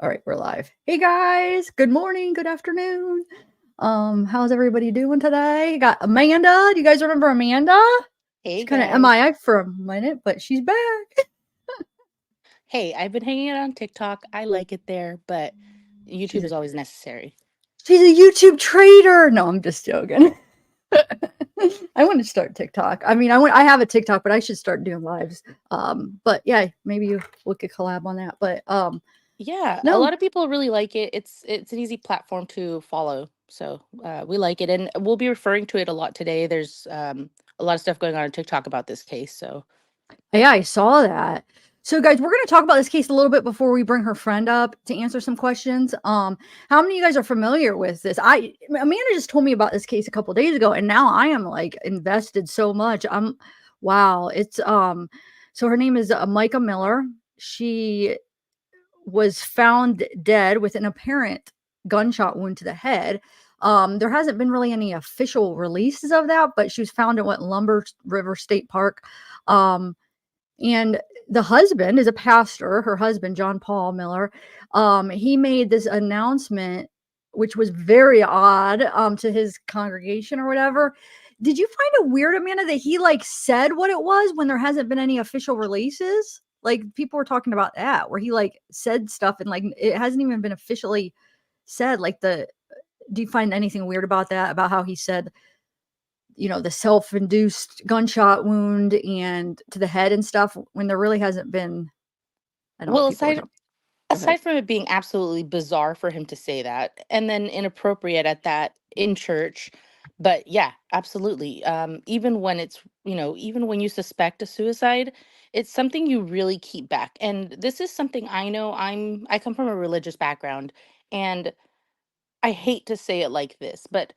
All right, we're live. Hey guys, good morning, good afternoon. How's everybody doing today? Got Amanda. Do you guys remember Amanda? She's Hey kind of guys. MIA for a minute, but she's back. Hey, I've been hanging out on TikTok. I like it there, but She's YouTube a is always necessary. she's a YouTube trader. No, I'm just joking. I want to start TikTok. I mean, I have a TikTok, but I should start doing lives. But yeah, we could collab on that. But Yeah, a no, lot of people really like it. It's an easy platform to follow, so we like it, and we'll be referring to it a lot today. There's a lot of stuff going on TikTok about this case, so yeah, I saw that. So, guys, we're going to talk about this case a little bit before we bring her friend up to answer some questions. How many of you guys are familiar with this? Amanda just told me about this case a couple days ago, and now I am like invested so much. Wow. So her name is Mica Miller. She was found dead with an apparent gunshot wound to the head. There hasn't been really any official releases of that, but she was found at what Lumber River State Park. Um, and the husband is a pastor. Her husband, John Paul Miller, he made this announcement, which was very odd to his congregation or whatever. Did you find it weird, Amanda, that he like said what it was when there hasn't been any official releases? Like people were talking about that, where he like said stuff and like it hasn't even been officially said. Do you find anything weird about that? About how he said the self-induced gunshot wound and to the head and stuff when there really hasn't been. I know what well, people are aside talking. Go ahead. aside from it being absolutely bizarre for him to say that and then inappropriate at that in church, but yeah, absolutely. Even when even when you suspect a suicide, it's something you really keep back. And this is something I know. I come from a religious background, and I hate to say it like this, but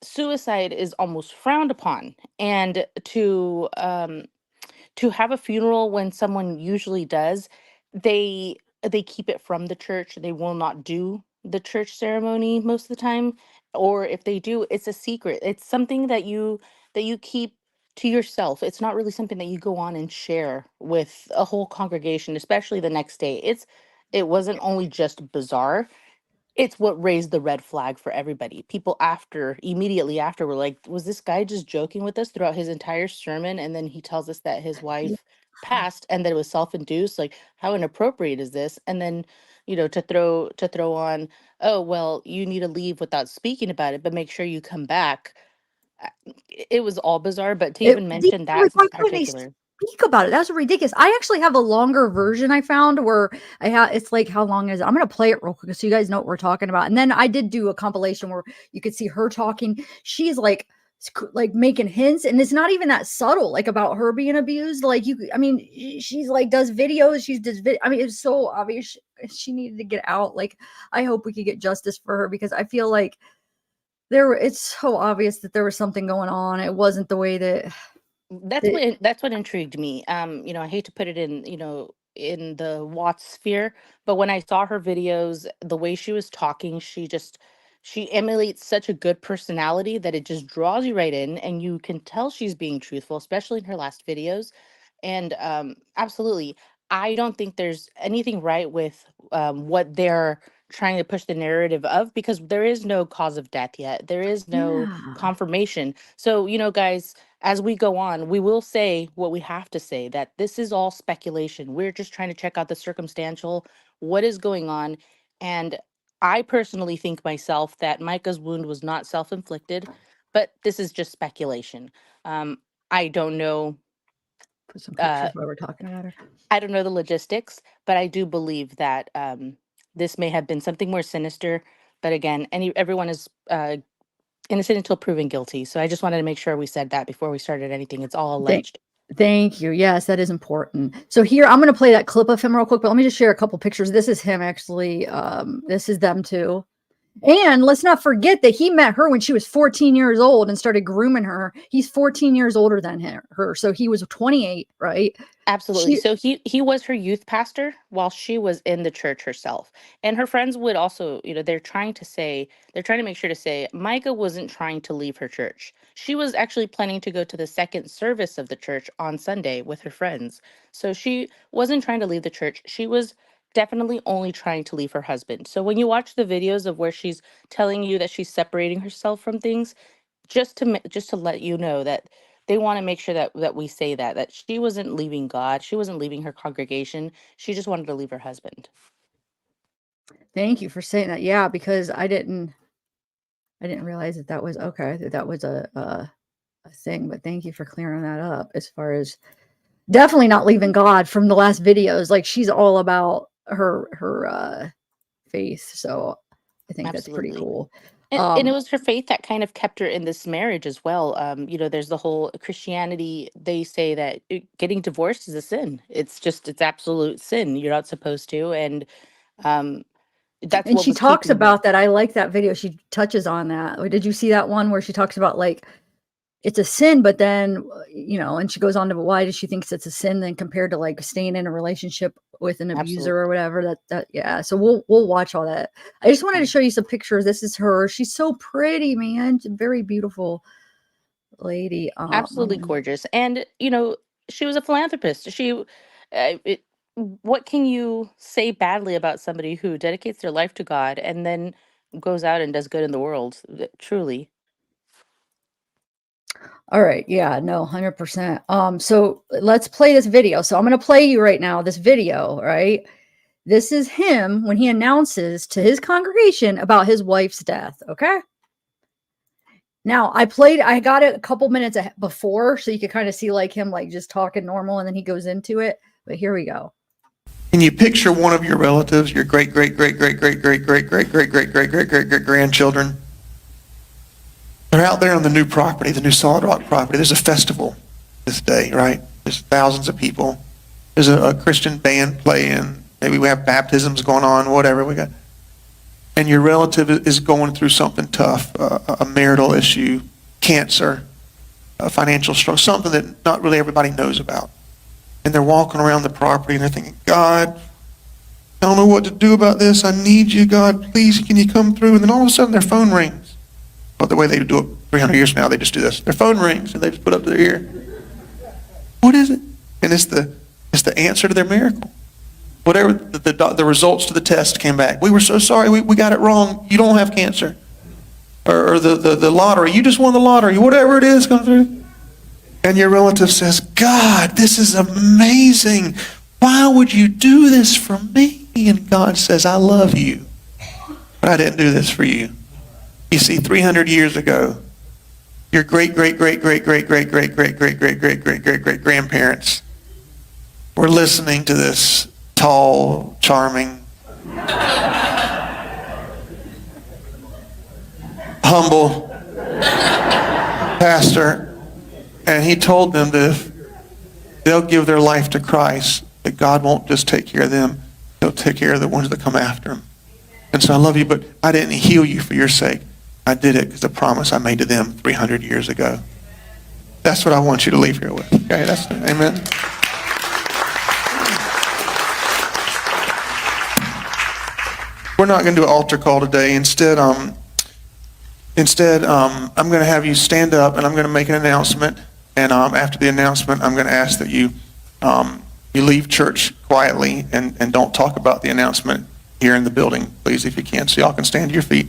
suicide is almost frowned upon. And to have a funeral when someone usually does, they keep it from the church. They will not do the church ceremony most of the time, or if they do, it's a secret. It's something that you keep to yourself. It's not really something that you go on and share with a whole congregation, especially the next day. It wasn't only just bizarre, it's what raised the red flag for everybody. People immediately after were like, was this guy just joking with us throughout his entire sermon? And then he tells us that his Yeah. wife passed and that it was self-induced. Like, how inappropriate is this? And then, to throw on, oh, well, you need to leave without speaking about it, but make sure you come back. It was all bizarre, but to even mention Like, that why couldn't they particular. speak about it? That's ridiculous. I actually have a longer version I found where it's like, how long is it? I'm gonna play it real quick so you guys know what we're talking about. And then I did do a compilation where you could see her talking. She's like making hints, and it's not even that subtle, like about her being abused. Like I mean, she's like does videos. I mean, it's so obvious she needed to get out. Like, I hope we could get justice for her because I feel like it's so obvious that there was something going on. It wasn't the way that that That's what intrigued me. I hate to put it in, in the Watts sphere, but when I saw her videos, the way she was talking, she emulates such a good personality that it just draws you right in, and you can tell she's being truthful, especially in her last videos. And absolutely, I don't think there's anything right with what they're trying to push the narrative of, because there is no cause of death yet. There is no yeah. confirmation. So, guys, as we go on, we will say what we have to say, that this is all speculation. We're just trying to check out the circumstantial, what is going on. And I personally think myself that Micah's wound was not self inflicted, but this is just speculation. Um, I don't know. Put some Uh, pictures while we're talking about her. I don't know the logistics, but I do believe that this may have been something more sinister. But again, everyone is innocent until proven guilty. So I just wanted to make sure we said that before we started anything. It's all Thank, alleged. thank you. Yes, that is important. So here, I'm going to play that clip of him real quick, but let me just share a couple pictures. This is him actually. This is them too. And let's not forget that he met her when she was 14 years old and started grooming her. He's 14 years older than her. So he was 28, right? Absolutely. She, So he was her youth pastor while she was in the church herself. And her friends would also, they're trying to make sure to say Micah wasn't trying to leave her church. She was actually planning to go to the second service of the church on Sunday with her friends. So she wasn't trying to leave the church. She was definitely only trying to leave her husband. So when you watch the videos of where she's telling you that she's separating herself from things, just to let you know that they want to make sure that we say that she wasn't leaving God, she wasn't leaving her congregation, she just wanted to leave her husband. Thank you for saying that. Yeah, because I didn't realize that that was okay, that was a thing, but thank you for clearing that up as far as definitely not leaving God from the last videos. Like she's all about her faith. So I think that's pretty Absolutely. cool. And it was her faith that kind of kept her in this marriage as well. There's the whole Christianity. They say that getting divorced is a sin. It's absolute sin. You're not supposed to, and um, that's And what she was talks keeping her. about that. I like that video. She touches on that. Did you see that one where she talks about like it's a sin, but then and she goes on to why does she thinks it's a sin then compared to like staying in a relationship with an abuser or Absolutely. whatever. That yeah. So we'll watch all that. I just wanted to Um, show you some pictures. This is her. She's so pretty, man. She's a very beautiful lady. Absolutely gorgeous, and she was a philanthropist. What can you say badly about somebody who dedicates their life to God and then goes out and does good in the world? Truly. All right. Yeah, no, 100%. So let's play this video. So I'm going to play you right now this video, right? This is him when he announces to his congregation about his wife's death, okay? Now, I got it a couple minutes before so you could kind of see like him like just talking normal and then he goes into it. But here we go. Can you picture one of your relatives, your great great great great great great great great great great great great great great grandchildren? They're out there on the new property, the new Solid Rock property. There's a festival this day, right? There's thousands of people. There's a Christian band playing. Maybe we have baptisms going on, whatever we got. And your relative is going through something tough, a marital issue, cancer, a financial struggle, something that not really everybody knows about. And they're walking around the property and they're thinking, God, I don't know what to do about this. I need you, God. Please, can you come through? And then all of a sudden their phone rings. Well, the way they do it 300 years from now, they just do this. Their phone rings and they just put it up to their ear. What is it? And it's the answer to their miracle. Whatever the results to the test came back. We were so sorry. We got it wrong. You don't have cancer. Or the lottery. You just won the lottery. Whatever it is, come through. And your relative says, God, this is amazing. Why would you do this for me? And God says, I love you, but I didn't do this for you. You see, 300 years ago, your great, great, great, great, great, great, great, great, great, great, great, great, great, great grandparents were listening to this tall, charming, humble pastor. And he told them that if they'll give their life to Christ, that God won't just take care of them, he'll take care of the ones that come after him. And so I love you, but I didn't heal you for your sake. I did it because the promise I made to them 300 years ago. That's what I want you to leave here with. Okay, that's amen. We're not going to do an altar call today. Instead, I'm going to have you stand up and I'm going to make an announcement. And after the announcement, I'm going to ask that you leave church quietly and don't talk about the announcement here in the building, please, if you can, so y'all can stand to your feet.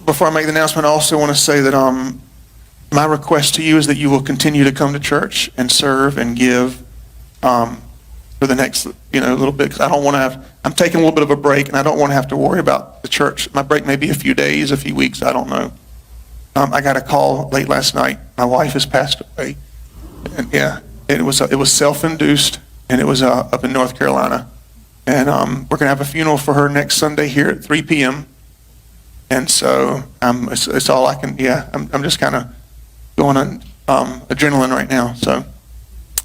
Before I make the announcement, I also want to say that my request to you is that you will continue to come to church and serve and give for the next little bit, because I don't want to have. I'm taking a little bit of a break, and I don't want to have to worry about the church. My break may be a few days, a few weeks, I don't know. I got a call late last night. My wife has passed away, and it was self-induced, and it was up in North Carolina, and we're gonna have a funeral for her next Sunday here at 3 p.m. And so it's all I can. Yeah, I'm just kind of going on adrenaline right now. So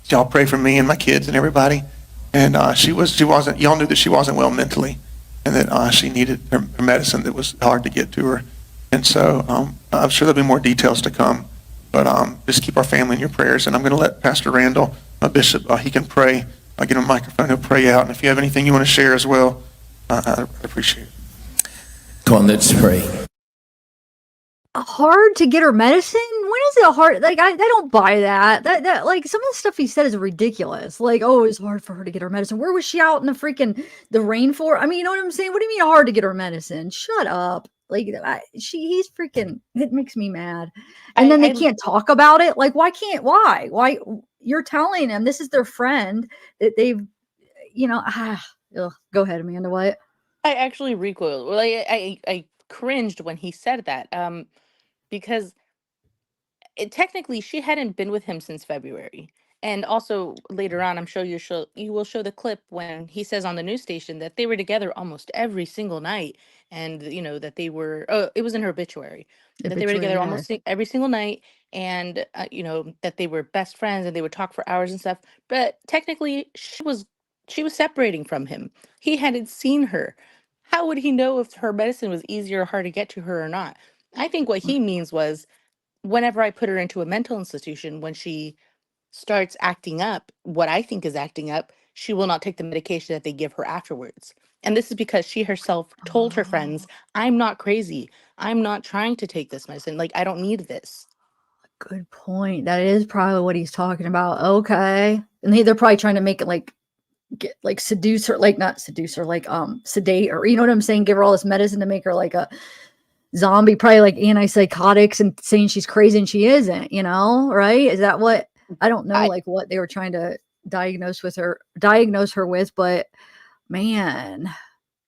y'all pray for me and my kids and everybody. And she wasn't. Y'all knew that she wasn't well mentally, and that she needed her medicine that was hard to get to her. And so I'm sure there'll be more details to come. But just keep our family in your prayers. And I'm going to let Pastor Randall, my bishop, he can pray. I'll get him a microphone. He'll pray out. And if you have anything you want to share as well, I appreciate it. Come on, let's pray. hard to get her medicine? When is it hard? Like, I don't buy that. That like some of the stuff he said is ridiculous. Like, oh, it's hard for her to get her medicine. Where was she out in the rainforest? I mean, you know what I'm saying? What do you mean hard to get her medicine? Shut up. Like, he's freaking. It makes me mad. And then they I can't talk about it. Like, why? You're telling them this is their friend that they've, go ahead, Amanda. What? I actually recoiled. Well, I cringed when he said that. Because technically she hadn't been with him since February. And also later on, I'm sure you will show the clip when he says on the news station that they were together almost every single night, and that they were. Oh, it was in her obituary that they were Obituary, together yeah. almost every single night, and that they were best friends and they would talk for hours and stuff. But technically, she was separating from him. He hadn't seen her. How would he know if her medicine was easier or hard to get to her or not? I think what he means was, whenever I put her into a mental institution, when she starts acting up, what I think is acting up, she will not take the medication that they give her afterwards. And this is because she herself told her Oh. friends, I'm not crazy. I'm not trying to take this medicine. Like, I don't need this. Good point. That is probably what he's talking about. Okay. And they're probably trying to make it like seduce her, like not seduce her, like sedate her. You know what I'm saying? Give her all this medicine to make her like a zombie, probably like antipsychotics and saying she's crazy and she isn't, right? Is that what I don't know I, like what they were trying to diagnose her with, but man.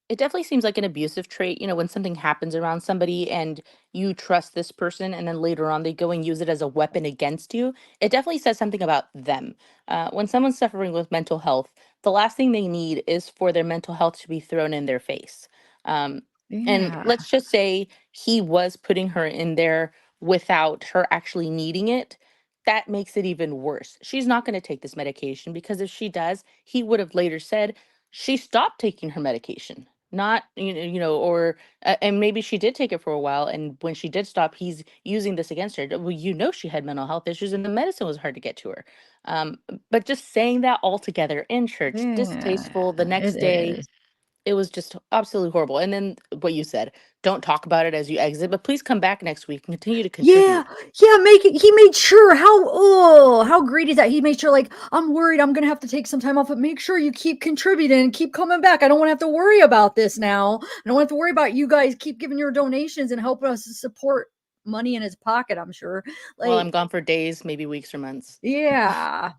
it definitely seems like an abusive trait, when something happens around somebody and you trust this person and then later on they go and use it as a weapon against you. It definitely says something about them. When someone's suffering with mental health, the last thing they need is for their mental health to be thrown in their face. Um, and Yeah. let's just say he was putting her in there without her actually needing it. That makes it even worse. She's not going to take this medication, because if she does, he would have later said she stopped taking her medication, not or and maybe she did take it for a while, and when she did stop, he's using this against her. Well, she had mental health issues and the medicine was hard to get to her. um but just saying that all together in church, Yeah, distasteful. The it next day, is. it was just absolutely horrible. And then what you said, don't talk about it as you exit, but please come back next week and continue to Yeah, contribute. yeah, he made sure how great is that? He made sure, like, I'm worried I'm gonna have to take some time off, but make sure you keep contributing and keep coming back. I don't want to have to worry about this now. I don't have to worry about you guys keep giving your donations and helping us support money in his pocket, I'm sure. Well, I'm Like, gone for days, maybe weeks or months. yeah.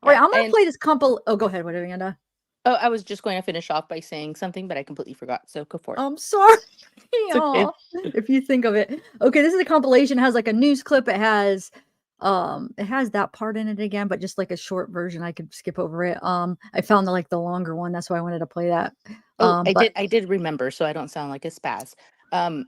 All right, Yeah. I'm gonna And play this oh, go ahead, what, Amanda? oh, I was just going to finish off by saying something, but I completely forgot, so go for it. I'm sorry. It's okay. Aw, if you think of it. Okay, this is a compilation, it has like a news clip, it has that part in it again, but just like a short version, I could skip over it. I found the longer one, that's why I wanted to play that. Oh, I But did remember, so I don't sound like a spaz. Um,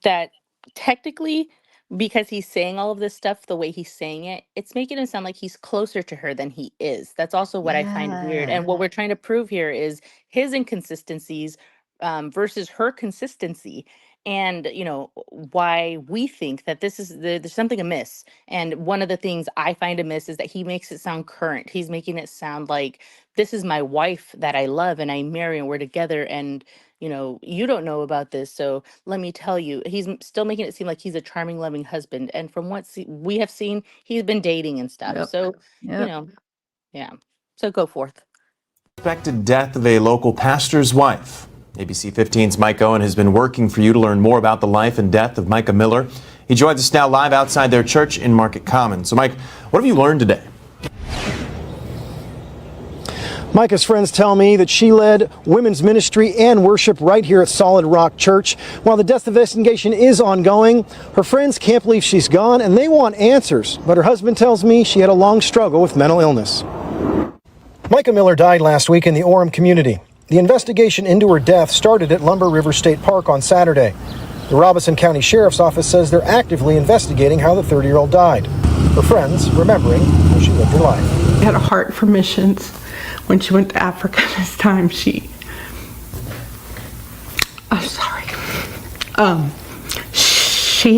that technically, because he's saying all of this stuff the way he's saying it, it's making him sound like he's closer to her than he is. That's also what I find weird. yeah. And what we're trying to prove here is his inconsistencies, versus her consistency. And why we think that there's something amiss. And one of the things I find amiss is that he makes it sound current. He's making it sound like, this is my wife that I love and I marry and we're together, and you don't know about this, so let me tell you. He's still making it seem like he's a charming, loving husband, and from what we have seen, he's been dating and stuff. Yep. So, you Yep. know, yeah. So go forth. Suspected death of a local pastor's wife. ABC 15's Mike Owen has been working for you to learn more about the life and death of Mica Miller. He joins us now live outside their church in Market Commons. So, Mike, what have you learned today? Mica's friends tell me that she led women's ministry and worship right here at Solid Rock Church. While the death investigation is ongoing, her friends can't believe she's gone and they want answers. But her husband tells me she had a long struggle with mental illness. Mica Miller died last week in the Orem community. The investigation into her death started at Lumber River State Park on Saturday. The Robeson County Sheriff's Office says they're actively investigating how the 30-year-old died. Her friends remembering how she lived her life. She had a heart for missions. When she went to Africa this time, she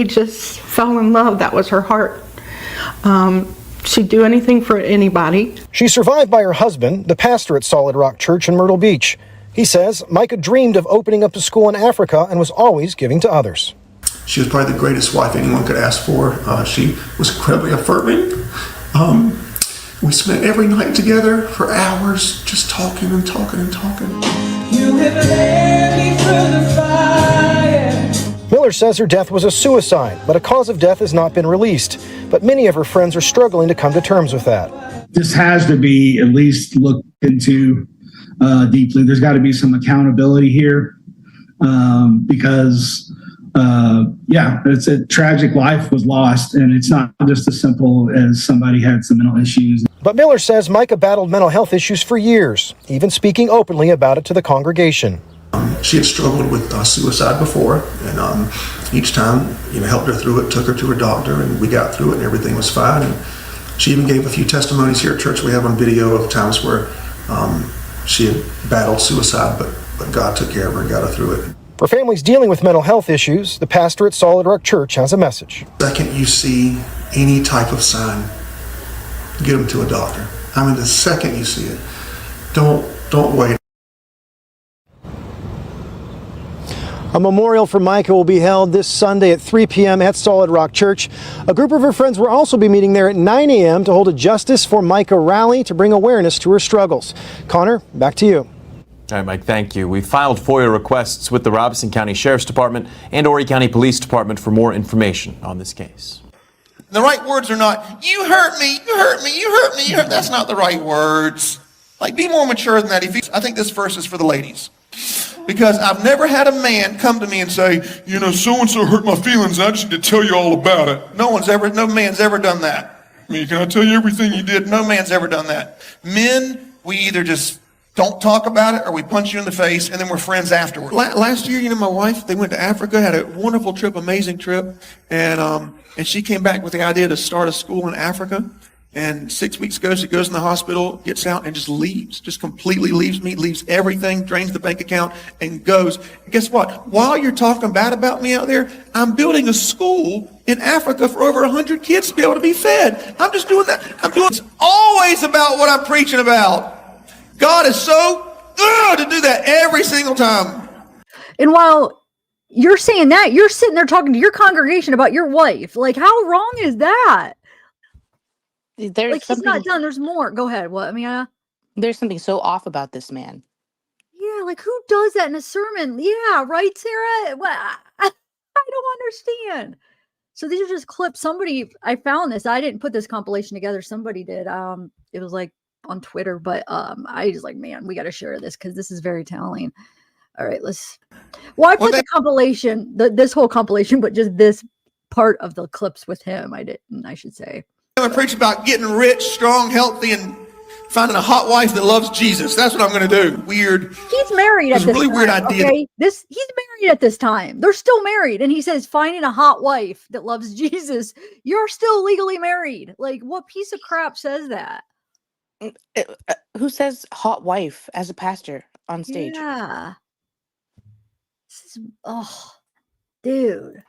just fell in love. That was her heart. She'd do anything for anybody. She's survived by her husband, the pastor at Solid Rock Church in Myrtle Beach. He says Mica dreamed of opening up a school in Africa and was always giving to others. She was probably the greatest wife anyone could ask for. She was incredibly affirming. We spent every night together for hours just talking and talking and talking. You have led me through the fire. Miller says her death was a suicide, but a cause of death has not been released. But many of her friends are struggling to come to terms with that. This has to be at least looked into deeply. There's got to be some accountability here because it's a tragic life was lost, and it's not just as simple as somebody had some mental issues. But Miller says Mica battled mental health issues for years, even speaking openly about it to the congregation. She had struggled with suicide before, and each time, helped her through it, took her to her doctor, and we got through it, and everything was fine. And she even gave a few testimonies here at church. We have on video of times where she had battled suicide, but God took care of her and got her through it. For families dealing with mental health issues, the pastor at Solid Rock Church has a message. The second you see any type of sign, get them to a doctor. I mean, the second you see it, don't wait. A memorial for Mica will be held this Sunday at 3 p.m. at Solid Rock Church. A group of her friends will also be meeting there at 9 a.m. to hold a Justice for Mica rally to bring awareness to her struggles. Connor, back to you. All right, Mike, thank you. We filed FOIA requests with the Robeson County Sheriff's Department and Horry County Police Department for more information on this case. The right words are not, you hurt me, you hurt me, you hurt me, you hurt me. That's not the right words. Like, be more mature than that. I think this verse is for the ladies. Because I've never had a man come to me and say, so-and-so hurt my feelings, and I just need to tell you all about it. No man's ever done that. I mean, can I tell you everything you did? No man's ever done that. Men, we either just don't talk about it or we punch you in the face and then we're friends afterward. Last year, my wife, they went to Africa, had a wonderful trip, amazing trip, and she came back with the idea to start a school in Africa. And 6 weeks ago, she goes in the hospital, gets out, and just leaves. Just completely leaves me, leaves everything, drains the bank account, and goes. And guess what? While you're talking bad about me out there, I'm building a school in Africa for over 100 kids to be able to be fed. I'm just doing that. It's always about what I'm preaching about. God is so good to do that every single time. And while you're saying that, you're sitting there talking to your congregation about your wife. Like, how wrong is that? There's like, he's not done. There's more. Go ahead. What? I mean, there's something so off about this man. Yeah, like, who does that in a sermon? Yeah, right, Sarah? What? I don't understand. So these are just clips. I found this. I didn't put this compilation together. Somebody did. It was like on Twitter, but I was like, man, we got to share this because this is very telling. All right, I put the compilation, this whole compilation, but just this part of the clips with him. I should say. I'm going to preach about getting rich, strong, healthy, and finding a hot wife that loves Jesus. That's what I'm going to do. Weird. He's married at this time. It's a really weird idea. Okay? He's married at this time. They're still married. And he says, finding a hot wife that loves Jesus. You're still legally married. Like, what piece of crap says that? Who says hot wife as a pastor on stage? Yeah. Dude.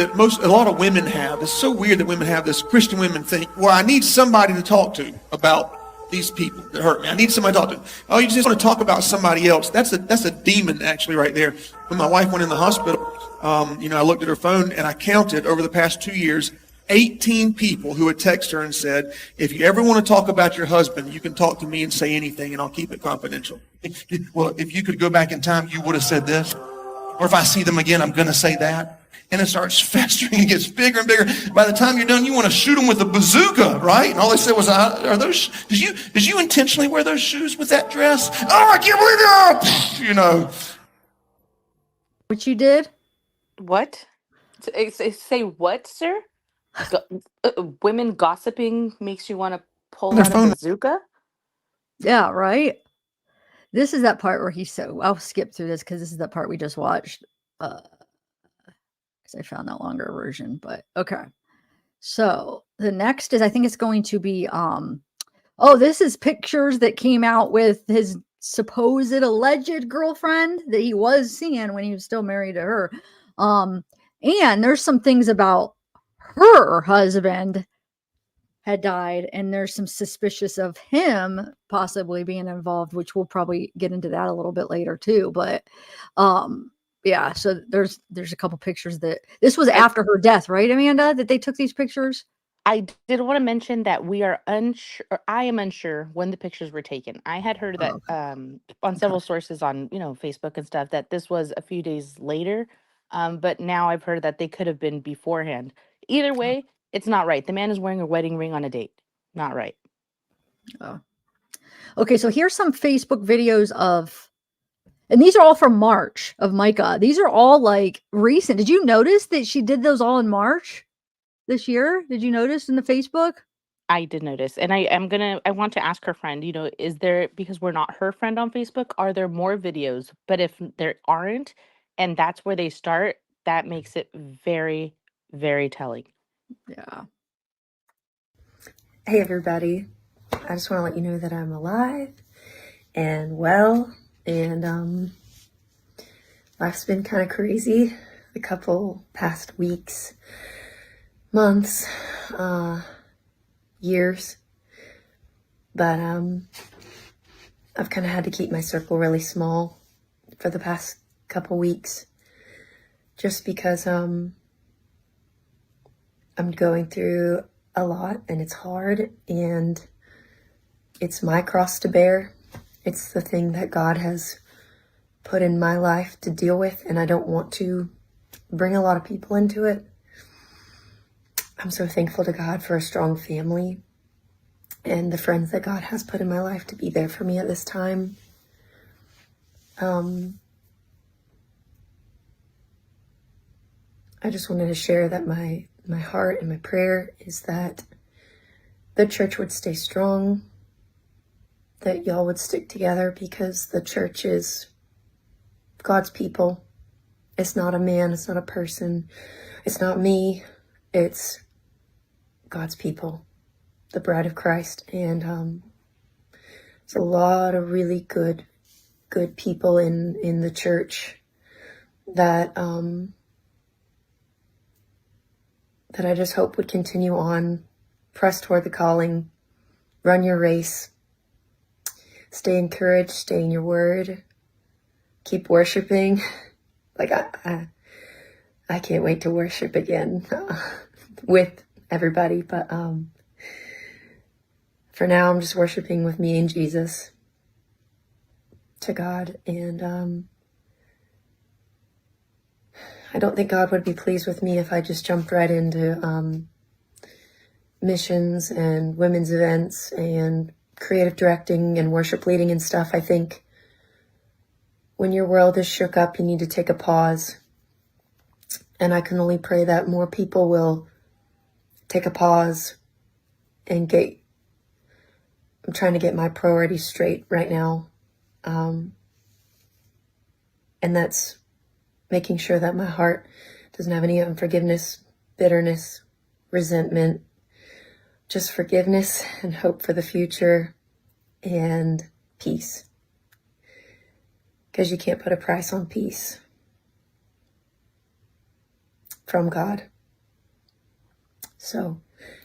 A lot of women have. It's so weird that women have this. Christian women think, well, I need somebody to talk to about these people that hurt me. I need somebody to talk to. Oh, you just want to talk about somebody else. That's a demon actually right there. When my wife went in the hospital, I looked at her phone and I counted over the past 2 years, 18 people who had texted her and said, if you ever want to talk about your husband, you can talk to me and say anything and I'll keep it confidential. If you could go back in time, you would have said this. Or if I see them again, I'm going to say that. And it starts festering and gets bigger and bigger. By the time you're done, you want to shoot them with a bazooka, right? And all they said was, "Are those? Did you intentionally wear those shoes with that dress? Oh, I can't believe it!" What you did? What? Say what, sir? Women gossiping makes you want to pull out a bazooka? Yeah, right. This is that part where I'll skip through this because this is the part we just watched. I found that longer version, but okay. So the next is, I think it's going to be, this is pictures that came out with his supposed alleged girlfriend that he was seeing when he was still married to her. And there's some things about her husband had died, and there's some suspicious of him possibly being involved, which we'll probably get into that a little bit later too. But Yeah, so there's a couple pictures that this was after her death, right, Amanda, that they took these pictures? I did want to mention that we are unsure, or I am unsure when the pictures were taken. I had heard that Oh, on okay. several sources on, Facebook and stuff, that this was a few days later. But now I've heard that they could have been beforehand. Either way, it's not right. The man is wearing a wedding ring on a date. Not right. Oh. Okay, so here's some Facebook videos of, and these are all from March of Mica. These are all like recent. Did you notice that she did those all in March this year? Did you notice in the Facebook? I did notice. And I want to ask her friend, is there, because we're not her friend on Facebook, are there more videos? But if there aren't, and that's where they start, that makes it very, very telling. Yeah. Hey everybody, I just want to let you know that I'm alive and well, and life's been kind of crazy the couple past weeks, months, years, but I've kind of had to keep my circle really small for the past couple weeks just because I'm going through a lot and it's hard and it's my cross to bear. It's the thing that God has put in my life to deal with, and I don't want to bring a lot of people into it. I'm so thankful to God for a strong family and the friends that God has put in my life to be there for me at this time. I just wanted to share that my heart and my prayer is that the church would stay strong, that y'all would stick together, because the church is God's people. It's not a man, it's not a person, it's not me, it's God's people, the bride of Christ. And there's a lot of really good people in the church that that I just hope would continue on, press toward the calling, run your race, stay encouraged, stay in your word, keep worshiping. Like I can't wait to worship again with everybody. But for now, I'm just worshiping with me and Jesus to God. And I don't think God would be pleased with me if I just jumped right into missions and women's events and creative directing and worship leading and stuff. I think when your world is shook up, you need to take a pause. And I can only pray that more people will take a pause and I'm trying to get my priorities straight right now. And that's making sure that my heart doesn't have any unforgiveness, bitterness, resentment, just forgiveness and hope for the future and peace. Because you can't put a price on peace from God. So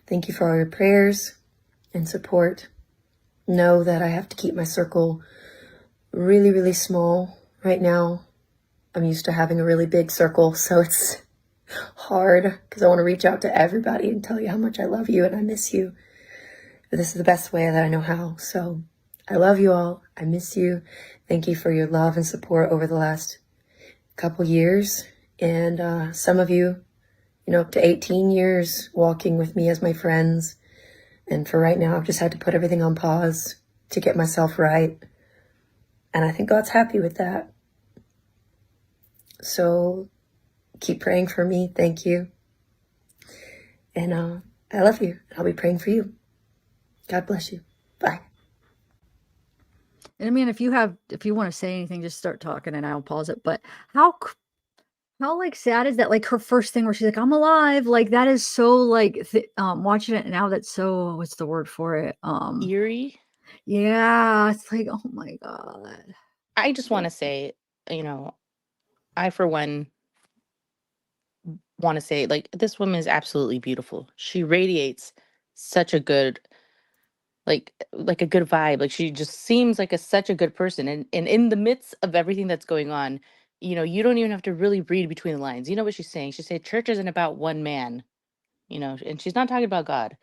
thank you for all your prayers and support. Know that I have to keep my circle really, really small right now. I'm used to having a really big circle, so it's hard because I want to reach out to everybody and tell you how much I love you and I miss you. But this is the best way that I know how. So I love you all. I miss you. Thank you for your love and support over the last couple years. And some of you, up to 18 years walking with me as my friends. And for right now, I've just had to put everything on pause to get myself right. And I think God's happy with that. So keep praying for me. Thank you. And I love you. I'll be praying for you. God bless you. Bye. And I mean, if you want to say anything, just start talking and I'll pause it. But how like sad is that? Like her first thing where she's like, "I'm alive." Like that is so like watching it now. That's so, what's the word for it? Eerie. Yeah, it's like, oh my God. I just want to say, I, for one, want to say, like, this woman is absolutely beautiful. She radiates such a good, like a good vibe. Like, she just seems like such a good person. And in the midst of everything that's going on, you don't even have to really read between the lines. You know what she's saying? She said church isn't about one man, and she's not talking about God.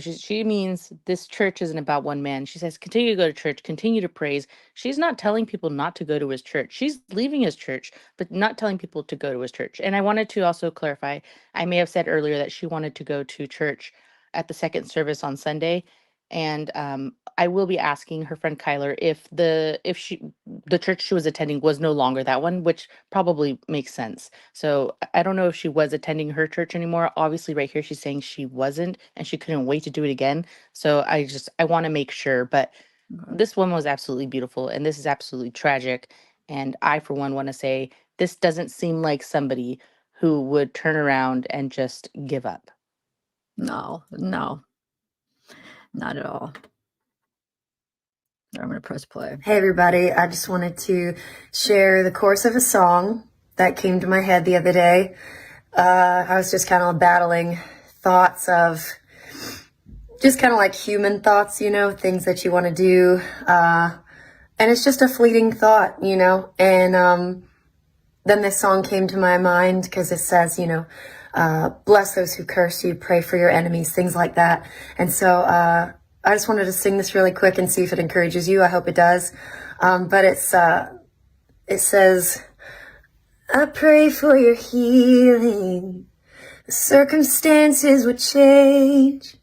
She means this church isn't about one man. She says continue to go to church, continue to praise. She's not telling people not to go to his church. She's leaving his church, but not telling people to go to his church. And I wanted to also clarify, I may have said earlier that she wanted to go to church at the second service on Sunday. And I will be asking her friend Kyler if the church she was attending was no longer that one, which probably makes sense. So I don't know if she was attending her church anymore. Obviously, right here she's saying she wasn't, and she couldn't wait to do it again. So I want to make sure. But Okay. this one was absolutely beautiful, and this is absolutely tragic. And I, for one, want to say this doesn't seem like somebody who would turn around and just give up. No, not at all. I'm going to press play. Hey everybody, I just wanted to share the chorus of a song that came to my head the other day. I was just kind of battling thoughts of just kind of like human thoughts, things that you want to do. And it's just a fleeting thought, and then this song came to my mind because it says, bless those who curse you, pray for your enemies, things like that. And so I just wanted to sing this really quick and see if it encourages you. I hope it does. But it says, I pray for your healing. The circumstances would change.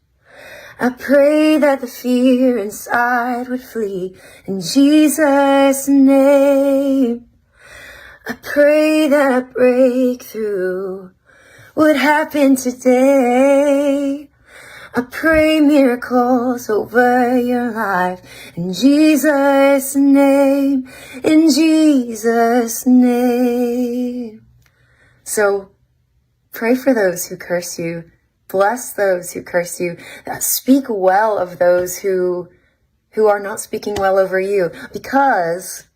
I pray that the fear inside would flee in Jesus' name. I pray that a breakthrough would happen today. I pray miracles over your life in Jesus' name, in Jesus' name. So pray for those who curse you. Bless those who curse you. Speak well of those who are not speaking well over you, because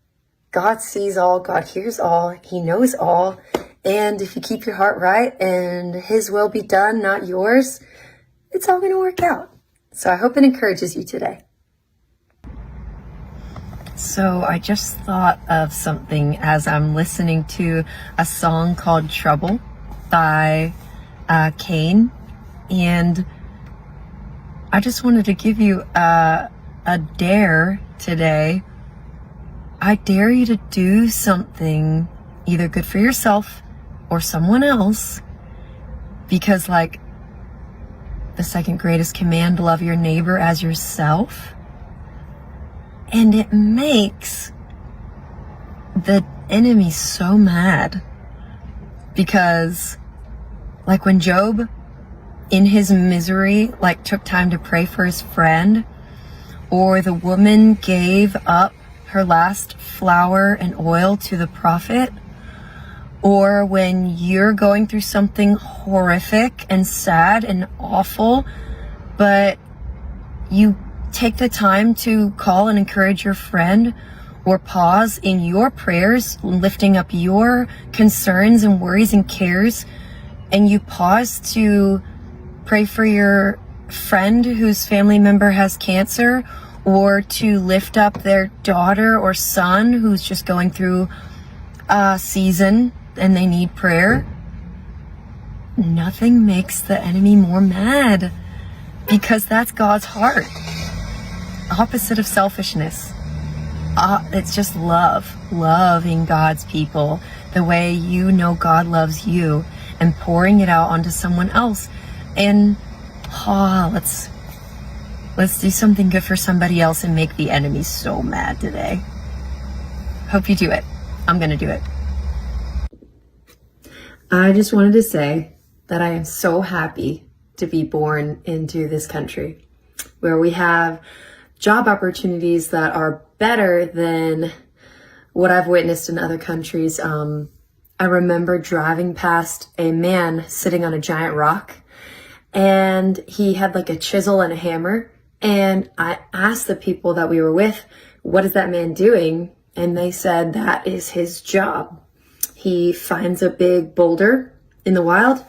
God sees all, God hears all, He knows all. And if you keep your heart right and His will be done, not yours, it's all going to work out. So I hope it encourages you today. So I just thought of something as I'm listening to a song called Trouble by Kane. And I just wanted to give you a dare today. I dare you to do something either good for yourself or someone else, because like the second greatest command, love your neighbor as yourself. And it makes the enemy so mad, because like when Job in his misery took time to pray for his friend, or the woman gave up her last flour and oil to the prophet, or when you're going through something horrific and sad and awful, but you take the time to call and encourage your friend, or pause in your prayers, lifting up your concerns and worries and cares, and you pause to pray for your friend whose family member has cancer, or to lift up their daughter or son who's just going through a season and they need prayer. Nothing makes the enemy more mad, because that's God's heart. Opposite of selfishness. It's just loving God's people the way God loves you, and pouring it out onto someone else. And let's do something good for somebody else and make the enemy so mad today. Hope you do it. I'm gonna do it. I just wanted to say that I am so happy to be born into this country where we have job opportunities that are better than what I've witnessed in other countries. I remember driving past a man sitting on a giant rock, and he had a chisel and a hammer. And I asked the people that we were with, what is that man doing? And they said that is his job. He finds a big boulder in the wild,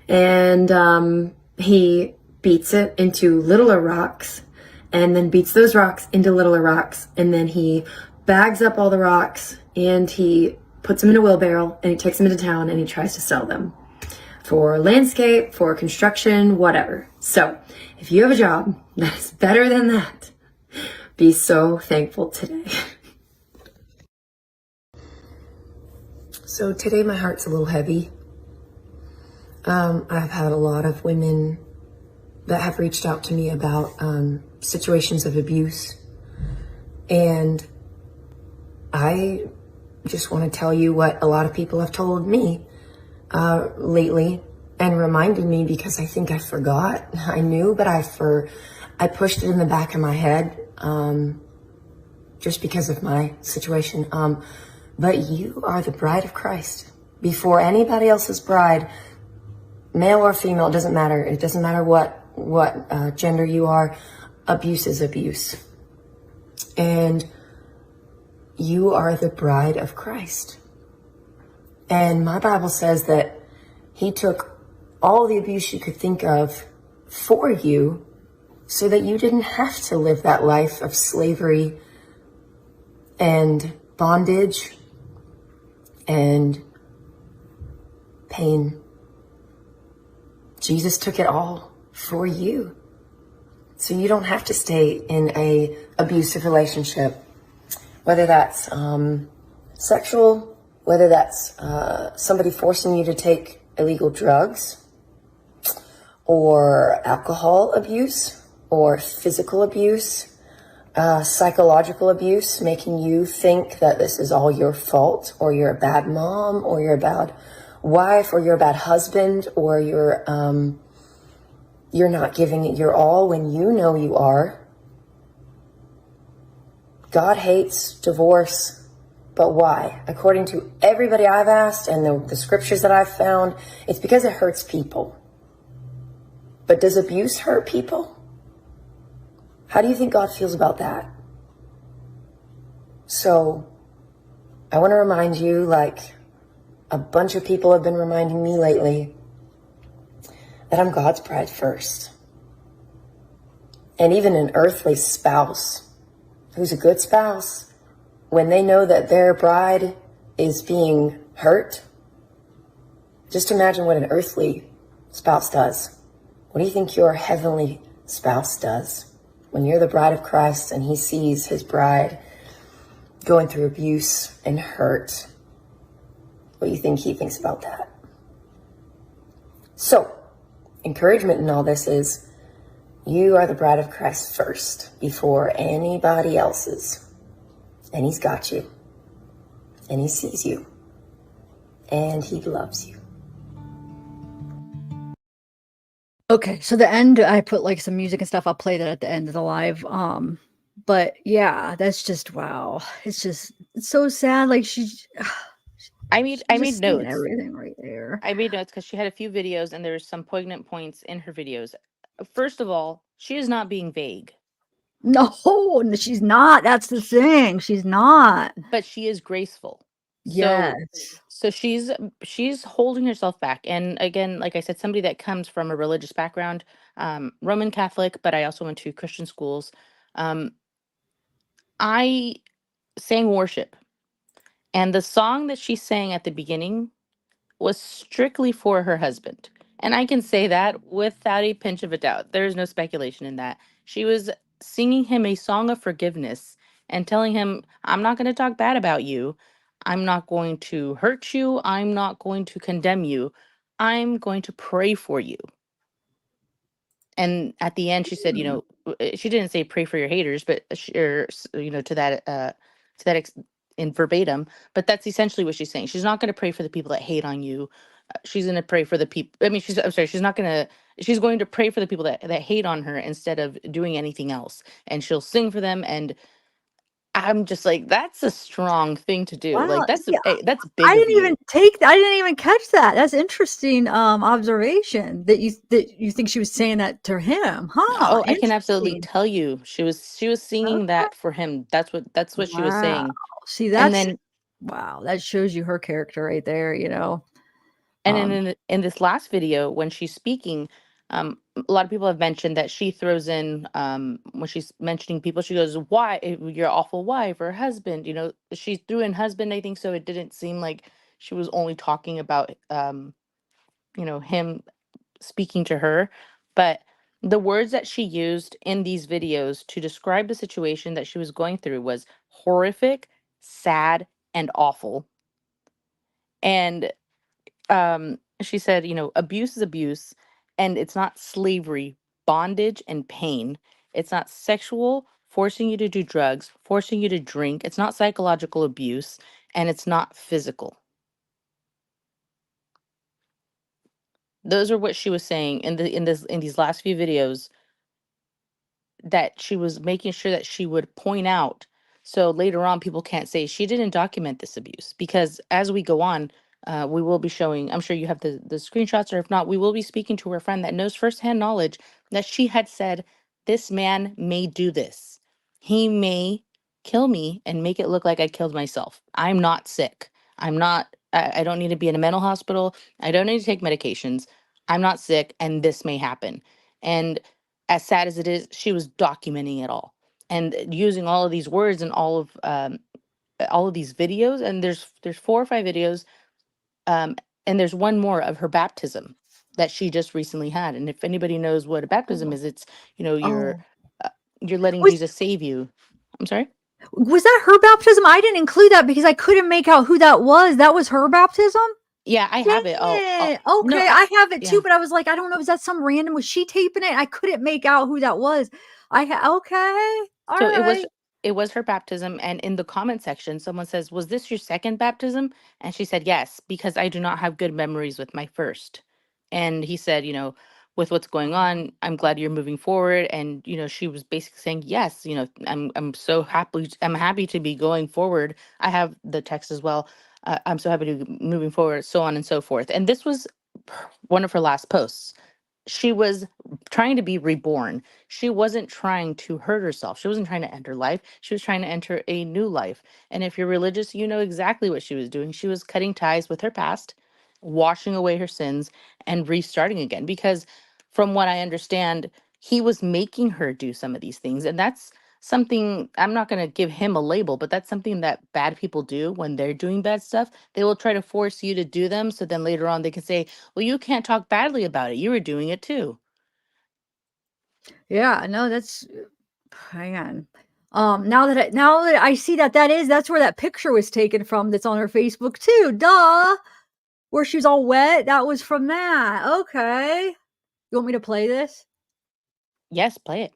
and he beats it into littler rocks, and then beats those rocks into littler rocks, and then he bags up all the rocks, and he puts them in a wheelbarrow, and he takes them into town and he tries to sell them for landscape, for construction, whatever. So if you have a job that is better than that, be so thankful today. So today my heart's a little heavy. I've had a lot of women that have reached out to me about situations of abuse. And I just want to tell you what a lot of people have told me lately and reminded me, because I think I forgot. I knew, but I pushed it in the back of my head just because of my situation. But you are the bride of Christ. Before anybody else's bride, male or female, it doesn't matter. It doesn't matter what gender you are. Abuse is abuse. And you are the bride of Christ. And my Bible says that he took all the abuse you could think of for you so that you didn't have to live that life of slavery and bondage and pain. Jesus took it all for you. So you don't have to stay in a abusive relationship, whether that's sexual, whether that's somebody forcing you to take illegal drugs, or alcohol abuse, or physical abuse, psychological abuse, making you think that this is all your fault, or you're a bad mom, or you're a bad wife, or you're a bad husband, or you're not giving it your all when you know you are. God hates divorce, but why? According to everybody I've asked and the scriptures that I've found, it's because it hurts people. But does abuse hurt people? How do you think God feels about that? So I want to remind you, like a bunch of people have been reminding me lately, that I'm God's bride first. And even an earthly spouse who's a good spouse, when they know that their bride is being hurt, just imagine what an earthly spouse does. What do you think your heavenly spouse does when you're the bride of Christ and he sees his bride going through abuse and hurt? What do you think he thinks about that? So, encouragement in all this is, you are the bride of Christ first before anybody else's. And he's got you. And he sees you. And he loves you. Okay, so the end, I put like some music and stuff. I'll play that at the end of the live. But yeah, that's just wow. It's so sad. Like I made just seeing notes. everything right there. I made notes because she had a few videos and there were some poignant points in her videos. First of all, she is not being vague, No, she's not. That's the thing. She's not. but she is graceful. Yes. So she's holding herself back. And again, like I said, somebody that comes from a religious background, Roman Catholic, but I also went to Christian schools. I sang worship, and the song that she sang at the beginning was strictly for her husband. And I can say that without a pinch of a doubt. There's no speculation in that. She was singing him a song of forgiveness and telling him, I'm not going to talk bad about you. I'm not going to hurt you. I'm not going to condemn you. I'm going to pray for you. And at the end, she said, she didn't say pray for your haters, but to that in verbatim. But that's essentially what she's saying. She's not going to pray for the people that hate on you. She's going to pray for the people. I mean, I'm sorry. She's going to pray for the people that hate on her instead of doing anything else. And she'll sing for them. And I'm just like, that's a strong thing to do. Wow. Like that's Yeah, that's big. I of didn't you. even I didn't even catch that. That's interesting observation that you think she was saying that to him, huh? Oh, I can absolutely Interesting. tell you, she was singing Okay. that for him. That's what she was Wow. saying. See, And that's then wow. That shows you her character right there. and then in this last video when she's speaking, A lot of people have mentioned that she throws in, when she's mentioning people, she goes, "Why your awful wife or husband?" She threw in husband, I think, so it didn't seem like she was only talking about, him speaking to her. But the words that she used in these videos to describe the situation that she was going through was horrific, sad, and awful. And she said, abuse is abuse, and it's not slavery, bondage, and pain. It's not sexual, forcing you to do drugs, forcing you to drink. It's not psychological abuse, and it's not physical. Those are what she was saying in these last few videos, that she was making sure that she would point out, so later on people can't say she didn't document this abuse. Because as we go on, we will be showing, I'm sure you have the screenshots, or if not, we will be speaking to her friend that knows firsthand knowledge that she had said, this man may do this. He may kill me and make it look like I killed myself. I'm not sick. I don't need to be in a mental hospital. I don't need to take medications. I'm not sick, and this may happen. And as sad as it is, she was documenting it all and using all of these words and all of these videos. And there's 4 or 5 videos, um, and there's one more of her baptism that she just recently had. And if anybody knows what a baptism is, it's Oh, uh, you're letting was Jesus save you. I'm sorry. was that her baptism? I didn't include that because I couldn't make out who that was. That was her baptism? Yeah, I Dang have it. Oh it. no, Okay, I have it too, yeah. but I was like, I don't know, is that some random, was she taping it? I couldn't make out who that was. Okay. All So right. it was her baptism, and in the comment section someone says, "Was this your second baptism?" And she said, "Yes, because I do not have good memories with my first." And he said, "With what's going on, I'm glad you're moving forward." And she was basically saying, "Yes, I'm happy to be going forward." I have the text as well. I'm so happy to be moving forward, so on and so forth. And this was one of her last posts. She was trying to be reborn. She wasn't trying to hurt herself. She wasn't trying to end her life. She was trying to enter a new life. And if you're religious, you know exactly what she was doing. She was cutting ties with her past, washing away her sins, and restarting again. Because from what I understand, he was making her do some of these things. And that's something, I'm not going to give him a label, but that's something that bad people do when they're doing bad stuff. They will try to force you to do them. So then later on, they can say, well, you can't talk badly about it. You were doing it too. Yeah, no, that's hang on. Now that I see that's where that picture was taken from that's on her Facebook too. Duh. Where she's all wet. That was from that. Okay. You want me to play this? Yes, play it.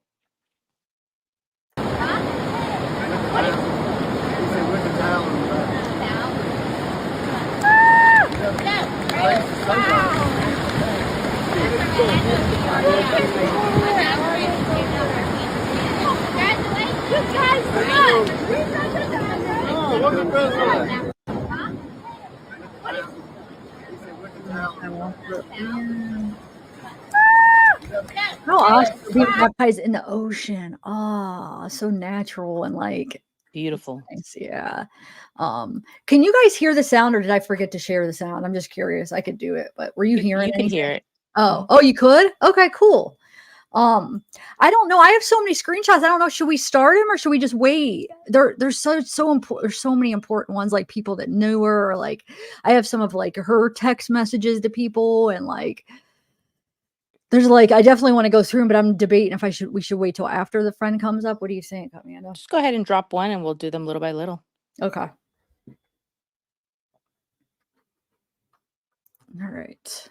How awesome being baptized in the ocean. Ah, so natural and like it's Beautiful. nice. Yeah. Can you guys hear the sound or did I forget to share the sound? I'm just curious. I could do it, but were you hearing You can anything? hear it. Oh, you could? Okay, cool. I don't know. I have so many screenshots. I don't know. Should we start them or should we just wait? There's so important. There's so many important ones, like people that knew her, or like I have some of like her text messages to people, and like there's like I definitely want to go through them, but I'm debating if we should wait till after the friend comes up. What do you think, Amanda? Just go ahead and drop one and we'll do them little by little. Okay. All right.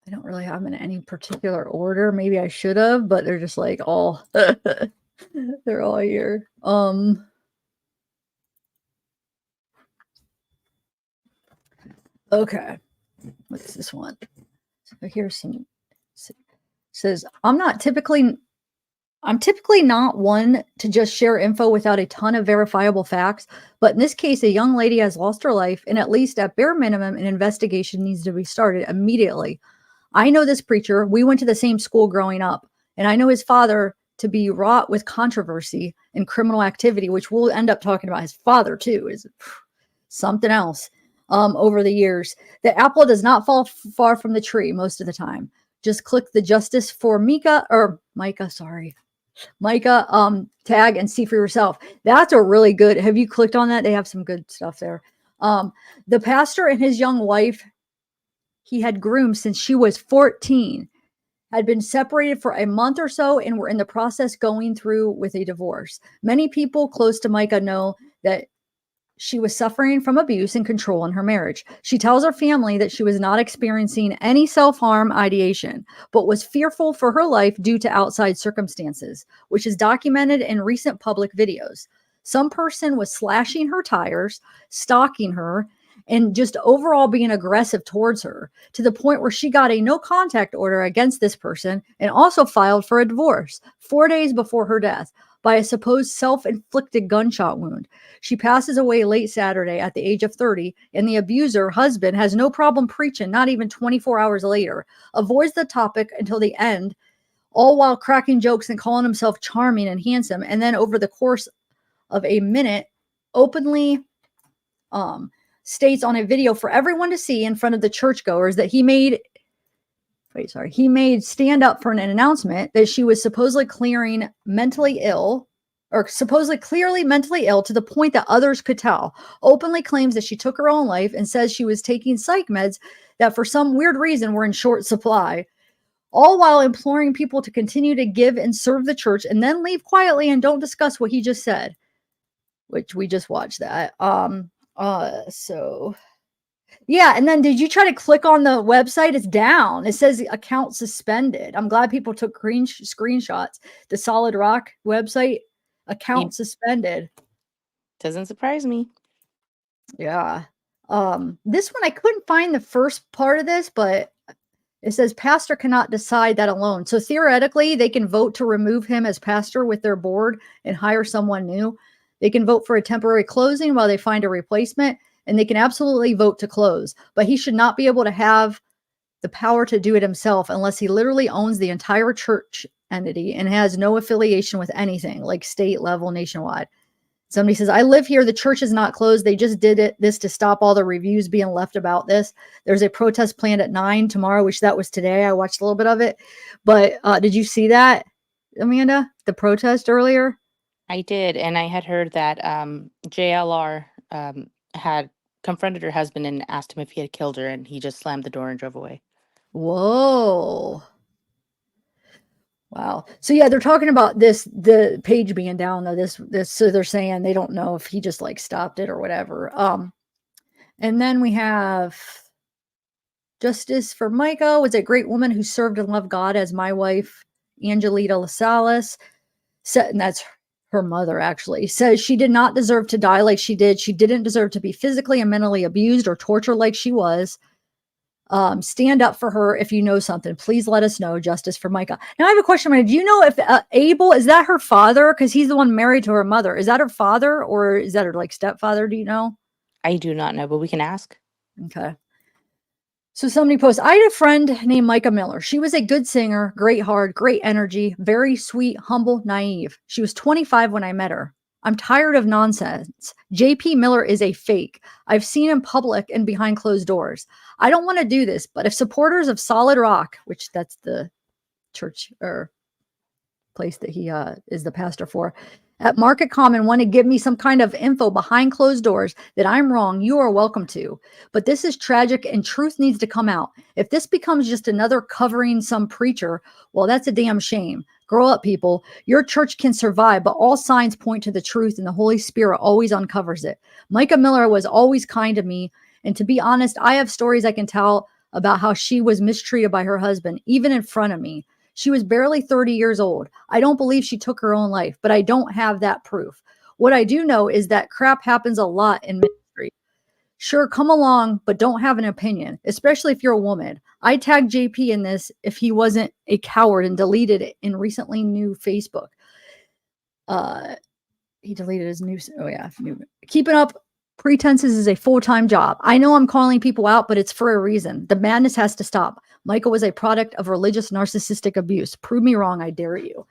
I don't really have them in any particular order. Maybe I should have, but they're just like all they're all here. Okay. What's this one? So here's some says I'm typically not one to just share info without a ton of verifiable facts, but in this case, a young lady has lost her life, and at least at bare minimum, an investigation needs to be started immediately. I know this preacher. We went to the same school growing up, and I know his father to be wrought with controversy and criminal activity, which we'll end up talking about his father too, is something else. over the years. The apple does not fall far from the tree most of the time. Just click the Justice for Mica tag and see for yourself. That's a really good. Have you clicked on that? They have some good stuff there. The pastor and his young wife he had groomed since she was 14 had been separated for a month or so and were in the process going through with a divorce. Many people close to Mica know that she was suffering from abuse and control in her marriage. She tells her family that she was not experiencing any self-harm ideation, but was fearful for her life due to outside circumstances, which is documented in recent public videos. Some person was slashing her tires, stalking her, and just overall being aggressive towards her to the point where she got a no contact order against this person and also filed for a divorce 4 days before her death by a supposed self-inflicted gunshot wound. She passes away late Saturday at the age of 30, and the abuser, husband, has no problem preaching, not even 24 hours later, avoids the topic until the end, all while cracking jokes and calling himself charming and handsome, and then over the course of a minute, openly states on a video for everyone to see in front of the churchgoers that he made stand up for an announcement that she was supposedly clearly mentally ill to the point that others could tell, openly claims that she took her own life and says she was taking psych meds that for some weird reason were in short supply, all while imploring people to continue to give and serve the church and then leave quietly and don't discuss what he just said, which we just watched that. So yeah, and then did you try to click on the website? It's down. It says account suspended. I'm glad people took screenshots. The Solid Rock website, account suspended. Doesn't surprise me. Yeah. This one I couldn't find the first part of this, but it says pastor cannot decide that alone. So theoretically, they can vote to remove him as pastor with their board and hire someone new. They can vote for a temporary closing while they find a replacement, and they can absolutely vote to close. But he should not be able to have the power to do it himself unless he literally owns the entire church entity and has no affiliation with anything like state level, nationwide. Somebody says, I live here. The church is not closed. They just did this to stop all the reviews being left about this. There's a protest planned at 9 tomorrow, which that was today. I watched a little bit of it. But did you see that, Amanda? The protest earlier? I did. And I had heard that JLR had confronted her husband and asked him if he had killed her, and he just slammed the door and drove away. Whoa. Wow. So yeah, they're talking about the page being down though. This, so they're saying they don't know if he just like stopped it or whatever. And then we have Justice for Mica was a great woman who served and loved God as my wife, Angelita Lasalas, said, and that's her mother actually, says she did not deserve to die like she did. She didn't deserve to be physically and mentally abused or tortured like she was. Stand up for her if you know something. Please let us know. Justice for Mica. Now I have a question. Do you know if Abel, is that her father? Because he's the one married to her mother. Is that her father or is that her like stepfather? Do you know? I do not know, but we can ask. Okay. So somebody posts, I had a friend named Mica Miller. She was a good singer, great heart, great energy, very sweet, humble, naive. She was 25 when I met her. I'm tired of nonsense. JP Miller is a fake. I've seen him public and behind closed doors. I don't want to do this, but if supporters of Solid Rock, which that's the church or place that he is the pastor for, at Market Common want to give me some kind of info behind closed doors that I'm wrong, you are welcome to. But this is tragic and truth needs to come out. If this becomes just another covering some preacher, well, that's a damn shame. Grow up, people. Your church can survive, but all signs point to the truth and the Holy Spirit always uncovers it. Mica Miller was always kind to me. And to be honest, I have stories I can tell about how she was mistreated by her husband, even in front of me. She was barely 30 years old. I don't believe she took her own life, but I don't have that proof. What I do know is that crap happens a lot in ministry. Sure, come along, but don't have an opinion, especially if you're a woman. I tagged JP in this if he wasn't a coward and deleted it in recently new Facebook. He deleted his new, keeping up pretenses is a full-time job. I know I'm calling people out, but it's for a reason. The madness has to stop. Mica was a product of religious narcissistic abuse. Prove me wrong, I dare you.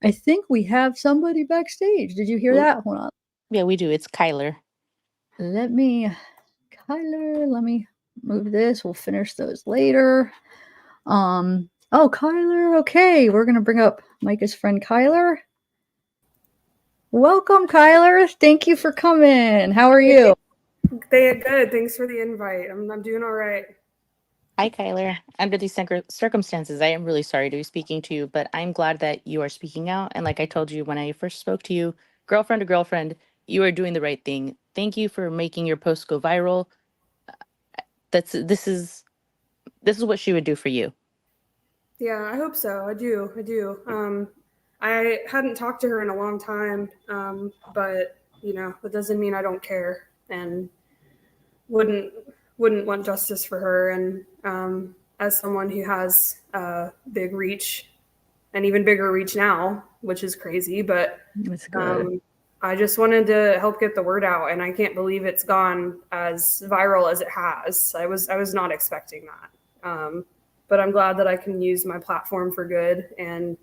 I think we have somebody backstage. Did you hear that? Hold on. Yeah, we do. It's Kyler. Let me, Kyler. Let me move this. We'll finish those later. Oh, Kyler. Okay, we're gonna bring up Micah's friend Kyler. Welcome, Kyler. Thank you for coming. How are you? They good. Thanks for the invite. I'm doing all right. Hi, Kyler. Under these circumstances, I am really sorry to be speaking to you, but I'm glad that you are speaking out. And like I told you when I first spoke to you, girlfriend to girlfriend, you are doing the right thing. Thank you for making your post go viral. This is what she would do for you. Yeah, I hope so. I do. I hadn't talked to her in a long time, but that doesn't mean I don't care and wouldn't want justice for her. And as someone who has big reach and even bigger reach now, which is crazy, but It's good. I just wanted to help get the word out, and I can't believe it's gone as viral as it has. I was not expecting that, but I'm glad that I can use my platform for good. And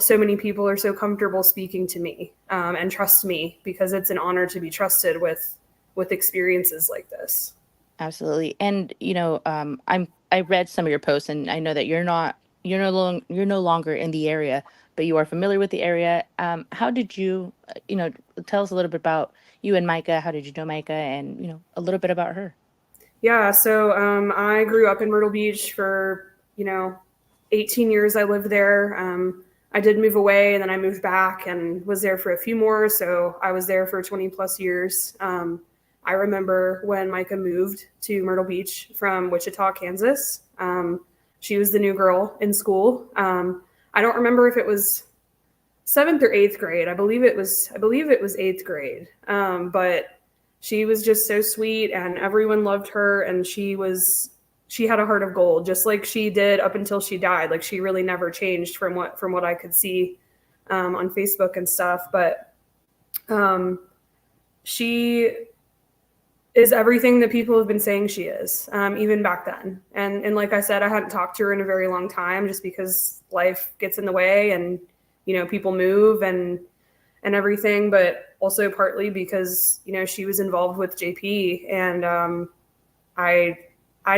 so many people are so comfortable speaking to me and trust me, because it's an honor to be trusted with experiences like this. Absolutely. And I read some of your posts, and I know that you're no longer in the area, but you are familiar with the area. How did you tell us a little bit about you and Mica? How did you know Mica, and a little bit about her? Yeah, so I grew up in Myrtle Beach for 18 years. I lived there. I did move away, and then I moved back and was there for a few more. So I was there for 20 plus years. I remember when Mica moved to Myrtle Beach from Wichita, Kansas. She was the new girl in school. I don't remember if it was 7th or 8th grade. I believe it was 8th grade. But she was just so sweet, and everyone loved her. And she had a heart of gold, just like she did up until she died. Like, she really never changed from what I could see on Facebook and stuff. But she is everything that people have been saying she is, even back then. And like I said, I hadn't talked to her in a very long time, just because life gets in the way, and people move and everything. But also partly because she was involved with JP, and I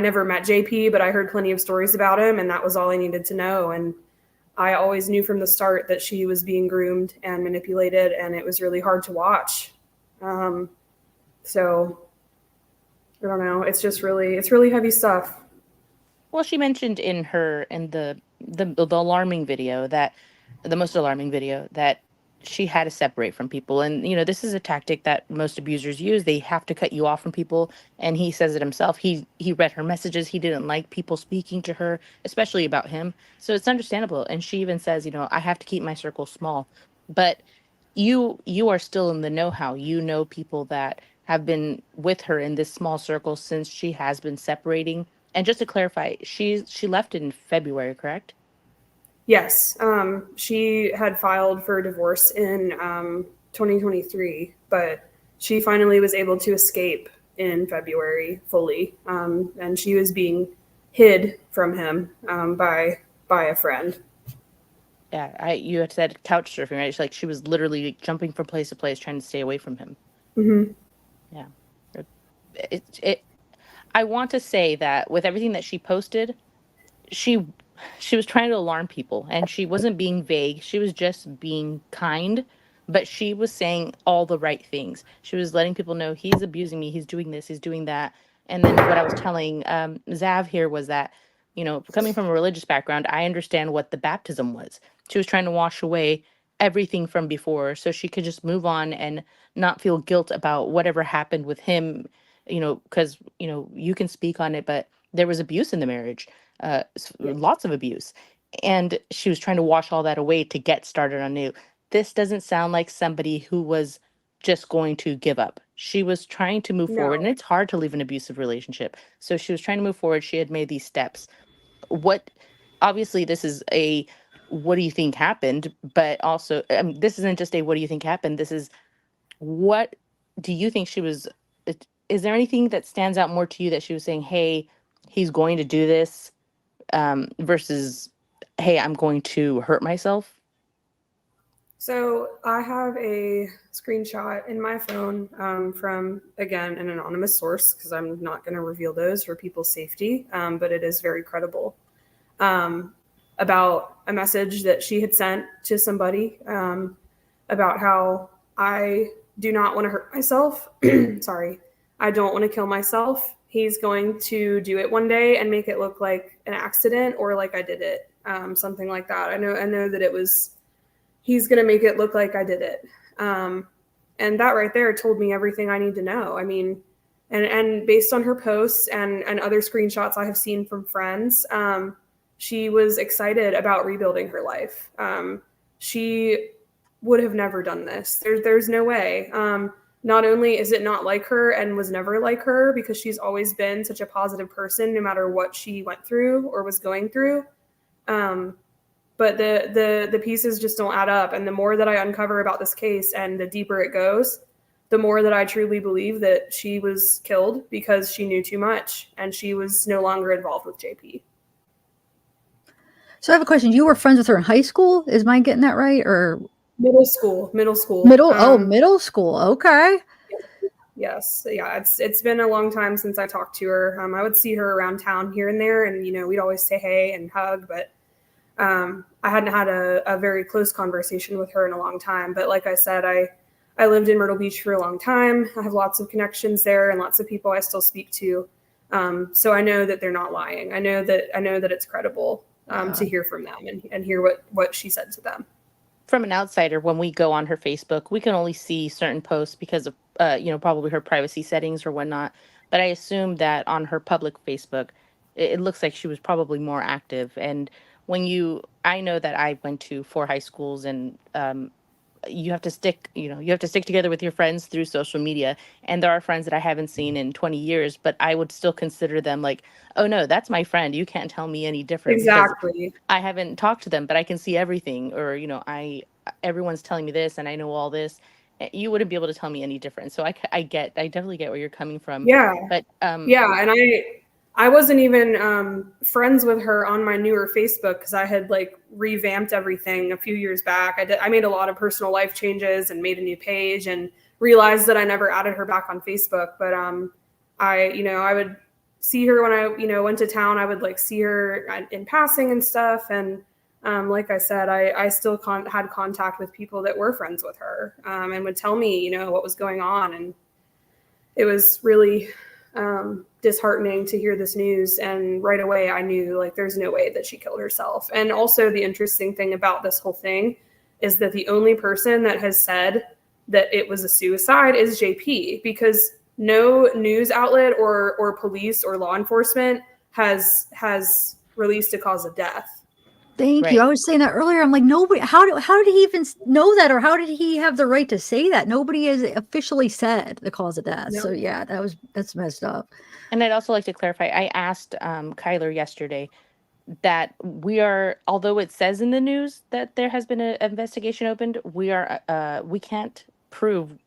never met JP, but I heard plenty of stories about him, and that was all I needed to know. And I always knew from the start that she was being groomed and manipulated, and it was really hard to watch. So I don't know. It's really heavy stuff. Well, she mentioned in the alarming video, that the most alarming video, that she had to separate from people. And this is a tactic that most abusers use. They have to cut you off from people. And he says it himself. He read her messages. He didn't like people speaking to her, especially about him. So it's understandable. And she even says, I have to keep my circle small. But you are still in the know-how. People that have been with her in this small circle since she has been separating. And just to clarify, she left in February, correct? Yes. She had filed for divorce in 2023, but she finally was able to escape in February fully. And she was being hid from him by a friend. Yeah, you had said couch surfing, right? It's like she was literally jumping from place to place trying to stay away from him. Mm-hmm. Yeah. I want to say that with everything that she posted, she was trying to alarm people, and she wasn't being vague. She was just being kind, but she was saying all the right things. She was letting people know, he's abusing me, he's doing this, he's doing that. And then what I was telling Zav here was that, coming from a religious background, I understand what the baptism was. She was trying to wash away everything from before, so she could just move on and not feel guilt about whatever happened with him. Because you can speak on it, but there was abuse in the marriage, lots of abuse. And she was trying to wash all that away to get started anew. This doesn't sound like somebody who was just going to give up. She was trying to move forward, and No. it's hard to leave an abusive relationship. So she was trying to move forward. She had made these steps. What, obviously, this is a what do you think happened, but also, this isn't just a what do you think happened. This is, what do you think she was? Is there anything that stands out more to you that she was saying, hey, he's going to do this, versus, hey, I'm going to hurt myself? So I have a screenshot in my phone from, again, an anonymous source, because I'm not going to reveal those for people's safety, but it is very credible, about a message that she had sent to somebody about how I do not want to hurt myself. Sorry. I don't want to kill myself. He's going to do it one day and make it look like an accident or like I did it, something like that. I know that it was, he's going to make it look like I did it. And that right there told me everything I need to know. I mean, and based on her posts and other screenshots I have seen from friends, she was excited about rebuilding her life. She would have never done this. There's no way. Not only is it not like her and was never like her, because she's always been such a positive person no matter what she went through or was going through, but the pieces just don't add up. And the more that I uncover about this case and the deeper it goes, the more that I truly believe that she was killed because she knew too much and she was no longer involved with JP. So I have a question. You were friends with her in high school? Is mine getting that right? Or Middle school. middle school. Okay. Yes. Yeah. It's been a long time since I talked to her. I would see her around town here and there, and, we'd always say hey and hug, but I hadn't had a very close conversation with her in a long time. But like I said, I lived in Myrtle Beach for a long time. I have lots of connections there and lots of people I still speak to. So I know that they're not lying. I know that it's credible to hear from them and hear what she said to them. From an outsider, when we go on her Facebook, we can only see certain posts because of, probably her privacy settings or whatnot. But I assume that on her public Facebook, it looks like she was probably more active. And I know that I went to 4 high schools, and you have to stick together with your friends through social media. And there are friends that I haven't seen in 20 years, but I would still consider them like, oh no, that's my friend. You can't tell me any different. Exactly. Because I haven't talked to them, but I can see everything. Or, everyone's telling me this and I know all this. You wouldn't be able to tell me any different. So I definitely get where you're coming from. Yeah. But yeah. And I wasn't even friends with her on my newer Facebook because I had revamped everything a few years back. I made a lot of personal life changes and made a new page and realized that I never added her back on Facebook. But I would see her when I went to town. I would see her in passing and stuff. And like I said, I still had contact with people that were friends with her and would tell me what was going on. And it was really disheartening to hear this news. And right away I knew there's no way that she killed herself. And also the interesting thing about this whole thing is that the only person that has said that it was a suicide is JP, because no news outlet or police or law enforcement has released a cause of death. Thank you. I was saying that earlier. I'm like, nobody, how did he even know that? Or how did he have the right to say that? Nobody has officially said the cause of death. Nope. So yeah, that's messed up. And I'd also like to clarify, I asked Kyler yesterday that although it says in the news that there has been an investigation opened, we can't prove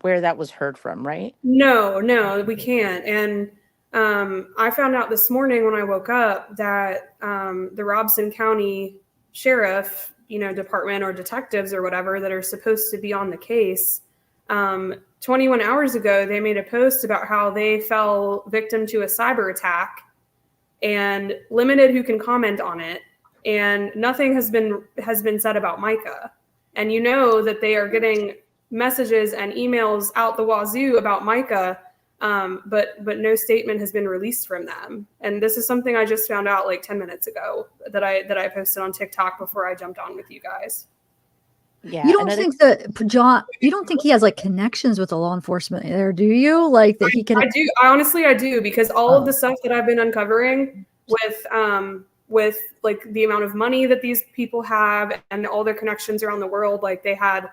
where that was heard from, right? No, we can't. And I found out this morning when I woke up that the Robson County Sheriff, department or detectives or whatever that are supposed to be on the case, 21 hours ago, they made a post about how they fell victim to a cyber attack and limited who can comment on it. And nothing has been said about Mica. And that they are getting messages and emails out the wazoo about Mica, but no statement has been released from them. And this is something I just found out 10 minutes ago that I posted on TikTok before I jumped on with you guys. Yeah. You don't think that John? You don't think he has connections with the law enforcement there, do you? That he can? I do. I do, because all of the stuff that I've been uncovering with the amount of money that these people have and all their connections around the world, they had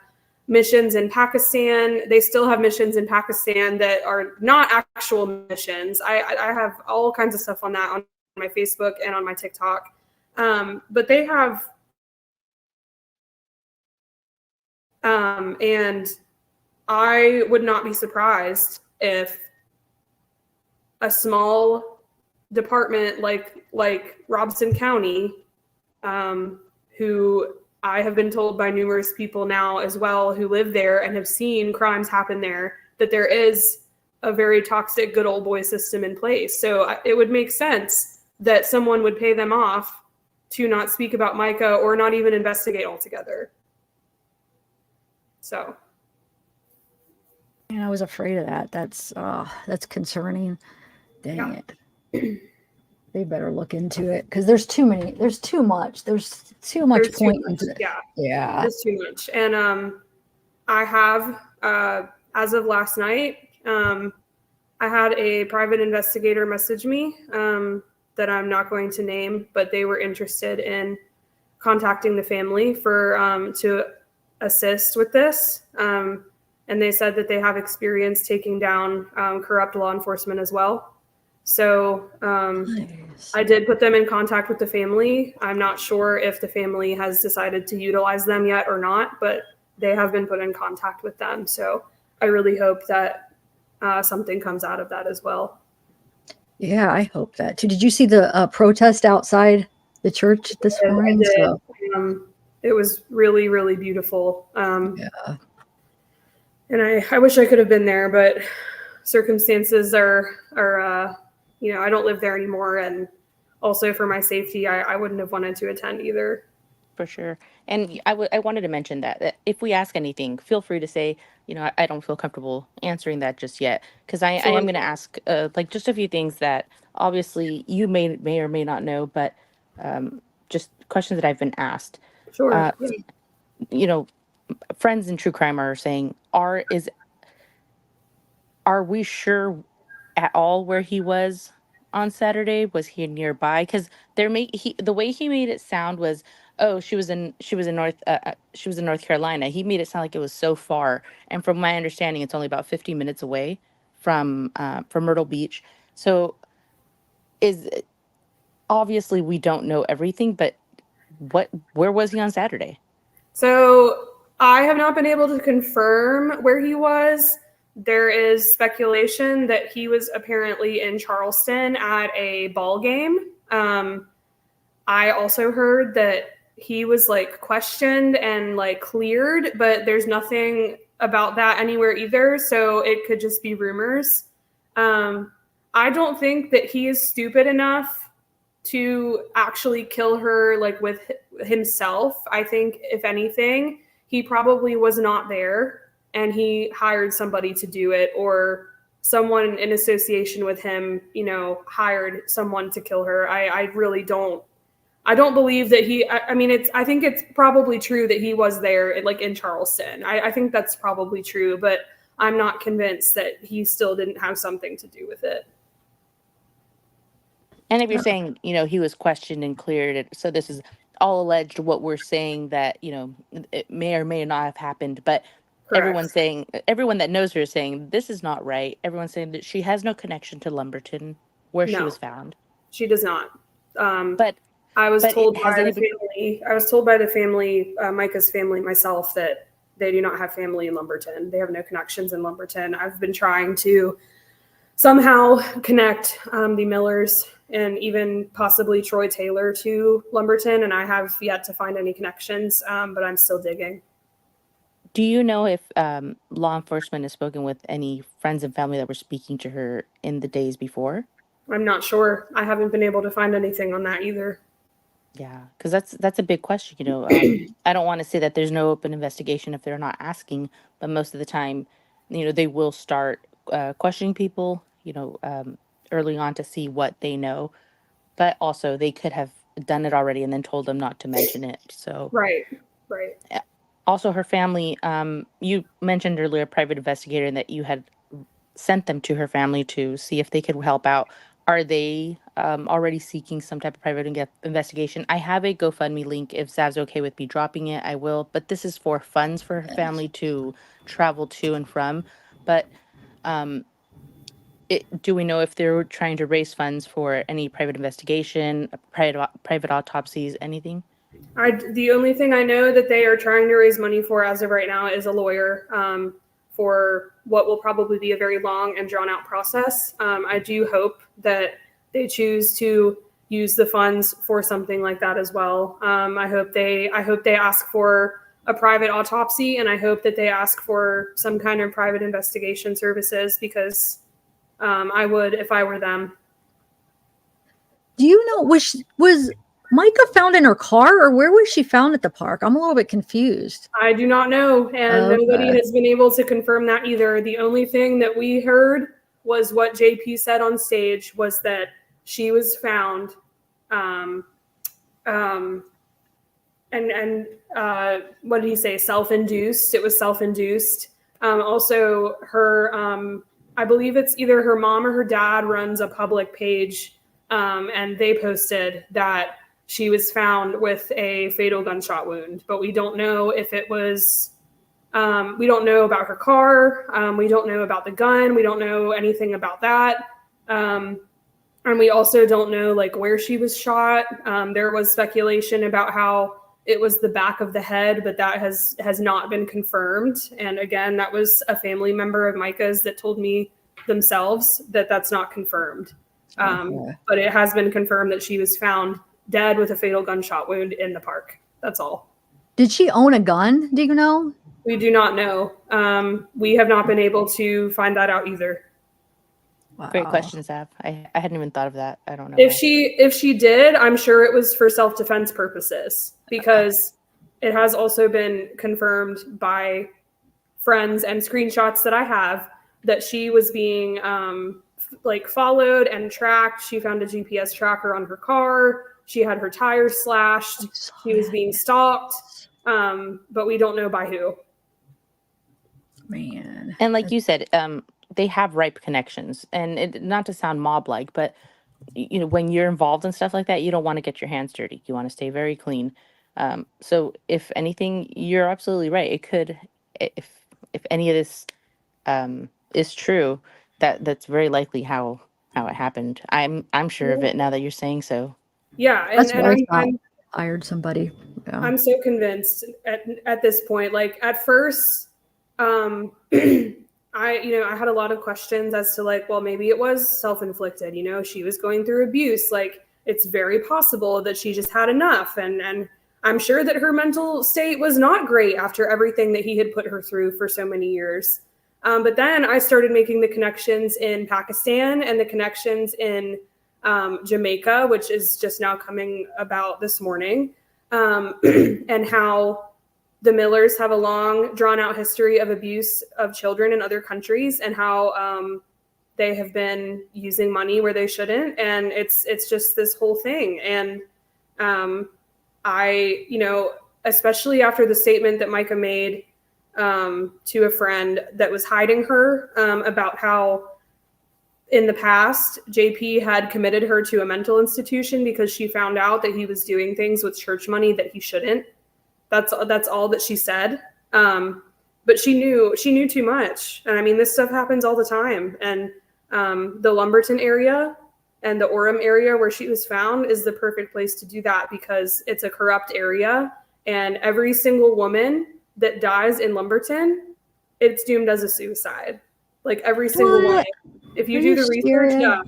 missions in Pakistan. They still have missions in Pakistan that are not actual missions. I have all kinds of stuff on that on my Facebook and on my TikTok. But they have, and I would not be surprised if a small department like Robson County, who I have been told by numerous people now as well who live there and have seen crimes happen there that there is a very toxic good old boy system in place. So it would make sense that someone would pay them off to not speak about Mica or not even investigate altogether. So. And I was afraid of that. That's concerning. Dang it. They better look into it because there's too much. There's too much point into it. Yeah. There's too much. And I have, as of last night, I had a private investigator message me that I'm not going to name, but they were interested in contacting the family for to assist with this. And they said that they have experience taking down corrupt law enforcement as well. So Nice. I did put them in contact with the family. I'm not sure if the family has decided to utilize them yet or not, but they have been put in contact with them. So I really hope that something comes out of that as well. Yeah, I hope that too. Did you see the protest outside the church this morning? I did. So, It was really, really beautiful. yeah. And I wish I could have been there, but circumstances are I don't live there anymore. And also for my safety, I wouldn't have wanted to attend either. For sure. And I wanted to mention that if we ask anything, feel free to say, I don't feel comfortable answering that just yet. Because I am going to ask like just a few things that obviously you may or may not know, but just questions that I've been asked. Sure. Friends in true crime are saying, are we sure at all where he was on Saturday? Was he nearby? Because the way he made it sound was, oh, she was in North Carolina. He made it sound like it was so far, and from my understanding, it's only about 50 minutes away from Myrtle Beach. So, obviously we don't know everything, but where was he on Saturday? So I have not been able to confirm where he was. There is speculation that he was apparently in Charleston at a ball game. I also heard that he was like questioned and like cleared, but there's nothing about that anywhere either. So it could just be rumors. I don't think that he is stupid enough to actually kill her like with himself. I think if anything, he probably was not there and he hired somebody to do it, or someone in association with him, hired someone to kill her. I really don't. I don't believe that I think it's probably true that he was there like in Charleston. I think that's probably true, but I'm not convinced that he still didn't have something to do with it. And if you're saying, he was questioned and cleared, so this is all alleged, what we're saying that, it may or may not have happened, but Correct. everyone that knows her is saying this is not right. Everyone's saying that she has no connection to Lumberton where she was found. She does not. But I was told by the family, Mica's family, myself, that they do not have family in Lumberton. They have no connections in Lumberton. I've been trying to somehow connect the Millers and even possibly Troy Taylor to Lumberton, and I have yet to find any connections, but I'm still digging. Do you know if law enforcement has spoken with any friends and family that were speaking to her in the days before? I'm not sure. I haven't been able to find anything on that either. Yeah, because that's a big question. I don't want to say that there's no open investigation if they're not asking, but most of the time, they will start questioning people, early on to see what they know. But also, they could have done it already and then told them not to mention it. So Right. Also, her family. You mentioned earlier, private investigator, and that you had sent them to her family to see if they could help out. Are they already seeking some type of private investigation? I have a GoFundMe link. If Zav's okay with me dropping it, I will. But this is for funds for her family to travel to and from. But do we know if they're trying to raise funds for any private investigation, private autopsies, anything? The only thing I know that they are trying to raise money for as of right now is a lawyer for what will probably be a very long and drawn out process. I do hope that they choose to use the funds for something like that as well. I hope they ask for a private autopsy, and I hope that they ask for some kind of private investigation services, because I would if I were them. Do you know, was Mica found in her car, or where was she found at the park? I'm a little bit confused. I do not know, and nobody Okay. has been able to confirm that either. The only thing that we heard was what JP said on stage, was that she was found, and what did he say? Self-induced. It was self-induced. Also, her, I believe it's either her mom or her dad runs a public page, and they posted that she was found with a fatal gunshot wound, but we don't know if it was, we don't know about her car. We don't know about the gun. We don't know anything about that. And we also don't know like where she was shot. There was speculation about how it was the back of the head, but that has not been confirmed. And again, that was a family member of Mica's that told me themselves that that's not confirmed. But it has been confirmed that she was found dead with a fatal gunshot wound in the park. That's all. Did she own a gun? Do you know? We do not know. We have not been able to find that out either. Great question, Zab. I hadn't even thought of that. I don't know. If she did, I'm sure it was for self-defense purposes, because it has also been confirmed by friends and screenshots that I have that she was being like followed and tracked. She found a GPS tracker on her car. She had her tires slashed. She was being stalked, but we don't know by who. Man. And like you said, they have ripe connections, and not to sound mob-like, but you know, when you're involved in stuff like that, you don't want to get your hands dirty. You want to stay very clean. So if anything, you're absolutely right. It could, if any of this is true, that's very likely how it happened. I'm sure of it now that you're saying so. Yeah, That's and why I I'm hired somebody. Yeah. I'm so convinced at this point. Like at first, I had a lot of questions as to like, well, maybe it was self-inflicted. You know, she was going through abuse. Like it's very possible that she just had enough, and I'm sure that her mental state was not great after everything that he had put her through for so many years. But then I started making the connections in Pakistan and the connections in Jamaica, which is just now coming about this morning, and how the Millers have a long, drawn-out history of abuse of children in other countries, and how they have been using money where they shouldn't, and it's just this whole thing. And I, especially after the statement that Mica made to a friend that was hiding her about how in the past JP had committed her to a mental institution because she found out that he was doing things with church money that he shouldn't. That's all that she said. But she knew too much. And I mean, this stuff happens all the time. And the Lumberton area and the Orem area where she was found is the perfect place to do that, because it's a corrupt area, and every single woman that dies in Lumberton, it's doomed as a suicide. Like every single one. If you do the research, yeah.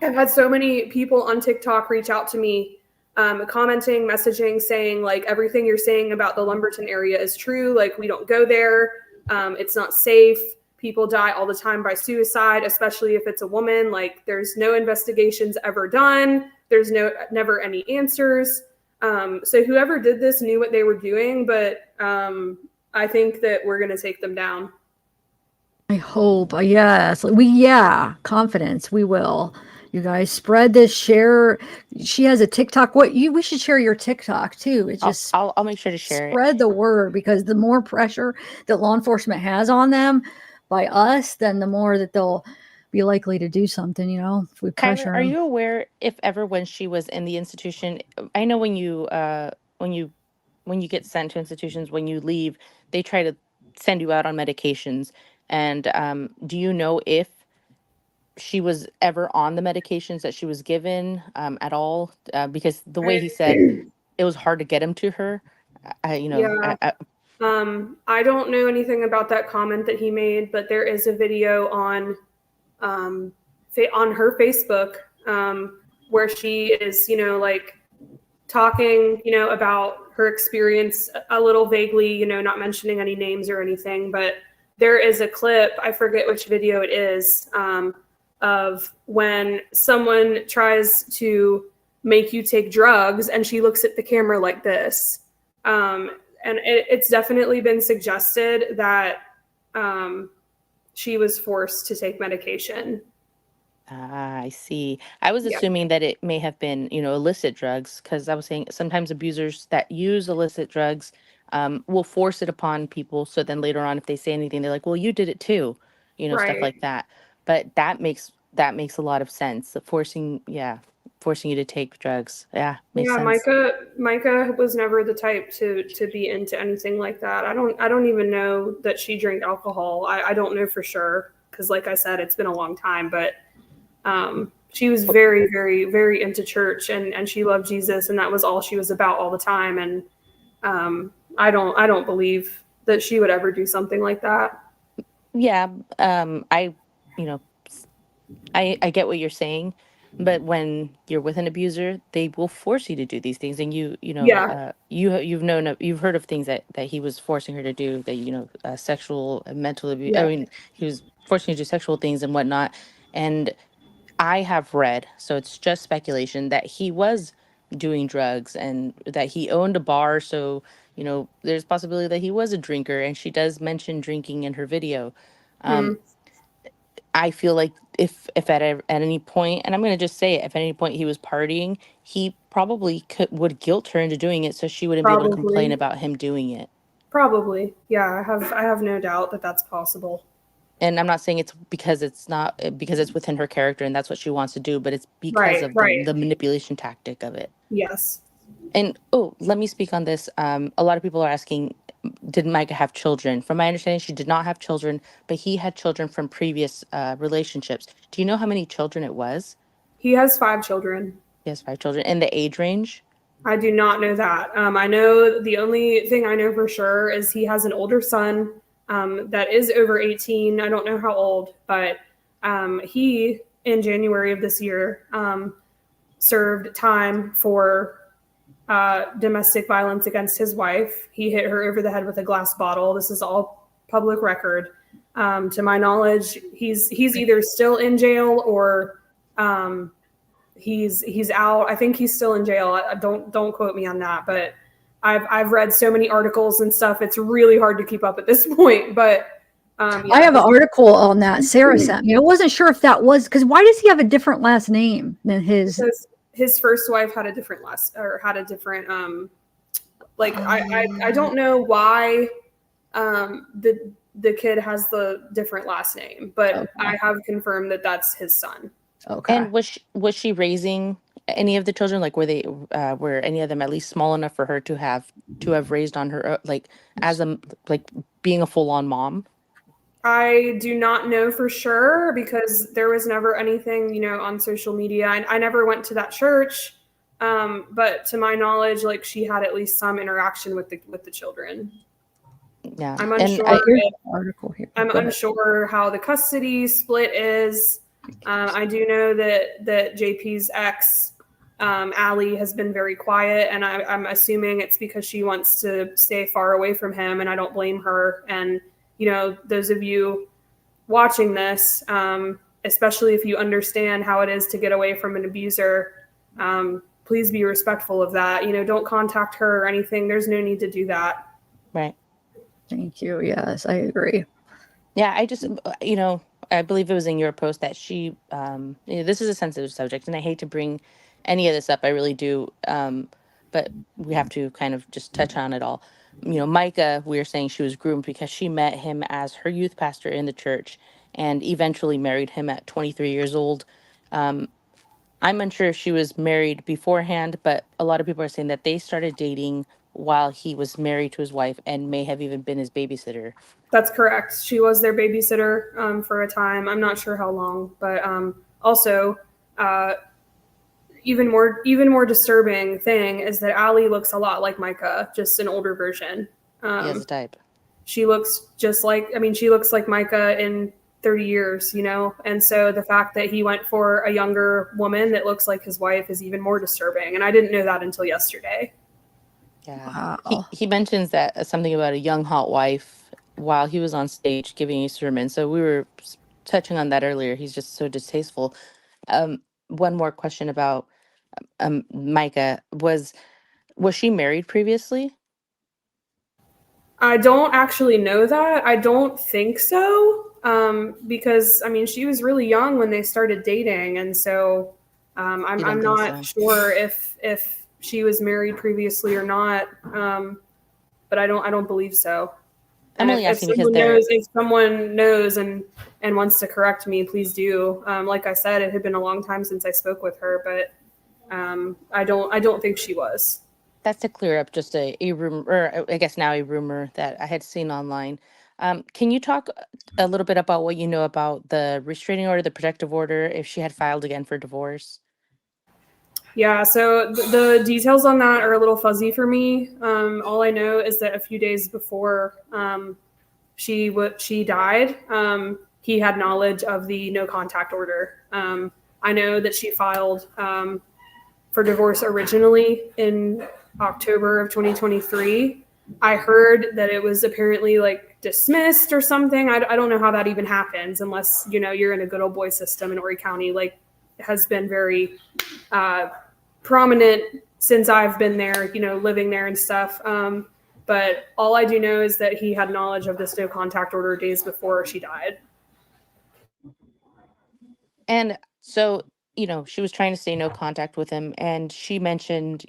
I've had so many people on TikTok reach out to me, commenting, messaging, saying like everything you're saying about the Lumberton area is true. Like we don't go there. It's not safe. People die all the time by suicide, especially if it's a woman. Like there's no investigations ever done. There's never any answers. So whoever did this knew what they were doing, but I think that we're going to take them down. I hope. Yes. Confidence. We will. You guys spread this, share. She has a TikTok. We should share your TikTok too. It's just I'll make sure to share spread the word, because the more pressure that law enforcement has on them by us, then the more that they'll be likely to do something, if we pressure Kyler, are them. you aware if ever when she was in the institution, I know when you get sent to institutions, when you leave, they try to send you out on medications. And do you know if she was ever on the medications that she was given at all? Because the way he said, it was hard to get him to her. I don't know anything about that comment that he made, but there is a video on her Facebook where she is, like talking, about her experience a little vaguely, not mentioning any names or anything. But there is a clip, I forget which video it is, of when someone tries to make you take drugs and she looks at the camera like this. And it's definitely been suggested that she was forced to take medication. Ah, I see. I was Yeah. assuming that it may have been, illicit drugs, because I was saying sometimes abusers that use illicit drugs will force it upon people. So then later on, if they say anything, they're like, "Well, you did it too," stuff Right. like that. But that makes a lot of sense. Forcing you to take drugs. Yeah, makes Yeah, sense. Mica was never the type to be into anything like that. I don't even know that she drank alcohol. I don't know for sure, because like I said, it's been a long time. But she was very, very, very into church, and she loved Jesus, and that was all she was about all the time. And I don't believe that she would ever do something like that. Yeah, I, you know, I get what you're saying, but when you're with an abuser, they will force you to do these things, and Yeah. you've heard of things that he was forcing her to do, that sexual and mental abuse. I Yeah. mean, he was forcing her to do sexual things and whatnot. And I have read, so it's just speculation, that he was doing drugs and that he owned a bar. So there's possibility that he was a drinker, and she does mention drinking in her video. Hmm. Um, I feel like if at any point, and I'm going to just say it, if at any point he was partying, he probably would guilt her into doing it, so she wouldn't be able to complain Probably. about him doing it. Probably. Yeah, I have no doubt that that's possible. And I'm not saying it's because it's not because it's within her character and that's what she wants to do, but it's because Right. of Right. the manipulation tactic of it. Yes. And let me speak on this. A lot of people are asking, did Micah have children? From my understanding, she did not have children, but he had children from previous relationships. Do you know how many children it was? He has 5 children. He has 5 children. And the age range? I do not know that. I know the only thing I know for sure is he has an older son that is over 18. I don't know how old, but he, in January of this year, served time for domestic violence against his wife. He hit her over the head with a glass bottle. This is all public record. To my knowledge, he's either still in jail or he's out. I think he's still in jail. Don't quote me on that, but I've read so many articles and stuff. It's really hard to keep up at this point. But yeah. I have an article on that Sarah sent me. I wasn't sure if that was because why does he have a different last name than his? Because his first wife had a different I don't know why the kid has the different last name, but Okay. I have confirmed that that's his son. Okay. And was she raising any of the children? Like, were any of them at least small enough for her to have raised on her, as being a full on mom? I do not know for sure because there was never anything, on social media. I never went to that church, but to my knowledge, she had at least some interaction with the children. Yeah, I'm and unsure. Article here. I'm unsure how the custody split is. I do know that JP's ex, Allie, has been very quiet, and I'm assuming it's because she wants to stay far away from him, and I don't blame her. And those of you watching this, especially if you understand how it is to get away from an abuser, please be respectful of that. Don't contact her or anything. There's no need to do that. right. Thank you. Yes, I agree. Yeah, I just, I believe it was in your post that she, this is a sensitive subject, and I hate to bring any of this up. I really do. But we have to kind of just touch on it all. Micah, we were saying she was groomed because she met him as her youth pastor in the church and eventually married him at 23 years old. I'm unsure if she was married beforehand, but a lot of people are saying that they started dating while he was married to his wife and may have even been his babysitter. That's correct. She was their babysitter for a time. I'm not sure how long, but also even more disturbing thing is that Allie looks a lot like Mica, just an older version. He has a type. She looks just like, she looks like Mica in 30 years, you know? And so the fact that he went for a younger woman that looks like his wife is even more disturbing. And I didn't know that until yesterday. Yeah. Wow. He mentions that something about a young hot wife while he was on stage giving a sermon. So we were touching on that earlier. He's just so distasteful. One more question about Micah. Was she married previously? I don't actually know that. I don't think so. Because I mean, she was really young when they started dating. And so You don't I'm think not so? sure if she was married previously or not. But I don't believe so. I'm And only asking because if someone knows and wants to correct me, please do. Like I said, it had been a long time since I spoke with her, but I don't think she was. that's to clear up just a rumor, or I guess now a rumor that I had seen online. Can you talk a little bit about what you know about the restraining order, the protective order, if she had filed again for divorce? Yeah, so the details on that are a little fuzzy for me. All I know is that a few days before she died, he had knowledge of the no contact order. I know that she filed for divorce originally in October of 2023. I heard that it was apparently like dismissed or something. I don't know how that even happens unless, you know, you're in a good old boy system in Horry County, like has been very prominent since I've been there, you know, living there and stuff. But all I do know is that he had knowledge of this no contact order days before she died. And so, she was trying to stay no contact with him, and she mentioned,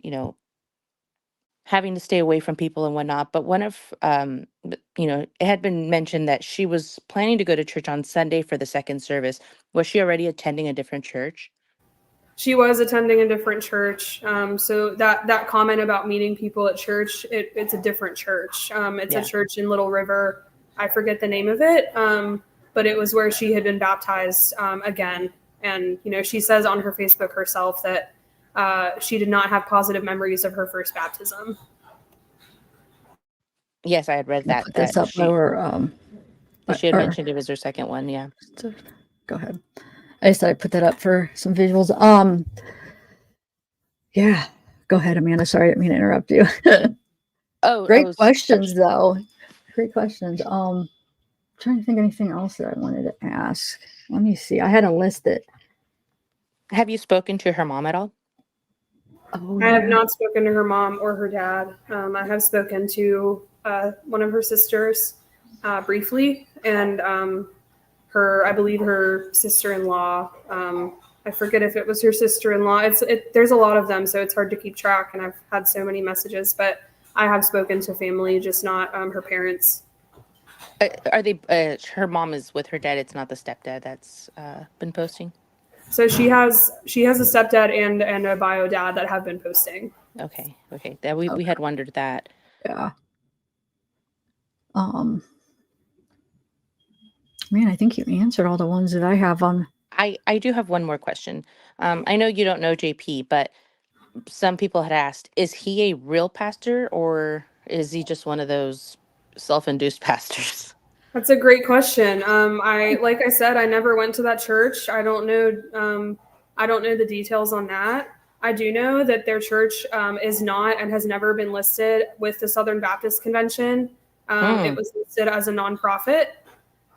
having to stay away from people and whatnot. But it had been mentioned that she was planning to go to church on Sunday for the second service. Was she already attending a different church? She was attending a different church. So that comment about meeting people at church, it's a different church. It's Yeah. a church in Little River. I forget the name of it, but it was where she had been baptized again. And, you know, she says on her Facebook herself that she did not have positive memories of her first baptism. Yes, I had read that. Put this That up she, lower. that she had mentioned it was her second one. Yeah. Go ahead. I just thought I'd put that up for some visuals. Yeah. Go ahead, Amanda. Sorry, I didn't mean to interrupt you. Great questions, though. Great questions. Trying to think of anything else that I wanted to ask. Let me see. I had a list that. Have you spoken to her mom at all? I have not spoken to her mom or her dad. I have spoken to one of her sisters briefly, and I believe her sister-in-law. I forget if it was her sister-in-law. There's a lot of them, so it's hard to keep track, and I've had so many messages, but I have spoken to family, just not her parents. Are they? Her mom is with her dad. It's not the stepdad that's been posting. So she has a stepdad and a bio dad that have been posting. Okay. That we had wondered that. Yeah. Man, I think you answered all the ones that I have on. I do have one more question. I know you don't know JP, but some people had asked, is he a real pastor or is he just one of those self-induced pastors? That's a great question. Like I said, I never went to that church. I don't know the details on that. I do know that their church is not and has never been listed with the Southern Baptist Convention. It was listed as a nonprofit.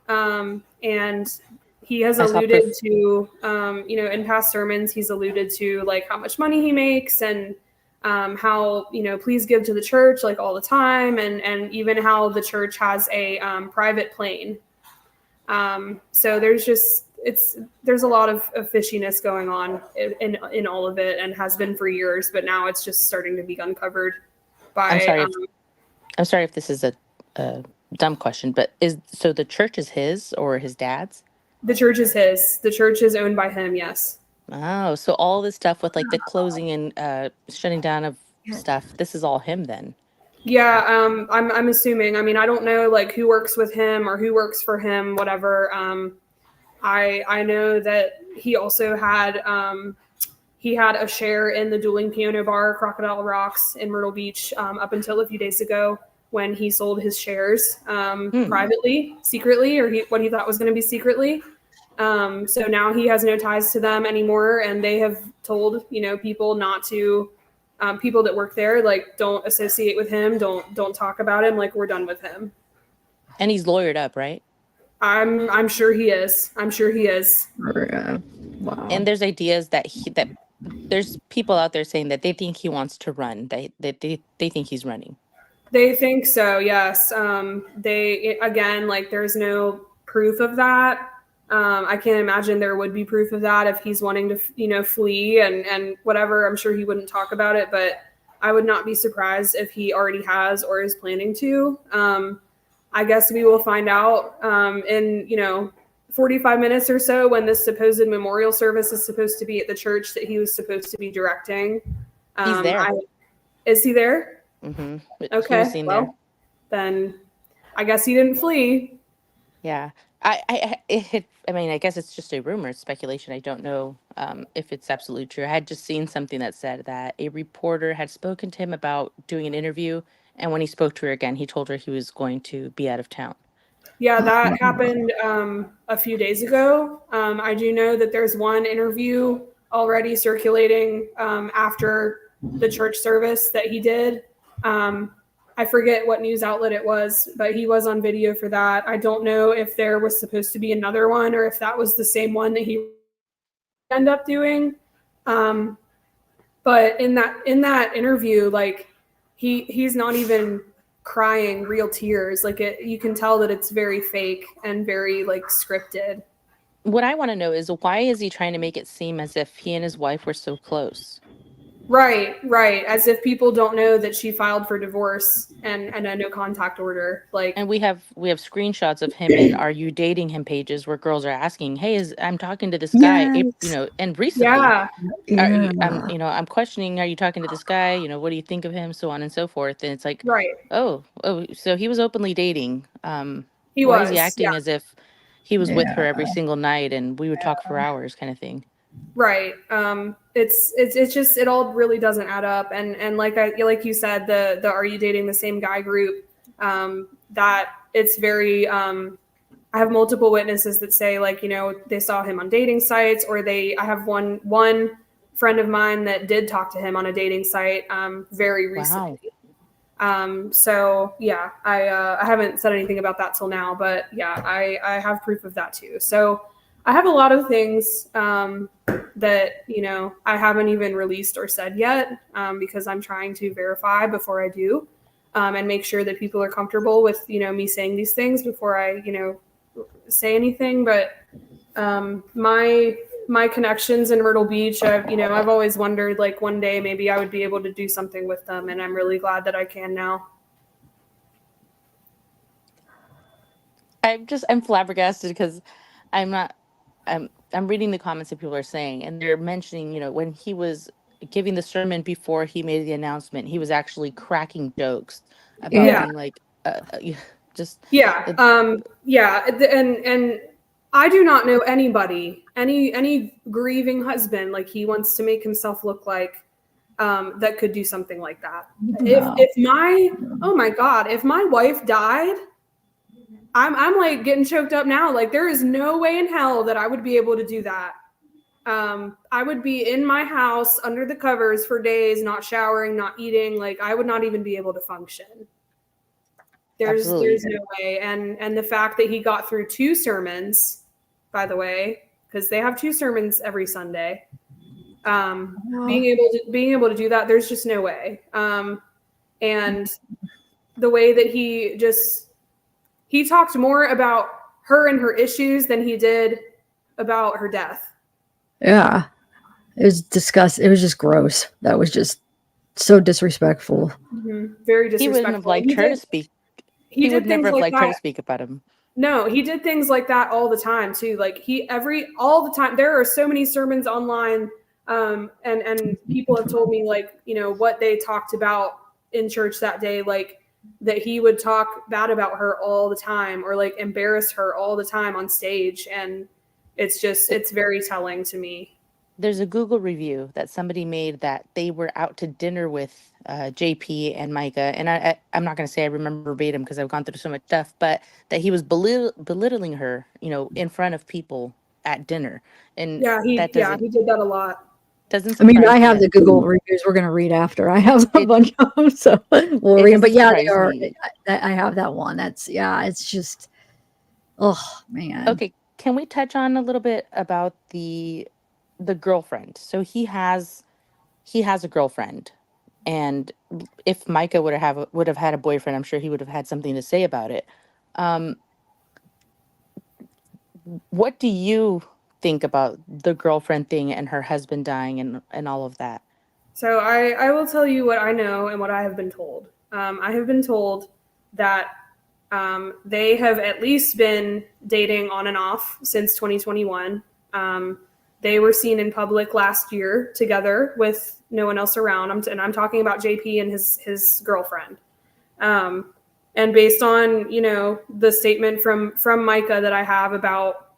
And he has alluded to, in past sermons, he's alluded to like how much money he makes and how, please give to the church like all the time. And even how the church has a private plane. So there's a lot of fishiness going on in all of it and has been for years, but now it's just starting to be uncovered by. I'm sorry if this is a dumb question, but so the church is his or his dad's? The church is his. The church is owned by him. Yes. Oh, so all this stuff with like the closing and shutting down of stuff, this is all him then? Yeah, I'm assuming. I mean, I don't know like who works with him or who works for him, whatever. I know that he also had a share in the dueling piano bar Crocodile Rocks in Myrtle Beach up until a few days ago, when he sold his shares privately, secretly, or what he thought was going to be secretly. So now he has no ties to them anymore, and they have told people not to, people that work there, like, don't associate with him, don't talk about him, like, we're done with him. And he's lawyered up, right? I'm sure he is. I'm sure he is. Wow. And there's ideas that there's people out there saying that they think he wants to run. They think he's running. They think so, yes. Again, like, there's no proof of that. I can't imagine there would be proof of that if he's wanting to, flee and whatever. I'm sure he wouldn't talk about it, but I would not be surprised if he already has or is planning to. I guess we will find out in 45 minutes or so, when this supposed memorial service is supposed to be at the church that he was supposed to be directing. He's there. Is he there? Mm-hmm. Okay. Well, then I guess he didn't flee. Yeah. I mean, I guess it's just a rumor, it's speculation. I don't know if it's absolutely true. I had just seen something that said that a reporter had spoken to him about doing an interview, and when he spoke to her again, he told her he was going to be out of town. Yeah, that happened a few days ago. I do know that there's one interview already circulating after the church service that he did. I forget what news outlet it was, but he was on video for that. I don't know if there was supposed to be another one or if that was the same one that he ended up doing. But in that interview, like, he's not even crying real tears. Like, you can tell that it's very fake and very, like, scripted. What I want to know is, why is he trying to make it seem as if he and his wife were so close? Right. As if people don't know that she filed for divorce and a no contact order. Like, and we have screenshots of him in "Are you dating him?" pages where girls are asking, "Hey, I'm talking to this guy," and recently, I'm questioning, "Are you talking to this guy? What do you think of him?" So on and so forth. And it's like, oh, so he was openly dating. He why was, is he acting as if he was with her every Yeah. single night and we would talk for hours, kind of thing? Right. It's just, it all really doesn't add up. And like you said, the "Are you dating the same guy" group, that it's very, I have multiple witnesses that say, like, they saw him on dating sites, or I have one friend of mine that did talk to him on a dating site, very recently. Wow. So yeah, I haven't said anything about that till now, but yeah, I have proof of that too. So I have a lot of things that I haven't even released or said yet, because I'm trying to verify before I do, and make sure that people are comfortable with me saying these things before I say anything. But my connections in Myrtle Beach, I've always wondered, like, one day maybe I would be able to do something with them, and I'm really glad that I can now. I'm flabbergasted because I'm reading the comments that people are saying, and they're mentioning, when he was giving the sermon before he made the announcement, he was actually cracking jokes about being like, just and I do not know anybody, any grieving husband, like he wants to make himself look like, that could do something like that. No. Oh my God, if my wife died, I'm like getting choked up now. Like, there is no way in hell that I would be able to do that. I would be in my house under the covers for days, not showering, not eating. Like, I would not even be able to function. There's no way. And the fact that he got through 2 sermons, by the way, because they have 2 sermons every Sunday. Being able to do that, there's just no way. And the way that he talked more about her and her issues than he did about her death. Yeah. It was disgusting. It was just gross. That was just so disrespectful. Mm-hmm. Very disrespectful. He wouldn't have liked her to speak. He would never have liked her to speak about him. No, he did things like that all the time too. Like, all the time. There are so many sermons online, and people have told me, like, what they talked about in church that day, like, that he would talk bad about her all the time, or like embarrass her all the time on stage. And it's very telling to me. there's a Google review that somebody made that they were out to dinner with JP and Mica, and I'm not going to say I remember verbatim because I've gone through so much stuff, but that he was belittling her, in front of people at dinner, and Yeah, he that yeah, he did that a lot. doesn't I mean, I surprise me. have the Google reviews we're going to read after. I have a It bunch of them, so we'll it read them. But doesn't yeah, they surprise are. me. I have that one. That's it's just, oh man. Okay, can we touch on a little bit about the girlfriend? So he has a girlfriend, and if Micah would have had a boyfriend, I'm sure he would have had something to say about it. Um, what do you think about the girlfriend thing and her husband dying and all of that? So I will tell you what I know and what I have been told. I have been told that they have at least been dating on and off since 2021. They were seen in public last year together with no one else around. And I'm talking about JP and his girlfriend. And based on the statement from Mica that I have about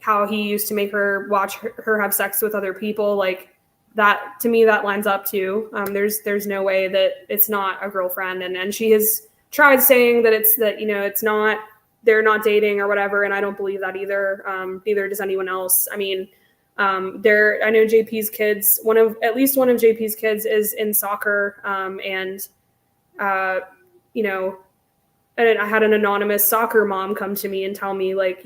how he used to make her watch her have sex with other people, like that, to me, that lines up too. There's no way that it's not a girlfriend, and she has tried saying that it's not, they're not dating or whatever, and I don't believe that either. Neither does anyone else. I mean, I know JP's kids. At least one of JP's kids is in soccer, and and I had an anonymous soccer mom come to me and tell me, like,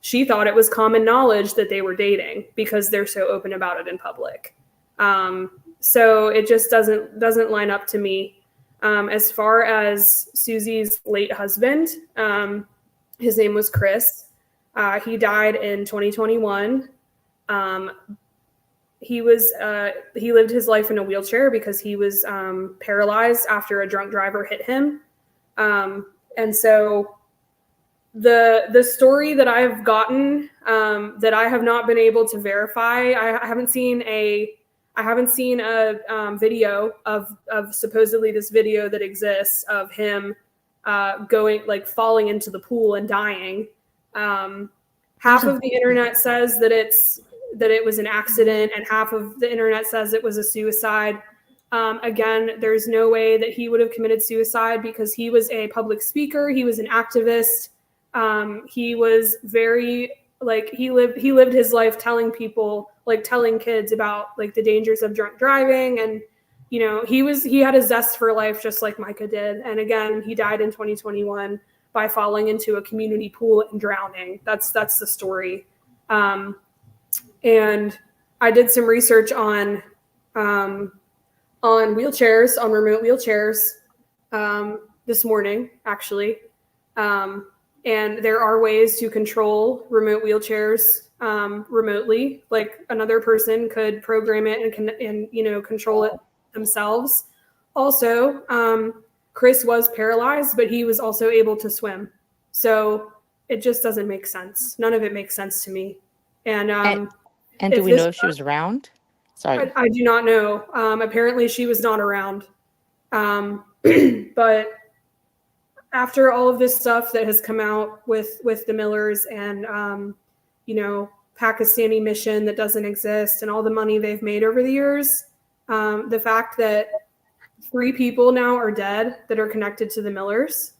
she thought it was common knowledge that they were dating because they're so open about it in public. So it just doesn't line up to me. As far as Susie's late husband, his name was Chris. He died in 2021. He lived his life in a wheelchair because he was paralyzed after a drunk driver hit him. And so the story that I've gotten, that I have not been able to verify, I haven't seen a video of supposedly this video that exists of him falling into the pool and dying. Half of the internet says that it was an accident, and half of the internet says it was a suicide. Again, there's no way that he would have committed suicide because he was a public speaker. He was an activist. He was very, he lived his life telling people, telling kids about the dangers of drunk driving. And, he had a zest for life just like Mica did. And again, he died in 2021 by falling into a community pool and drowning. That's the story. And I did some research on wheelchairs, on remote wheelchairs, this morning, actually. And there are ways to control remote wheelchairs remotely. Like another person could program it and control it themselves. Also, Chris was paralyzed, but he was also able to swim. So it just doesn't make sense. None of it makes sense to me. And do we know if she was around? Sorry. I do not know. Apparently she was not around. But after all of this stuff that has come out with the Millers and, Pakistani mission that doesn't exist and all the money they've made over the years, the fact that 3 people now are dead that are connected to the Millers.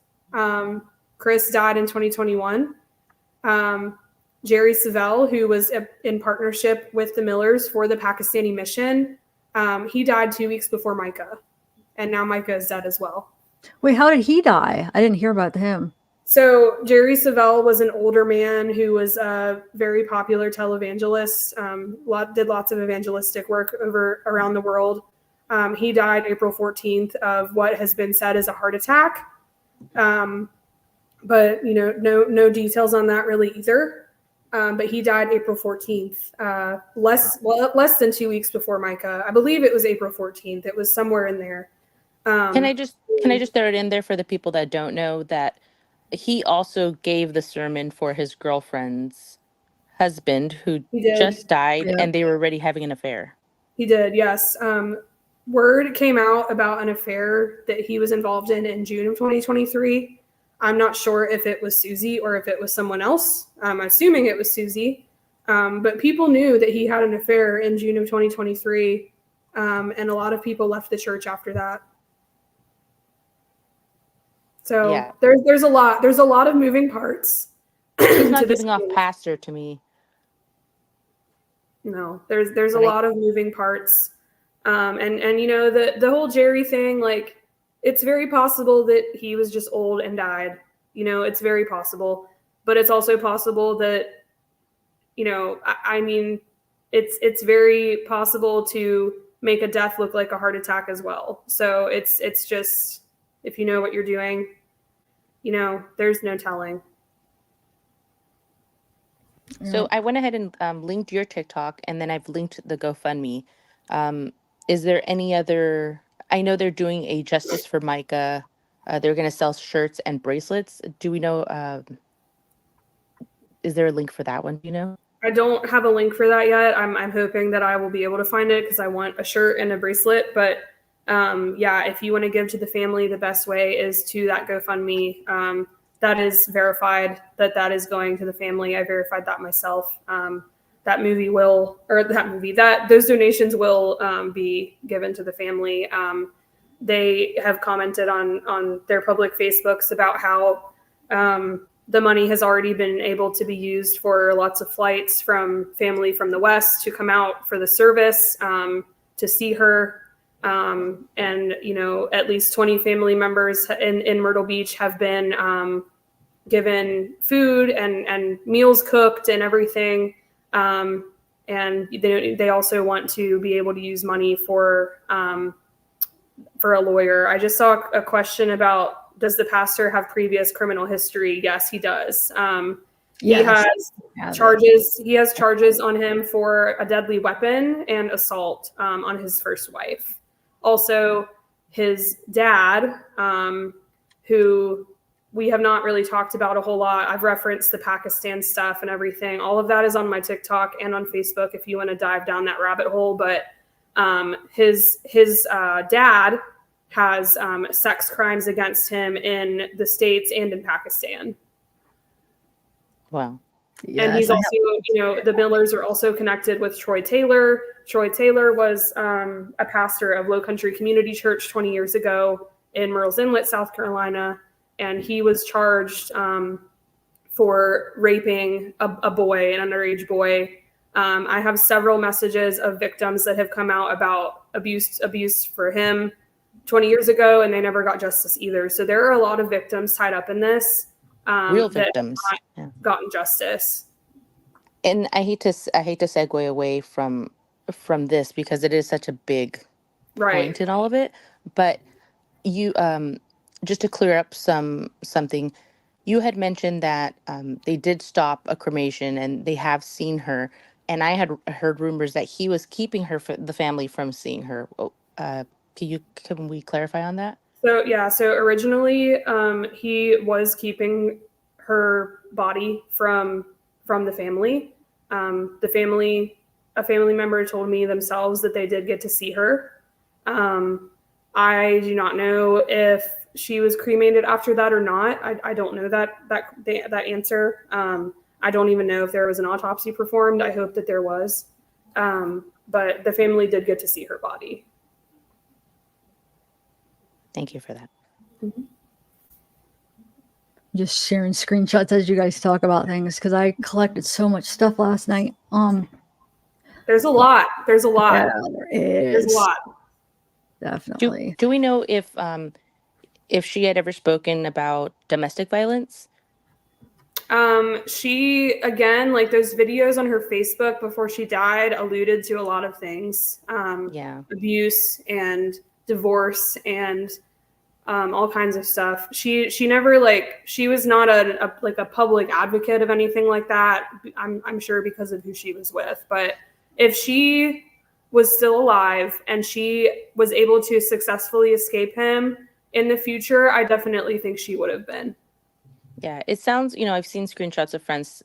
Chris died in 2021. Jerry Savelle, who was in partnership with the Millers for the Pakistani mission, he died 2 weeks before Mica, and now Mica is dead as well. Wait, how did he die? I didn't hear about him. So Jerry Savelle was an older man who was a very popular televangelist, did lots of evangelistic work around the world. He died April 14th of what has been said as a heart attack. But no details on that really either. But he died April 14th, less than 2 weeks before Mica. I believe it was April 14th. It was somewhere in there. Can I just throw it in there for the people that don't know that he also gave the sermon for his girlfriend's husband who just died, and they were already having an affair. He did, yes. Word came out about an affair that he was involved in June of 2023. I'm not sure if it was Susie or if it was someone else. I'm assuming it was Susie. But people knew that he had an affair in June of 2023, and a lot of people left the church after that. So Yeah. there's a lot of moving parts. He's not to this giving off case. pastor to me. No, there's a But lot of moving parts. And you know, the whole Jerry thing, like, it's very possible that he was just old and died. You know, it's very possible. But it's also possible that, you know, I mean, it's very possible to make a death look like a heart attack as well. So it's just, if you know what you're doing, you know, there's no telling. So I went ahead and linked your TikTok, and then I've linked the GoFundMe. Is there any other? I know they're doing a Justice for Micah. They're going to sell shirts and bracelets. Do we know? Is there a link for that one? Do you know? I don't have a link for that yet. I'm hoping that I will be able to find it because I want a shirt and a bracelet. But yeah, if you want to give to the family, the best way is to that GoFundMe. That is verified that is going to the family. I verified that myself. That those donations will be given to the family. They have commented on their public Facebooks about how the money has already been able to be used for lots of flights from family from the West to come out for the service, to see her. And, you know, at least 20 family members in Myrtle Beach have been given food and meals cooked and everything. And they also want to be able to use money for a lawyer. I just saw a question about, does the pastor have previous criminal history? Yes, he does. He has charges on him for a deadly weapon and assault on his first wife. Also, his dad, who we have not really talked about a whole lot. I've referenced the Pakistan stuff and everything. All of that is on my TikTok and on Facebook if you want to dive down that rabbit hole. But his dad has sex crimes against him in the States and in Pakistan. Wow. Yes, and he's also, you know, the Millers are also connected with Troy Taylor. Troy Taylor was a pastor of Low Country Community Church 20 years ago in Murrells Inlet, South Carolina. And he was charged for raping a boy, an underage boy. I have several messages of victims that have come out about abuse for him 20 years ago, and they never got justice either. So there are a lot of victims tied up in this. Real victims that have not gotten justice. And I hate to segue away from this because it is such a big point in all of it. But you, just to clear up something, you had mentioned that they did stop a cremation and they have seen her. And I had heard rumors that he was keeping her, the family, from seeing her. Can we clarify on that? So originally he was keeping her body from the family. A family member told me themselves that they did get to see her. I do not know if she was cremated after that or not. I don't know that answer. I don't even know if there was an autopsy performed. I hope that there was. But the family did get to see her body. Thank you for that. Mm-hmm. Just sharing screenshots as you guys talk about things because I collected so much stuff last night. There's a lot. Yeah, there is. There's a lot. Definitely. Do we know if she had ever spoken about domestic violence? She, again, like those videos on her Facebook before she died alluded to a lot of things. Abuse and divorce and all kinds of stuff. She never she was not a public advocate of anything like that. I'm sure because of who she was with. But if she was still alive and she was able to successfully escape him in the future, I definitely think she would have been. Yeah, it sounds, I've seen screenshots of friends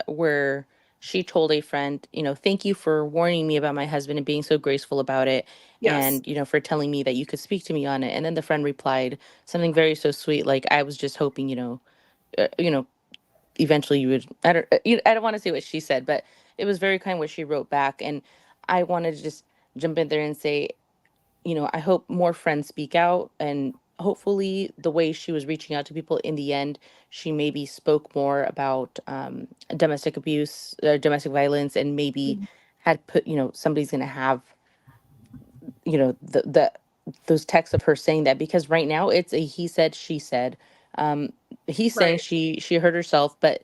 where she told a friend, thank you for warning me about my husband and being so graceful about it. Yes. And, for telling me that you could speak to me on it. And then the friend replied something very so sweet. Like, I was just hoping, eventually you would, I don't want to say what she said, but it was very kind what she wrote back. And I wanted to just jump in there and say, I hope more friends speak out, and hopefully the way she was reaching out to people in the end, she maybe spoke more about domestic abuse, domestic violence, and maybe had put, somebody's going to have, the those texts of her saying that, because right now it's a he said, she said. Um, he's saying Right. she hurt herself, but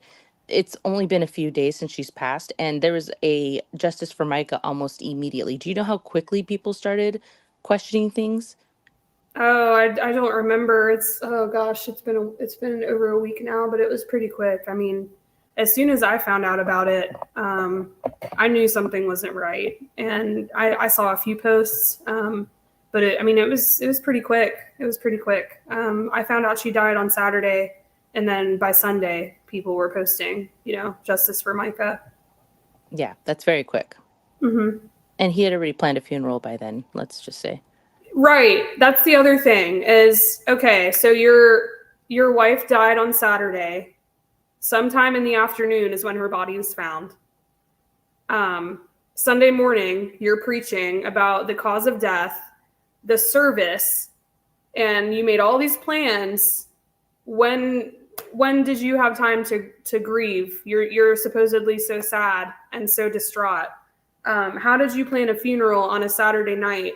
it's only been a few days since she's passed, and there was a justice for Micah almost immediately. Do you know how quickly people started questioning things? Oh, I don't remember. Oh gosh, it's been over a week now, but it was pretty quick. I mean, as soon as I found out about it, I knew something wasn't right, and I saw a few posts, but it was pretty quick. It was pretty quick. I found out she died on Saturday, and then by Sunday, people were posting, justice for Mica. Yeah, that's very quick. Mm-hmm. And he had already planned a funeral by then, let's just say. Right. That's the other thing is, okay, so your wife died on Saturday. Sometime in the afternoon is when her body was found. Sunday morning, you're preaching about the cause of death, the service, and you made all these plans. When did you have time to grieve? You're supposedly so sad and so distraught. How did you plan a funeral on a Saturday night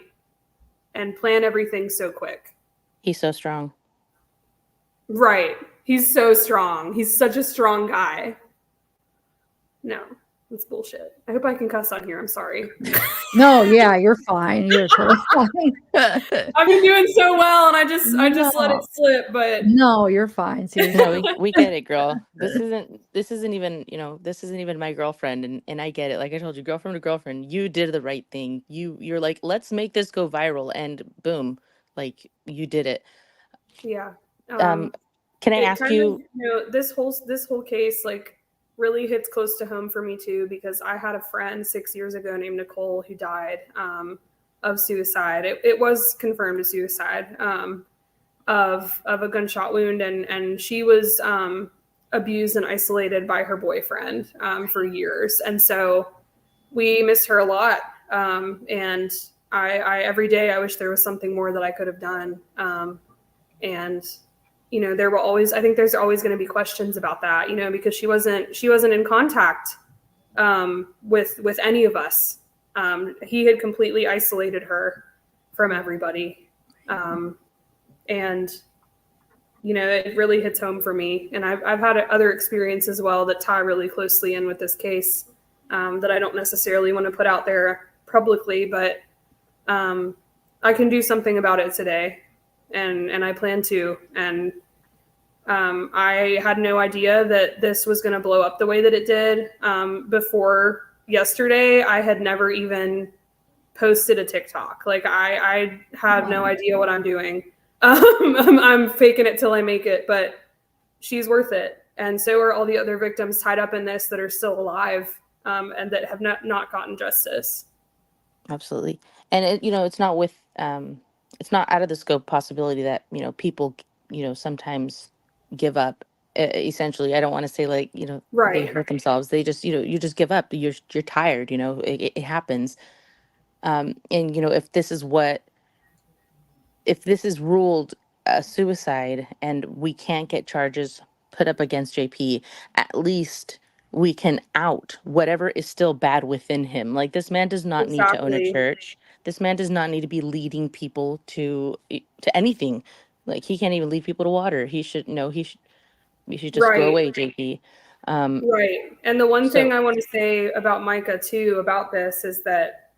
and plan everything so quick? He's so strong. Right. He's so strong. He's such a strong guy. No, that's bullshit. I hope I can cuss on here. I'm sorry. No, yeah, you're fine. You're totally fine. I've been doing so well, and I just let it slip. But no, you're fine. Seriously. No, we get it, girl. This isn't even my girlfriend, and I get it. Like I told you, girlfriend to girlfriend, you did the right thing. You're like, let's make this go viral, and boom, like you did it. Yeah. Can I ask you? This whole case like really hits close to home for me too, because I had a friend 6 years ago named Nicole who died of suicide. It was confirmed a suicide. Of a gunshot wound, and she was abused and isolated by her boyfriend for years, and so we miss her a lot. And I every day I wish there was something more that I could have done. And there will always, I think there's always going to be questions about that, because she wasn't in contact with any of us. He had completely isolated her from everybody. And it really hits home for me. And I've had other experiences as well that tie really closely in with this case that I don't necessarily want to put out there publicly, but I can do something about it today, and I plan to. And I had no idea that this was going to blow up the way that it did. Before yesterday, I had never even posted a TikTok. Like I had no idea what I'm doing. I'm faking it till I make it, but she's worth it. And so are all the other victims tied up in this that are still alive and that have not gotten justice. Absolutely. And it's not it's not out of the scope possibility that, people, sometimes give up. Essentially, I don't want to say like, they Right. hurt themselves. They just, you just give up. You're tired, it happens. And, if this is ruled a suicide and we can't get charges put up against JP, at least we can out whatever is still bad within him. Like, this man does not need to own a Exactly. church. This man does not need to be leading people to anything. Like, he can't even lead people to water. He should just go Right. away, JP. Right. And the one So thing I want to say about Mica too, about this is that,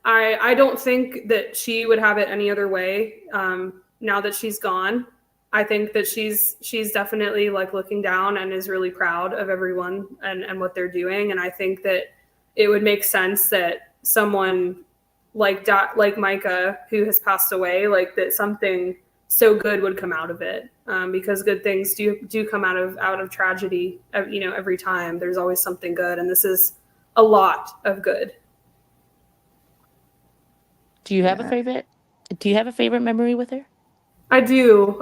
I don't think that she would have it any other way. Now that she's gone, I think that she's definitely like looking down and is really proud of everyone and what they're doing. And I think that it would make sense that someone like Mica, who has passed away, like that something so good would come out of it, because good things do come out of tragedy. Every time there's always something good, and this is a lot of good. do you have a favorite? Do you have a favorite memory with her? I do.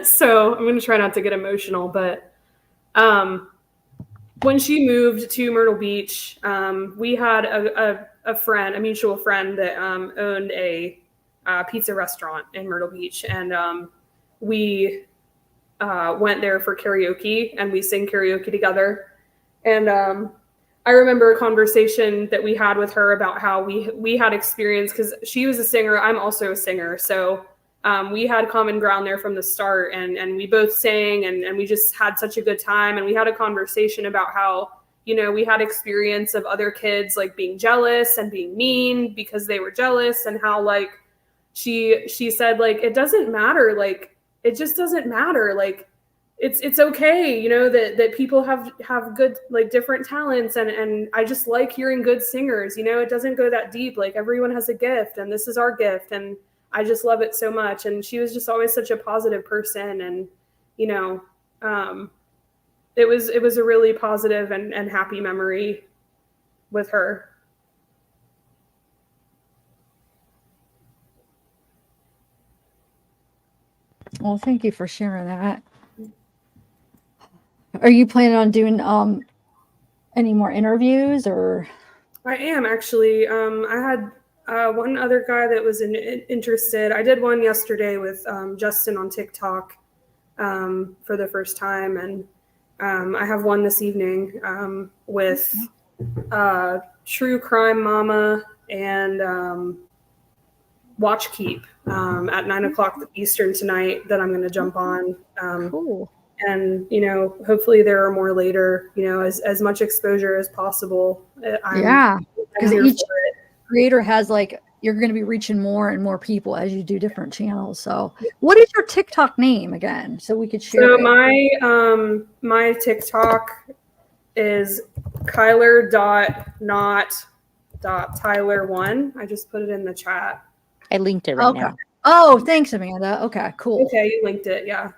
So I'm going to try not to get emotional, but when she moved to Myrtle Beach, we had a friend, a mutual friend that owned a pizza restaurant in Myrtle Beach. And we went there for karaoke and we sing karaoke together. And I remember a conversation that we had with her about how we had experience, because she was a singer. I'm also a singer. So we had common ground there from the start, and we both sang, and we just had such a good time. And we had a conversation about how, we had experience of other kids like being jealous and being mean because they were jealous, and how like she said, like, it doesn't matter, like it just doesn't matter, like it's okay, that people have good, like, different talents, and I just like hearing good singers. It doesn't go that deep. Like, everyone has a gift, and this is our gift, and I just love it so much. And she was just always such a positive person, and it was a really positive and happy memory with her. Well, thank you for sharing that. Are you planning on doing any more interviews, or? I am actually. I had one other guy that was interested. I did one yesterday with Justin on TikTok for the first time, and I have one this evening with True Crime Mama and Watch Keep at 9:00 Eastern tonight that I'm going to jump on. Cool. And hopefully there are more later. As much exposure as possible. Yeah, because here each for it. creator has, like, you're going to be reaching more and more people as you do different channels. So what is your TikTok name again, so we could share So it? my TikTok is Kyler.not.Tyler1. I just put it in the chat. I linked it right Okay. now. Oh, thanks, Amanda. Okay, cool. Okay, you linked it, yeah.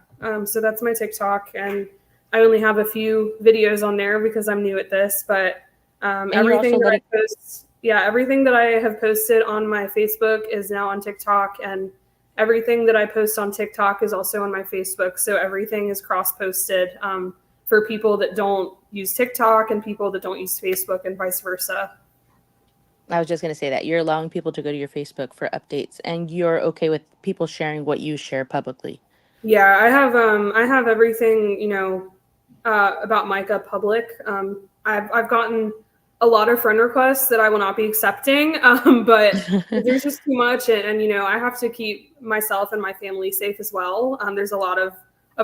So that's my TikTok, and I only have a few videos on there because I'm new at this, but everything that I post, everything that I have posted on my Facebook is now on TikTok, and everything that I post on TikTok is also on my Facebook. So everything is cross-posted for people that don't use TikTok and people that don't use Facebook, and vice versa. I was just going to say that you're allowing people to go to your Facebook for updates, and you're okay with people sharing what you share publicly. Yeah, I have everything, about Mica public. I've gotten a lot of friend requests that I will not be accepting, but there's just too much, and I have to keep myself and my family safe as well. There's a lot of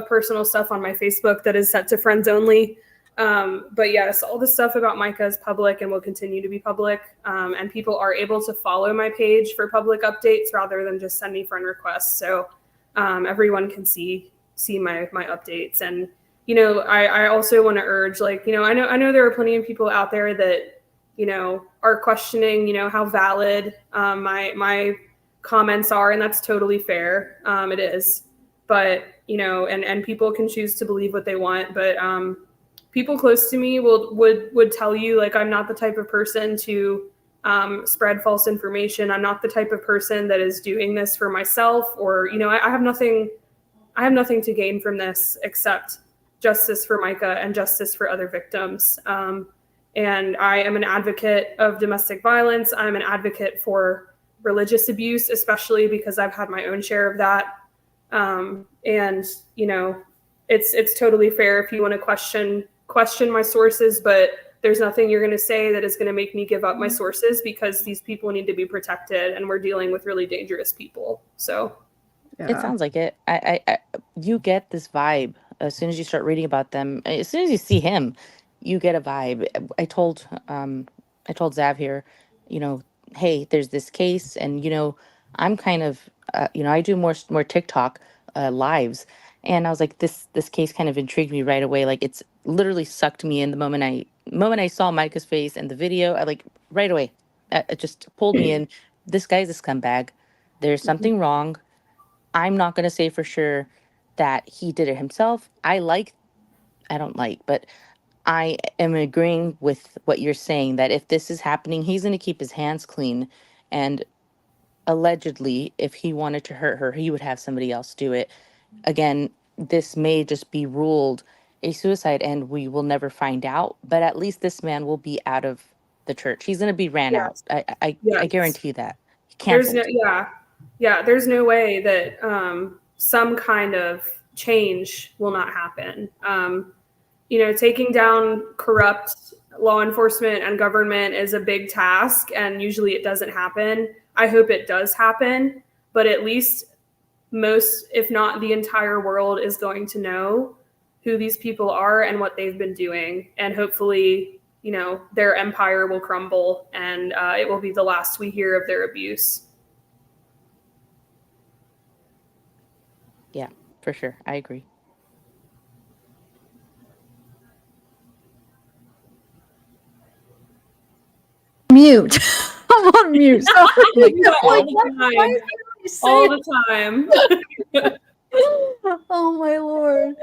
personal stuff on my Facebook that is set to friends only. But yes, all the stuff about Mica is public and will continue to be public. And people are able to follow my page for public updates rather than just send me friend requests. So everyone can see my updates. And I also want to urge, like, I know there are plenty of people out there that are questioning how valid my comments are, and that's totally fair. It is, but and people can choose to believe what they want, but people close to me would tell you, like, I'm not the type of person to spread false information. I'm not the type of person that is doing this for myself, or I have nothing to gain from this except justice for Mica and justice for other victims. And I am an advocate of domestic violence. I'm an advocate for religious abuse, especially because I've had my own share of that. And it's totally fair if you want to question my sources, but there's nothing you're going to say that is going to make me give up my sources, because these people need to be protected, and we're dealing with really dangerous people. So it sounds like it. I you get this vibe as soon as you start reading about them. As soon as you see him, you get a vibe. I told Zav here, hey, there's this case, and I'm kind of I do more TikTok lives, and I was like, this case kind of intrigued me right away. Like, it's literally sucked me in the moment I saw Micah's face and the video. I, like, right away, it just pulled me in. This guy's a scumbag. There's something wrong. I'm not going to say for sure that he did it himself. I don't like, but I am agreeing with what you're saying, that if this is happening, he's going to keep his hands clean. And allegedly, if he wanted to hurt her, he would have somebody else do it. Again, this may just be ruled a suicide and we will never find out, but at least this man will be out of the church. He's going to be ran out. Yes. I Yes. guarantee that. There's no, Canceled. there's no way that some kind of change will not happen. Taking down corrupt law enforcement and government is a big task, and usually it doesn't happen. I hope it does happen, but at least most, if not the entire world, is going to know who these people are and what they've been doing. And hopefully, their empire will crumble and it will be the last we hear of their abuse. Yeah, for sure. I agree. Mute. I'm on mute. Sorry. All the time. Oh my Lord.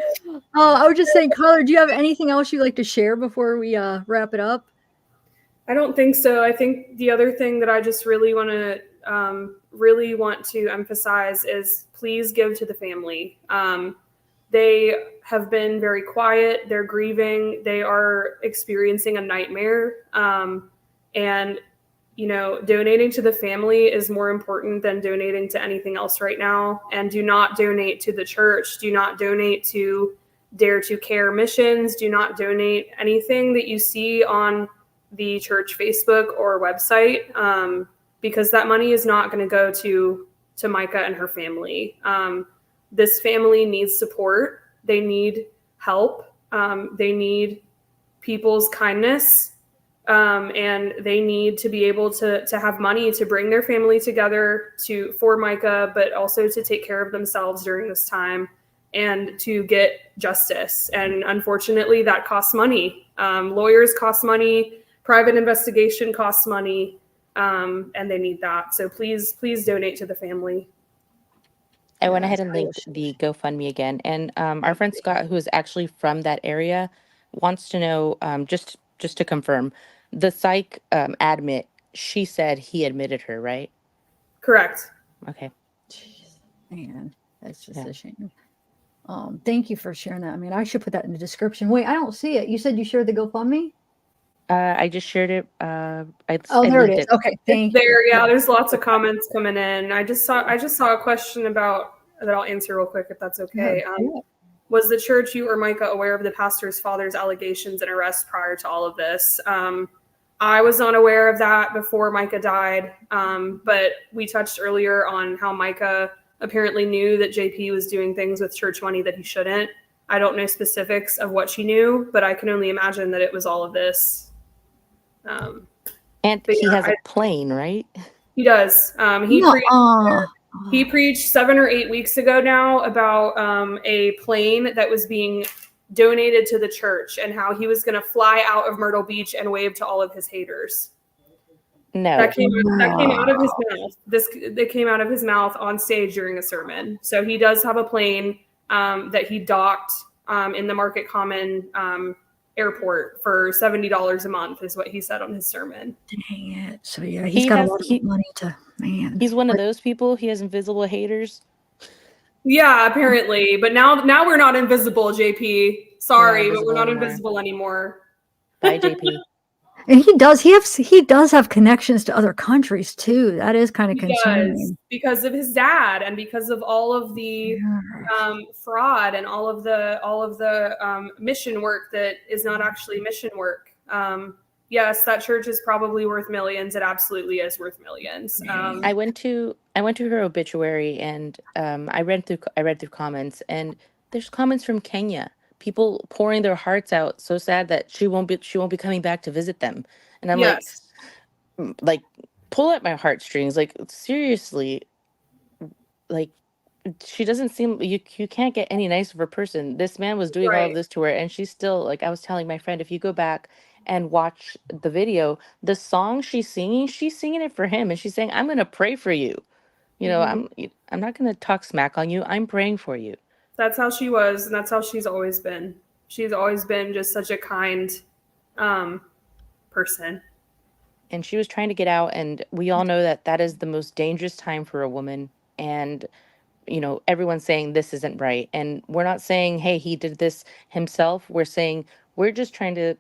I was just saying, Kyler, do you have anything else you'd like to share before we wrap it up? I don't think so. I think the other thing that I just really want to emphasize is please give to the family. They have been very quiet. They're grieving. They are experiencing a nightmare. And donating to the family is more important than donating to anything else right now. And do not donate to the church. Do not donate to Dare to Care missions. Do not donate anything that you see on the church Facebook or website, because that money is not going to go to Mica and her family. This family needs support. They need help. They need people's kindness. And they need to be able to have money to bring their family together for Mica, but also to take care of themselves during this time and to get justice. And unfortunately, that costs money. Lawyers cost money. Private investigation costs money. And they need that. So please donate to the family. I went ahead and linked the GoFundMe again. And our friend Scott, who is actually from that area, wants to know, just to confirm, the psych admit, she said he admitted her, right? Correct. Okay. Jeez, man, that's just a shame. Thank you for sharing that. I mean, I should put that in the description. Wait, I don't see it. You said you shared the GoFundMe? I just shared it. There it is. Okay, thank you. There, yeah. There's lots of comments coming in. I just saw a question about that. I'll answer real quick if that's okay. Was the church, you or Mica, aware of the pastor's father's allegations and arrest prior to all of this? I was not aware of that before Mica died, but we touched earlier on how Mica apparently knew that JP was doing things with church money that he shouldn't. I don't know specifics of what she knew, but I can only imagine that it was all of this. And he has a plane, right? He does. He preached 7 or 8 weeks ago now about a plane that was being donated to the church and how he was going to fly out of Myrtle Beach and wave to all of his haters. No. That came out of his mouth. That came out of his mouth on stage during a sermon. So he does have a plane that he docked in the Market Common airport for $70 a month is what he said on his sermon. Dang it. So yeah, he's got a lot of money to, man. He's one of those people. He has invisible haters. Yeah, apparently. But now we're not invisible, JP. Sorry, but we're not invisible anymore. Bye, JP. And he does have connections to other countries too. That is kind of concerning. Because of his dad and because of all of the fraud and all of the mission work that is not actually mission work. Yes, that church is probably worth millions. It absolutely is worth millions. I went to her obituary and I read through comments, and there's comments from Kenya. People pouring their hearts out, so sad that she won't be coming back to visit them. And I'm like, pull at my heartstrings. Like, seriously, like, she doesn't seem, you can't get any nicer of a person. This man was doing all of this to her, and she's still, like, I was telling my friend, if you go back and watch the video, the song she's singing it for him, and she's saying, I'm gonna pray for you. You know, I'm not gonna talk smack on you. I'm praying for you. That's how she was, and that's how she's always been. She's always been just such a kind person. and she was trying to get out, and we all know that that is the most dangerous time for a woman. And everyone's saying this isn't right, and we're not saying, hey, he did this himself. We're saying we're just trying to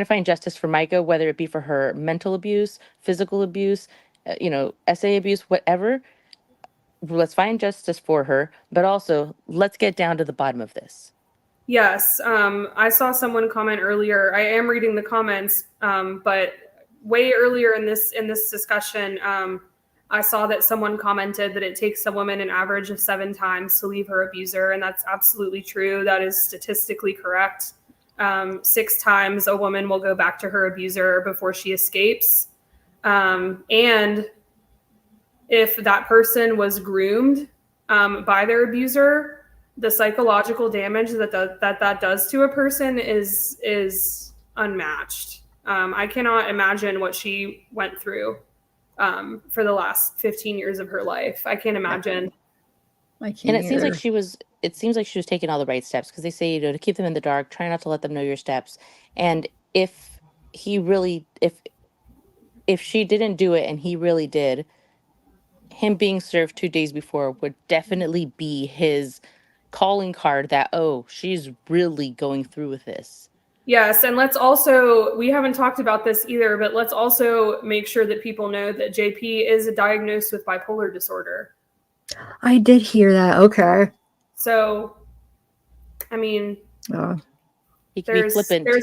find justice for Mica, whether it be for her mental abuse, physical abuse, SA abuse, whatever. Let's find justice for her, but also let's get down to the bottom of this. Yes, I saw someone comment earlier. I am reading the comments, but way earlier in this discussion, I saw that someone commented that it takes a woman an average of 7 times to leave her abuser, and that's absolutely true. That is statistically correct. 6 times a woman will go back to her abuser before she escapes, and if that person was groomed by their abuser, the psychological damage that does to a person is unmatched. I cannot imagine what she went through for the last 15 years of her life. I can't imagine. And it seems like she was taking all the right steps, because they say, to keep them in the dark, try not to let them know your steps. And if she didn't do it and he really did, him being served 2 days before would definitely be his calling card that, oh, she's really going through with this. Yes, and let's also, we haven't talked about this either, but let's also make sure that people know that JP is diagnosed with bipolar disorder. I did hear that. Okay. So, I mean, there's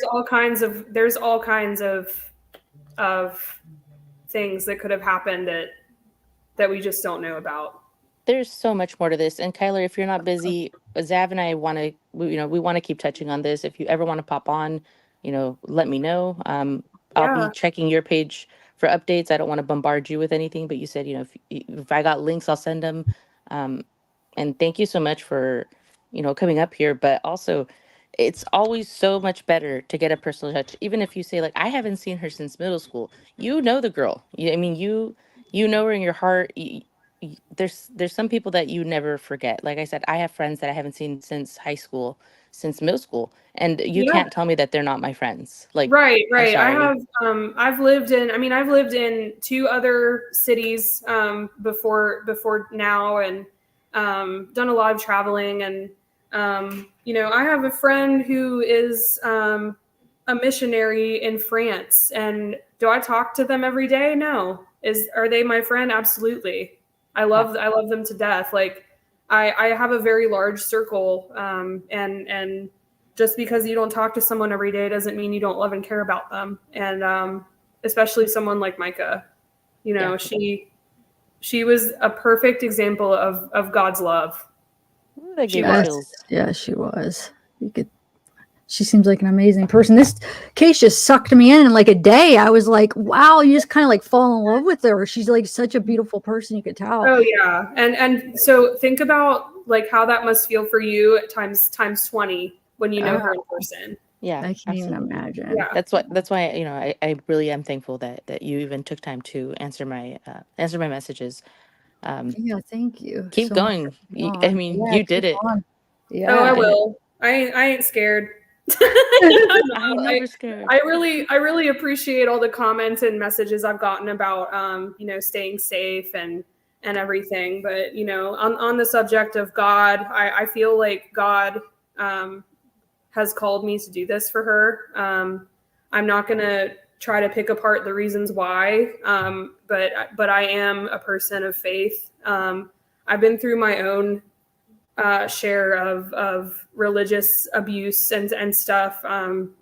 all kinds of things that could have happened that we just don't know about. There's so much more to this. And Kyler, if you're not busy, Zav and I want to, we want to keep touching on this. If you ever want to pop on, let me know. I'll be checking your page for updates. I don't want to bombard you with anything, but you said, if I got links, I'll send them. And thank you so much for, coming up here. But also, it's always so much better to get a personal touch. Even if you say, like, I haven't seen her since middle school. You know the girl. You know her in your heart. There's some people that you never forget. Like I said, I have friends that I haven't seen since high school, since middle school, and you can't tell me that they're not my friends. Like, right. I've lived in 2 other cities before now, and done a lot of traveling, and I have a friend who is a missionary in France, and do I talk to them every day? No. Are they my friend? Absolutely. I love them to death. Like, I have a very large circle, and just because you don't talk to someone every day doesn't mean you don't love and care about them. And especially someone like Mica, she was a perfect example of God's love. She was. Yeah, she was. She seems like an amazing person. This case just sucked me in like a day. I was like, wow, you just kind of like fall in love with her. She's like such a beautiful person, you could tell. Oh yeah. And so think about like how that must feel for you at times 20 when you know her in person. Yeah, I can't even imagine. Yeah. That's why I really am thankful that you even took time to answer my messages. Yeah, thank you. Keep so going. You did it. Yeah. Oh, I will. I ain't scared. I'm never scared. I really appreciate all the comments and messages I've gotten about staying safe and everything. But on the subject of God, I feel like God has called me to do this for her. I'm not gonna try to pick apart the reasons why, but I am a person of faith. I've been through my own share of religious abuse and stuff.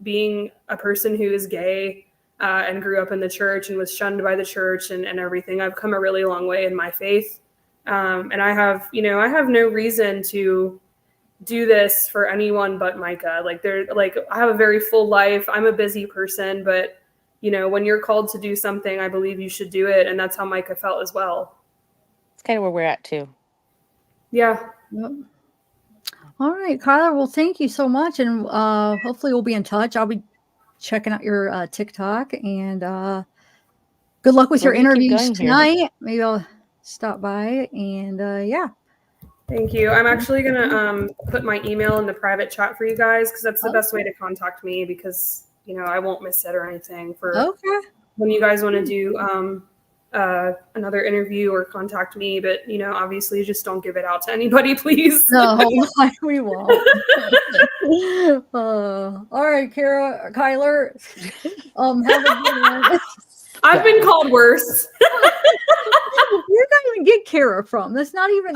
Being a person who is gay and grew up in the church and was shunned by the church and everything, I've come a really long way in my faith. And I have no reason to do this for anyone but Mica. I have a very full life. I'm a busy person, but when you're called to do something, I believe you should do it. And that's how Mica felt as well. It's kind of where we're at too. Yeah. Yep. All right, Kyler. Well, thank you so much. And hopefully we'll be in touch. I'll be checking out your TikTok, and good luck with your interviews tonight. Maybe I'll stop by, and yeah. Thank you. I'm actually going to put my email in the private chat for you guys, because that's the best way to contact me, because, I won't miss it or anything for Okay. when you guys want to do another interview or contact me. But, obviously just don't give it out to anybody, please. No, we won't. All right, Kyler. Have a good one. I've been called worse. Where did I even get Kara from? That's not even.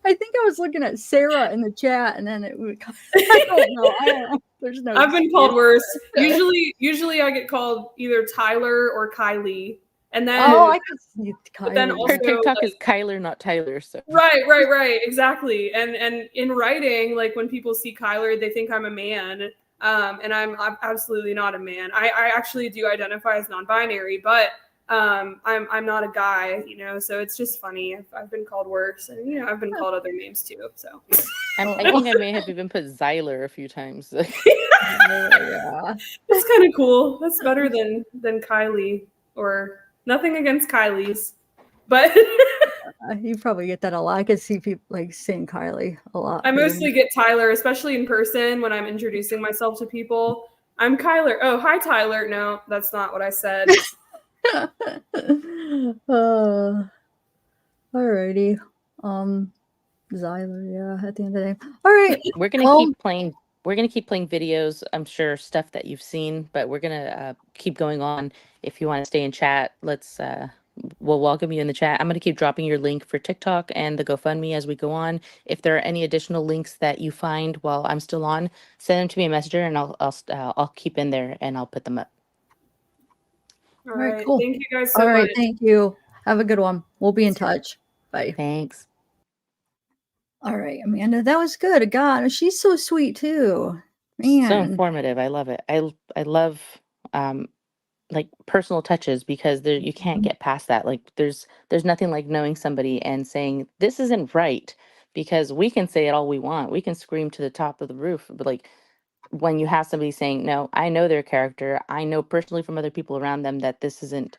I think I was looking at Sarah in the chat, and then it would. I don't know. There's no. I've been called worse. Usually I get called either Tyler or Kylie, and then I can see Kylie. But then also, Her TikTok is Kyler, not Tyler. So right, exactly. And in writing, like when people see Kyler, they think I'm a man, and I'm absolutely not a man. I actually do identify as non-binary, but I'm not a guy, so it's just funny. I've been called worse, and I've been called other names too. So I think I may have even put Zyler a few times. Yeah. That's kind of cool. That's better than Kylie, or nothing against Kylie's, but You probably get that a lot. I can see people like saying Kylie a lot. I mostly get Tyler, especially in person when I'm introducing myself to people. I'm Kyler. Oh, hi, Tyler. No, that's not what I said. Alrighty. Zyler, yeah, at the end of the day. All right. We're gonna keep playing. We're gonna keep playing videos. I'm sure stuff that you've seen, but we're gonna keep going on. If you want to stay in chat, we'll welcome you in the chat. I'm gonna keep dropping your link for TikTok and the GoFundMe as we go on. If there are any additional links that you find while I'm still on, send them to me a messenger, and I'll keep in there and I'll put them up. All right, right. cool. Thank you guys so All right, much. thank you. Have a good one. We'll be in touch. Bye. Thanks. All right, Amanda, that was good. God, she's so sweet too. Man. So informative. I love it. I love like personal touches, because you can't get past that. Like there's nothing like knowing somebody and saying this isn't right, because we can say it all we want. We can scream to the top of the roof, but like when you have somebody saying, no, I know their character, I know personally from other people around them that this isn't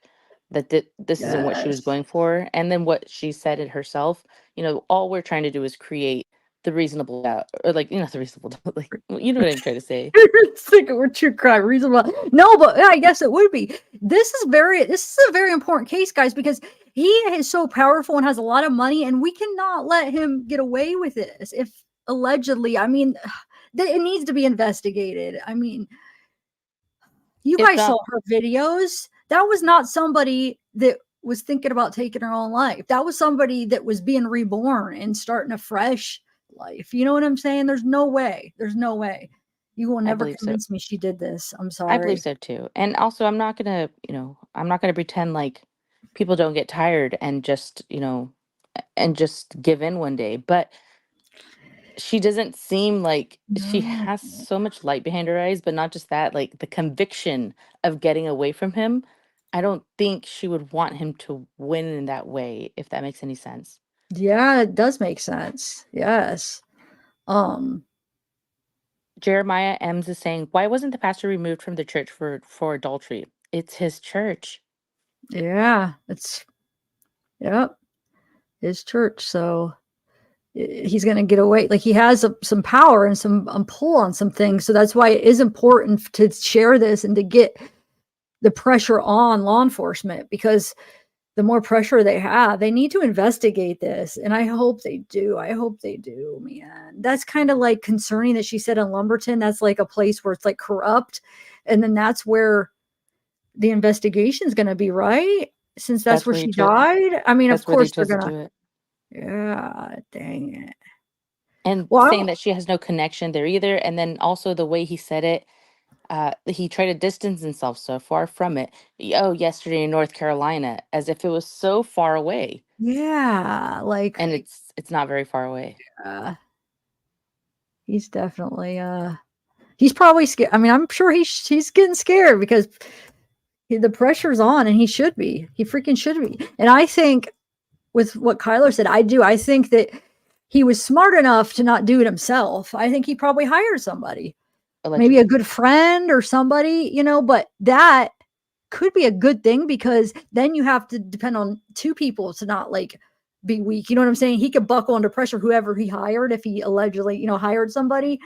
what she was Yes. going for, and then what she said it herself. All we're trying to do is create the reasonable doubt, or the reasonable doubt, like what I'm trying to say. Sick of true crime, reasonable. No, but I guess it would be. This is a very important case, guys, because he is so powerful and has a lot of money, and we cannot let him get away with this. If allegedly, it needs to be investigated. You guys saw her videos. That was not somebody that was thinking about taking her own life. That was somebody that was being reborn and starting a fresh life. You know what I'm saying? There's no way. You will never convince me she did this. I'm sorry. I believe so too. And also, I'm not gonna pretend like people don't get tired and just give in one day. But she doesn't seem like she has so much light behind her eyes. But not just that, like the conviction of getting away from him. I don't think she would want him to win in that way, if that makes any sense. Yeah, it does make sense. Yes. Jeremiah Ems is saying, why wasn't the pastor removed from the church for adultery? It's his church. Yeah, his church. So he's going to get away. Like he has some power and some pull on some things. So that's why it is important to share this and to get the pressure on law enforcement, because the more pressure they have, they need to investigate this. And I hope they do. Man. That's kind of like concerning that she said in Lumberton, that's like a place where it's like corrupt. And then that's where the investigation is going to be, right? Since that's where she died. Of course they're going to. Yeah, dang it. And saying that she has no connection there either. And then also the way he said it, he tried to distance himself so far from it. Oh, yesterday in North Carolina, as if it was so far away. Yeah, and it's not very far away. He's definitely he's probably scared. I'm sure he's getting scared because the pressure's on, and he should be. He freaking should be. And I think with what Kyler said, I think that he was smart enough to not do it himself. I think he probably hired somebody. Allegedly. Maybe a good friend or somebody, but that could be a good thing, because then you have to depend on two people to not be weak. You know what I'm saying? He could buckle under pressure, whoever he hired, if he allegedly, hired somebody,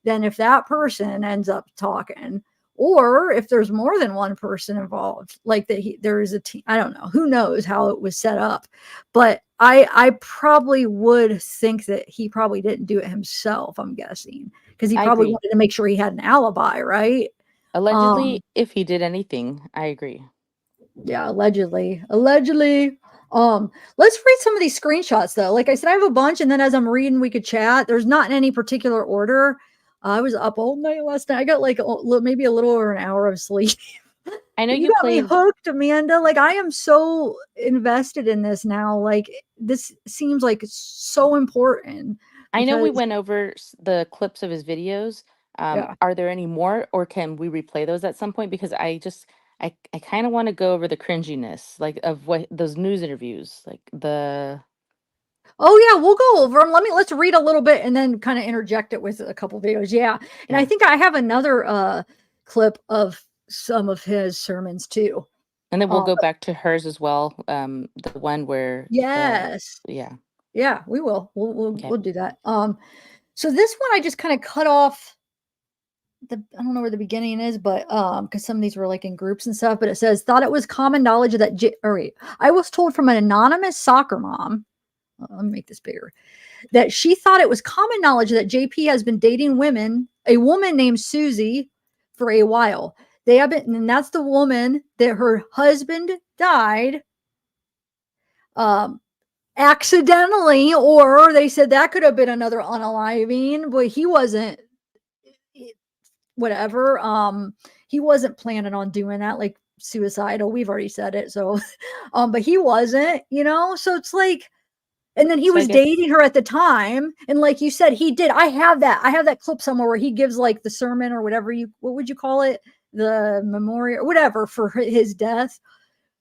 than if that person ends up talking, or if there's more than one person involved, like that there is a team. I don't know. Who knows how it was set up, but I probably would think that he probably didn't do it himself. I'm guessing because he I probably agree. wanted to make sure he had an alibi, right? Allegedly, if he did anything, I agree. Yeah, allegedly. Let's read some of these screenshots though. Like I said, I have a bunch, and then as I'm reading, we could chat. There's not in any particular order. I was up all night last night. I got like maybe a little over an hour of sleep. I know You you got me played. hooked, Amanda. Like I am so invested in this now. Like this seems like so important I know we because went over the clips of his videos. yeah. Are there any more, or can we replay those at some point? Because I kind of want to go over the cringiness, like of what those news interviews, like the. Oh yeah, we'll go over them. Let's read a little bit and then kind of interject it with a couple videos. Yeah. And I Yeah. think I have another clip of some of his sermons too. And then we'll go But back to hers as well. The one where yes. yeah. Yeah, we will. Okay. We'll do that. So this one I just kind of cut off I don't know where the beginning is, but because some of these were like in groups and stuff, but it says thought it was common knowledge that I was told from an anonymous soccer mom. Let me make this bigger. That she thought it was common knowledge that JP has been dating a woman named Susie, for a while. They have been, and that's the woman that her husband died accidentally, or they said that could have been another unaliving, but he wasn't, whatever. He wasn't planning on doing that, like suicidal. We've already said it. So, but he wasn't, so it's like, and then he So I was guess dating her at the time. And like you said, he did. I have that clip somewhere where he gives like the sermon or whatever what would you call it? The memorial or whatever for his death.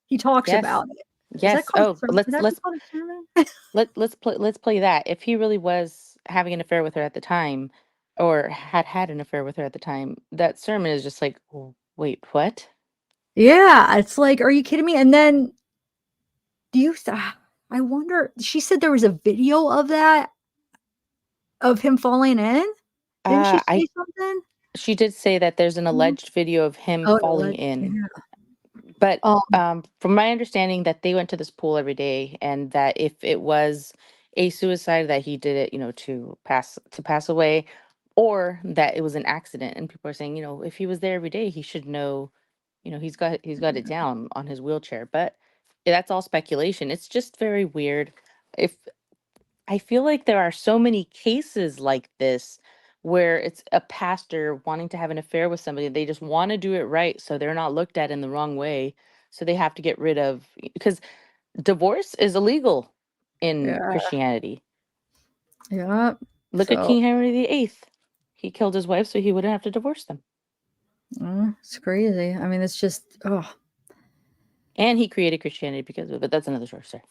He talks yes. about it. Is that Yes. called Oh, sermon? Is that called a sermon? let's play that. If he really was having an affair with her at the time, or had an affair with her at the time, that sermon is just like, "Oh, wait, what?" Yeah. It's like, are you kidding me? And then I wonder, she said there was a video of that, of him falling in. Didn't she I say something? She did say that there's an Mhm. alleged video of him Oh, falling yeah. in. But Um, from my understanding, that they went to this pool every day, and that if it was a suicide, that he did it, to pass away, or that it was an accident. And people are saying, if he was there every day, he should know, he's got it down on his wheelchair. But that's all speculation. It's just very weird. If I feel like there are so many cases like this where it's a pastor wanting to have an affair with somebody. They just want to do it right so they're not looked at in the wrong way. So they have to get rid of, because divorce is illegal in yeah. Christianity. Yeah. Look at So King Henry VIII. He killed his wife so he wouldn't have to divorce them. it's crazy. I mean, it's just, And he created Christianity because of it. But that's another story. Sorry.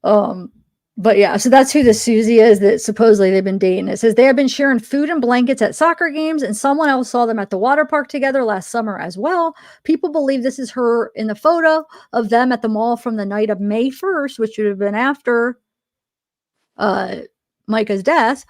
mm. But yeah, so that's who the Susie is that supposedly they've been dating. It says they have been sharing food and blankets at soccer games, and someone else saw them at the water park together last summer as well. People believe this is her in the photo of them at the mall from the night of May 1st, which would have been after Mica's death.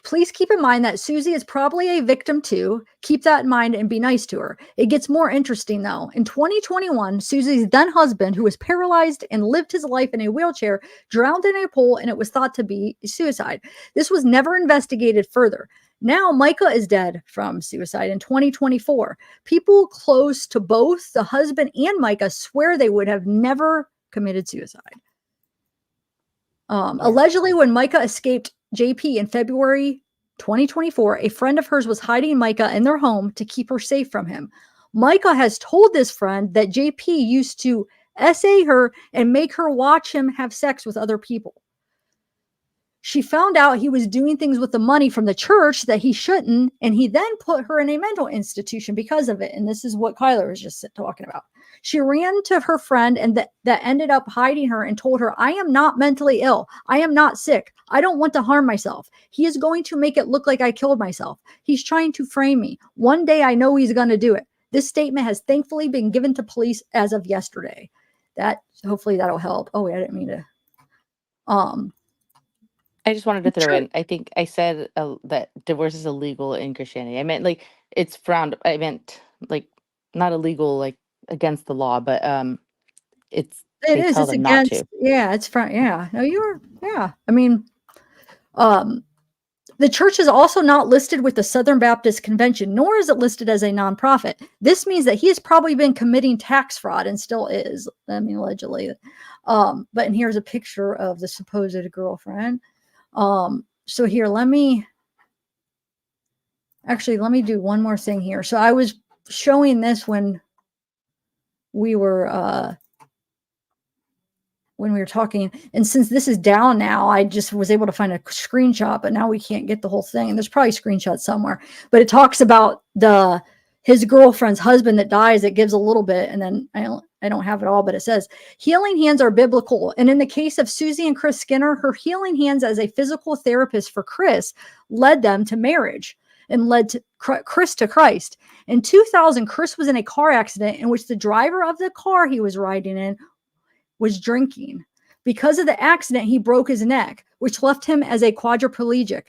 Please keep in mind that Susie is probably a victim too. Keep that in mind and be nice to her. It gets more interesting though. In 2021, Susie's then husband, who was paralyzed and lived his life in a wheelchair, drowned in a pool, and it was thought to be suicide. This was never investigated further. Now Mica is dead from suicide in 2024. People close to both the husband and Mica swear they would have never committed suicide. Allegedly, when Mica escaped JP in February 2024, a friend of hers was hiding Mica in their home to keep her safe from him. Mica has told this friend that JP used to essay her and make her watch him have sex with other people. She found out he was doing things with the money from the church that he shouldn't, and he then put her in a mental institution because of it. And this is what Kyler was just talking about. She ran to her friend and that ended up hiding her and told her, I am not mentally ill. I am not sick. I don't want to harm myself. He is going to make it look like I killed myself. He's trying to frame me. One day I know he's going to do it. This statement has thankfully been given to police as of yesterday. Hopefully that'll help. Oh, wait, I didn't mean to. I just wanted to throw Sure. in, I think I said that divorce is illegal in Christianity. I meant like it's frowned. I meant like not illegal, like against the law, but it's It they is. tell It's them not against. to. Yeah, it's front. Yeah. No, you're. Yeah. I mean, um, the church is also not listed with the Southern Baptist Convention, nor is it listed as a nonprofit. This means that he has probably been committing tax fraud and still is. I mean, allegedly. But and here's a picture of the supposed girlfriend. So here, let me do one more thing here. So I was showing this when we were talking, and since this is down now, I just was able to find a screenshot, but now we can't get the whole thing, and there's probably screenshots somewhere, but it talks about his girlfriend's husband that dies. It gives a little bit, and then I don't have it all, but it says healing hands are biblical, and in the case of Susie and Chris Skinner, her healing hands as a physical therapist for Chris led them to marriage and led to Chris to Christ. In 2000, Chris was in a car accident in which the driver of the car he was riding in was drinking. Because of the accident, he broke his neck, which left him as a quadriplegic.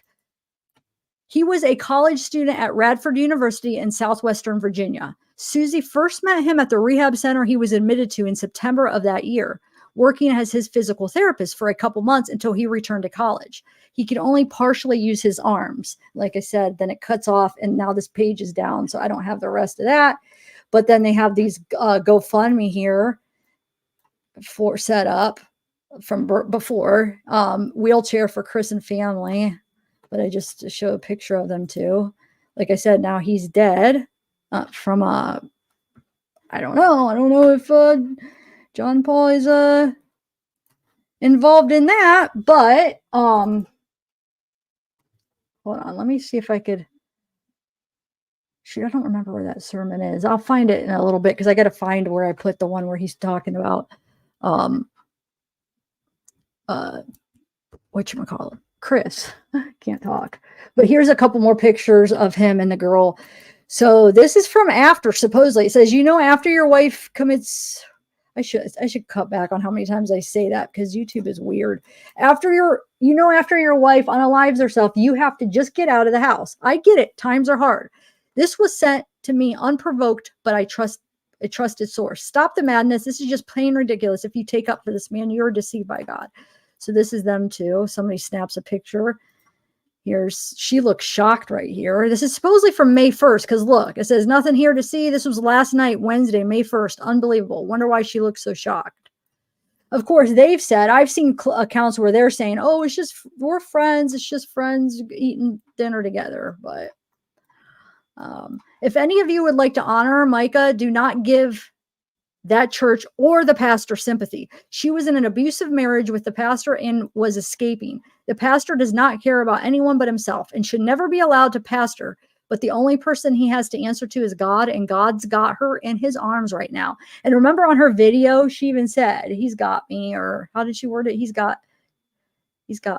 He was a college student at Radford University in southwestern Virginia. Susie first met him at the rehab center he was admitted to in September of that year, working as his physical therapist for a couple months until he returned to college. He could only partially use his arms. Like I said, then it cuts off, and now this page is down, so I don't have the rest of that. But then they have these GoFundMe here for set up from before, wheelchair for Chris and family, but I just show a picture of them too. Like I said, now he's dead from I don't know if John Paul is involved in that, but hold on, let me see if I could. Shoot, I don't remember where that sermon is. I'll find it in a little bit because I got to find where I put the one where he's talking about whatchamacallit, Chris. Can't talk. But here's a couple more pictures of him and the girl. So this is from after, supposedly. It says, after your wife commits, I should cut back on how many times I say that because YouTube is weird. After your wife unalives herself, you have to just get out of the house. I get it. Times are hard. This was sent to me unprovoked, but I trust a trusted source. Stop the madness. This is just plain ridiculous. If you take up for this man, you're deceived by God. So this is them too. Somebody snaps a picture. She looks shocked right here. This is supposedly from May 1st, because look, it says nothing here to see. This was last night, Wednesday, May 1st. Unbelievable. Wonder why she looks so shocked. Of course, they've said, I've seen accounts where they're saying, oh, we're friends. It's just friends eating dinner together. But if any of you would like to honor Mica, do not give that church or the pastor sympathy. She was in an abusive marriage with the pastor and was escaping. The pastor does not care about anyone but himself and should never be allowed to pastor. But the only person he has to answer to is God, and God's got her in his arms right now. And remember on her video, she even said, he's got me, or how did she word it? He's got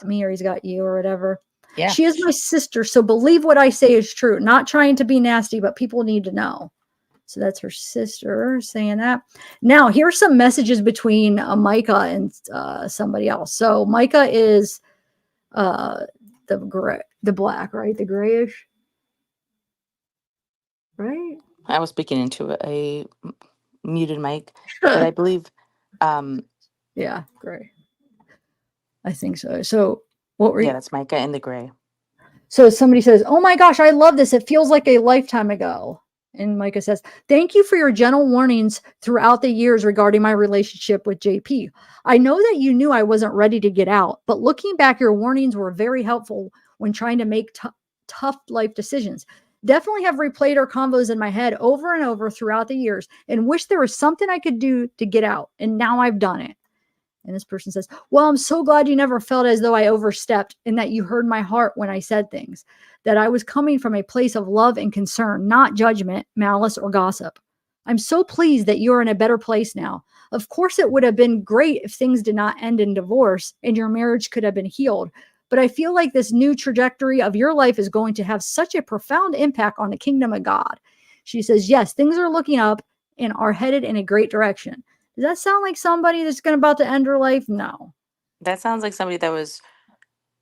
me, or he's got you, or whatever. Yeah. She is my sister, so believe what I say is true. Not trying to be nasty, but people need to know. So that's her sister saying that. Now, here's some messages between Mica and somebody else. So Mica is the black, right? The grayish, right? I was speaking into a muted mic, but I believe. Yeah, gray. I think so. So what were you? Yeah, that's Mica in the gray. So somebody says, oh my gosh, I love this. It feels like a lifetime ago. And Mica says, thank you for your gentle warnings throughout the years regarding my relationship with JP. I know that you knew I wasn't ready to get out, but looking back, your warnings were very helpful when trying to make tough life decisions. Definitely have replayed our convos in my head over and over throughout the years and wish there was something I could do to get out. And now I've done it. And this person says, well, I'm so glad you never felt as though I overstepped and that you heard my heart when I said things, that I was coming from a place of love and concern, not judgment, malice, or gossip. I'm so pleased that you're in a better place now. Of course, it would have been great if things did not end in divorce and your marriage could have been healed. But I feel like this new trajectory of your life is going to have such a profound impact on the kingdom of God. She says, yes, things are looking up and are headed in a great direction. Does that sound like somebody that's about to end her life? No. That sounds like somebody that was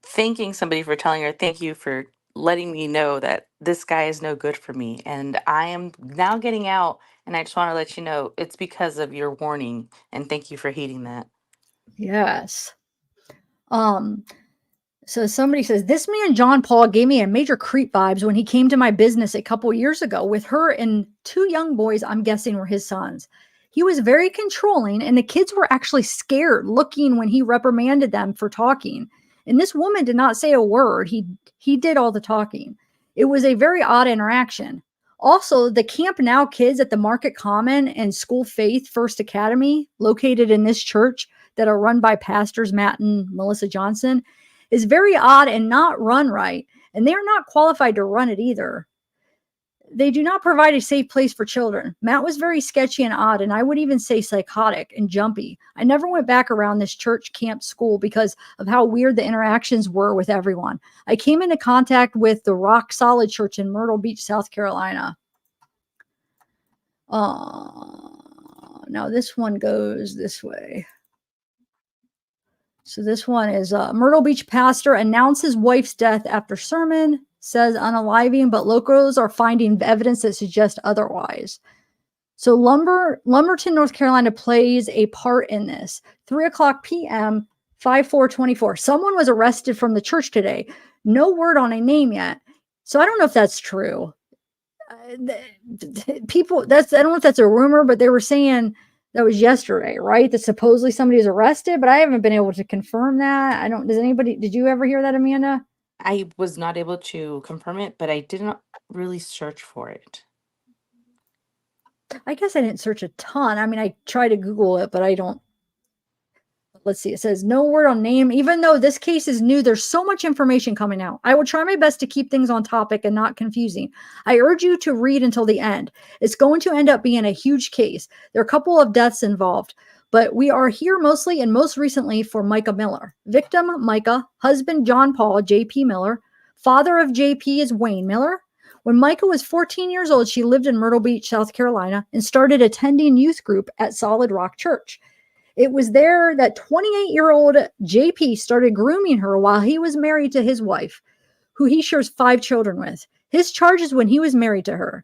thanking somebody for telling her, thank you for letting me know that this guy is no good for me. And I am now getting out. And I just want to let you know it's because of your warning. And thank you for heeding that. Yes. Um, So somebody says, this man, John Paul, gave me a major creep vibes when he came to my business a couple years ago with her and two young boys I'm guessing were his sons. He was very controlling, and the kids were actually scared looking when he reprimanded them for talking. And this woman did not say a word. He did all the talking. It was a very odd interaction. Also, the Camp Now kids at the Market Common and School Faith First Academy, located in this church that are run by pastors Matt and Melissa Johnson, is very odd and not run right, and they are not qualified to run it either. They do not provide a safe place for children. Matt was very sketchy and odd, and I would even say psychotic and jumpy. I never went back around this church camp school because of how weird the interactions were with everyone. I came into contact with the Rock Solid Church in Myrtle Beach, South Carolina. Now this one goes this way. So this one is Myrtle Beach pastor announces wife's death after sermon, says unaliving, but locals are finding evidence that suggests otherwise. So Lumberton, North Carolina plays a part in this. 3:00 p.m., 5/4/24. Someone was arrested from the church today. No word on a name yet. So I don't know if that's true. People, I don't know if that's a rumor, but they were saying that was yesterday, right? That supposedly somebody is arrested, but I haven't been able to confirm that. Did you ever hear that, Amanda? I was not able to confirm it, but I didn't really search for it. I guess I didn't search a ton. I mean, I tried to Google it, but I don't. Let's see. It says no word on name. Even though this case is new, there's so much information coming out. I will try my best to keep things on topic and not confusing. I urge you to read until the end. It's going to end up being a huge case. There are a couple of deaths involved, but we are here mostly and most recently for Mica Miller. Victim, Mica. Husband, John Paul, J.P. Miller. Father of J.P. is Wayne Miller. When Mica was 14 years old, she lived in Myrtle Beach, South Carolina, and started attending youth group at Solid Rock Church. It was there that 28-year-old JP started grooming her while he was married to his wife, who he shares 5 children with. His charges when he was married to her,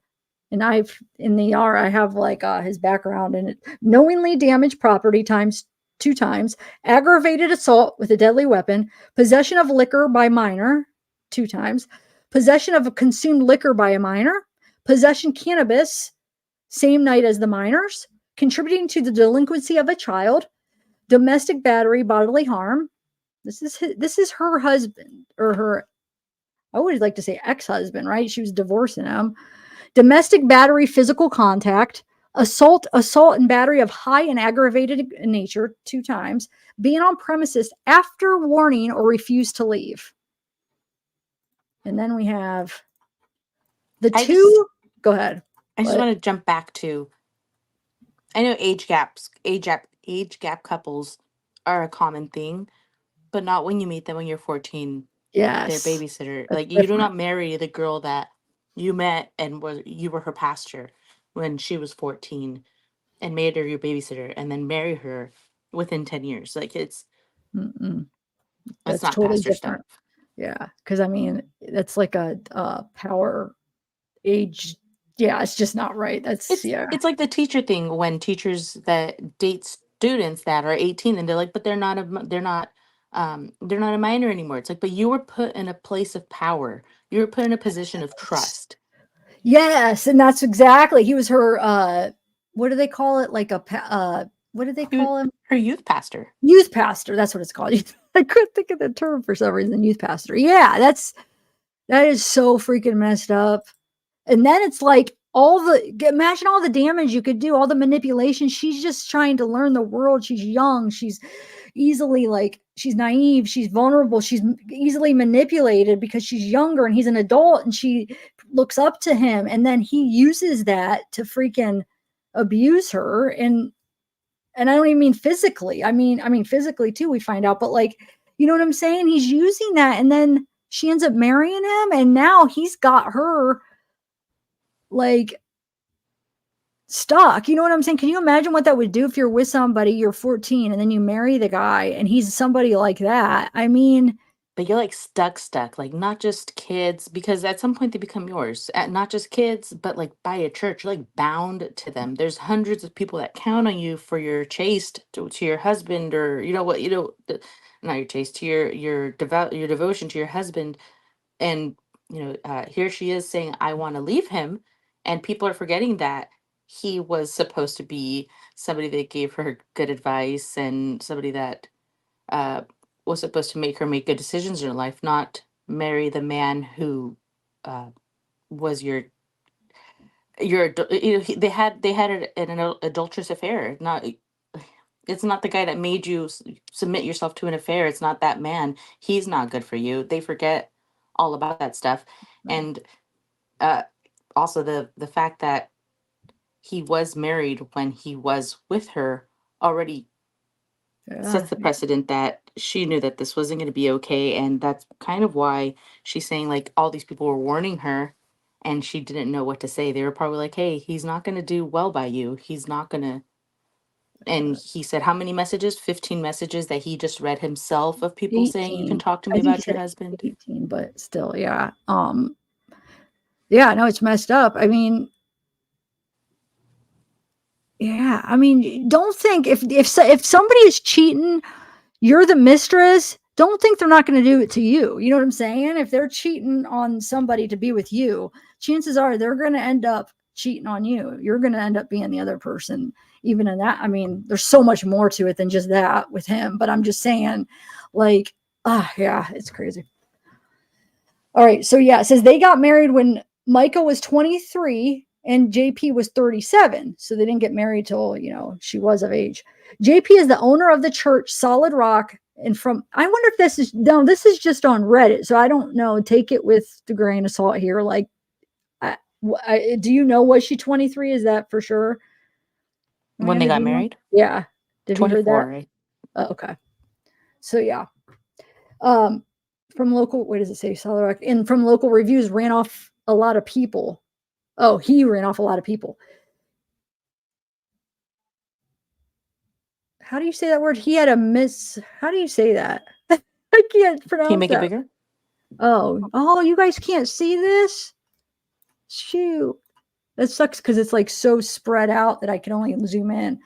and I have like his background in it: knowingly damaged property 2 times, aggravated assault with a deadly weapon, possession of liquor by minor 2 times, possession of consumed liquor by a minor, possession cannabis same night as the minors, contributing to the delinquency of a child, domestic battery, bodily harm. This is her husband, or her, I would like to say ex-husband, right? She was divorcing him. Domestic battery, physical contact, assault and battery of high and aggravated nature 2 times, being on premises after warning or refuse to leave. And then we have the go ahead. I just want to jump back to, I know age gap couples are a common thing, but not when you meet them when you're 14. Yes. Their babysitter. That's Like, you do different. not marry the girl that you met and you were her pastor when she was 14 and made her your babysitter and then marry her within 10 years. Like, it's That's not totally pastor different. stuff. Yeah, because I mean, that's like a power age. Yeah, it's just not right. It's like the teacher thing when teachers that date students that are 18 and they're like, but they're not a minor anymore. It's like, but you were put in a place of power. You were put in a position of trust. Yes, and that's exactly. He was her. What do they call it? Like what do they call him? Her youth pastor. Youth pastor. That's what it's called. I couldn't think of the term for some reason. Youth pastor. Yeah, that is so freaking messed up. And then it's like imagine all the damage you could do, all the manipulation. She's just trying to learn the world. She's young. She's easily she's naive. She's vulnerable. She's easily manipulated because she's younger and he's an adult and she looks up to him. And then he uses that to freaking abuse her. And I don't even mean physically. I mean physically too, we find out, but you know what I'm saying? He's using that. And then she ends up marrying him. And now he's got her stuck. You know what I'm saying? Can you imagine what that would do if you're with somebody, you're 14 and then you marry the guy and he's somebody like that? I mean, but you're like stuck, like not just kids, because at some point they become yours. Not just kids, but like by a church, you're like bound to them. There's hundreds of people that count on you for your chaste to your husband, or you know what, not your chaste, to your devotion to your husband. And here she is saying, I want to leave him, and people are forgetting that he was supposed to be somebody that gave her good advice, and somebody that uh, was supposed to make her make good decisions in her life, not marry the man who uh, was they had an adulterous affair. Not It's not the guy that made you submit yourself to an affair. It's not that man. He's not good for you. They forget all about that stuff. And uh, also the fact that he was married when he was with her already sets the precedent that she knew that this wasn't going to be okay. And that's kind of why she's saying, like, all these people were warning her and she didn't know what to say. They were probably like, hey, he's not going to do well by you. He's not going to. And he said, how many messages? 15 messages that he just read himself of people saying, you can 18. talk to I me think he about your said husband. 18, but still, yeah. Yeah, no, it's messed up. I mean, yeah, I mean, don't think if somebody is cheating, you're the mistress, don't think they're not going to do it to you. You know what I'm saying? If they're cheating on somebody to be with you, chances are they're going to end up cheating on you. You're going to end up being the other person. Even in that, I mean, there's so much more to it than just that with him. But I'm just saying, like, yeah, it's crazy. All right, so yeah, it says they got married when Mica was 23 and JP was 37. So they didn't get married till, she was of age. JP is the owner of the church Solid Rock. And I wonder if this is just on Reddit. So I don't know. Take it with the grain of salt here. Like, do you know, was she 23? Is that for sure? When they Amanda, got married? Yeah. Did you hear 24, that? right? Oh, okay. So yeah. From local, what does it say? Solid Rock. And from local reviews, ran off a lot of people. Oh, he ran off a lot of people. How do you say that word? He had how do you say that? I can't pronounce Can you make that. it bigger? Oh, you guys can't see this? Shoot. That sucks because it's like so spread out that I can only zoom in.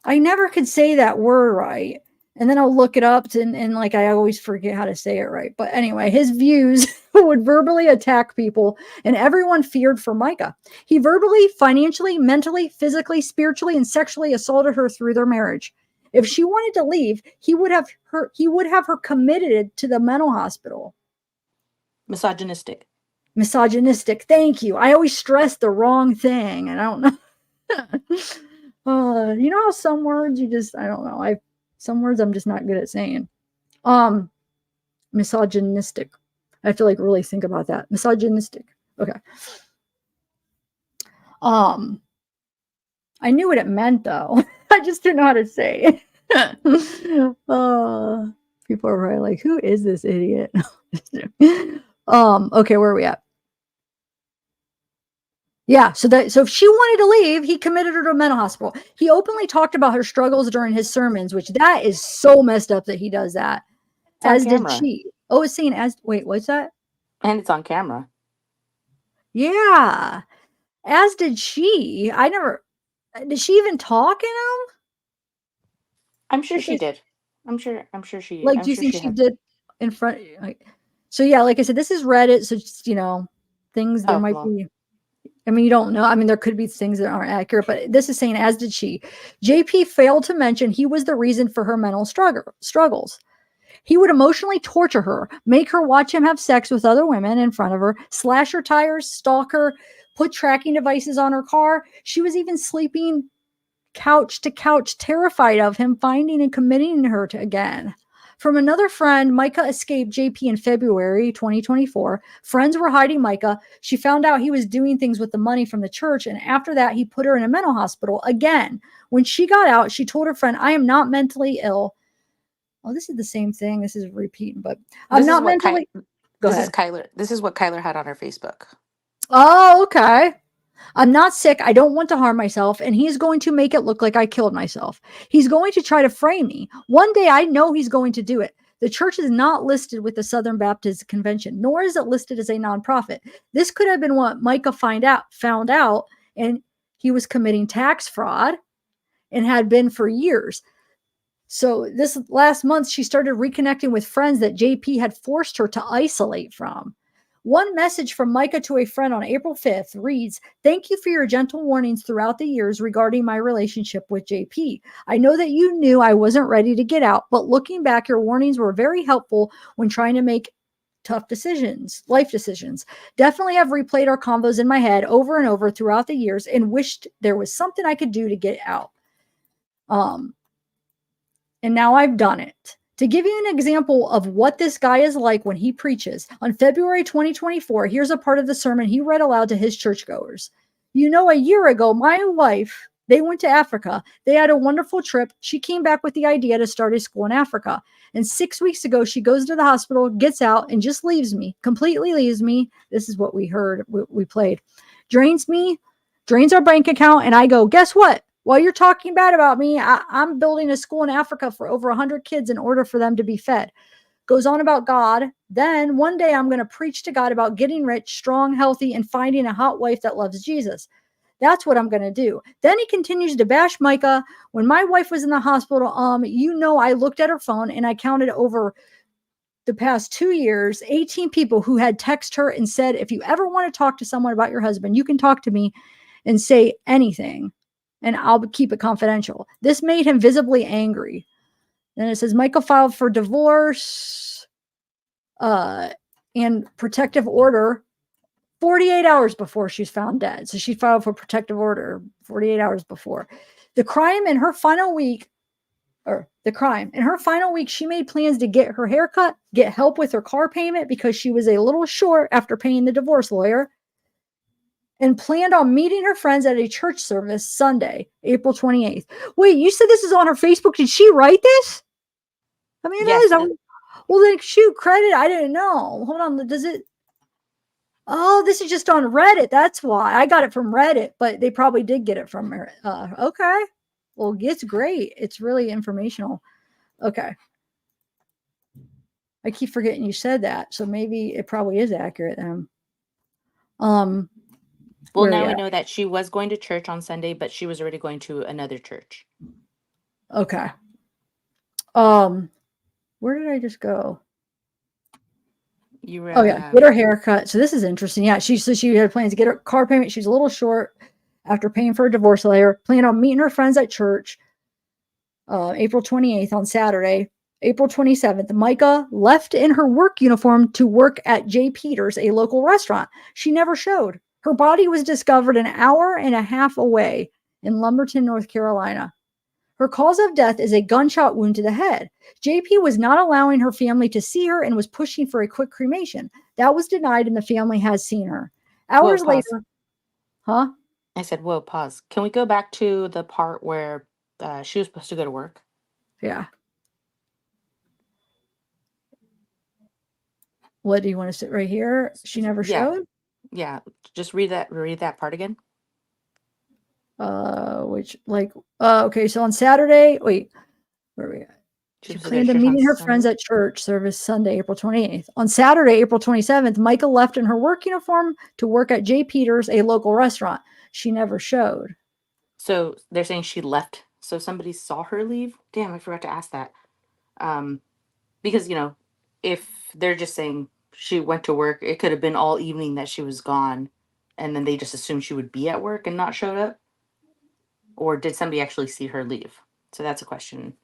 I never could say that word right. And then I'll look it up and like I always forget how to say it right. But anyway, his views would verbally attack people and everyone feared for Mica. He verbally, financially, mentally, physically, spiritually, and sexually assaulted her through their marriage. If she wanted to leave, he would have her committed to the mental hospital. Misogynistic. Thank you. I always stress the wrong thing and I don't know. You know how some words I don't know. Some words I'm just not good at saying. Misogynistic. I have to like really think about that. Misogynistic. Okay. I knew what it meant though. I just didn't know how to say it. People are probably like, who is this idiot? Okay, where are we at? Yeah, so if she wanted to leave, he committed her to a mental hospital. He openly talked about her struggles during his sermons, which that is so messed up that he does that. It's on As did camera. she. Oh, it's saying wait, what's that? And it's on camera. Yeah. As did she. Did she even talk in them? I'm sure she did. I'm sure she Like, I'm do you sure think she she had. did in front? So yeah, like I said, this is Reddit. So just, things there Oh, might well. be. I mean, you don't know. I mean, there could be things that aren't accurate, but this is saying, as did she. JP failed to mention he was the reason for her mental struggles. He would emotionally torture her, make her watch him have sex with other women in front of her, slash her tires, stalk her, put tracking devices on her car. She was even sleeping couch to couch, terrified of him finding and committing her to again. From another friend, Mica escaped JP in February 2024. Friends were hiding Mica. She found out he was doing things with the money from the church, and after that, he put her in a mental hospital again. When she got out, she told her friend, I am not mentally ill. Oh, this is the same thing. This is repeating, but I'm not mentally. Go ahead. This is what Kyler had on her Facebook. Oh, okay. I'm not sick. I don't want to harm myself. And he's going to make it look like I killed myself. He's going to try to frame me. One day I know he's going to do it. The church is not listed with the Southern Baptist Convention, nor is it listed as a nonprofit. This could have been what Mica found out, and he was committing tax fraud and had been for years. So this last month, she started reconnecting with friends that JP had forced her to isolate from. One message from Mica to a friend on April 5th reads, "Thank you for your gentle warnings throughout the years regarding my relationship with JP. I know that you knew I wasn't ready to get out, but looking back, your warnings were very helpful when trying to make tough decisions, life decisions. Definitely have replayed our convos in my head over and over throughout the years and wished there was something I could do to get out. And now I've done it." To give you an example of what this guy is like when he preaches, on February 2024, here's a part of the sermon he read aloud to his churchgoers. "You know, a year ago, my wife, they went to Africa. They had a wonderful trip. She came back with the idea to start a school in Africa. And 6 weeks ago, she goes to the hospital, gets out, and just leaves me, completely leaves me." This is what we heard, we played. "Drains me, drains our bank account, and I go, guess what? While you're talking bad about me, I'm building a school in Africa for over 100 kids in order for them to be fed." Goes on about God. "Then one day I'm going to preach to God about getting rich, strong, healthy, and finding a hot wife that loves Jesus. That's what I'm going to do." Then he continues to bash Mica. "When my wife was in the hospital, I looked at her phone and I counted over the past 2 years, 18 people who had texted her and said, if you ever want to talk to someone about your husband, you can talk to me and say anything, and I'll keep it confidential. This made him visibly angry." Then it says Michael filed for divorce and protective order 48 hours before she's found dead. So she filed for protective order 48 hours before. The crime in her final week, she made plans to get her haircut, get help with her car payment because she was a little short after paying the divorce lawyer, and planned on meeting her friends at a church service Sunday, April 28th. Wait, you said this is on her Facebook. Did she write this? I mean, Yes. well, then shoot, credit. I didn't know. Hold on. Does it? Oh, this is just on Reddit. That's why I got it from Reddit, but they probably did get it from her. Okay. Well, it's great. It's really informational. Okay. I keep forgetting you said that. So maybe it probably is accurate then. Well, now we know that she was going to church on Sunday, but she was already going to another church. Okay. Where did I just go? You were, get her haircut. So this is interesting. Yeah, she said she had plans to get her car payment. She's a little short after paying for a divorce lawyer. Planned on meeting her friends at church. April 28th on Saturday. April 27th, Mica left in her work uniform to work at J. Peters, a local restaurant. She never showed. Her body was discovered an hour and a half away in Lumberton, North Carolina. Her cause of death is a gunshot wound to the head. JP was not allowing her family to see her and was pushing for a quick cremation. That was denied, and the family has seen her. Hours later, huh? I said, whoa, pause. Can we go back to the part where she was supposed to go to work? Yeah. What do you want to sit right here? She never showed? Yeah. Just read that part again. Okay, so on Saturday, wait, where are we at? She planned on meeting her friends at church service Sunday, April 28th. On Saturday, April 27th, Mica left in her work uniform to work at J. Peters, a local restaurant. She never showed. So they're saying she left. So somebody saw her leave? Damn, I forgot to ask that. Because, if they're just saying she went to work, it could have been all evening that she was gone. And then they just assumed she would be at work and not showed up. Or did somebody actually see her leave? So that's a question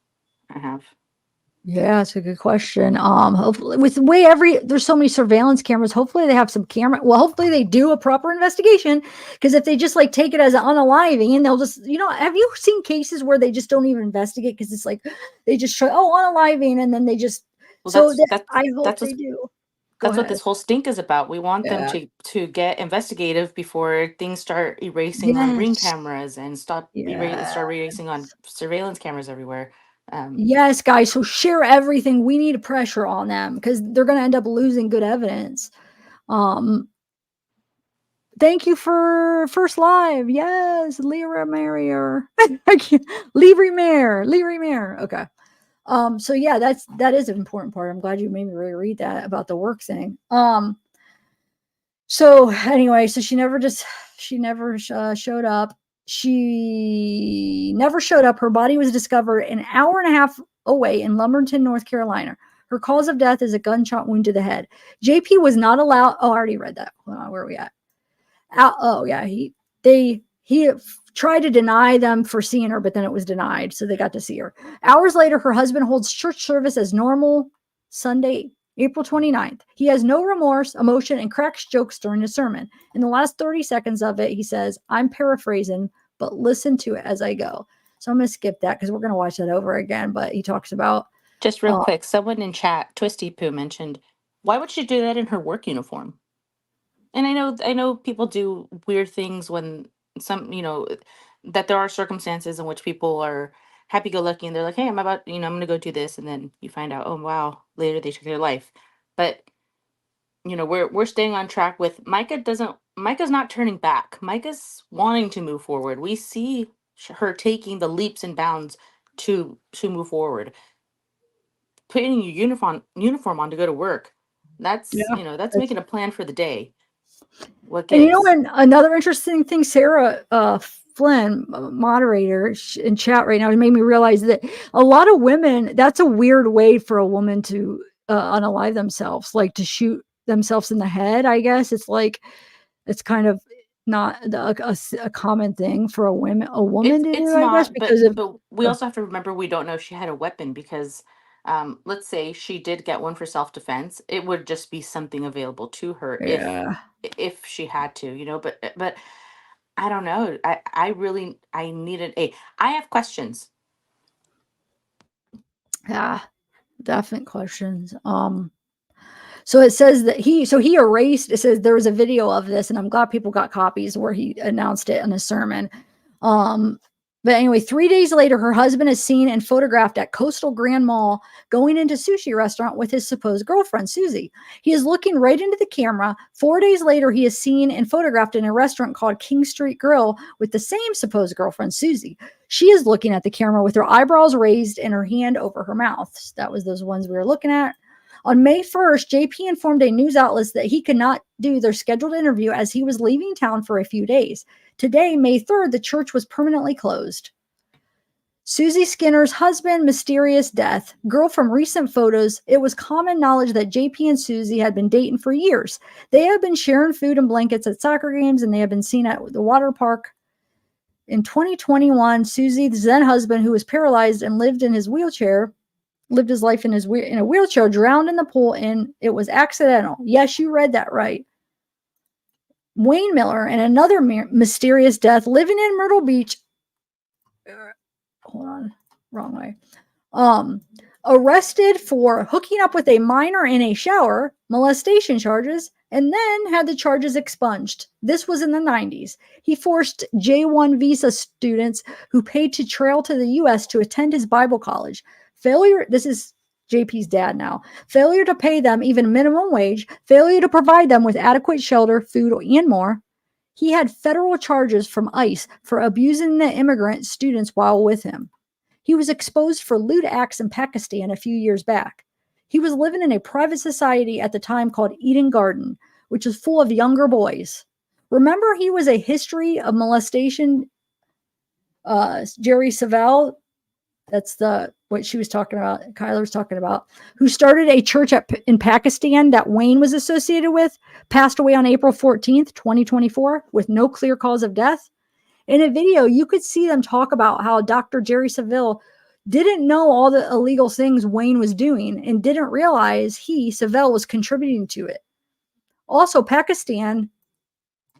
I have. Yeah, that's a good question. Hopefully, there's so many surveillance cameras. Hopefully, they have some camera. Well, hopefully, they do a proper investigation. Because if they just take it as an unaliving, and they'll just, have you seen cases where they just don't even investigate because it's they just show unaliving, and then they just. Well, I hope they do. That's what this whole stink is about. We want them to get investigative before things start erasing on ring cameras and start erasing on surveillance cameras everywhere. Yes, guys. So share everything. We need pressure on them because they're going to end up losing good evidence. Thank you for first live. Yes, Lyra Marier. Lee Remier. Okay. So yeah, that is an important part. I'm glad you made me reread that about the work thing. So anyway, so she never showed up. She never showed up. Her body was discovered an hour and a half away in Lumberton, North Carolina. Her cause of death is a gunshot wound to the head. JP was not allowed. Oh, I already read that. Hold on, where are we at? Oh yeah, he tried to deny them for seeing her, but then it was denied, so they got to see her. Hours later, her husband holds church service as normal Sunday, April 29th. He has no remorse, emotion, and cracks jokes during the sermon. In the last 30 seconds of it, he says, I'm paraphrasing, but listen to it as I go. So I'm going to skip that because we're going to watch that over again. But he talks about Just real quick, someone in chat, Twisty Poo, mentioned, why would she do that in her work uniform? And I know people do weird things when some, that there are circumstances in which people are happy-go-lucky and they're like, hey, I'm I'm going to go do this, and then you find out, oh wow, later they took their life. But we're staying on track with Micah's not turning back. Micah's wanting to move forward. We see her taking the leaps and bounds to move forward. Putting your uniform on to go to work. That's that's making a plan for the day. What And gives? and another interesting thing, Sarah Flynn, moderator in chat right now, made me realize that a lot of women, that's a weird way for a woman to unalive themselves, like to shoot themselves in the head. I guess it's kind of not a common thing for a woman to do, It's I guess, not, because of but we also have to remember we don't know if she had a weapon because let's say she did get one for self-defense, it would just be something available to her yeah. if she had to, but I don't know. I really I needed a I have questions. Yeah, definite questions. So it says that he erased, it says there was a video of this, and I'm glad people got copies where he announced it in a sermon. But anyway, 3 days later, her husband is seen and photographed at Coastal Grand Mall going into sushi restaurant with his supposed girlfriend, Susie. He is looking right into the camera. 4 days later, he is seen and photographed in a restaurant called King Street Grill with the same supposed girlfriend, Susie. She is looking at the camera with her eyebrows raised and her hand over her mouth. That was those ones we were looking at. On May 1st, JP informed a news outlet that he could not do their scheduled interview as he was leaving town for a few days. Today, May 3rd, the church was permanently closed. Susie Skinner's husband, mysterious death. Girl from recent photos, it was common knowledge that JP and Susie had been dating for years. They have been sharing food and blankets at soccer games, and they have been seen at the water park. In 2021, Susie's then husband, who was paralyzed and lived his life in a wheelchair, drowned in the pool, and it was accidental. Yes, you read that right. Wayne Miller and another mysterious death living in Myrtle Beach. Hold on, wrong way. Arrested for hooking up with a minor in a shower, molestation charges, and then had the charges expunged. This was in the 90s. He forced J1 visa students who paid to travel to the U.S. to attend his Bible college. This is JP's dad now. Failure to pay them even minimum wage, failure to provide them with adequate shelter, food, and more. He had federal charges from ICE for abusing the immigrant students while with him. He was exposed for lewd acts in Pakistan a few years back. He was living in a private society at the time called Eden Garden, which was full of younger boys. Remember, he was a history of molestation. Jerry Savelle, that's what she was talking about, Kyler was talking about, who started a church in Pakistan that Wayne was associated with, passed away on April 14th, 2024, with no clear cause of death. In a video, you could see them talk about how Dr. Jerry Savelle didn't know all the illegal things Wayne was doing and didn't realize Savelle, was contributing to it. Also, in Pakistan,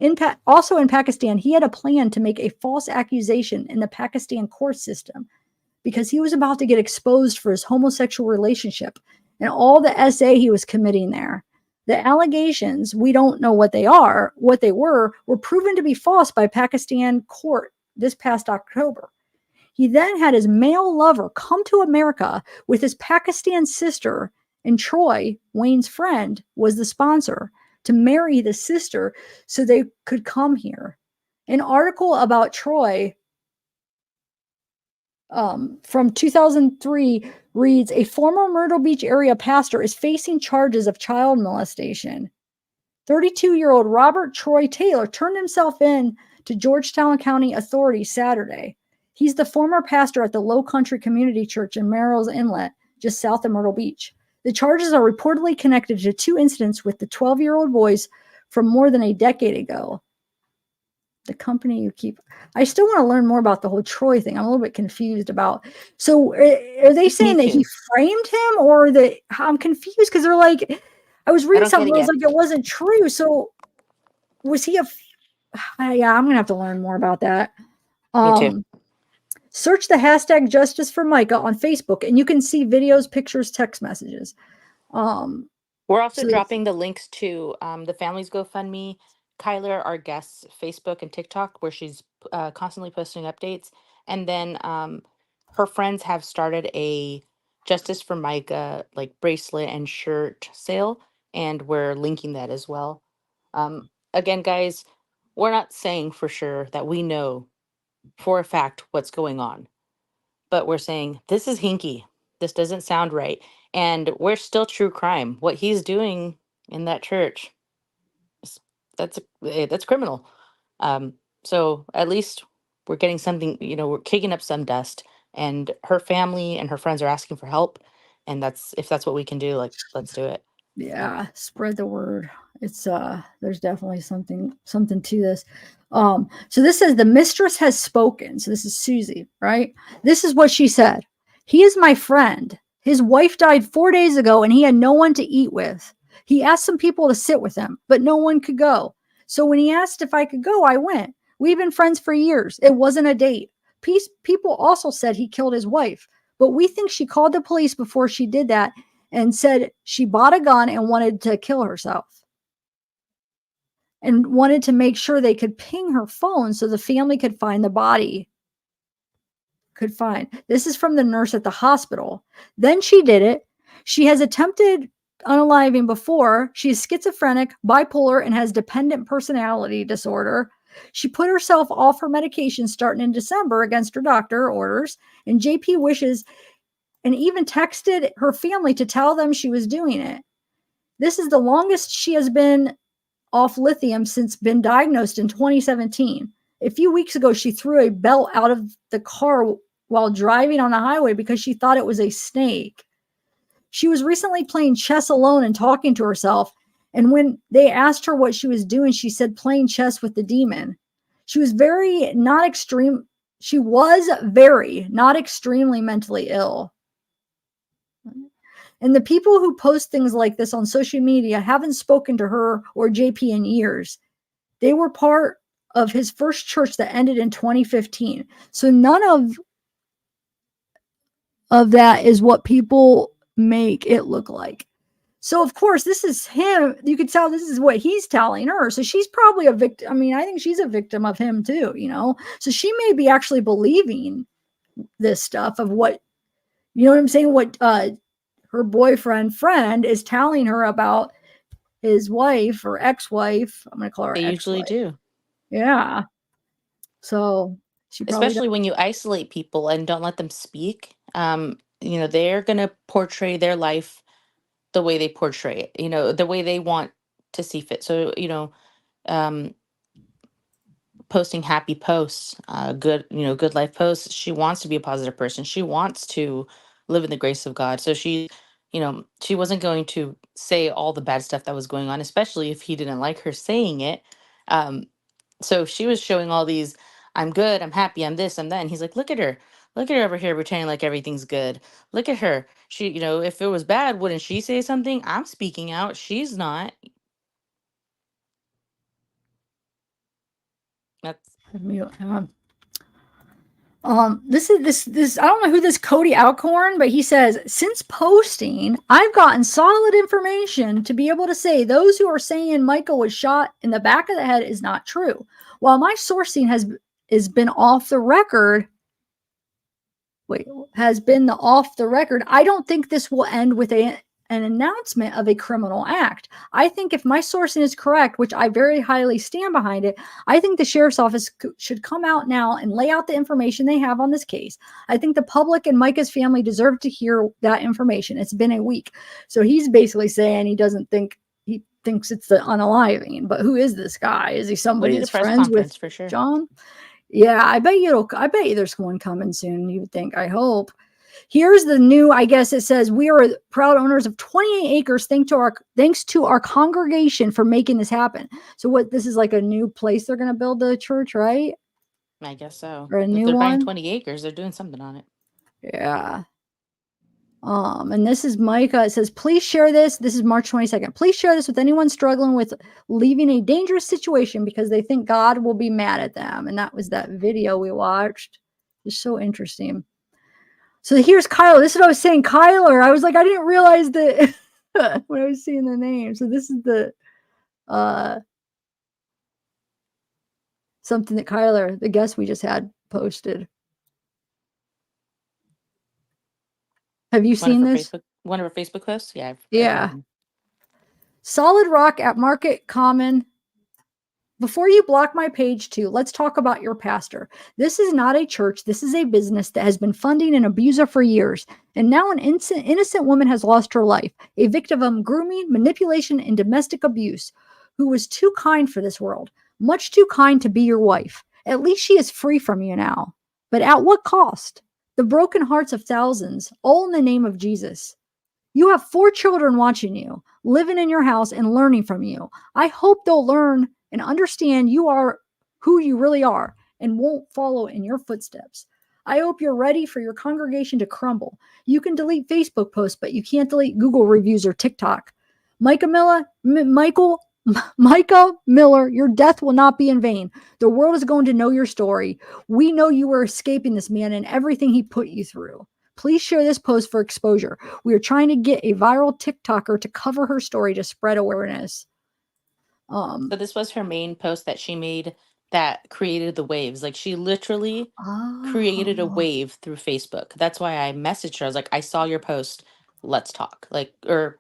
he had a plan to make a false accusation in the Pakistan court system because he was about to get exposed for his homosexual relationship and all the SA he was committing there. The allegations, we don't know what they were proven to be false by Pakistan court this past October. He then had his male lover come to America with his Pakistan sister, and Troy, Wayne's friend, was the sponsor to marry the sister so they could come here. An article about Troy from 2003 reads, a former Myrtle Beach area pastor is facing charges of child molestation. 32-year-old Robert Troy Taylor turned himself in to Georgetown County authorities Saturday. He's the former pastor at the Low Country Community Church in Merrill's Inlet, just south of Myrtle Beach. The charges are reportedly connected to 2 incidents with the 12-year-old boys from more than a decade ago. The company you keep. I still want to learn more about the whole Troy thing. I'm a little bit confused about. So are they saying that he framed him, or that I'm confused because they're like, I was reading something that was like it wasn't true. So was he yeah, I'm gonna have to learn more about that. Me too. Search the hashtag Justice for Mica on Facebook, and you can see videos, pictures, text messages. We're also dropping the links to the family's GoFundMe, Kyler, our guest's Facebook and TikTok, where she's constantly posting updates. And then her friends have started a Justice for Mica like bracelet and shirt sale, and we're linking that as well. Again, guys, we're not saying for sure that we know for a fact what's going on, but we're saying this is hinky. This doesn't sound right. And we're still true crime. What he's doing in that church, that's criminal. So at least we're getting something, we're kicking up some dust, and her family and her friends are asking for help. And if that's what we can do, like, let's do it. Yeah, spread the word. It's there's definitely something to this. So this says the mistress has spoken. So this is Susie, right? This is what she said. He is my friend. His wife died 4 days ago and he had no one to eat with. He asked some people to sit with him, but no one could go. So when he asked if I could go, I went. We've been friends for years. It wasn't a date. People also said he killed his wife, but we think she called the police before she did that and said she bought a gun and wanted to kill herself and wanted to make sure they could ping her phone so the family could find the body. This is from the nurse at the hospital. Then she did it. She has attempted unaliving before. She's schizophrenic, bipolar, and has dependent personality disorder. She put herself off her medication starting in December against her doctor orders, and JP wishes and even texted her family to tell them she was doing it. This is the longest she has been off lithium since been diagnosed in 2017. A few weeks ago, she threw a belt out of the car while driving on the highway because she thought it was a snake. She was recently playing chess alone and talking to herself. And when they asked her what she was doing, she said playing chess with the demon. She was very not extremely mentally ill. And the people who post things like this on social media haven't spoken to her or JP in years. They were part of his first church that ended in 2015. So none of that is what people make it look like. So of course, this is him. You could tell this is what he's telling her. So she's probably a victim. I mean, I think she's a victim of him too, So she may be actually believing this stuff of what, you know what I'm saying? What her friend is telling her about his wife or ex-wife. I'm going to call her They ex-wife. usually do. Yeah. So she probably especially when you isolate people and don't let them speak. They're going to portray their life the way they portray it, the way they want to see fit. So, um, posting happy posts, good life posts. She wants to be a positive person. She wants to live in the grace of God. So she wasn't going to say all the bad stuff that was going on, especially if he didn't like her saying it. So she was showing all these, I'm good, I'm happy, I'm this, I'm that. And he's like, look at her over here pretending like everything's good. Look at her. She, if it was bad, wouldn't she say something? I'm speaking out. She's not. That's this I don't know who this Cody Alcorn, but he says, since posting, I've gotten solid information to be able to say those who are saying Michael was shot in the back of the head is not true. While my sourcing has been off the record, I don't think this will end with an announcement of a criminal act. I think if my sourcing is correct, which I very highly stand behind it, I think the sheriff's office should come out now and lay out the information they have on this case. I think the public and Mica's family deserve to hear that information. It's been a week. So he's basically saying he thinks it's the unaliving. But who is this guy? Is he somebody We need a that's press friends conference with for sure. John? Yeah, I bet you there's one coming soon. You would think, I hope. Here's the new, I guess it says, we are proud owners of 28 acres thanks to our congregation for making this happen. So what, this is like a new place they're going to build the church, right? I guess so. Or a If new they're buying one? 20 acres, they're doing something on it. Yeah. And this is Mica. It says, please share this. This is March 22nd. Please share this with anyone struggling with leaving a dangerous situation because they think God will be mad at them. And that was that video we watched. It's so interesting. So here's Kyler. This is what I was saying. Kyler. I was like, I didn't realize that when I was seeing the name. So this is the something that Kyler, the guest we just had, posted. Have you seen this? One of her Facebook posts? Yeah. Yeah. Solid Rock at Market Common. Before you block my page too, let's talk about your pastor. This is not a church. This is a business that has been funding an abuser for years. And now an innocent woman has lost her life, a victim of grooming, manipulation, and domestic abuse, who was too kind for this world, much too kind to be your wife. At least she is free from you now. But at what cost? The broken hearts of thousands, all in the name of Jesus. You have 4 children watching you, living in your house and learning from you. I hope they'll learn and understand you are who you really are and won't follow in your footsteps. I hope you're ready for your congregation to crumble. You can delete Facebook posts, but you can't delete Google reviews or TikTok. Mica Miller, your death will not be in vain. The world is going to know your story. We know you were escaping this man and everything he put you through. Please share this post for exposure. We are trying to get a viral TikToker to cover her story to spread awareness. So this was her main post that she made that created the waves. Like she literally created a wave through Facebook. That's why I messaged her. I was like, I saw your post. Let's talk. Like, or,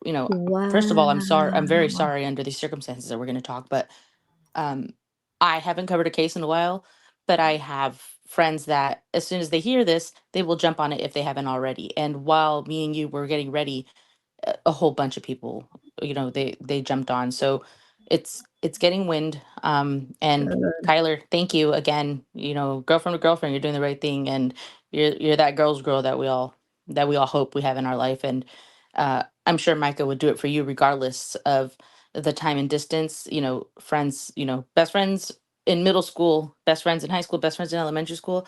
first of all, I'm sorry. I'm very sorry under these circumstances that we're going to talk, but I haven't covered a case in a while, but I have friends that as soon as they hear this, they will jump on it if they haven't already. And while me and you were getting ready, a whole bunch of people, they jumped on. So it's getting wind. And Kyler, thank you again. Girlfriend to girlfriend, you're doing the right thing, and you're that girl's girl that we all hope we have in our life. And I'm sure Micah would do it for you regardless of the time and distance. Friends, best friends in middle school, best friends in high school, best friends in elementary school.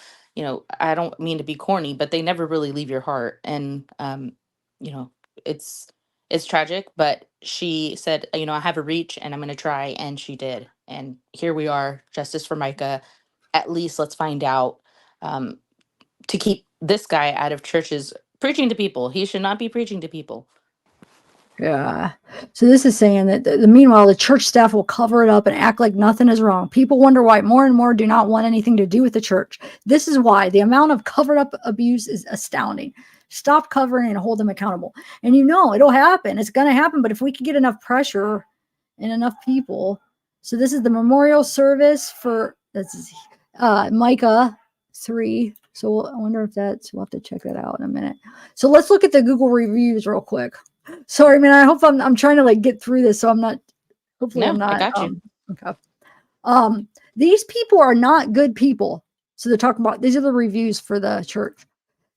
I don't mean to be corny, but they never really leave your heart. And it's tragic, but she said, I have a reach and I'm going to try, and she did. And here we are, justice for Micah. At least let's find out, to keep this guy out of churches preaching to people. He should not be preaching to people. Yeah. So this is saying that meanwhile, the church staff will cover it up and act like nothing is wrong. People wonder why more and more do not want anything to do with the church. This is why the amount of covered up abuse is astounding. Stop covering and hold them accountable. And it'll happen. It's going to happen. But if we could get enough pressure and enough people. So this is the memorial service for Micah 3. So I wonder if we'll have to check that out in a minute. So let's look at the Google reviews real quick. Sorry, man. I hope I'm trying to get through this. So I'm not, hopefully I'm not. I got you. Okay. These people are not good people. So they're talking about, these are the reviews for the church.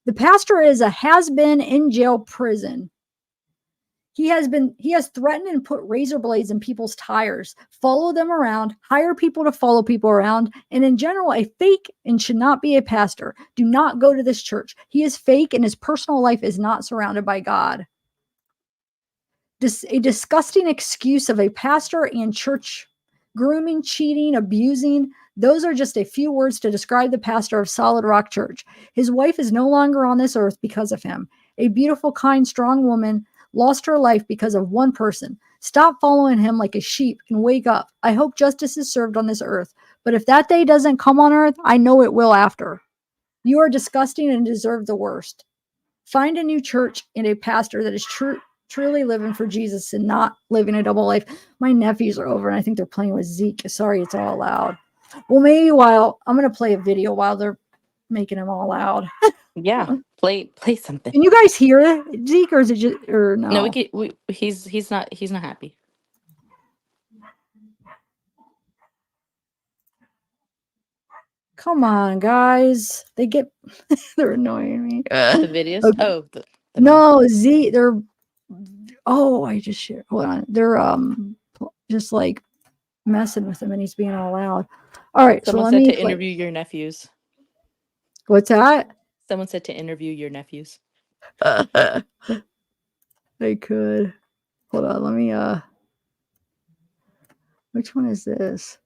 The pastor has been in jail prison. He has threatened and put razor blades in people's tires, follow them around, hire people to follow people around, and in general, a fake and should not be a pastor. Do not go to this church. He is fake and his personal life is not surrounded by God. A disgusting excuse of a pastor and church. Grooming, cheating, abusing. Those are just a few words to describe the pastor of Solid Rock Church. His wife is no longer on this earth because of him. A beautiful, kind, strong woman lost her life because of one person. Stop following him like a sheep and wake up. I hope justice is served on this earth. But if that day doesn't come on earth, I know it will after. You are disgusting and deserve the worst. Find a new church and a pastor that is true truly living for Jesus and not living a double life. My nephews are over and I think they're playing with Zeke. Sorry, it's all loud. Well, maybe while I'm going to play a video while they're making them all loud. Yeah, play something. Can you guys hear Zeke or is it just, or no? No, he's not happy. Come on, guys. They're annoying me. The videos? Okay. Oh, the No, Z, they're, oh, I just shared, hold on. They're, just like messing with him and he's being all loud. All right. Someone so said let me to interview your nephews. What's that? Someone said to interview your nephews. They could. Hold on. Let me, which one is this?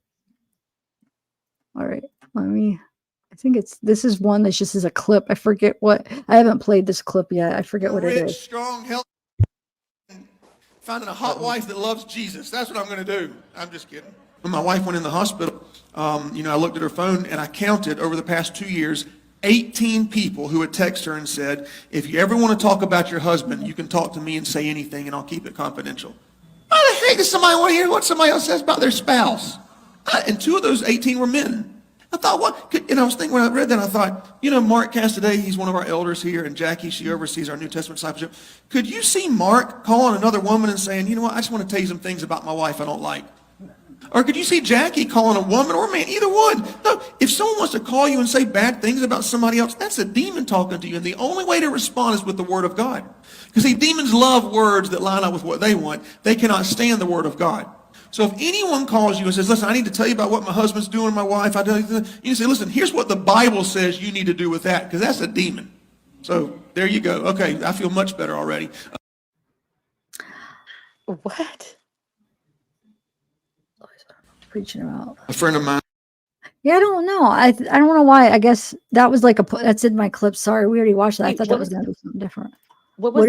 All right. I think this is one that's just as a clip. I forget what, I haven't played this clip yet. I forget what it Rich, is. strong, healthy, finding a hot wife that loves Jesus. That's what I'm going to do. I'm just kidding. When my wife went in the hospital, I looked at her phone and I counted over the past 2 years, 18 people who had texted her and said, if you ever want to talk about your husband, you can talk to me and say anything and I'll keep it confidential. Why the heck does somebody want to hear what somebody else says about their spouse? And 2 of those 18 were men. I thought, what? And I was thinking when I read that, I thought, Mark Cassidy, he's one of our elders here, and Jackie, she oversees our New Testament discipleship. Could you see Mark calling another woman and saying, you know what, I just want to tell you some things about my wife I don't like? Or could you see Jackie calling a woman or a man, either one? No, if someone wants to call you and say bad things about somebody else, that's a demon talking to you. And the only way to respond is with the word of God. Because see, demons love words that line up with what they want. They cannot stand the word of God. So if anyone calls you and says, listen, I need to tell you about what my husband's doing, my wife, you say, listen, here's what the Bible says you need to do with that, because that's a demon. So there you go. Okay, I feel much better already. What? Preaching about A friend of mine. Yeah, I don't know. I don't know why. I guess that was that's in my clip. Sorry, we already watched that. I Wait, thought that was going to be something different. What was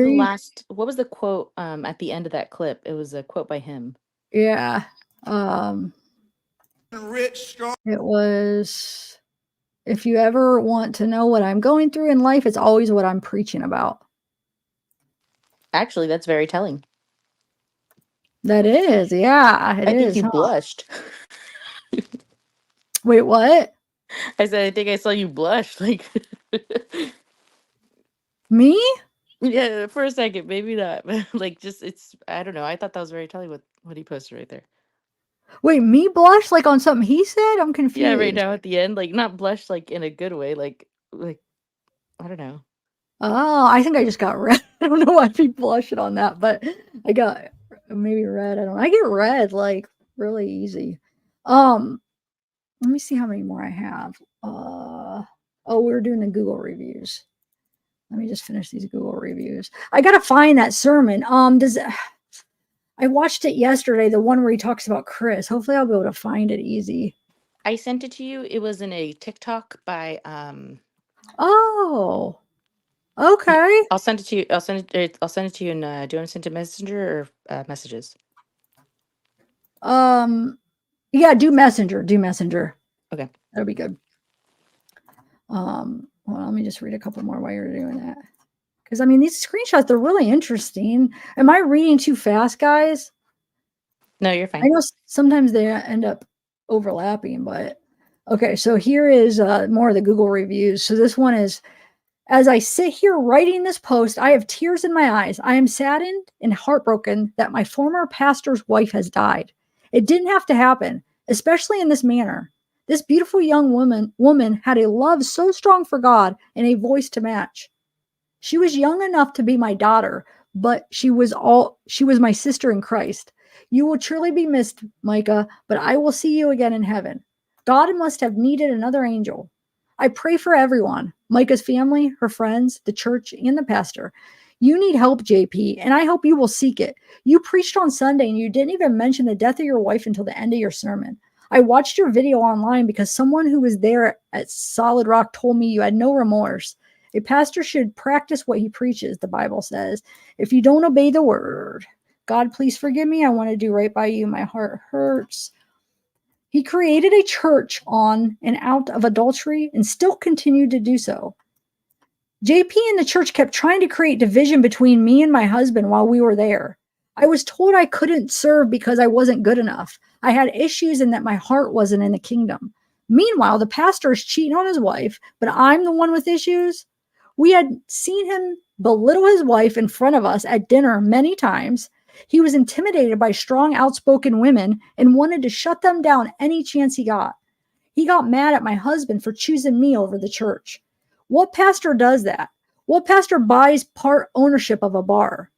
what was the quote at the end of that clip? It was a quote by him. Yeah. Rich, strong. It was, if you ever want to know what I'm going through in life, it's always what I'm preaching about. Actually, that's very telling. That is, yeah, it I think is. you blushed. Wait, what? I said, I think I saw you blush. Like me? Yeah, for a second, maybe not. Like, just I don't know. I thought that was very telling what he posted right there. Wait, me blush like on something he said? I'm confused. Yeah, right now at the end, like not blush like in a good way, like I don't know. Oh, I think I just got red. I don't know why I'd be blushing on that, but I got maybe red. I don't know. I get red like really easy. Let me see how many more I have. Oh, we're doing the Google reviews. Let me just finish these Google reviews. I gotta find that sermon. I watched it yesterday, the one where he talks about Chris. Hopefully I'll be able to find it easy. I sent it to you. It was in a TikTok by Oh. Okay. I'll send it to you. I'll send it to you in do you want to send it to Messenger or messages? Yeah, do Messenger. Okay. That'll be good. Well, let me just read a couple more while you're doing that. Because I mean, these screenshots, they're really interesting. Am I reading too fast, guys? No, you're fine. I know sometimes they end up overlapping, but okay. So here is more of the Google reviews. So this one is, as I sit here writing this post, I have tears in my eyes. I am saddened and heartbroken that my former pastor's wife has died. It didn't have to happen, especially in this manner. This beautiful young woman had a love so strong for God and a voice to match. She was young enough to be my daughter, but she was my sister in Christ. You will truly be missed, Mica, but I will see you again in heaven. God must have needed another angel. I pray for everyone, Mica's family, her friends, the church, and the pastor. You need help, JP, and I hope you will seek it. You preached on Sunday and you didn't even mention the death of your wife until the end of your sermon. I watched your video online because someone who was there at Solid Rock told me you had no remorse. A pastor should practice what he preaches, the Bible says. If you don't obey the word, God, please forgive me. I want to do right by you. My heart hurts. He created a church on and out of adultery and still continued to do so. JP and the church kept trying to create division between me and my husband while we were there. I was told I couldn't serve because I wasn't good enough. I had issues and that my heart wasn't in the kingdom. Meanwhile, the pastor is cheating on his wife, but I'm the one with issues. We had seen him belittle his wife in front of us at dinner many times. He was intimidated by strong, outspoken women and wanted to shut them down any chance he got. He got mad at my husband for choosing me over the church. What pastor does that? What pastor buys part ownership of a bar?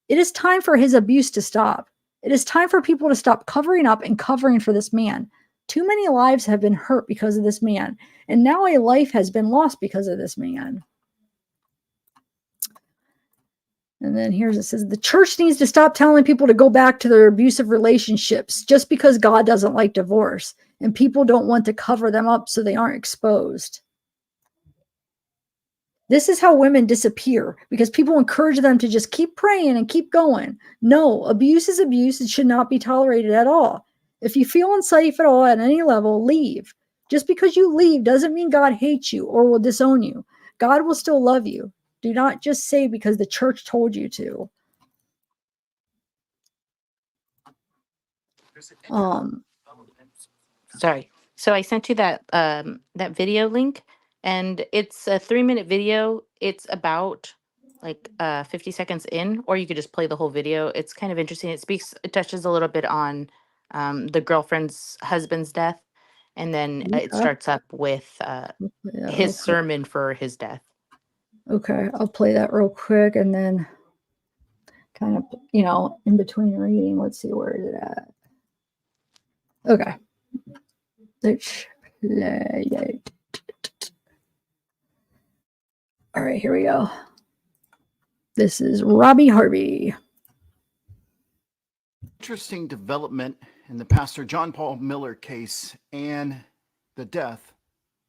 It is time for his abuse to stop. It is time for people to stop covering up and covering for this man. Too many lives have been hurt because of this man, and now a life has been lost because of this man. And then here's it says, the church needs to stop telling people to go back to their abusive relationships just because God doesn't like divorce and people don't want to cover them up so they aren't exposed. This is how women disappear because people encourage them to just keep praying and keep going. No, abuse is abuse. It should not be tolerated at all. If you feel unsafe at all at any level, leave. Just because you leave doesn't mean God hates you or will disown you. God will still love you. Do not just say because the church told you to. Sorry. So I sent you that that video link, and it's a 3-minute video. It's about like 50 seconds in, or you could just play the whole video. It's kind of interesting. It touches a little bit on the girlfriend's husband's death, and then it starts up with his sermon for his death. Okay, I'll play that real quick and then kind of, in between reading, let's see, where is it at? Okay. Let's play it. All right, here we go. This is Robbie Harvey. Interesting development in the Pastor John Paul Miller case and the death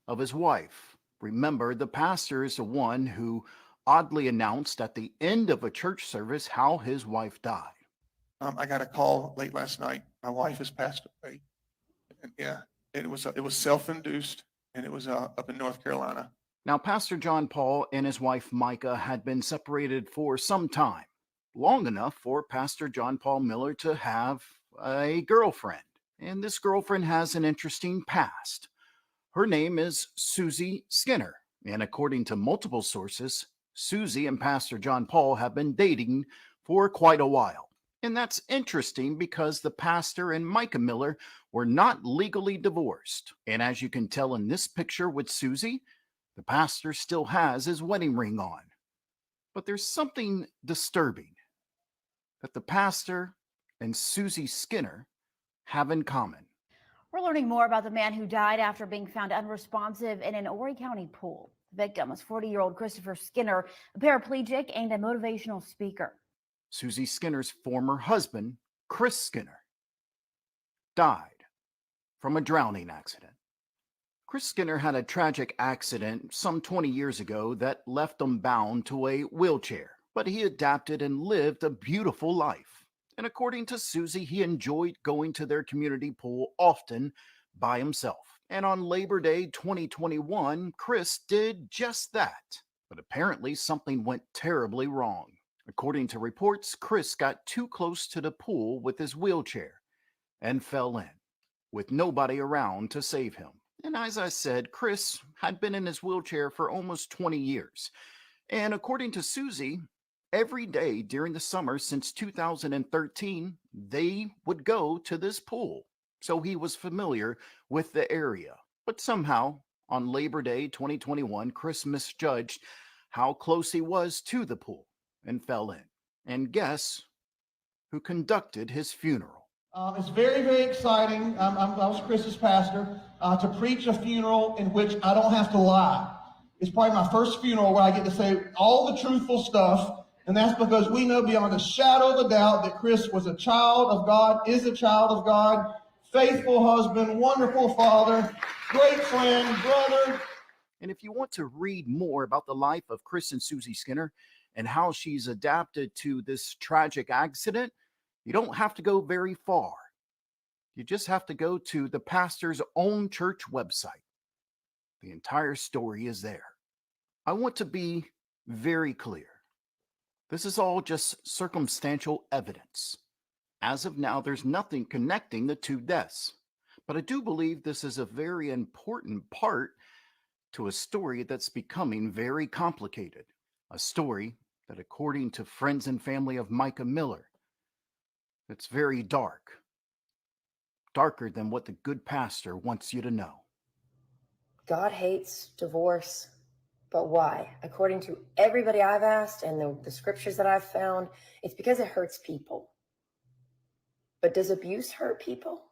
of his wife. Remember, the pastor is the one who oddly announced at the end of a church service how his wife died. I got a call late last night. My wife has passed away. And yeah, it was self-induced, and it was up in North Carolina. Now, Pastor John Paul and his wife Mica had been separated for some time, long enough for Pastor John Paul Miller to have a girlfriend. And this girlfriend has an interesting past. Her name is Susie Skinner. And according to multiple sources, Susie and Pastor John Paul have been dating for quite a while. And that's interesting because the pastor and Mica Miller were not legally divorced. And as you can tell in this picture with Susie, the pastor still has his wedding ring on. But there's something disturbing that the pastor and Susie Skinner have in common. We're learning more about the man who died after being found unresponsive in an Horry County pool. The victim was 40-year-old Christopher Skinner, a paraplegic and a motivational speaker. Susie Skinner's former husband, Chris Skinner, died from a drowning accident. Chris Skinner had a tragic accident some 20 years ago that left him bound to a wheelchair, but he adapted and lived a beautiful life. And according to Susie, he enjoyed going to their community pool often by himself. And on Labor Day 2021, Chris did just that. But apparently something went terribly wrong. According to reports, Chris got too close to the pool with his wheelchair and fell in, with nobody around to save him. And as I said, Chris had been in his wheelchair for almost 20 years. And according to Susie, every day during the summer since 2013, they would go to this pool. So he was familiar with the area. But somehow, on Labor Day 2021, Chris misjudged how close he was to the pool and fell in. And guess who conducted his funeral? It's very, very exciting. I was Chris's pastor to preach a funeral in which I don't have to lie. It's probably my first funeral where I get to say all the truthful stuff, and that's because we know beyond a shadow of a doubt that Chris was a child of God, is a child of God, faithful husband, wonderful father, great friend, brother. And if you want to read more about the life of Chris and Susie Skinner and how she's adapted to this tragic accident, you don't have to go very far. You just have to go to the pastor's own church website. The entire story is there. I want to be very clear. This is all just circumstantial evidence. As of now, there's nothing connecting the two deaths. But I do believe this is a very important part to a story that's becoming very complicated. A story that, according to friends and family of Mica Miller, it's very dark. Darker than what the good pastor wants you to know. God hates divorce, but why? According to everybody I've asked and the scriptures that I've found, it's because it hurts people. But does abuse hurt people?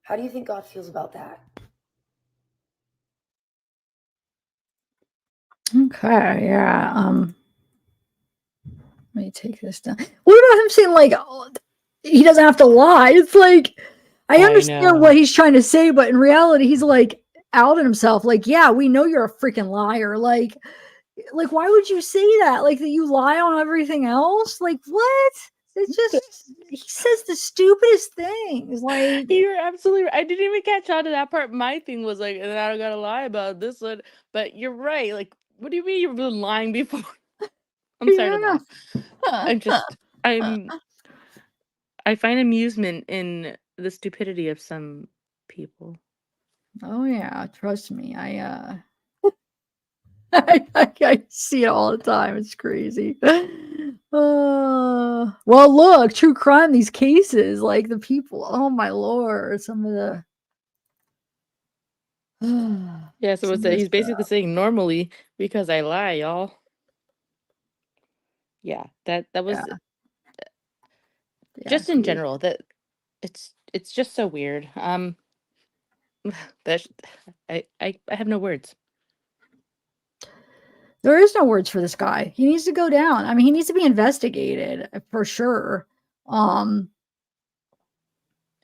How do you think God feels about that? Okay, yeah. Let me take this down. What about him saying like, oh, he doesn't have to lie? It's like, I understand what he's trying to say, but in reality, he's like outing himself. Like, yeah, we know you're a freaking liar. Like, why would you say that? Like that you lie on everything else? Like, what? It's just he says the stupidest things. Like, You're absolutely right. I didn't even catch on to that part. My thing was like, and I don't gotta lie about this one. But you're right. Like, what do you mean you've been lying before? I'm sorry to yeah. laugh. I find amusement in the stupidity of some people. Oh yeah, trust me. I see it all the time. It's crazy. Well, look, true crime. These cases, like the people. Oh my lord, some of the. Yeah, so some it's of the he's basically stuff. saying normally because I lie, y'all. Yeah, that was Yeah, just in crazy. general that it's just so weird. That's I have no words. There is no words for this guy. He needs to go down. I mean, he needs to be investigated for sure.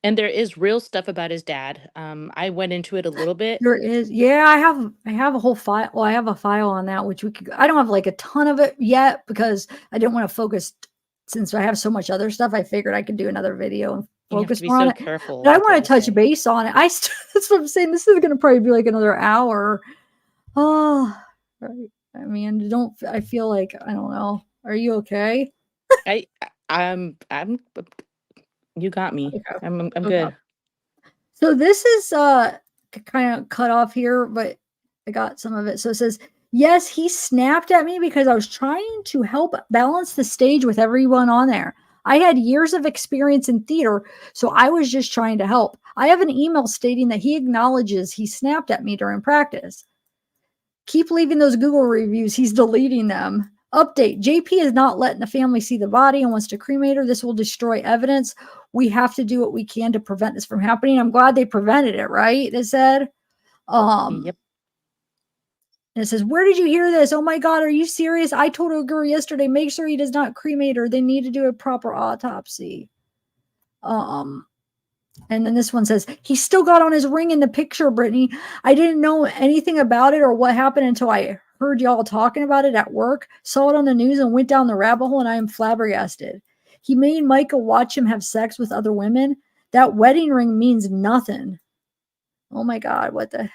And there is real stuff about his dad. I went into it a little bit. There is. Yeah, I have a whole file. Well, I have a file on that, which we could. I don't have like a ton of it yet because I didn't want to focus. Since I have so much other stuff, I figured I could do another video and You have focus to be more on so it. careful But I with what want you to touch say. base on it. That's what I'm saying. This is going to probably be like another hour. Oh, right. I mean, don't. I feel like I don't know. Are you okay? I'm you got me. Okay. I'm Okay. good. So this is kind of cut off here, but I got some of it. So it says, yes, he snapped at me because I was trying to help balance the stage with everyone on there. I had years of experience in theater, so I was just trying to help. I have an email stating that he acknowledges he snapped at me during practice. Keep leaving those Google reviews. He's deleting them. Update. JP is not letting the family see the body and wants to cremate her. This will destroy evidence. We have to do what we can to prevent this from happening. I'm glad they prevented it, right? They said. Yep. And it says, where did you hear this? Oh my God, are you serious? I told a girl yesterday, make sure he does not cremate her. They need to do a proper autopsy. And then this one says, he still got on his ring in the picture, Brittany. I didn't know anything about it or what happened until I heard y'all talking about it at work, saw it on the news and went down the rabbit hole, and I am flabbergasted. He made Mica watch him have sex with other women. That wedding ring means nothing. Oh my God, what the?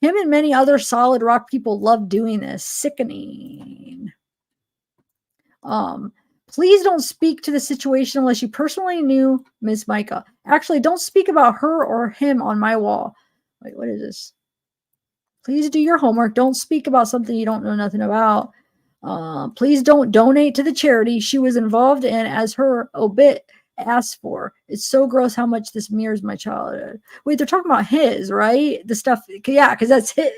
Him and many other solid rock people love doing this. Sickening. Please don't speak to the situation unless you personally knew Miss Mica. Actually, don't speak about her or him on my wall. Wait, what is this? Please do your homework. Don't speak about something you don't know nothing about. Please don't donate to the charity she was involved in as her obit asked for. It's so gross how much this mirrors my childhood. Wait, they're talking about his, right? The stuff, yeah, because that's his,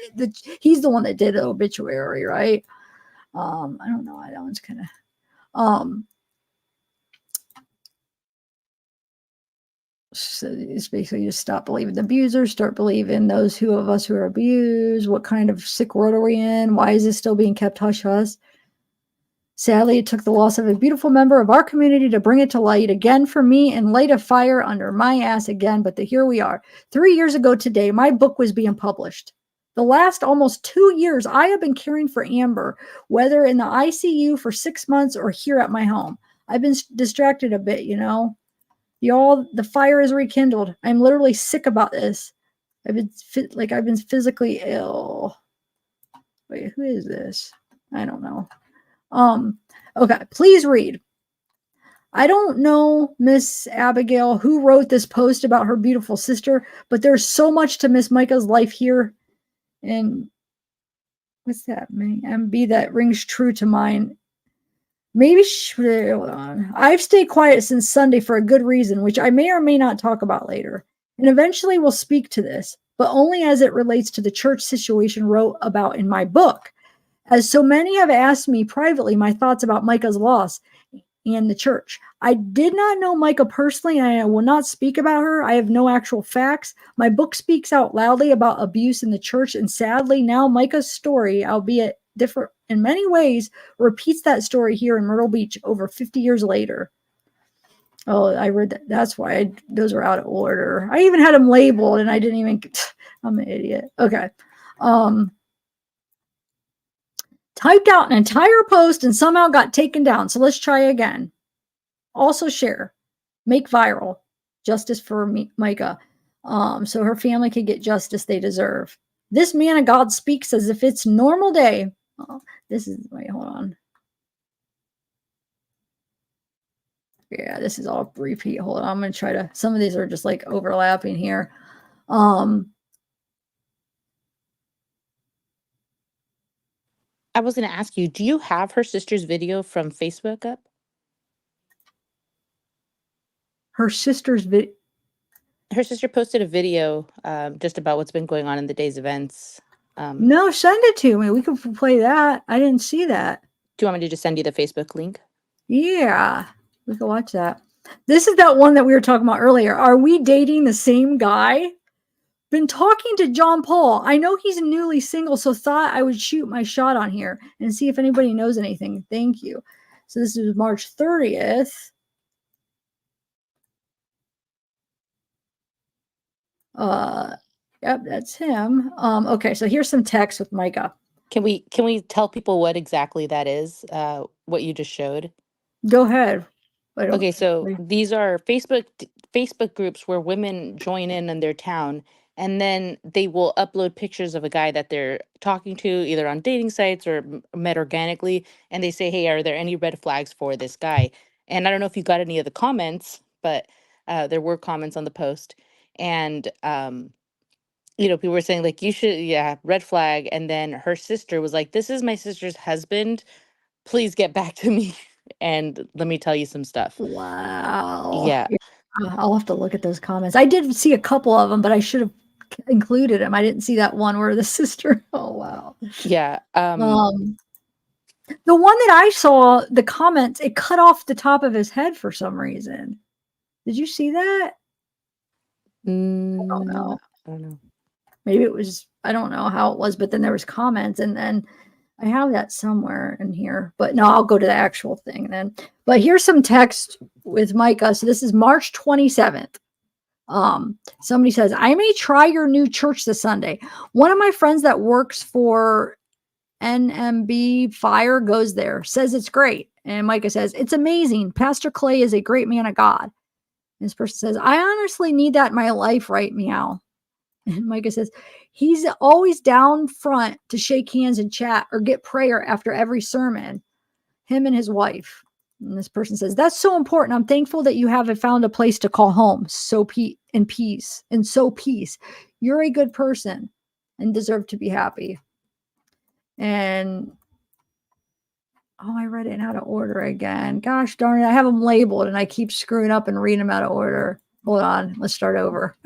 he's the one that did the obituary, right? I don't know. That one's kind of so it's basically just stop believing the abusers, start believing those of us who are abused. What kind of sick world are we in? Why is this still being kept hush hush? Sadly, it took the loss of a beautiful member of our community to bring it to light again for me and light a fire under my ass again. But here we are. 3 years ago today, my book was being published. The last almost 2 years, I have been caring for Amber, whether in the ICU for 6 months or here at my home. I've been distracted a bit, you know. Y'all, the fire is rekindled. I'm literally sick about this. I've been physically ill. Wait, who is this? I don't know. Okay, please read. I don't know, Miss Abigail, who wrote this post about her beautiful sister, but there's so much to Miss Mica's life here. And what's that? MB that rings true to mine. Maybe hold on. I've stayed quiet since Sunday for a good reason, which I may or may not talk about later. And eventually we'll speak to this, but only as it relates to the church situation wrote about in my book. As so many have asked me privately my thoughts about Mica's loss and the church. I did not know Mica personally, and I will not speak about her. I have no actual facts. My book speaks out loudly about abuse in the church, and sadly, now Mica's story, albeit different in many ways, repeats that story here in Myrtle Beach over 50 years later. Oh, I read that. That's why those are out of order. I even had them labeled, and I didn't even. I'm an idiot. Okay. Typed out an entire post and somehow got taken down. So let's try again. Also share, make viral, justice for Mica, so her family can get justice they deserve. This man of God speaks as if it's normal day. Oh, wait, hold on. Yeah, this is all repeat. Hold on, I'm going to try to, some of these are just like overlapping here. I was going to ask you, do you have her sister's video from Facebook up? Her sister's video. Her sister posted a video just about what's been going on in the day's events. No, send it to me. We can play that. I didn't see that. Do you want me to just send you the Facebook link? Yeah, we can watch that. This is that one that we were talking about earlier. Are we dating the same guy? Been talking to John Paul. I know he's newly single, so thought I would shoot my shot on here and see if anybody knows anything. Thank you. So this is March 30th. Yep, that's him. Okay, so here's some text with Mica. Can we tell people what exactly that is? What you just showed? Go ahead. Okay, so these are Facebook groups where women join in their town, and then they will upload pictures of a guy that they're talking to, either on dating sites or met organically, and they say, "Hey, are there any red flags for this guy?" And I don't know if you got any of the comments, but there were comments on the post, and people were saying like, "You should, yeah, red flag." And then her sister was like, "This is my sister's husband. Please get back to me." And let me tell you some stuff. Wow. Yeah. I'll have to look at those comments. I did see a couple of them, but I should have included them. I didn't see that one where the sister. Oh, wow. Yeah. The one that I saw, the comments, it cut off the top of his head for some reason. Did you see that? I don't know. I don't know. Maybe it was, I don't know how it was, but then there was comments, and then I have that somewhere in here, but no, I'll go to the actual thing then. But here's some text with Mica. So this is March 27th. Somebody says, I may try your new church this Sunday. One of my friends that works for NMB Fire goes there, says it's great. And Mica says, it's amazing. Pastor Clay is a great man of God. And this person says, I honestly need that in my life, right? Meow. And Mica says, he's always down front to shake hands and chat or get prayer after every sermon, him and his wife. And this person says, that's so important. I'm thankful that you haven't found a place to call home. So peace. You're a good person and deserve to be happy. And I read it out of order again. Gosh darn it. I have them labeled and I keep screwing up and reading them out of order. Hold on. Let's start over.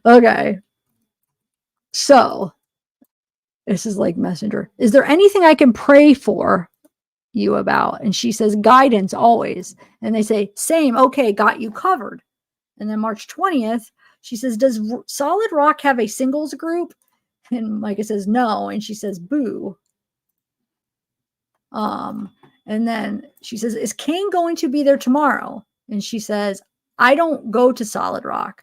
Okay. So this is like Messenger. Is there anything I can pray for you about? And she says, guidance always. And they say, same. Okay, got you covered. And then March 20th, she says, does Solid Rock have a singles group? And Micah says, no. And she says, boo. And then she says, is Kane going to be there tomorrow? And she says, I don't go to Solid Rock.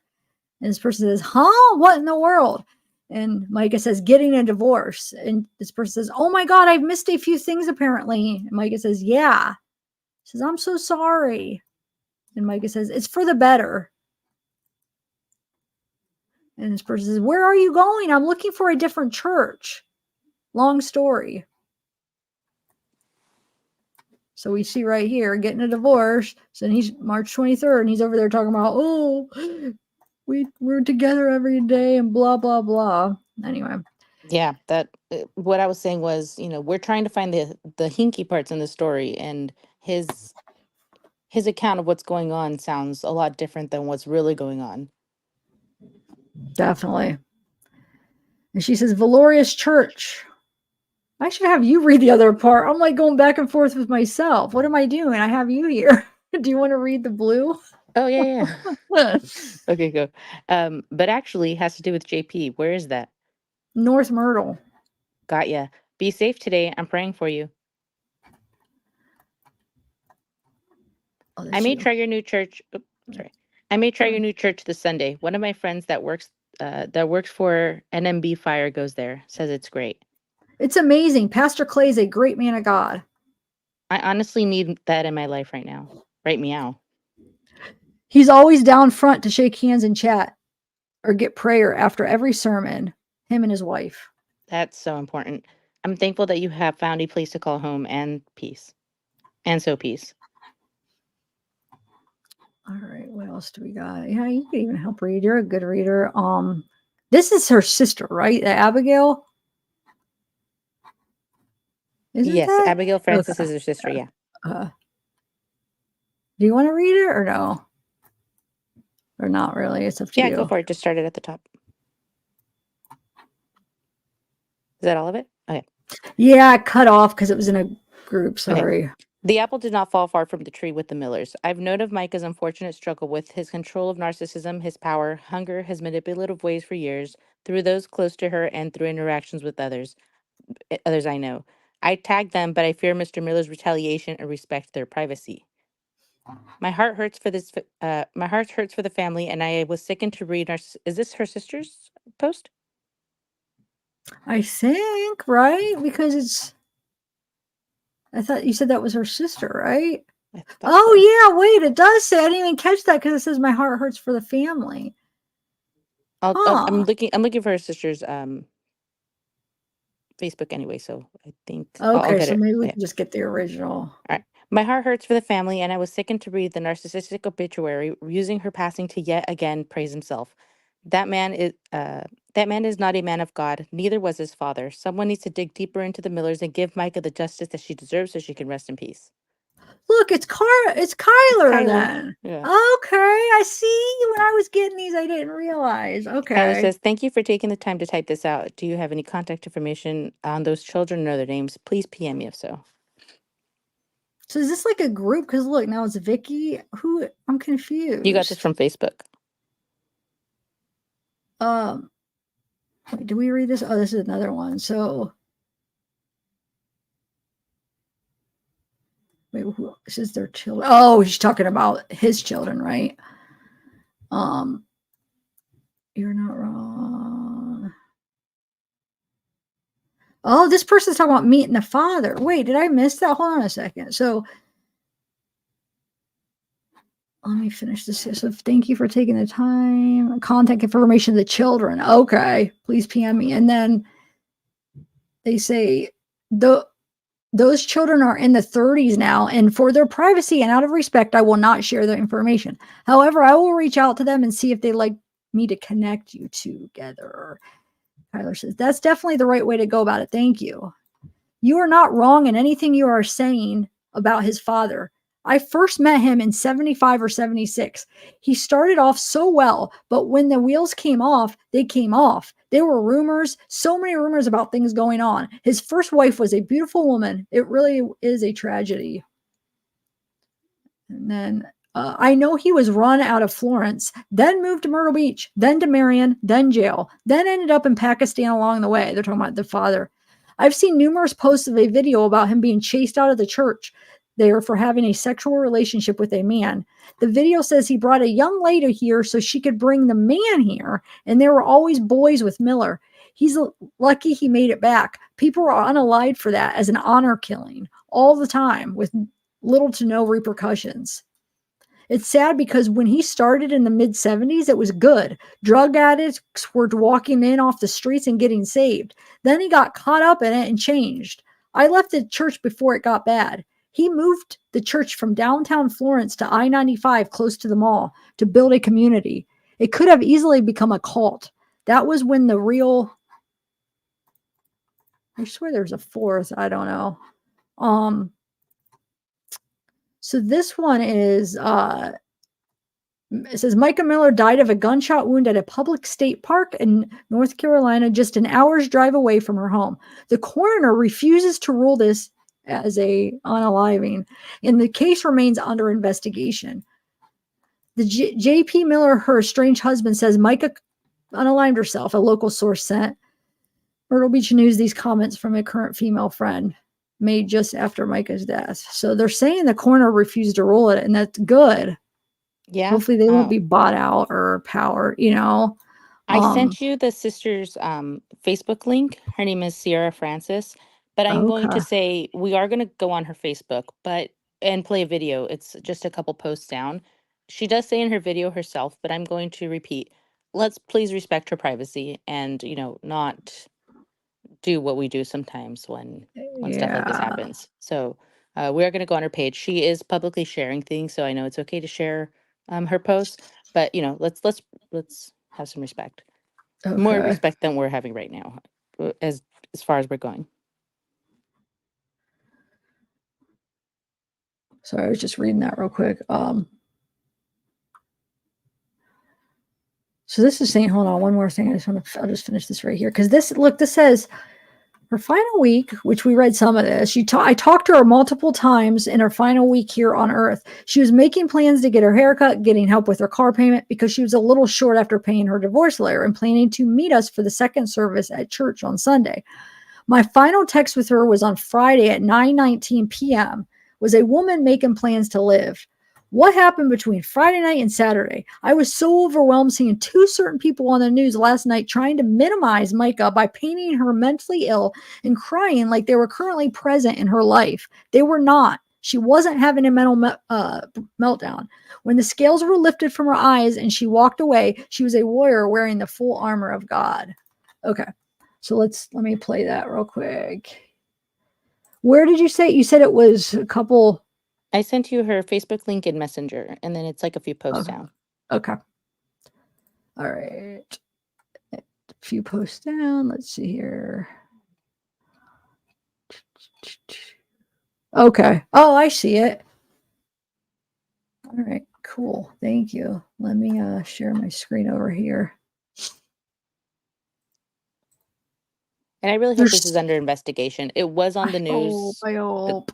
And this person says, huh? What in the world? And Micah says, getting a divorce. And this person says, oh my God, I've missed a few things apparently. And Micah says, yeah. She says, I'm so sorry. And Micah says, it's for the better. And this person says, where are you going? I'm looking for a different church. Long story. So we see right here getting a divorce. So he's March 23rd, and he's over there talking about, oh, we're together every day and blah blah blah. Anyway, Yeah, that what I was saying was, we're trying to find the hinky parts in the story, and his account of what's going on sounds a lot different than what's really going on. definitely. And she says, Valorious Church. I should have you read the other part. I'm like going back and forth with myself. What am I doing? I have you here. Do you want to read the blue? Oh yeah, yeah. Okay, go. But actually, it has to do with JP. Where is that? North Myrtle. Got ya. Be safe today. I'm praying for you. Oh, I may you. try your new church. Oops, sorry. I may try your new church this Sunday. One of my friends that works for NMB Fire goes there. Says it's great. It's amazing. Pastor Clay is a great man of God. I honestly need that in my life right now. Right meow. He's always down front to shake hands and chat or get prayer after every sermon. Him and his wife. That's so important. I'm thankful that you have found a place to call home and peace. And so peace. All right, what else do we got? Yeah, you can even help read. You're a good reader. This is her sister, right? Abigail? Isn't Yes, that? Abigail Francis Okay. is her sister, yeah. Do you want to read it or no? Or not really? It's up to you. Yeah, go for it. Just start it at the top. Is that all of it? Okay. Yeah, I cut off because it was in a group. Sorry. Okay. The apple did not fall far from the tree with the Millers. I've known of Micah's unfortunate struggle with his control of narcissism, his power, hunger, his manipulative ways for years, through those close to her and through interactions with others I know. I tagged them, but I fear Mr. Miller's retaliation and respect their privacy. My heart hurts for this. My heart hurts for the family, and I was sickened to read. Is this her sister's post? I think, right? Because I thought you said that was her sister, right? Oh, yeah. Wait, it does say. I didn't even catch that because it says my heart hurts for the family. I'm looking for her sister's Facebook anyway, so I think. Okay, so maybe we can just get the original. All right. My heart hurts for the family, and I was sickened to read the narcissistic obituary, using her passing to yet again praise himself. That man is not a man of God. Neither was his father. Someone needs to dig deeper into the Millers and give Micah the justice that she deserves, so she can rest in peace. Look, it's Kyler then. Yeah. Okay, I see. When I was getting these, I didn't realize. Okay. Kyler says, "Thank you for taking the time to type this out. Do you have any contact information on those children or their names? Please PM me if so." So is this like a group? Because look, now it's Vicky. Who? I'm confused. You got this from Facebook. Wait, do we read this? Oh, this is another one. So, wait, who is their children? Oh, he's talking about his children, right? You're not wrong. Oh, this person's talking about meeting the father. Wait, did I miss that? Hold on a second. So let me finish this here. So thank you for taking the time. Contact information of the children. Okay, please PM me. And then they say those children are in the 30s now, and for their privacy and out of respect, I will not share their information. However, I will reach out to them and see if they'd like me to connect you together. Tyler says, that's definitely the right way to go about it. Thank you. You are not wrong in anything you are saying about his father. I first met him in 75 or 76. He started off so well, but when the wheels came off, they came off. There were rumors, so many rumors about things going on. His first wife was a beautiful woman. It really is a tragedy. And then I know he was run out of Florence, then moved to Myrtle Beach, then to Marion, then jail, then ended up in Pakistan along the way. They're talking about the father. I've seen numerous posts of a video about him being chased out of the church there for having a sexual relationship with a man. The video says he brought a young lady here so she could bring the man here, and there were always boys with Miller. He's lucky he made it back. People are unalived for that as an honor killing all the time with little to no repercussions. It's sad because when he started in the mid-70s, it was good. Drug addicts were walking in off the streets and getting saved. Then he got caught up in it and changed. I left the church before it got bad. He moved the church from downtown Florence to I-95 close to the mall to build a community. It could have easily become a cult. That was when the real... I swear there's a fourth. I don't know. So this one is... it says Mica Miller died of a gunshot wound at a public state park in North Carolina, just an hour's drive away from her home. The coroner refuses to rule this as a unaliving, and the case remains under investigation. The J.P. Miller, her estranged husband, says Mica unalivened herself. A local source sent Myrtle Beach News these comments from a current female friend made just after Mica's death. So they're saying the coroner refused to rule it, and that's good. Yeah. Hopefully they won't be bought out or powered, you know. I sent you the sister's Facebook link. Her name is Sierra Francis. But I'm going to Okay. say we are going to go on her Facebook, and play a video. It's just a couple posts down. She does say in her video herself, but I'm going to repeat. Let's please respect her privacy and, not do what we do sometimes when stuff like this Yeah. happens. So we are going to go on her page. She is publicly sharing things, so I know it's okay to share her posts, but let's have some respect. More Okay. respect than we're having right now, as far as we're going. Sorry, I was just reading that real quick. So this is saying, hold on, one more thing. I'll just finish this right here. Because this says her final week, which we read some of this. I talked to her multiple times in her final week here on Earth. She was making plans to get her haircut, getting help with her car payment because she was a little short after paying her divorce lawyer, and planning to meet us for the second service at church on Sunday. My final text with her was on Friday at 9:19 p.m. Was a woman making plans to live. What happened between Friday night and Saturday? I was so overwhelmed seeing two certain people on the news last night trying to minimize Mica by painting her mentally ill and crying like they were currently present in her life. They were not. She wasn't having a mental meltdown. When the scales were lifted from her eyes and she walked away, she was a warrior wearing the full armor of God. Okay, so let me play that real quick. Where did you say? You said it was a couple... I sent you her Facebook link in Messenger, and then it's like a few posts down. Okay. All right. A few posts down. Let's see here. Okay. Oh, I see it. All right. Cool. Thank you. Let me share my screen over here. And I really hope this is under investigation. It was on the news. I hope.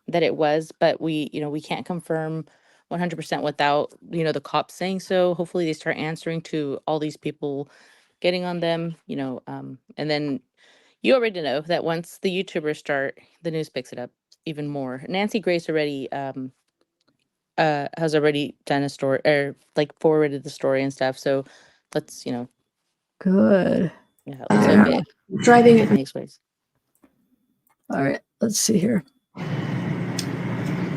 That it was, but we can't confirm 100% without, the cops saying so. Hopefully they start answering to all these people getting on them, and then you already know that once the YouTubers start, the news picks it up even more. Nancy Grace already has already done a story, or like forwarded the story and stuff. So let's, Good. yeah, let's hope it Driving it. makes waves. All right. Let's see here.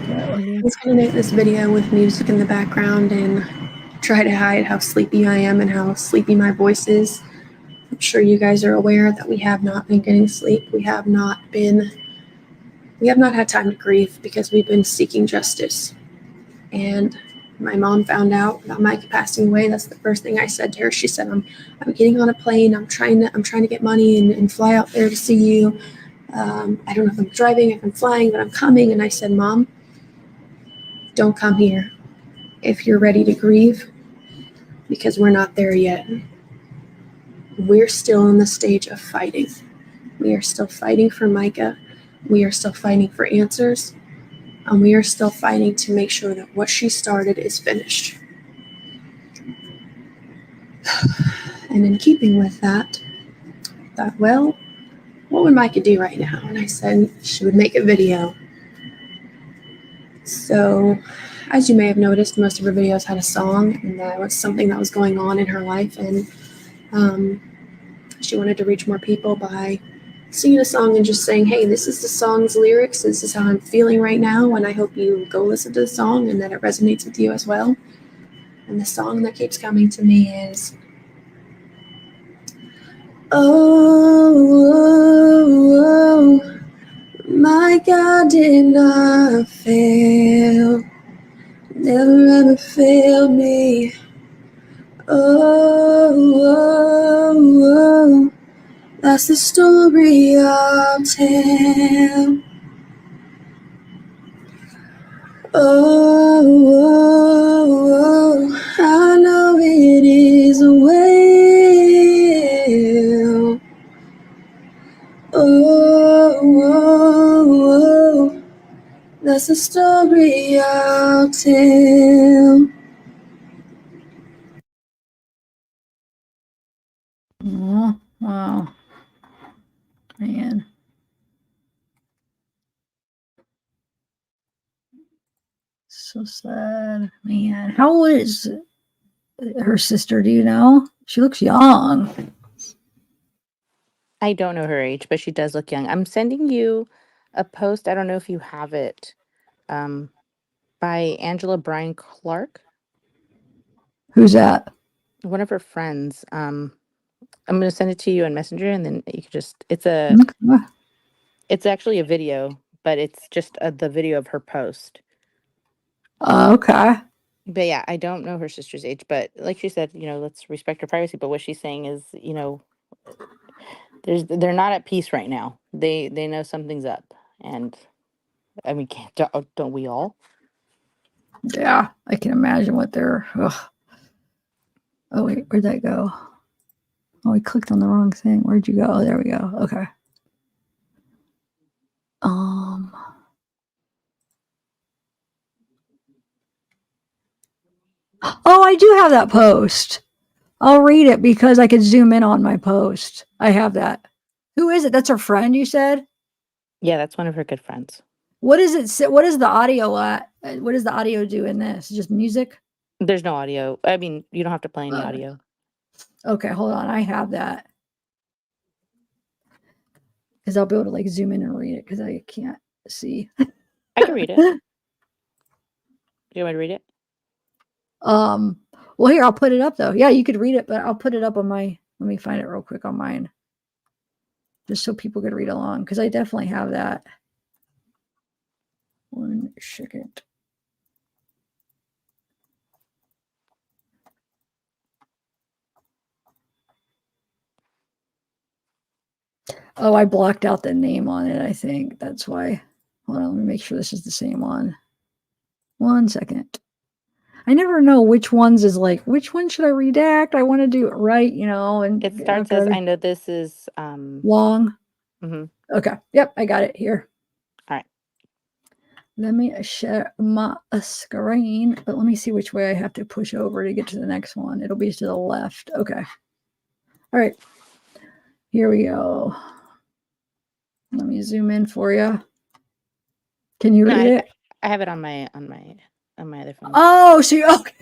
I was going to make this video with music in the background and try to hide how sleepy I am and how sleepy my voice is. I'm sure you guys are aware that we have not been getting sleep. We have not had time to grieve because we've been seeking justice. And my mom found out about Mike passing away. That's the first thing I said to her. She said, I'm getting on a plane. I'm trying to get money and fly out there to see you. I don't know if I'm driving, if I'm flying, but I'm coming. And I said, Mom, don't come here if you're ready to grieve, because we're not there yet. We're still in the stage of fighting. We are still fighting for Mica. We are still fighting for answers. And we are still fighting to make sure that what she started is finished. And in keeping with that, I thought, well, what would Mica do right now? And I said she would make a video. So, as you may have noticed, most of her videos had a song, and that was something that was going on in her life, and she wanted to reach more people by singing a song and just saying, hey, this is the song's lyrics, this is how I'm feeling right now, and I hope you go listen to the song and that it resonates with you as well. And the song that keeps coming to me is, oh, oh, my God did not fail, never ever failed me. Oh, oh, oh, that's the story I'll tell. Oh, oh, oh, I know it is well. Oh, oh, oh, that's the story I'll tell. Oh, wow. Man. So sad. Man. How old is her sister? Do you know? She looks young. I don't know her age, but she does look young. I'm sending you a post. I don't know if you have it. Um, by Angela Bryan Clark, Who's that? one of her friends. I'm gonna send it to you on Messenger, and then you can just. Okay. It's actually a video, but it's just the video of her post. Okay. But yeah, I don't know her sister's age, but like she said, let's respect her privacy. But what she's saying is, they're not at peace right now. They know something's up, and I mean, don't we all? Yeah, I can imagine what they're. Ugh. Oh wait, where'd that go? Oh, I clicked on the wrong thing. Where'd you go? Oh, there we go. Okay. Oh, I do have that post. I'll read it because I could zoom in on my post. I have that. Who is it? That's her friend, you said? Yeah, that's one of her good friends. What is it? What is the audio at? What does the audio do in this? Just music? There's no audio. I mean, you don't have to play any audio. Okay, hold on. I have that. Because I'll be able to like zoom in and read it because I can't see. I can read it. Do you want me to read it? Well, here, I'll put it up though. Yeah, you could read it, but I'll put it up on my, let me find it real quick on mine. Just so people could read along, because I definitely have that. 1 second. Oh, I blocked out the name on it, I think. That's why. Hold on, let me make sure this is the same one. 1 second. I never know which ones is like, which one should I redact? I want to do it right, and It starts as, I know this is long. Mm-hmm. Okay. Yep, I got it here. All right. Let me share my screen, but let me see which way I have to push over to get to the next one. It'll be to the left. Okay. All right. Here we go. Let me zoom in for you. Can you read it? I have it on my other phone. Oh, okay.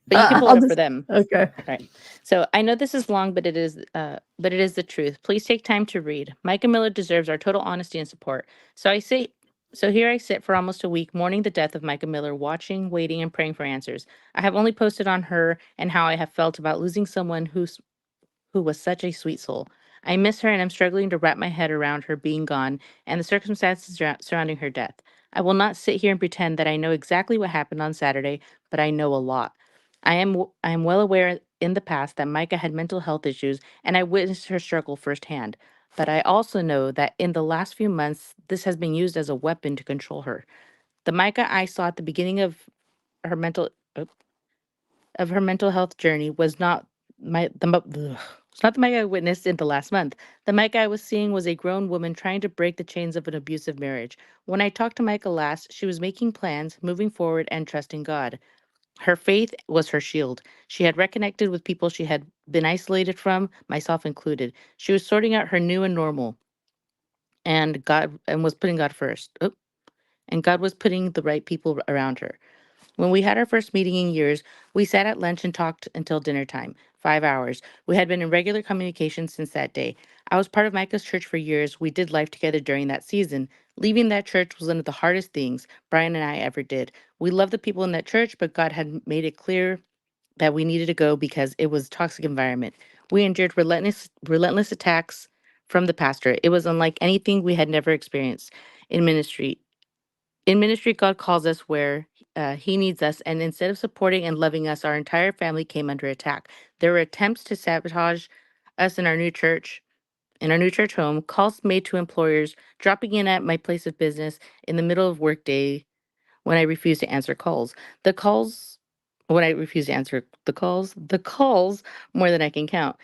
But you can pull it up for them. Okay. Right. So I know this is long, but it is the truth. Please take time to read. Mica Miller deserves our total honesty and support. So here I sit for almost a week, mourning the death of Mica Miller, watching, waiting, and praying for answers. I have only posted on her and how I have felt about losing someone who was such a sweet soul. I miss her and I'm struggling to wrap my head around her being gone and the circumstances surrounding her death. I will not sit here and pretend that I know exactly what happened on Saturday, but I know a lot. I am well aware in the past that Micah had mental health issues and I witnessed her struggle firsthand. But I also know that in the last few months, this has been used as a weapon to control her. The Micah I saw at the beginning of her mental health journey was not it's not the Micah I witnessed in the last month. The Micah I was seeing was a grown woman trying to break the chains of an abusive marriage. When I talked to Micah last, she was making plans, moving forward, and trusting God. Her faith was her shield. She had reconnected with people she had been isolated from, myself included. She was sorting out her new and normal, and was putting God first. And God was putting the right people around her. When we had our first meeting in years, we sat at lunch and talked until dinner time. 5 hours. We had been in regular communication since that day. I was part of Mica's church for years. We did life together during that season. Leaving that church was one of the hardest things Brian and I ever did. We loved the people in that church, but God had made it clear that we needed to go because it was a toxic environment. We endured relentless attacks from the pastor. It was unlike anything we had never experienced in ministry. In ministry, God calls us where He needs us, and instead of supporting and loving us, our entire family came under attack. There were attempts to sabotage us in our new church home, calls made to employers, dropping in at my place of business in the middle of workday when I refused to answer calls. The calls, when I refused to answer the calls more than I can count.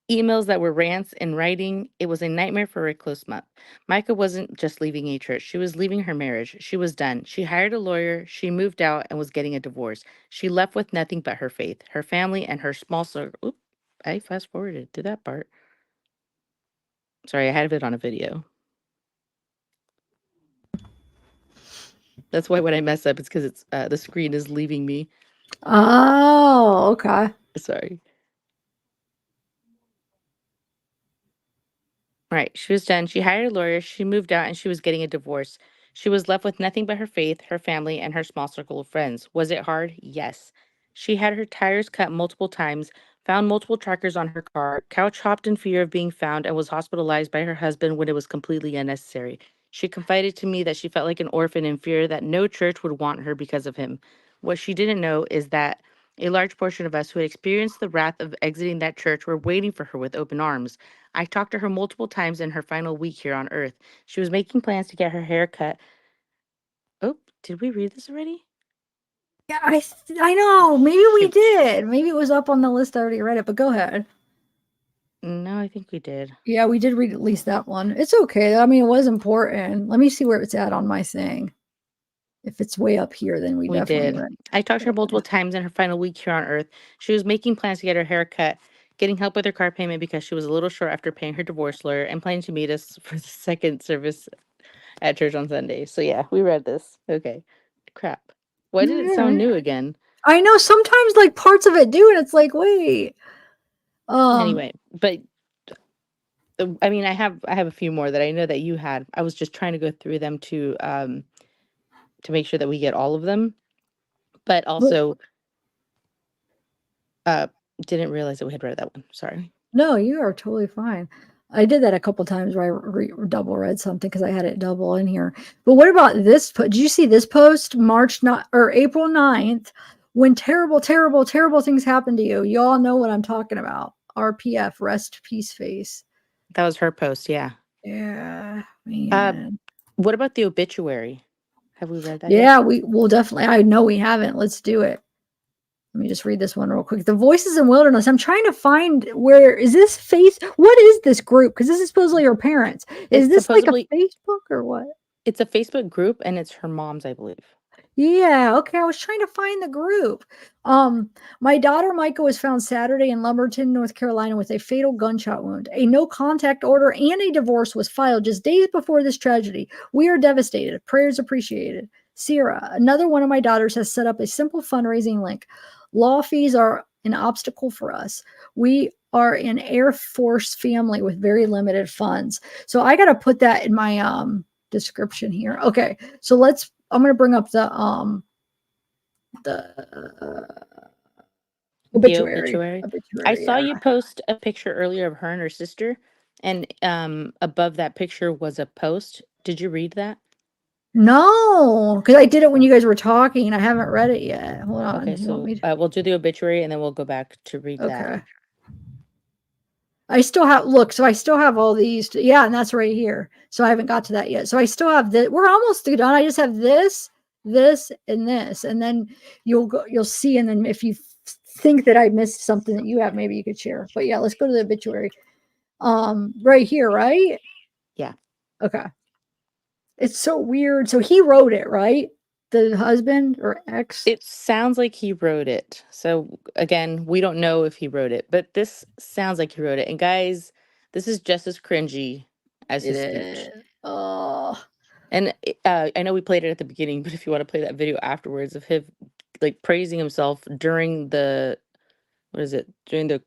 Emails that were rants in writing. It was a nightmare for a close month. Mica wasn't just leaving a church. She was leaving her marriage. She was done. She hired a lawyer. She moved out and was getting a divorce. She left with nothing but her faith, her family, and her small circle. Oop, I fast forwarded to that part. Sorry, I had it on a video. That's why when I mess up, it's because it's the screen is leaving me. Oh, okay. Sorry. Right. She was done. She hired a lawyer. She moved out and she was getting a divorce. She was left with nothing but her faith, her family, and her small circle of friends. Was it hard? Yes. She had her tires cut multiple times, found multiple trackers on her car, couch hopped in fear of being found, and was hospitalized by her husband when it was completely unnecessary. She confided to me that she felt like an orphan in fear that no church would want her because of him. What she didn't know is that a large portion of us who had experienced the wrath of exiting that church were waiting for her with open arms. I talked to her multiple times in her final week here on Earth. She was making plans to get her hair cut. Oh, did we read this already? Yeah, I know. Maybe we It- did. Maybe it was up on the list. I already read it, but go ahead. No, I think we did. Yeah, we did read at least that one. It's okay. I mean, it was important. Let me see where it's at on my thing. If it's way up here, then we We definitely did. read. I talked to her multiple times in her final week here on Earth. She was making plans to get her hair cut, getting help with her car payment because she was a little short after paying her divorce lawyer, and planning to meet us for the second service at church on Sunday. So yeah, we read this. Okay. Crap. Why did it sound new again? I know sometimes like parts of it do, and it's like, wait. Anyway, but I mean, I have a few more that I know that you had. I was just trying to go through them to make sure that we get all of them, but also didn't realize that we had read that one. Sorry. No, you are totally fine. I did that a couple times where I double read something because I had it double in here. But what about this? Did you see this post March not or April 9th when terrible, terrible, terrible things happened to you? You all know what I'm talking about. RPF, rest peace face. That was her post, yeah. Yeah, man. What about the obituary? Have we read that Yeah, yet? we will definitely. I know we haven't. Let's do it. Let me just read this one real quick. The Voices in Wilderness. I'm trying to find where is this face? What is this group? Because this is supposedly her parents. Is It's this like a supposedly Facebook or what? it's a Facebook group and it's her mom's, I believe. Yeah, okay. I was trying to find the group. My daughter Mica was found Saturday in Lumberton, North Carolina, with a fatal gunshot wound. A no contact order and a divorce was filed just days before this tragedy. We are devastated. Prayers appreciated. Sierra, another one of my daughters, has set up a simple fundraising link. Law fees are an obstacle for us. We are an Air Force family with very limited funds. So I got to put that in my description here. Okay. So I'm going to bring up the obituary. I saw you post a picture earlier of her and her sister, and above that picture was a post. Did you read that? No, because I did it when you guys were talking. I haven't read it yet. Hold on. Okay, so we'll do the obituary and then we'll go back to read that. Okay. I still have all these. Yeah, and that's right here. So I haven't got to that yet. So I still have this. We're almost done. I just have this, and this, and then you'll see. And then if you think that I missed something that you have, maybe you could share. But yeah, let's go to the obituary. Right here, right? Yeah. Okay. It's so weird. So he wrote it, right? The husband or ex? It sounds like he wrote it. So again, we don't know if he wrote it, but this sounds like he wrote it. And guys, this is just as cringy as his speech. Oh. And I know we played it at the beginning, but if you want to play that video afterwards of him like praising himself during the during the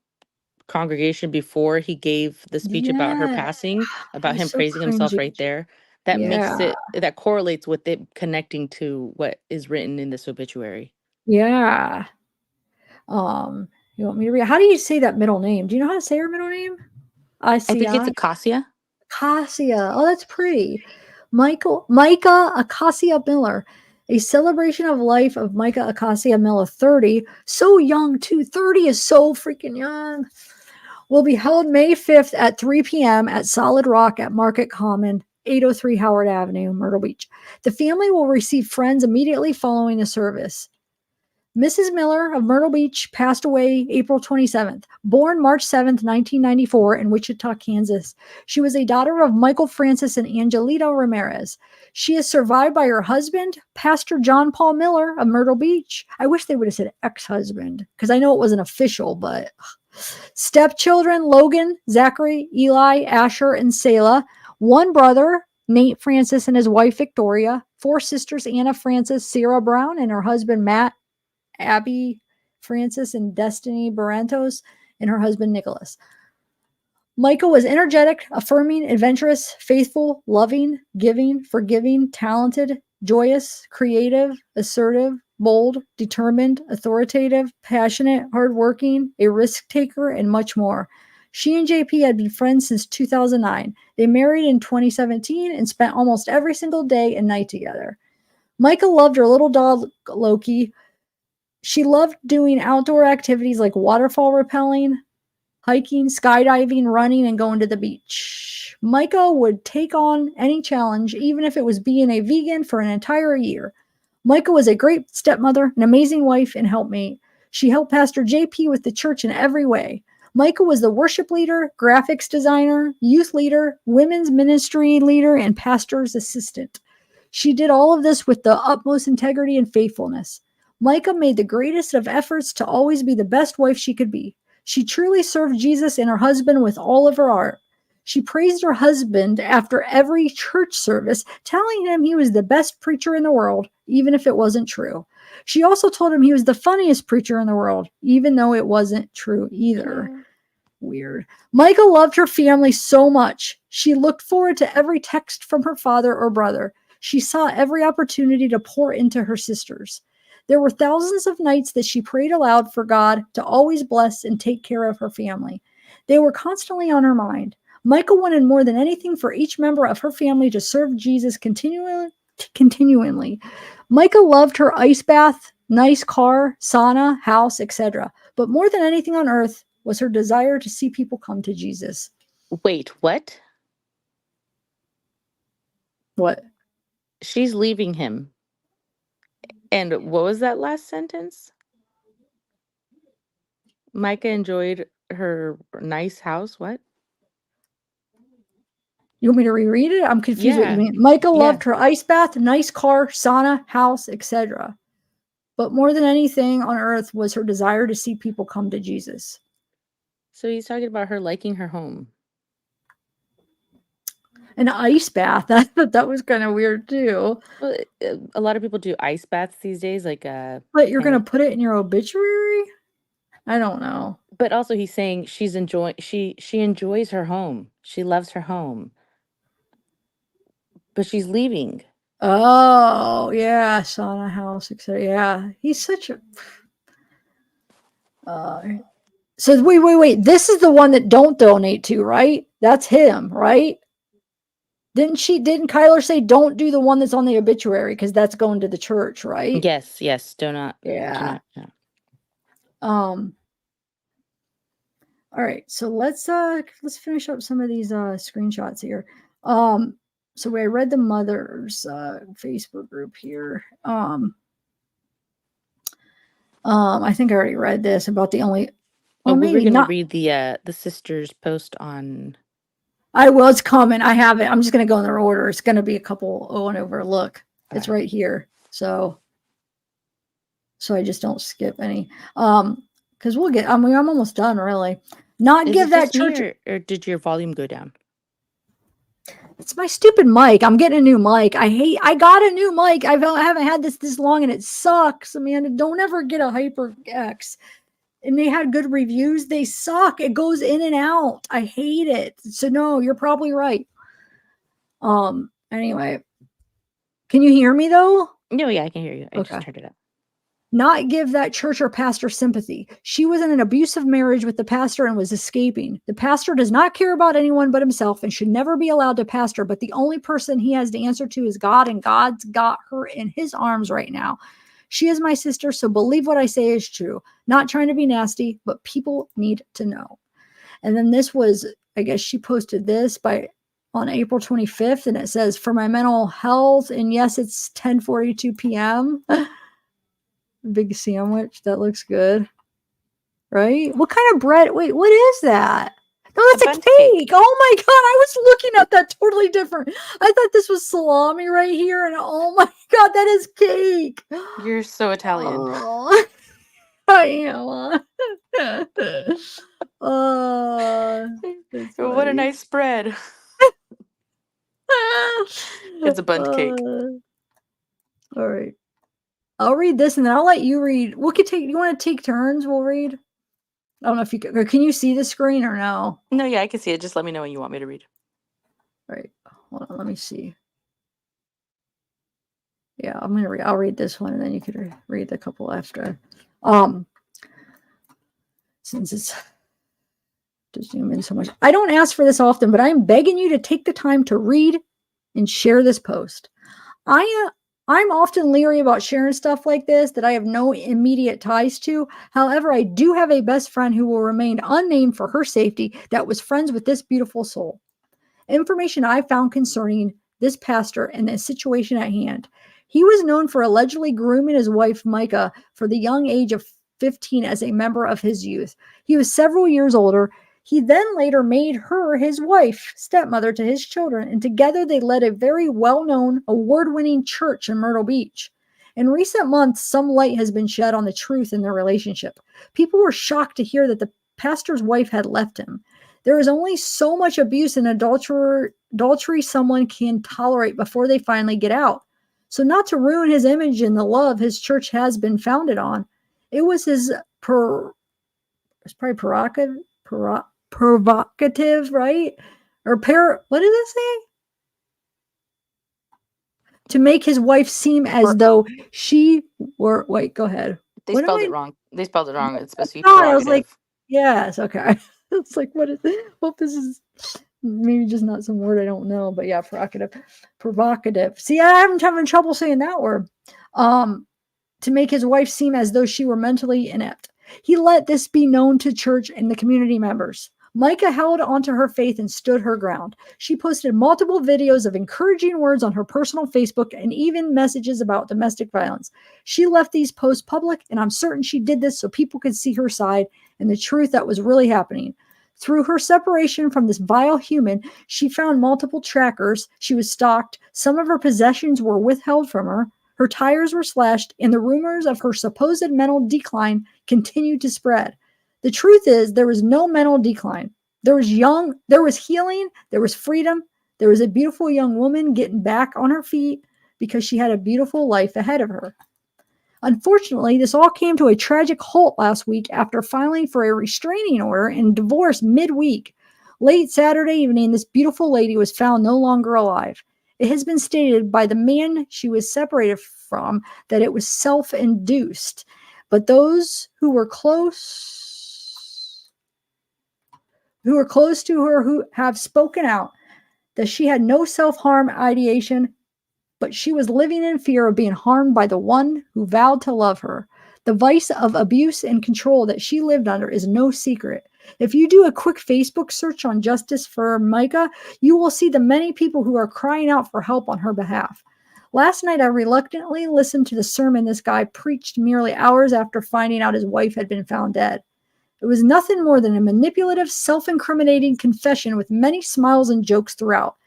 congregation before he gave the speech about her Yeah. passing, It about was him so praising himself cringy. right there. That makes Yeah. that correlates with it connecting to what is written in this obituary. Yeah. You want me to read? How do you say that middle name? Do you know how to say her middle name? I think it's ICI? Acacia. Acacia. Oh, that's pretty. Mica Acacia Miller. A celebration of life of Mica Acacia Miller, 30. So young, too. 30 is so freaking young. Will be held May 5th at 3 p.m. at Solid Rock at Market Common, 803 Howard Avenue, Myrtle Beach. The family will receive friends immediately following the service. Mrs. Miller of Myrtle Beach passed away April 27th, born March 7th, 1994, in Wichita, Kansas. She was a daughter of Michael Francis and Angelita Ramirez. She is survived by her husband, Pastor John Paul Miller of Myrtle Beach. I wish they would have said ex-husband, because I know it wasn't official, but stepchildren, Logan, Zachary, Eli, Asher, and Selah. One brother, Nate Francis, and his wife, Victoria. Four sisters, Anna Francis, Sarah Brown, and her husband, Matt, Abby Francis, and Destiny Barrantos, and her husband Nicholas. Michael was energetic, affirming, adventurous, faithful, loving, giving, forgiving, talented, joyous, creative, assertive, bold, determined, authoritative, passionate, hardworking, a risk taker, and much more. She and JP had been friends since 2009. They married in 2017 and spent almost every single day and night together. Michael loved her little dog, Loki. She loved doing outdoor activities like waterfall rappelling, hiking, skydiving, running, and going to the beach. Mica would take on any challenge, even if it was being a vegan for an entire year. Mica was a great stepmother, an amazing wife, and helpmate. She helped Pastor JP with the church in every way. Mica was the worship leader, graphics designer, youth leader, women's ministry leader, and pastor's assistant. She did all of this with the utmost integrity and faithfulness. Mica made the greatest of efforts to always be the best wife she could be. She truly served Jesus and her husband with all of her heart. She praised her husband after every church service, telling him he was the best preacher in the world, even if it wasn't true. She also told him he was the funniest preacher in the world, even though it wasn't true either. Weird. Mica loved her family so much. She looked forward to every text from her father or brother. She saw every opportunity to pour into her sisters. There were thousands of nights that she prayed aloud for God to always bless and take care of her family. They were constantly on her mind. Mica wanted more than anything for each member of her family to serve Jesus continually. Mica loved her ice bath, nice car, sauna, house, etc. But more than anything on earth was her desire to see people come to Jesus. Wait, what? What? She's leaving him. And what was that last sentence? Mica enjoyed her nice house. What? You want me to reread it? I'm confused what you Yeah. mean. Mica Yeah. loved her ice bath, nice car, sauna, house, etc. But more than anything on earth was her desire to see people come to Jesus. So he's talking about her liking her home. An ice bath. I thought that was kind of weird too. Well, a lot of people do ice baths these days, like But you're gonna put it in your obituary? I don't know. But also, he's saying she's enjoying. She enjoys her home. She loves her home, but she's leaving. Oh yeah, sauna, house, etc. Yeah, he's such a. So wait. This is the one that don't donate to, right? That's him, right? Didn't Kyler say don't do the one that's on the obituary because that's going to the church, right? Yes. Do not. Yeah. Yeah. All right, so let's finish up some of these screenshots here. So I read the mother's Facebook group here. I think I already read this about the only. Well, we were maybe going to not. read the sister's post on. I will. It's coming. I have it. I'm just going to go in their order. It's going to be a couple and overlook. It's right here. So I just don't skip any. Because we'll get. I'm almost done. Really. Not Is give it that just me, church. or did your volume go down? It's my stupid mic. I'm getting a new mic. I got a new mic. I haven't had this long and it sucks. Amanda, don't ever get a HyperX. and they had good reviews. They suck. It goes in and out. I hate it. So no, you're probably right. Anyway, can you hear me though? No, yeah, I can hear you. I Okay. just turned it up. Not give that church or pastor sympathy. She was in an abusive marriage with the pastor and was escaping. The pastor does not care about anyone but himself and should never be allowed to pastor, but the only person he has to answer to is God, and God's got her in his arms right now. She is my sister, so believe what I say is true. Not trying to be nasty, but people need to know. And then this was, I guess she posted this on April 25th, and it says, for my mental health, and yes, it's 10:42 p.m. Big sandwich. That looks good. Right? What kind of bread? Wait, what is that? No, that's a bundt cake. cake. Oh my God. I was looking at that totally different. I thought this was salami right here. And oh my God, that is cake. You're so Italian. Oh, I am. That's What a funny. nice spread. It's a bundt cake. All right. I'll read this and then I'll let you read. We could take, you want to take turns? We'll read. I don't know if you can, or can you see the screen or no? No, yeah, I can see it. Just let me know when you want me to read. All right. Hold on. Let me see. Yeah, I'm going to read. I'll read this one and then you could read the couple after. Since it's to zoom in so much. I don't ask for this often, but I'm begging you to take the time to read and share this post. I'm often leery about sharing stuff like this that I have no immediate ties to. However, I do have a best friend who will remain unnamed for her safety that was friends with this beautiful soul. Information I found concerning this pastor and the situation at hand. He was known for allegedly grooming his wife, Mica, for the young age of 15 as a member of his youth. He was several years older. He then later made her his wife, stepmother to his children, and together they led a very well-known, award-winning church in Myrtle Beach. In recent months, some light has been shed on the truth in their relationship. People were shocked to hear that the pastor's wife had left him. There is only so much abuse and adultery someone can tolerate before they finally get out. So not to ruin his image and the love his church has been founded on, it was his it's probably provocative, right? Or what does it say? To make his wife seem as though she were, wait, go ahead. They What am spelled I- it wrong. They spelled it wrong. It's supposed to be I was like, prerogative. yes, okay. It's like, what is it? Hope this is maybe just not some word I don't know, but yeah, provocative. See, I'm having trouble saying that word. To make his wife seem as though she were mentally inept. He let this be known to church and the community members. Mica held onto her faith and stood her ground. She posted multiple videos of encouraging words on her personal Facebook and even messages about domestic violence. She left these posts public, and I'm certain she did this so people could see her side and the truth that was really happening. Through her separation from this vile human, she found multiple trackers. She was stalked. Some of her possessions were withheld from her. Her tires were slashed, and the rumors of her supposed mental decline continued to spread. The truth is, there was no mental decline. There was healing, there was freedom, there was a beautiful young woman getting back on her feet because she had a beautiful life ahead of her. Unfortunately, this all came to a tragic halt last week after filing for a restraining order and divorce midweek. Late Saturday evening, this beautiful lady was found no longer alive. It has been stated by the man she was separated from that it was self-induced, but those who were close to her who have spoken out that she had no self-harm ideation, but she was living in fear of being harmed by the one who vowed to love her. The vice of abuse and control that she lived under is no secret. If you do a quick Facebook search on justice for Mica, you will see the many people who are crying out for help on her behalf. Last night, I reluctantly listened to the sermon this guy preached merely hours after finding out his wife had been found dead. It was nothing more than a manipulative, self-incriminating confession with many smiles and jokes throughout.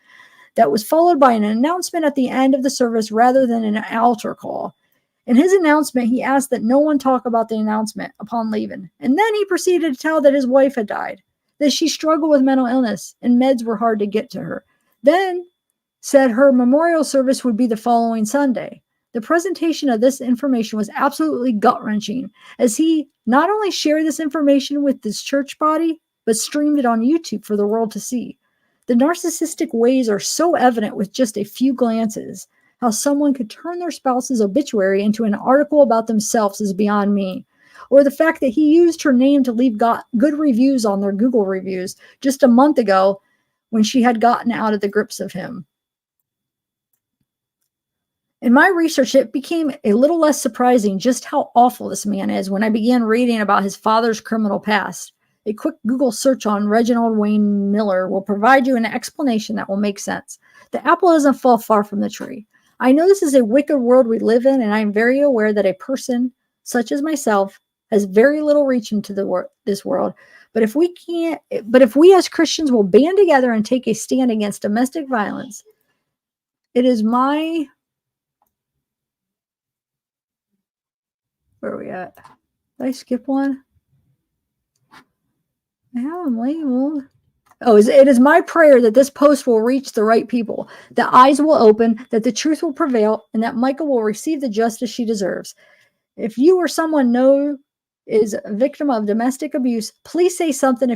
That was followed by an announcement at the end of the service rather than an altar call. In his announcement, he asked that no one talk about the announcement upon leaving. And then he proceeded to tell that his wife had died, that she struggled with mental illness and meds were hard to get to her. Then said her memorial service would be the following Sunday. The presentation of this information was absolutely gut-wrenching, as he not only shared this information with his church body, but streamed it on YouTube for the world to see. The narcissistic ways are so evident with just a few glances. How someone could turn their spouse's obituary into an article about themselves is beyond me. Or the fact that he used her name to leave good reviews on their Google reviews just a month ago when she had gotten out of the grips of him. In my research, it became a little less surprising just how awful this man is when I began reading about his father's criminal past. A quick Google search on Reginald Wayne Miller will provide you an explanation that will make sense. The apple doesn't fall far from the tree. I know this is a wicked world we live in, and I am very aware that a person such as myself has very little reach into this world. But if we as Christians will band together and take a stand against domestic violence, it is my... Where are we at? Did I skip one? I have them labeled. Oh, it is my prayer that this post will reach the right people, that eyes will open, that the truth will prevail, and that Mica will receive the justice she deserves. If you or someone know is a victim of domestic abuse, please say something.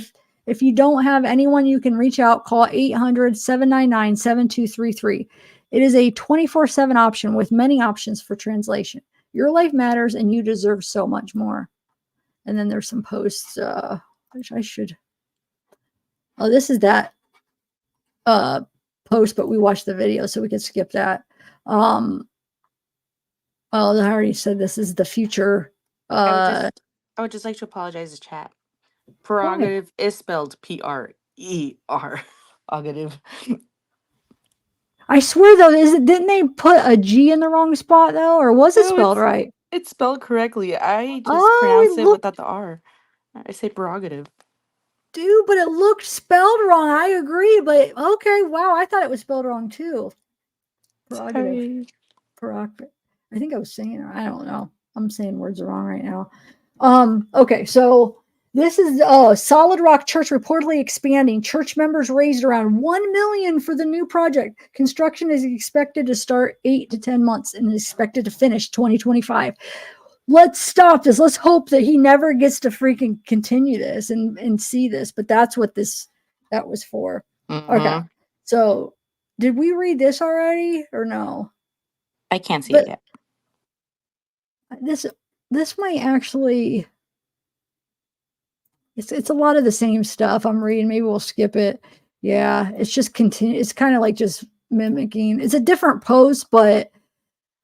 If you don't have anyone you can reach out, call 800-799-7233. It is a 24/7 option with many options for translation. Your life matters, and you deserve so much more. And then there's some posts, which I should... Oh, this is that post, but we watched the video, so we could skip that. Oh, I already said this is the future. I would just like to apologize to chat. Prerogative is spelled Prerer. Prerogative. I swear though, didn't they put a G in the wrong spot though, or was it spelled right? It's spelled correctly. I just pronounce it without the R. I say prerogative. Dude, but it looked spelled wrong. I agree, but okay, wow, I thought it was spelled wrong too. Prerogative. Prerogative. I think I was saying it. I don't know. I'm saying words wrong right now. Okay, so this is Solid Rock Church reportedly expanding. Church members raised around $1 million for the new project. Construction is expected to start 8 to 10 months and is expected to finish 2025. Let's stop this. Let's hope that he never gets to freaking continue this and see this. But that's what that was for. Mm-hmm. Okay. So did we read this already or no? I can't see it yet. This might actually... It's a lot of the same stuff I'm reading. Maybe we'll skip it. Yeah, it's just continue. It's kind of like just mimicking. It's a different post, but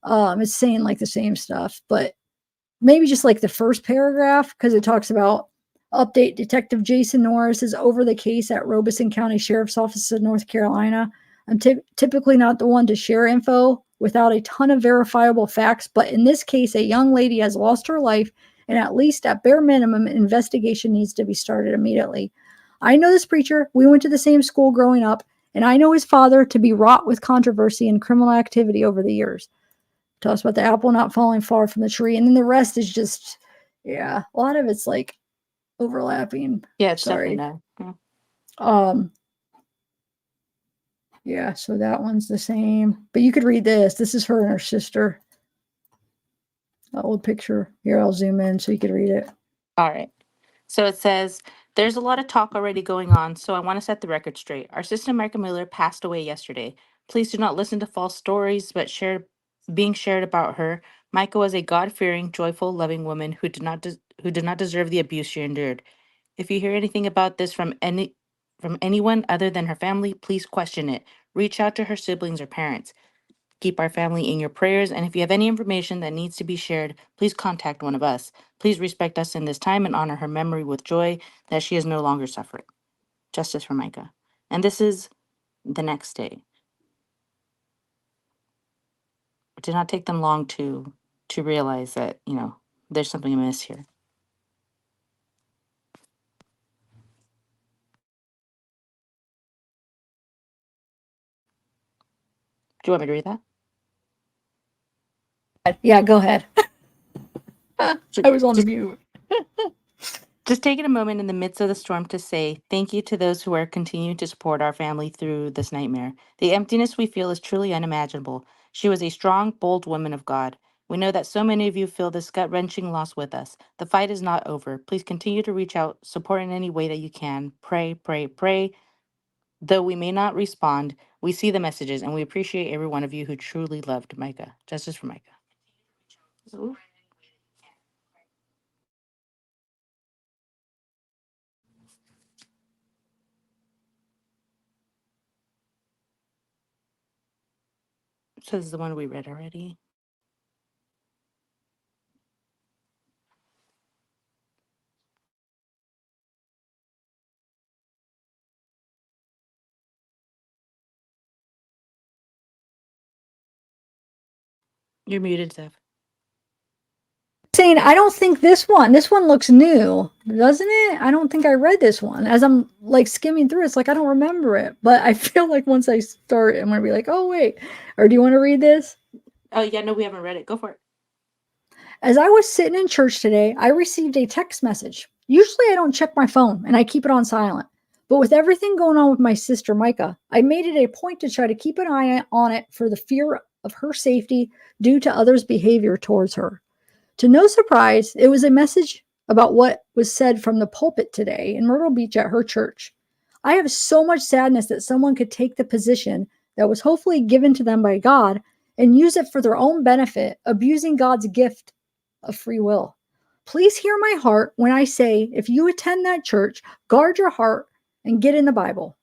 it's saying like the same stuff. But maybe just like the first paragraph, because it talks about update. Detective Jason Norris is over the case at Robeson County Sheriff's Office in North Carolina. I'm typically not the one to share info without a ton of verifiable facts, but in this case, a young lady has lost her life, and at least at bare minimum, an investigation needs to be started immediately. I know this preacher. We went to the same school growing up, and I know his father to be wrought with controversy and criminal activity over the years. Tell us about the apple not falling far from the tree, and then the rest is just, yeah, a lot of it's like overlapping. Yeah, it's Sorry. definitely no. Yeah, so that one's the same. But you could read this. This is her and her sister. That old picture. Here, I'll zoom in so you could read it. All right. So it says, there's a lot of talk already going on, so I want to set the record straight. Our sister Mica Miller passed away yesterday. Please do not listen to false stories being shared about her. Mica was a God-fearing, joyful, loving woman who did not deserve the abuse she endured. If you hear anything about this from anyone other than her family, please question it. Reach out to her siblings or parents. Keep our family in your prayers, and if you have any information that needs to be shared, please contact one of us. Please respect us in this time and honor her memory with joy that she is no longer suffering. Justice for Mica. And this is the next day. It did not take them long to realize that, there's something amiss here. Do you want me to read that? Yeah, go ahead. I was on mute. Just taking a moment in the midst of the storm to say thank you to those who are continuing to support our family through this nightmare. The emptiness we feel is truly unimaginable. She was a strong, bold woman of God. We know that so many of you feel this gut-wrenching loss with us. The fight is not over. Please continue to reach out, support in any way that you can. Pray, pray, pray. Though we may not respond, we see the messages and we appreciate every one of you who truly loved Mica. Justice for Mica. Ooh. So this is the one we read already. You're muted, Zev. Saying I don't think this one looks new, doesn't it? I don't think I read this one. As I'm like skimming through, it's like I don't remember it, but I feel like once I start, I'm gonna be like, oh wait. Or do you want to read this? Oh yeah, no, we haven't read it. Go for it. As I was sitting in church today, I received a text message. Usually I don't check my phone and I keep it on silent. But with everything going on with my sister Mica, I made it a point to try to keep an eye on it for the fear of her safety due to others' behavior towards her. To no surprise, it was a message about what was said from the pulpit today in Myrtle Beach at her church. I have so much sadness that someone could take the position that was hopefully given to them by God and use it for their own benefit, abusing God's gift of free will. Please hear my heart when I say, if you attend that church, guard your heart and get in the Bible.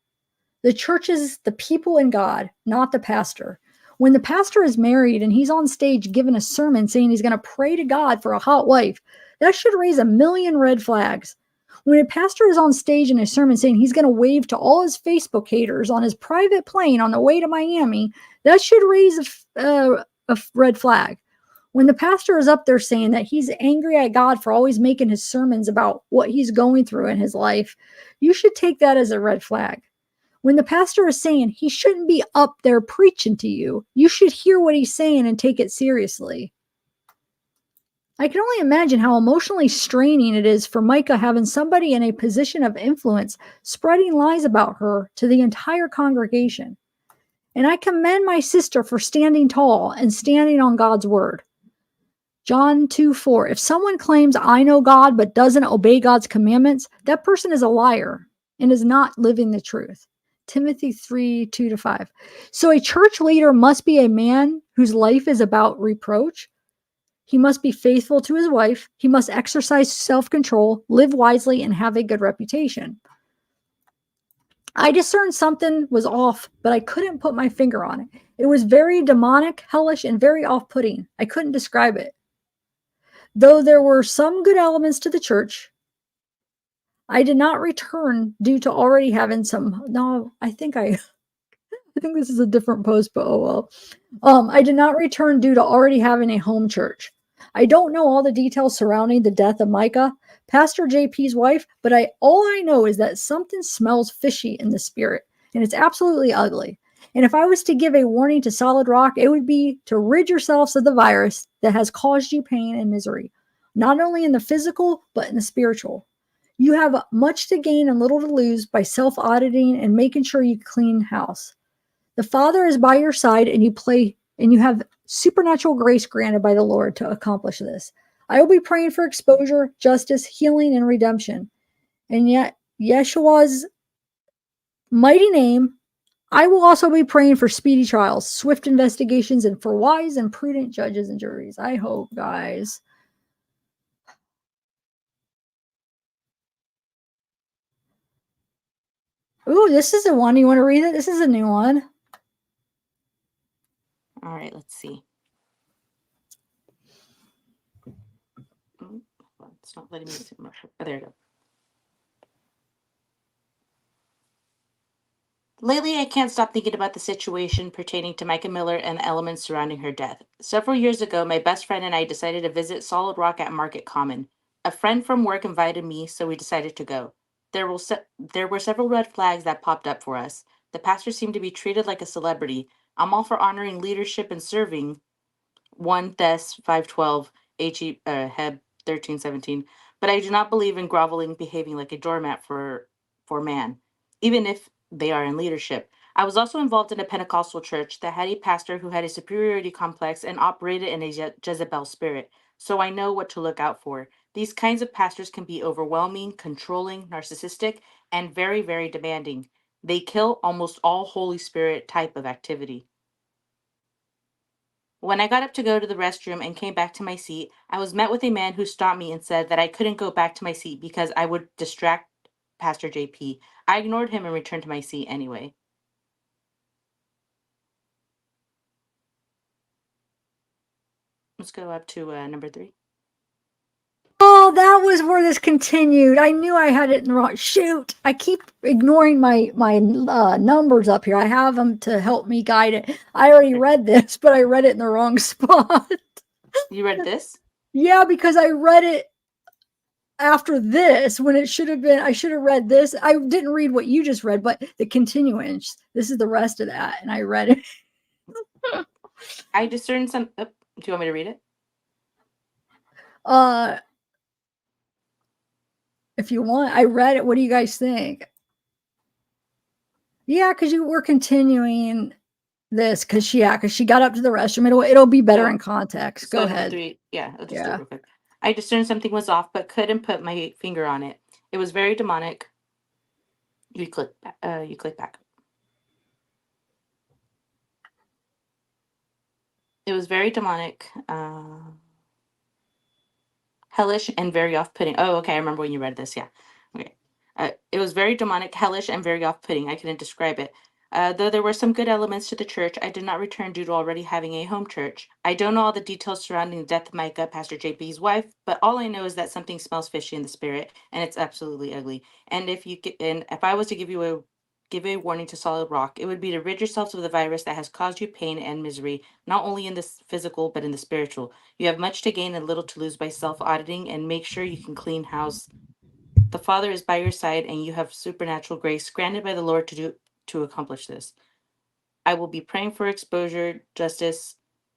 The church is the people in God, not the pastor. When the pastor is married and he's on stage giving a sermon saying he's going to pray to God for a hot wife, that should raise a million red flags. When a pastor is on stage in a sermon saying he's going to wave to all his Facebook haters on his private plane on the way to Miami, that should raise a red flag. When the pastor is up there saying that he's angry at God for always making his sermons about what he's going through in his life, you should take that as a red flag. When the pastor is saying he shouldn't be up there preaching to you, you should hear what he's saying and take it seriously. I can only imagine how emotionally straining it is for Mica having somebody in a position of influence spreading lies about her to the entire congregation. And I commend my sister for standing tall and standing on God's word. John 2:4. If someone claims I know God but doesn't obey God's commandments, that person is a liar and is not living the truth. Timothy 3:2-5. So a church leader must be a man whose life is about reproach. He must be faithful to his wife. He must exercise self-control, live wisely, and have a good reputation. I discerned something was off, but I couldn't put my finger on it. It was very demonic, hellish, and very off-putting. I couldn't describe it. Though there were some good elements to the church, I did not return due to already having some. No, I think this is a different post, but oh well. I did not return due to already having a home church. I don't know all the details surrounding the death of Mica, Pastor JP's wife, but all I know is that something smells fishy in the spirit, and it's absolutely ugly. And if I was to give a warning to Solid Rock, it would be to rid yourselves of the virus that has caused you pain and misery, not only in the physical, but in the spiritual. You have much to gain and little to lose by self-auditing and making sure you clean house. The Father is by your side, and you have supernatural grace granted by the Lord to accomplish this. I will be praying for exposure, justice, healing, and redemption. And yet, Yeshua's mighty name, I will also be praying for speedy trials, swift investigations, and for wise and prudent judges and juries. I hope, guys. Ooh, this is a one. You want to read it? This is a new one. All right, let's see. It's not letting me see. Oh, there you go. Lately, I can't stop thinking about the situation pertaining to Mica Miller and the elements surrounding her death. Several years ago, my best friend and I decided to visit Solid Rock at Market Common. A friend from work invited me, so we decided to go. There were several red flags that popped up for us. The pastor seemed to be treated like a celebrity. I'm all for honoring leadership and serving. 1 Thess 5:12, Heb 13:17. But I do not believe in groveling, behaving like a doormat for man, even if they are in leadership. I was also involved in a Pentecostal church that had a pastor who had a superiority complex and operated in a Jezebel spirit, so I know what to look out for. These kinds of pastors can be overwhelming, controlling, narcissistic, and very, very demanding. They kill almost all Holy Spirit type of activity. When I got up to go to the restroom and came back to my seat, I was met with a man who stopped me and said that I couldn't go back to my seat because I would distract Pastor JP. I ignored him and returned to my seat anyway. Let's go up to number 3. Oh, that was where this continued. I knew I had it in the wrong. Shoot, I keep ignoring my numbers up here. I have them to help me guide it. I already read this, but I read it in the wrong spot. You read this? Yeah, because I read it after this when it should have been. I should have read this. I didn't read what you just read, but the continuance. This is the rest of that, and I read it. I discerned some. Do you want me to read it? If you want, I read it. What do you guys think? Yeah, because you were continuing this because she got up to the restroom. It'll be better in context. Go Number ahead. 3. Yeah, I'll just do it real quick. I discerned something was off, but couldn't put my finger on it. It was very demonic. You click back. It was very demonic, hellish, and very off-putting. Oh, okay, I remember when you read this. Yeah, okay. It was very demonic, hellish, and very off-putting. I couldn't describe it. Though there were some good elements to the church, I did not return due to already having a home church. I don't know all the details surrounding the death of Mica, Pastor JP's wife, but all I know is that something smells fishy in the spirit, and it's absolutely ugly. And if I was to give a warning to Solid Rock, it would be to rid yourselves of the virus that has caused you pain and misery, not only in the physical but in the spiritual. You have much to gain and little to lose by self-auditing, and make sure you can clean house. The Father is by your side, and you have supernatural grace granted by the Lord to accomplish this. I will be praying for exposure, justice,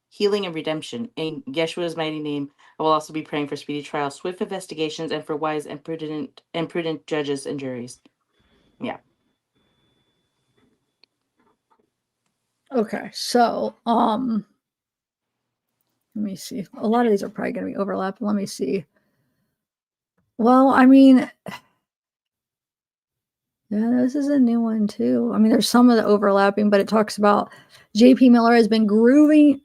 healing, and redemption. In Yeshua's mighty name, I will also be praying for speedy trial, swift investigations, and for wise and prudent judges and juries. Yeah. Okay, so let me see. A lot of these are probably going to be overlapping. Let me see. Well, I mean, yeah, this is a new one too. I mean, there's some of the overlapping, but it talks about JP Miller has been grooming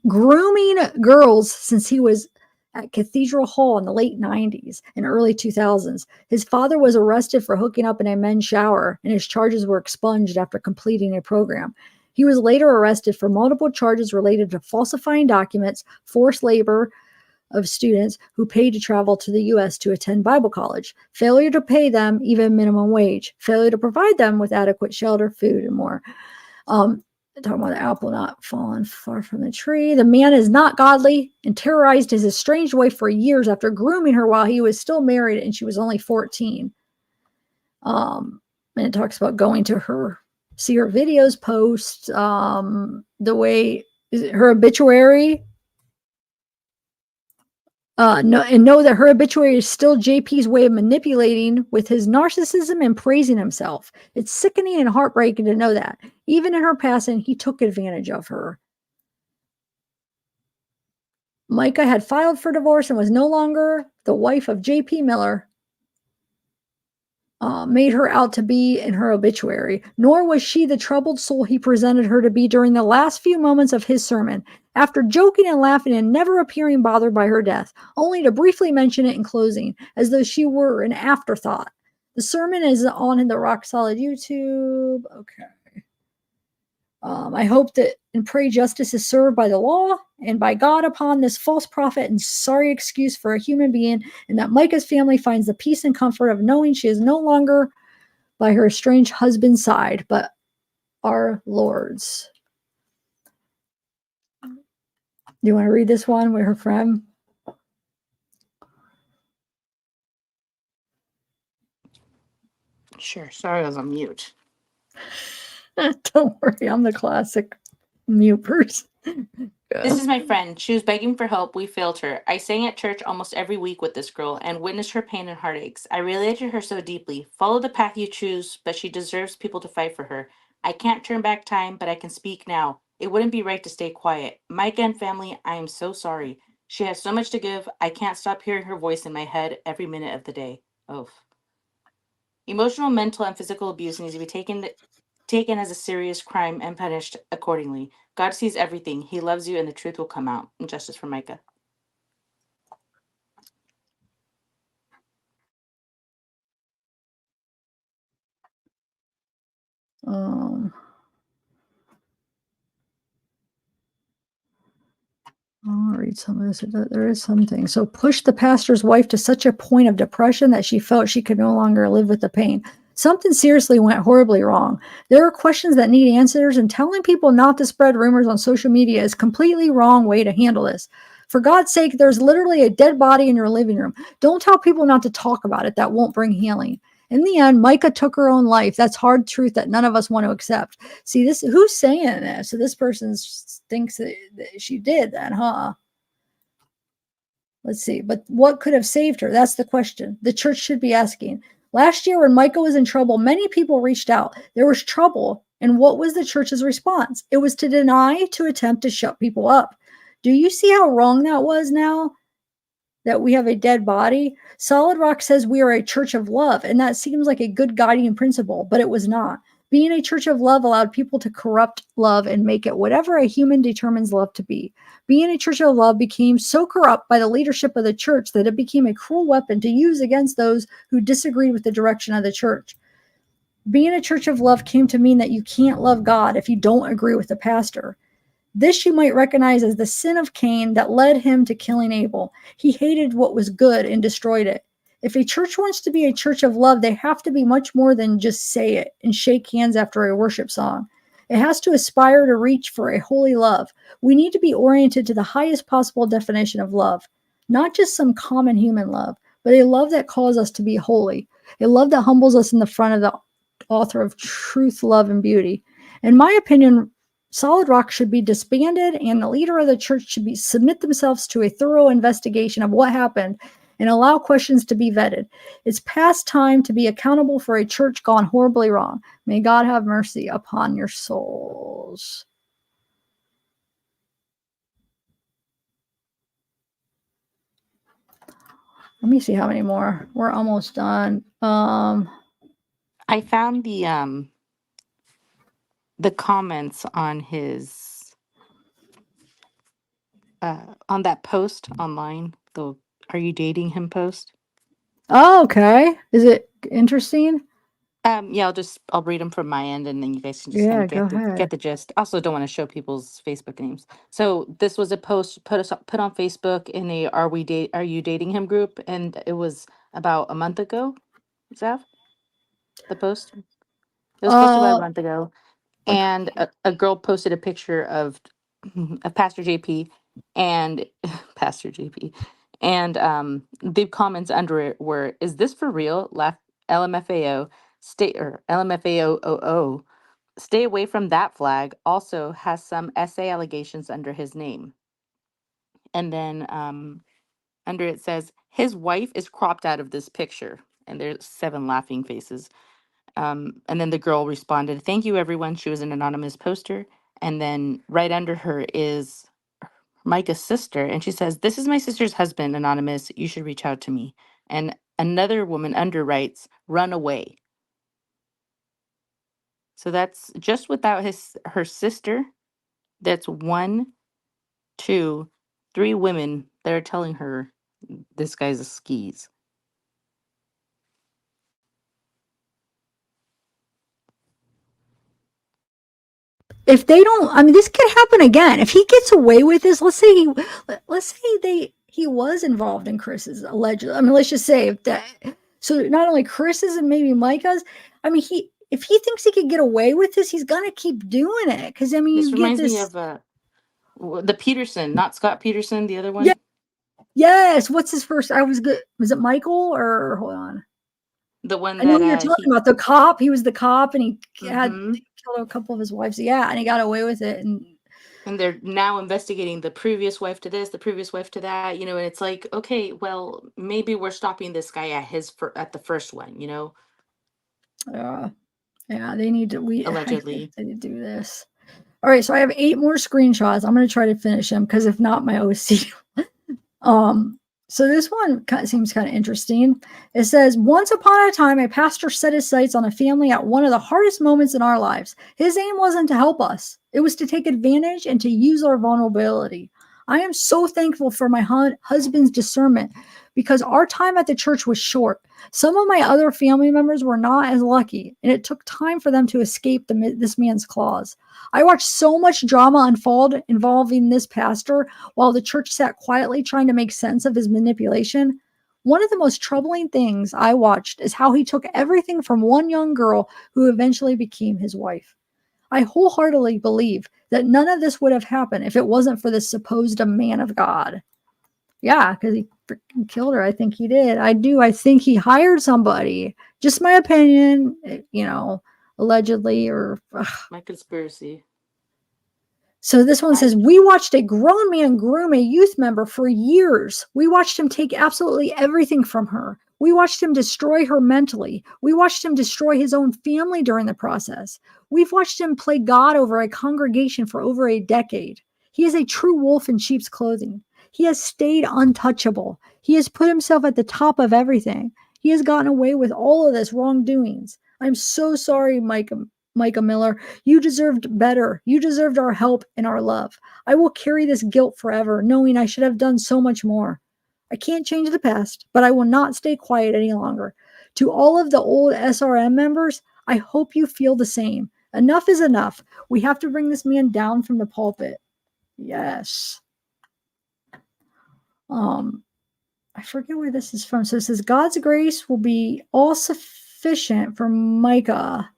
girls since he was at Cathedral Hall in the late 90s and early 2000s. His father was arrested for hooking up in a men's shower, and his charges were expunged after completing a program. He was later arrested for multiple charges related to falsifying documents, forced labor of students who paid to travel to the U.S. to attend Bible college, failure to pay them even minimum wage, failure to provide them with adequate shelter, food, and more. Talking about the apple not falling far from the tree. The man is not godly and terrorized his estranged wife for years after grooming her while he was still married and she was only 14. And it talks about going to her, see her videos, posts, the way her obituary. Know that her obituary is still JP's way of manipulating with his narcissism and praising himself. It's sickening and heartbreaking to know that. Even in her passing, he took advantage of her. Mica had filed for divorce and was no longer the wife of JP Miller. Made her out to be in her obituary, nor was she the troubled soul he presented her to be during the last few moments of his sermon, after joking and laughing and never appearing bothered by her death, only to briefly mention it in closing, as though she were an afterthought. The sermon is on the Rock Solid YouTube. Okay. I hope that and pray justice is served by the law and by God upon this false prophet and sorry excuse for a human being, and that Mica's family finds the peace and comfort of knowing she is no longer by her estranged husband's side, but our Lord's. Do you want to read this one with her friend? Sure. Sorry, I was on mute. Don't worry, I'm the classic. Mute person. This is my friend. She was begging for help. We failed her. I sang at church almost every week with this girl and witnessed her pain and heartaches. I related to her so deeply. Follow the path you choose, but she deserves people to fight for her. I can't turn back time, but I can speak now. It wouldn't be right to stay quiet. Micah and family, I am so sorry. She has so much to give. I can't stop hearing her voice in my head every minute of the day. Oh. Emotional, mental, and physical abuse needs to be taken as a serious crime and punished accordingly. God sees everything. He loves you, and the truth will come out. And justice for Micah. I'll read some of this. There is something. So pushed the pastor's wife to such a point of depression that she felt she could no longer live with the pain. Something seriously went horribly wrong. There are questions that need answers, and telling people not to spread rumors on social media is completely wrong way to handle this. For God's sake, there's literally a dead body in your living room. Don't tell people not to talk about it. That won't bring healing. In the end, Mica took her own life. That's hard truth that none of us want to accept. See, this who's saying this? So this person thinks that she did that, huh? Let's see. But what could have saved her? That's the question the church should be asking. Last year, when Mica was in trouble, many people reached out. There was trouble. And what was the church's response? It was to deny, to attempt to shut people up. Do you see how wrong that was now? That we have a dead body? Solid Rock says we are a church of love, and that seems like a good guiding principle, but it was not. Being a church of love allowed people to corrupt love and make it whatever a human determines love to be. Being a church of love became so corrupt by the leadership of the church that it became a cruel weapon to use against those who disagreed with the direction of the church. Being a church of love came to mean that you can't love God if you don't agree with the pastor. This you might recognize as the sin of Cain that led him to killing Abel. He hated what was good and destroyed it. If a church wants to be a church of love, they have to be much more than just say it and shake hands after a worship song. It has to aspire to reach for a holy love. We need to be oriented to the highest possible definition of love, not just some common human love, but a love that calls us to be holy, a love that humbles us in the front of the author of truth, love, and beauty. In my opinion, Solid Rock should be disbanded, and the leader of the church should submit themselves to a thorough investigation of what happened and allow questions to be vetted. It's past time to be accountable for a church gone horribly wrong. May God have mercy upon your souls. Let me see how many more. We're almost done. I found the comments on his on that post online, the "Are you dating him?" post. Oh, okay. Is it interesting? Yeah, I'll read them from my end, and then you guys can just kind Yeah, of go ahead. get the gist. Also, don't want to show people's Facebook names. So this was a post put on Facebook in a Are you dating him group, and it was about a month ago. Zav, the post. It was posted about a month ago, Okay. and a girl posted a picture of Pastor JP and Pastor JP, and the comments under it were, "Is this for real? LMFAO, stay or LMFAO. Stay away from that flag. Also has some SA allegations under his name." And then under it says his wife is cropped out of this picture, and there's 7 laughing faces. And then the girl responded, "Thank you, everyone." She was an anonymous poster. And then right under her is Micah's sister. And she says, "This is my sister's husband, anonymous. You should reach out to me." And another woman under writes, "Run away." So that's just without her sister. That's 1, 2, 3 women that are telling her this guy's a skis. If they don't, I mean, this could happen again. If he gets away with this, let's say he was involved in Chris's alleged. I mean, let's just say that. So not only Chris's and maybe Micah's. I mean, if he thinks he could get away with this, he's gonna keep doing it. Because I mean, This you get reminds me this. of the Peterson, not Scott Peterson, the other one. Yeah. Yes. What's his first? I was good. Was it Michael or hold on? The one I know that you're talking about the cop. He was the cop, and he had Mhm. killed a couple of his wives. Yeah, and he got away with it. And And they're now investigating the previous wife to this, the previous wife to that, and it's like, okay, well, maybe we're stopping this guy at the first one, Yeah. Yeah, they need to I think allegedly. they need to do this. All right, so I have 8 more screenshots. I'm gonna try to finish them because if not, my OC. So this one seems kind of interesting. It says, once upon a time, a pastor set his sights on a family at one of the hardest moments in our lives. His aim wasn't to help us. It was to take advantage and to use our vulnerability. I am so thankful for my husband's discernment because our time at the church was short. Some of my other family members were not as lucky, and it took time for them to escape this man's claws. I watched so much drama unfold involving this pastor while the church sat quietly trying to make sense of his manipulation. One of the most troubling things I watched is how he took everything from one young girl who eventually became his wife. I wholeheartedly believe that none of this would have happened if it wasn't for this supposed man of God. Yeah, because he freaking killed her. I think he did. I do. I think he hired somebody. Just my opinion, allegedly, or My conspiracy. so this one says, we watched a grown man groom a youth member for years. We watched him take absolutely everything from her. We watched him destroy her mentally. We watched him destroy his own family during the process. We've watched him play God over a congregation for over a decade. He is a true wolf in sheep's clothing. He has stayed untouchable. He has put himself at the top of everything. He has gotten away with all of this wrongdoings. I'm so sorry, Mica Miller. You deserved better. You deserved our help and our love. I will carry this guilt forever, knowing I should have done so much more. I can't change the past, but I will not stay quiet any longer. To all of the old SRM members, I hope you feel the same. Enough is enough. We have to bring this man down from the pulpit. Yes. I forget where this is from. So it says, God's grace will be all sufficient for Mica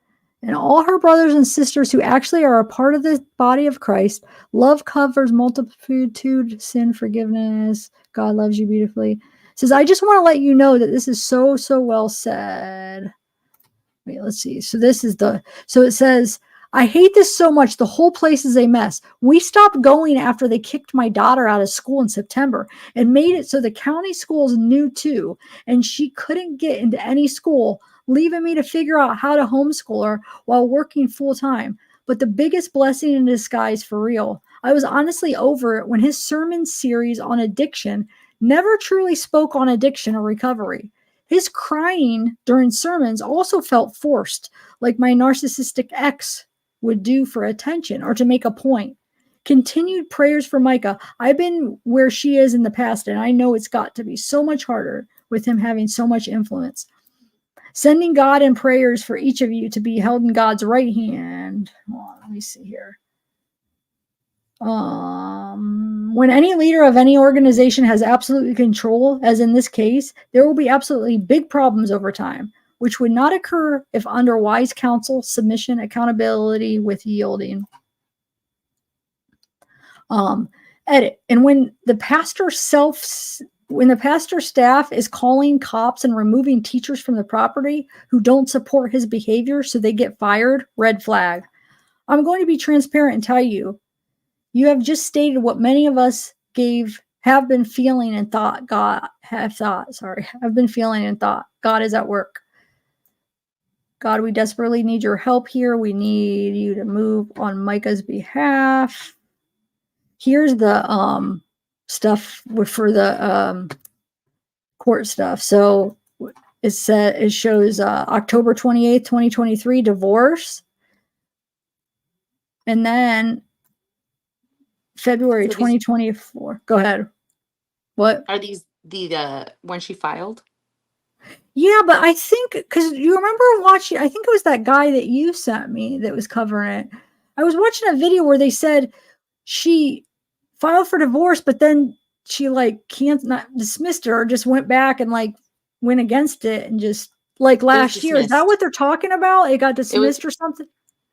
and all her brothers and sisters who actually are a part of the body of Christ. Love covers multitude, sin, forgiveness. God loves you beautifully. It says, I just want to let you know that this is so, so well said. Wait, let's see. So it says, I hate this so much. The whole place is a mess. We stopped going after they kicked my daughter out of school in September and made it so the county schools knew too. And she couldn't get into any school, leaving me to figure out how to homeschool her while working full time. But the biggest blessing in disguise for real. I was honestly over it when his sermon series on addiction never truly spoke on addiction or recovery. His crying during sermons also felt forced, like my narcissistic ex would do for attention or to make a point. Continued prayers for Mica. I've been where she is in the past, and I know it's got to be so much harder with him having so much influence. Sending God and prayers for each of you to be held in God's right hand. Let me see here. When any leader of any organization has absolute control, as in this case, there will be absolutely big problems over time, which would not occur if under wise counsel, submission, accountability with yielding. Edit. And when the pastor staff is calling cops and removing teachers from the property who don't support his behavior so they get fired, red flag. I'm going to be transparent and tell you, you have just stated what many of us have been feeling and thought God is at work. God, we desperately need your help here. We need you to move on Mica's behalf. Here's the stuff for the court stuff. So it shows October 28th, 2023, divorce. And then February 2024. Go ahead. What? Are these the when she filed? Yeah, but I think, because you remember watching, I think it was that guy that you sent me that was covering it. I was watching a video where they said she filed for divorce, but then she not dismissed her, or just went back and went against it and just last year. Is that what they're talking about? It got dismissed or something?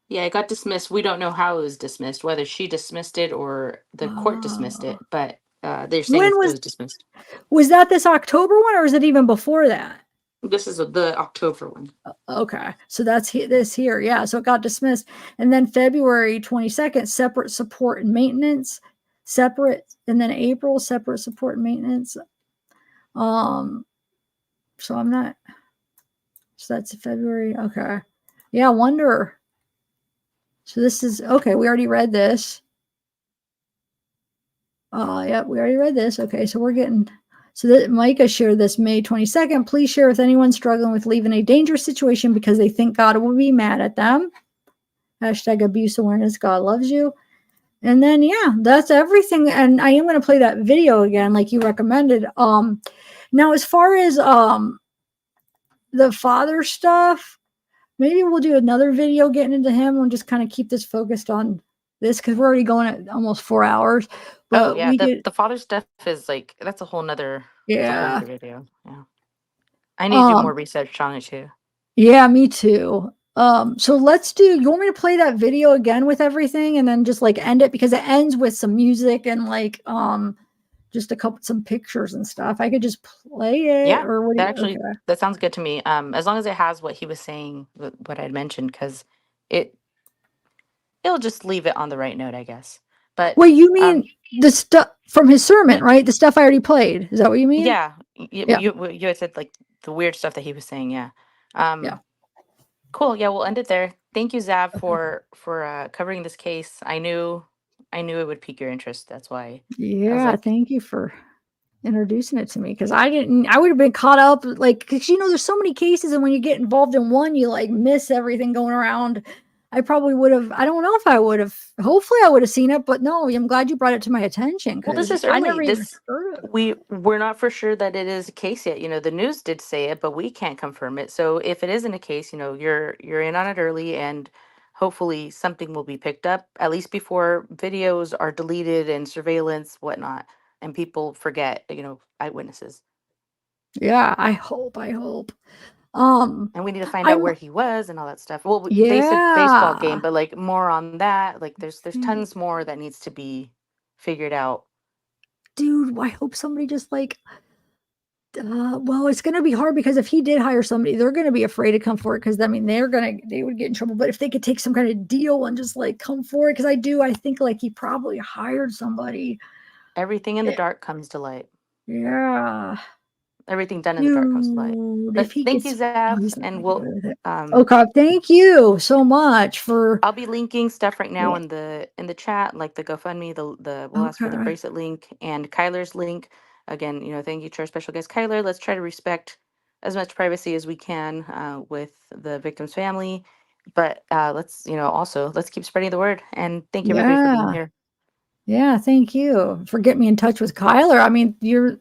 Yeah, it got dismissed. We don't know how it was dismissed, whether she dismissed it or the court dismissed it, but they're saying it was dismissed. Was that this October one, or is it even before that? This is the October one. Okay, so that's this here. Yeah, so it got dismissed. And then February 22nd, separate support and maintenance, separate, and then April, separate support and maintenance. So I'm not, so that's February. Okay. Yeah, I wonder. So this is, okay, we already read this. Yep, we already read this. Okay, so we're getting, so that Micah shared this May 22nd. Please share with anyone struggling with leaving a dangerous situation because they think God will be mad at them. Hashtag abuse awareness. God loves you. And then, yeah, that's everything. And I am going to play that video again, like you recommended. Now, as far as the father stuff, maybe we'll do another video getting into him and just kind of keep this focused on this because we're already going at almost 4 hours. But Oh yeah, we did, the father stuff is like that's a whole nother yeah. video. Yeah, I need to do more Um, research on it too. yeah, me too. So let's do, you want me to play that video again with everything and then just like end it because it ends with some music and like just some pictures and stuff. I could just play it Yeah, or what do that you, actually okay. that sounds good to me. As long as it has what he was saying, what I'd mentioned, because it'll just leave it on the right note, I guess. But Wait, you mean the stuff from his sermon, right? The stuff I already played. Is that what you mean? yeah, Yeah. you had said like the weird stuff that he was saying. Yeah. Yeah. Cool. Yeah, we'll end it there. Thank you, Zav, for covering this case. I knew it would pique your interest. That's why I was Yeah. like, Thank you for introducing it to me because I would have been caught up like because there's so many cases and when you get involved in one you like miss everything going around. I probably would have, I don't know if I would have, hopefully I would have seen it, but no, I'm glad you brought it to my attention well, this because is I early. never even heard of it. We're not for sure that it is a case yet. The news did say it, but we can't confirm it. So if it isn't a case, you're in on it early, and hopefully something will be picked up at least before videos are deleted and surveillance, whatnot, and people forget. Eyewitnesses. Yeah, I hope. And we need to find out I'm where he was and all that stuff. Well, they said baseball game, yeah. but like more on that. Like there's Mm, tons more that needs to be figured out. dude, I hope somebody just like well, it's gonna be hard because if he did hire somebody, they're gonna be afraid to come forward because I mean they would get in trouble. But if they could take some kind of deal and just like come forward, because I think like he probably hired somebody. Everything in the Eh, dark comes to light. yeah. Everything done in the dark comes to light. Dude, if But he thank you, gets oh, Zav, he's not and gonna get away we'll with it. um Okay, thank you so much for I'll be linking stuff right now yeah. in the chat, like the GoFundMe, the we'll ask for the Okay. bracelet link and Kyler's link. Again, thank you to our special guest Kyler. Let's try to respect as much privacy as we can with the victim's family. But let's, also let's keep spreading the word. And thank you everybody for being Yeah. here. Yeah, thank you for getting me in touch with Kyler. I mean, you're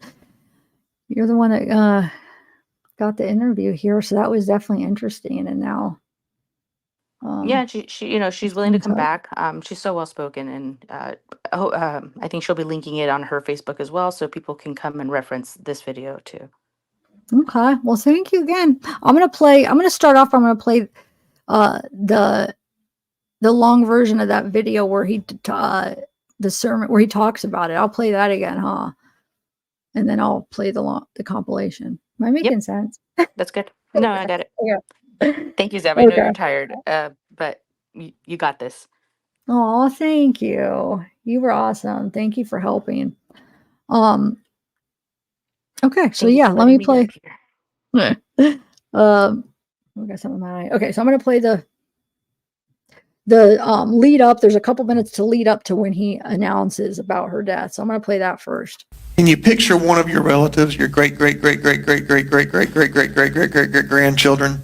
the one that got the interview here, so that was definitely interesting. And now, Yeah, she's let's willing be to in come touch. back. She's so well spoken, and I think she'll be linking it on her Facebook as well, so people can come and reference this video too. Okay, well, thank you again. I'm gonna start off. I'm gonna play the long version of that video where the sermon where he talks about it. I'll play that again, huh? And then I'll play the compilation. Am I Yep, making sense? that's good. No, I got it. Yeah. Thank you, Zeb. I know Okay. you're tired, but you got this. Oh, thank you. You were awesome. Thank you for helping. Um, okay, so Thank you yeah, for let letting me me up play. here. I got something in my eye. Okay, so I'm gonna play the lead up. There's a couple minutes to lead up to when he announces about her death. So I'm gonna play that first. Can you picture one of your relatives, your great, great, great, great, great, great, great, great, great, great, great, great, great, great grandchildren?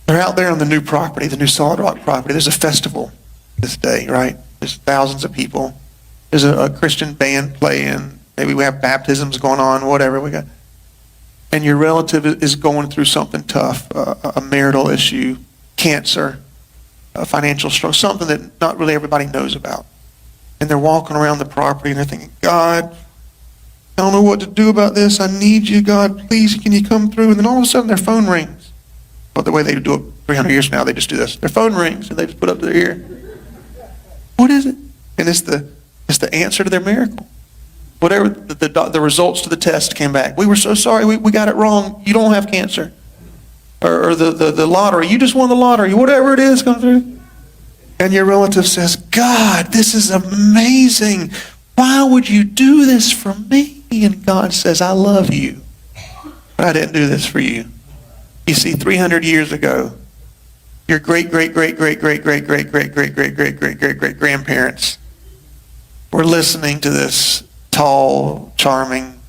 They're out there on the new property, the new Solid Rock property. There's a festival this day, right? There's thousands of people. There's a Christian band playing. Maybe we have baptisms going on, whatever we got. And your relative is going through something tough, a marital issue, cancer, a financial struggle, something that not really everybody knows about. And they're walking around the property and they're thinking, God, I don't know what to do about this. I need you, God. Please, can you come through? And then all of a sudden their phone rings. But the way they do it 300 years from now, they just do this. Their phone rings and they just put it up to their ear. What is it? And it's the answer to their miracle. whatever the results to the test came back. We were so sorry, we got it wrong. You don't have cancer. Or the lottery, you just won the lottery, whatever it is come through. And your relative says, God, this is amazing. Why would you do this for me? And God says, I love you, but I didn't do this for you. You see, 300 years ago, your great grandparents were listening to this tall, charming,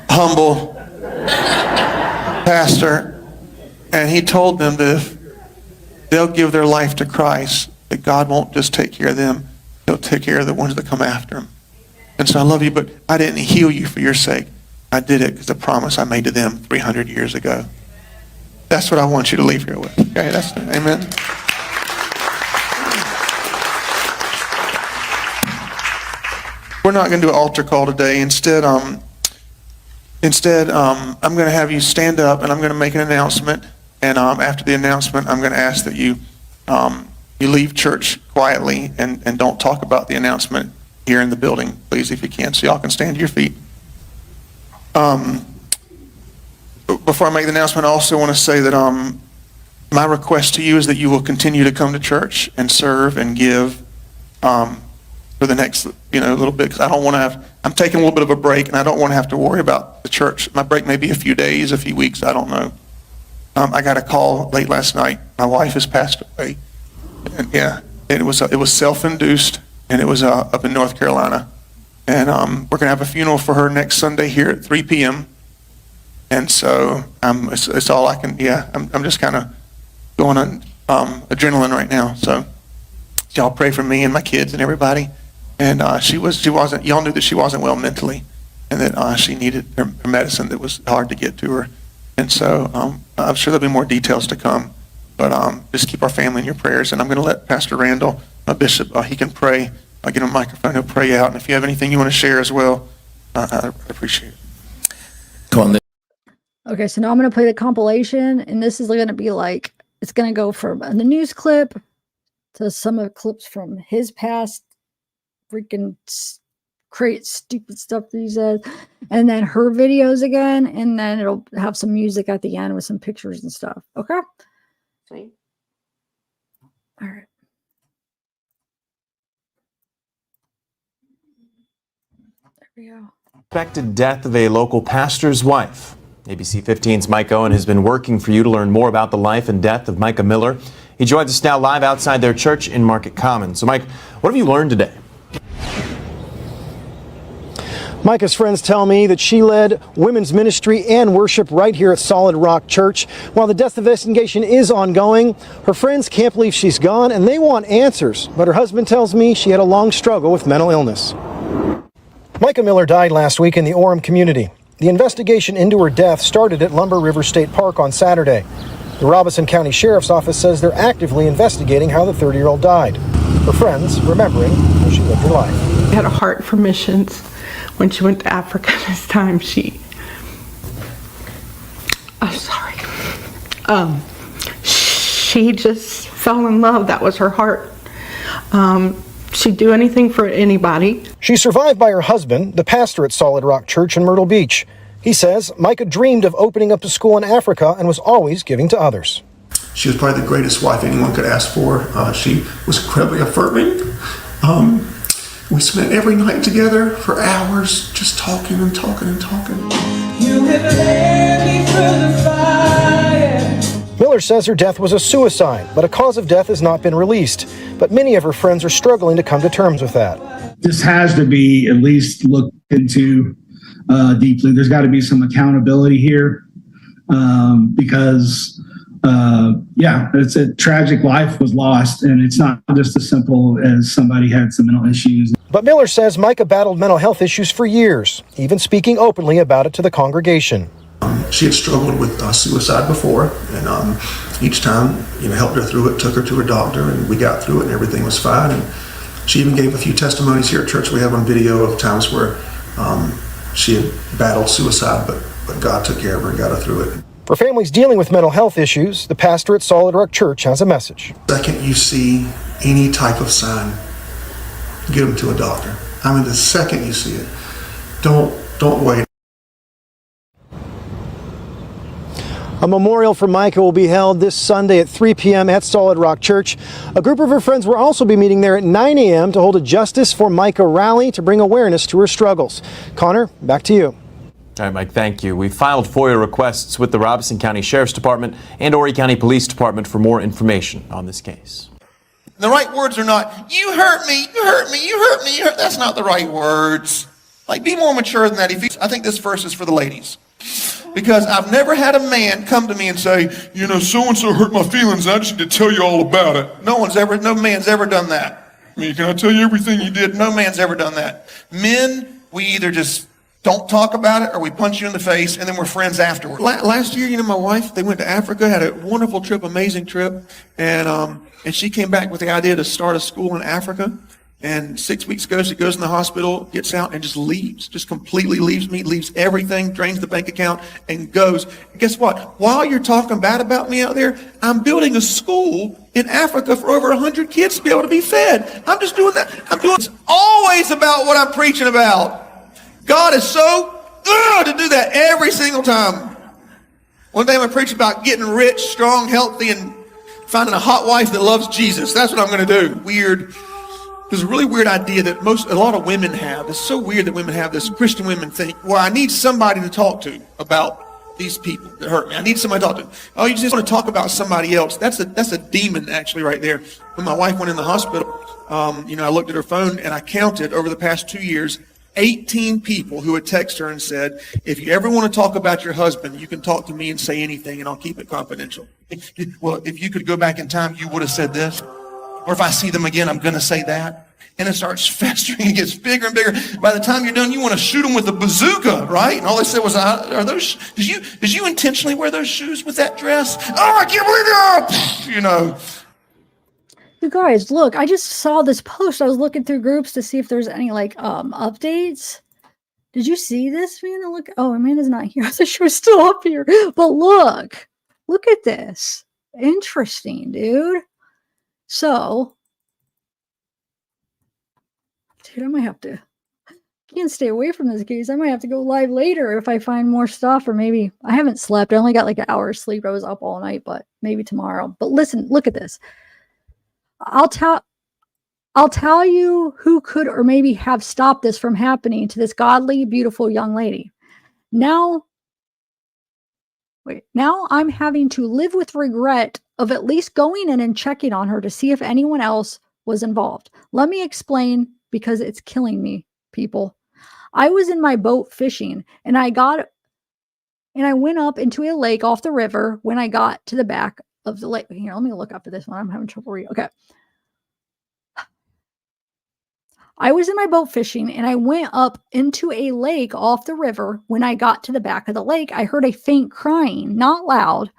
humble pastor, and he told them that if they'll give their life to Christ, that God won't just take care of them, he'll take care of the ones that come after him. And so I love you, but I didn't heal you for your sake. I did it because the promise I made to them 300 years ago. That's what I want you to leave here with. Okay, amen. We're not going to do an altar call today. Instead, I'm going to have you stand up and I'm going to make an announcement. And after the announcement, I'm going to ask that you leave church quietly and don't talk about the announcement here in the building, please, if you can. So y'all can stand to your feet. Before I make the announcement, I also want to say that my request to you is that you will continue to come to church and serve and give for the next little bit, because I don't want to have, I'm taking a little bit of a break and I don't want to have to worry about the church. My break may be a few days, a few weeks, I don't know. I got a call late last night. My wife has passed away. And it was self-induced, and it was up in North Carolina. And we're going to have a funeral for her next Sunday here at 3 p.m. And so it's all I can, I'm just kind of going on adrenaline right now. So y'all pray for me and my kids and everybody. And y'all knew that she wasn't well mentally, and that she needed her medicine that was hard to get to her. And so I'm sure there'll be more details to come, but just keep our family in your prayers. And I'm going to let Pastor Randall, my bishop, he can pray. I'll get him a microphone, he'll pray out. And if you have anything you want to share as well, I appreciate it. Come on. Okay, so now I'm going to play the compilation, and this is going to be like, it's going to go from the news clip to some of the clips from his past, freaking create stupid stuff that he says, and then her videos again, and then it'll have some music at the end with some pictures and stuff. Okay? Sweet. All right. There we go. Suspected death of a local pastor's wife. ABC 15's Mike Owen has been working for you to learn more about the life and death of Mica Miller. He joins us now live outside their church in Market Common. So, Mike, what have you learned today? Mica's friends tell me that she led women's ministry and worship right here at Solid Rock Church. While the death investigation is ongoing, her friends can't believe she's gone and they want answers. But her husband tells me she had a long struggle with mental illness. Mica Miller died last week in the Orem community. The investigation into her death started at Lumber River State Park on Saturday. The Robeson County Sheriff's Office says they're actively investigating how the 30-year-old died. Her friends remembering how she lived her life. She had a heart for missions. When she went to Africa this time, she just fell in love. That was her heart. She'd do anything for anybody. She's survived by her husband, the pastor at Solid Rock Church in Myrtle Beach. He says Mica dreamed of opening up a school in Africa and was always giving to others. She was probably the greatest wife anyone could ask for. She was incredibly affirming. We spent every night together for hours just talking and talking and talking. You have led me through the fire. Miller says her death was a suicide, but a cause of death has not been released. But many of her friends are struggling to come to terms with that. This has to be at least looked into deeply. There's got to be some accountability here because it's a tragic life was lost, and it's not just as simple as somebody had some mental issues. But Miller says Mica battled mental health issues for years, even speaking openly about it to the congregation. She had struggled with suicide before, and each time, helped her through it, took her to her doctor, and we got through it, and everything was fine. And she even gave a few testimonies here at church. We have on video of times where she had battled suicide, but God took care of her and got her through it. For families dealing with mental health issues, the pastor at Solid Rock Church has a message. The second you see any type of sign get them to a doctor. I mean, the second you see it, don't wait. A memorial for Mica will be held this Sunday at 3 p.m. at Solid Rock Church. A group of her friends will also be meeting there at 9 a.m. to hold a Justice for Mica rally to bring awareness to her struggles. Connor, back to you. All right, Mike, thank you. We filed FOIA requests with the Robeson County Sheriff's Department and Horry County Police Department for more information on this case. The right words are not, you hurt me, you hurt me, you hurt me, you hurt. That's not the right words. Like, be more mature than that. I think this verse is for the ladies. Because I've never had a man come to me and say, you know, so-and-so hurt my feelings, and I just need to tell you all about it. No man's ever done that. I mean, can I tell you everything you did? No man's ever done that. Men, we either just don't talk about it or we punch you in the face and then we're friends afterward. Last year, you know, my wife, they went to Africa, had a wonderful trip, amazing trip, and she came back with the idea to start a school in Africa. And 6 weeks ago, she goes in the hospital, gets out, and just leaves. Just completely leaves me, leaves everything, drains the bank account, and goes. And guess what? While you're talking bad about me out there, I'm building a school in Africa for over 100 kids to be able to be fed. I'm just doing that. It's always about what I'm preaching about. God is so good to do that every single time. One day I'm going to preach about getting rich, strong, healthy, and finding a hot wife that loves Jesus. That's what I'm going to do. Weird. There's a really weird idea that a lot of women have. It's so weird that women have this. Christian women think, well, I need somebody to talk to about these people that hurt me. I need somebody to talk to. Oh, you just want to talk about somebody else. That's a demon actually right there. When my wife went in the hospital, I looked at her phone and I counted over the past 2 years, 18 people who had texted her and said, if you ever want to talk about your husband, you can talk to me and say anything and I'll keep it confidential. Well, if you could go back in time, you would have said this. Or if I see them again, I'm going to say that. And it starts festering. It gets bigger and bigger. By the time you're done, you want to shoot them with a bazooka, right? And all they said was, did you intentionally wear those shoes with that dress? Oh, I can't believe it! You know. You guys, look, I just saw this post. I was looking through groups to see if there's any, updates. Did you see this, Amanda? Look, oh, Amanda's not here. I thought she was still up here. But look at this. Interesting, dude. So, dude, I might have to, can't stay away from this case. I might have to go live later if I find more stuff, or maybe I haven't slept. I only got like an hour of sleep. I was up all night, but maybe tomorrow. But listen, look at this. I'll tell you who could or maybe have stopped this from happening to this godly, beautiful young lady. Now I'm having to live with regret of at least going in and checking on her to see if anyone else was involved. Let me explain, because it's killing me, people. I was in my boat fishing and I went up into a lake off the river when I got to the back of the lake. Here, let me look up for this one. I'm having trouble reading. Okay. I was in my boat fishing and I went up into a lake off the river. When I got to the back of the lake, I heard a faint crying, not loud.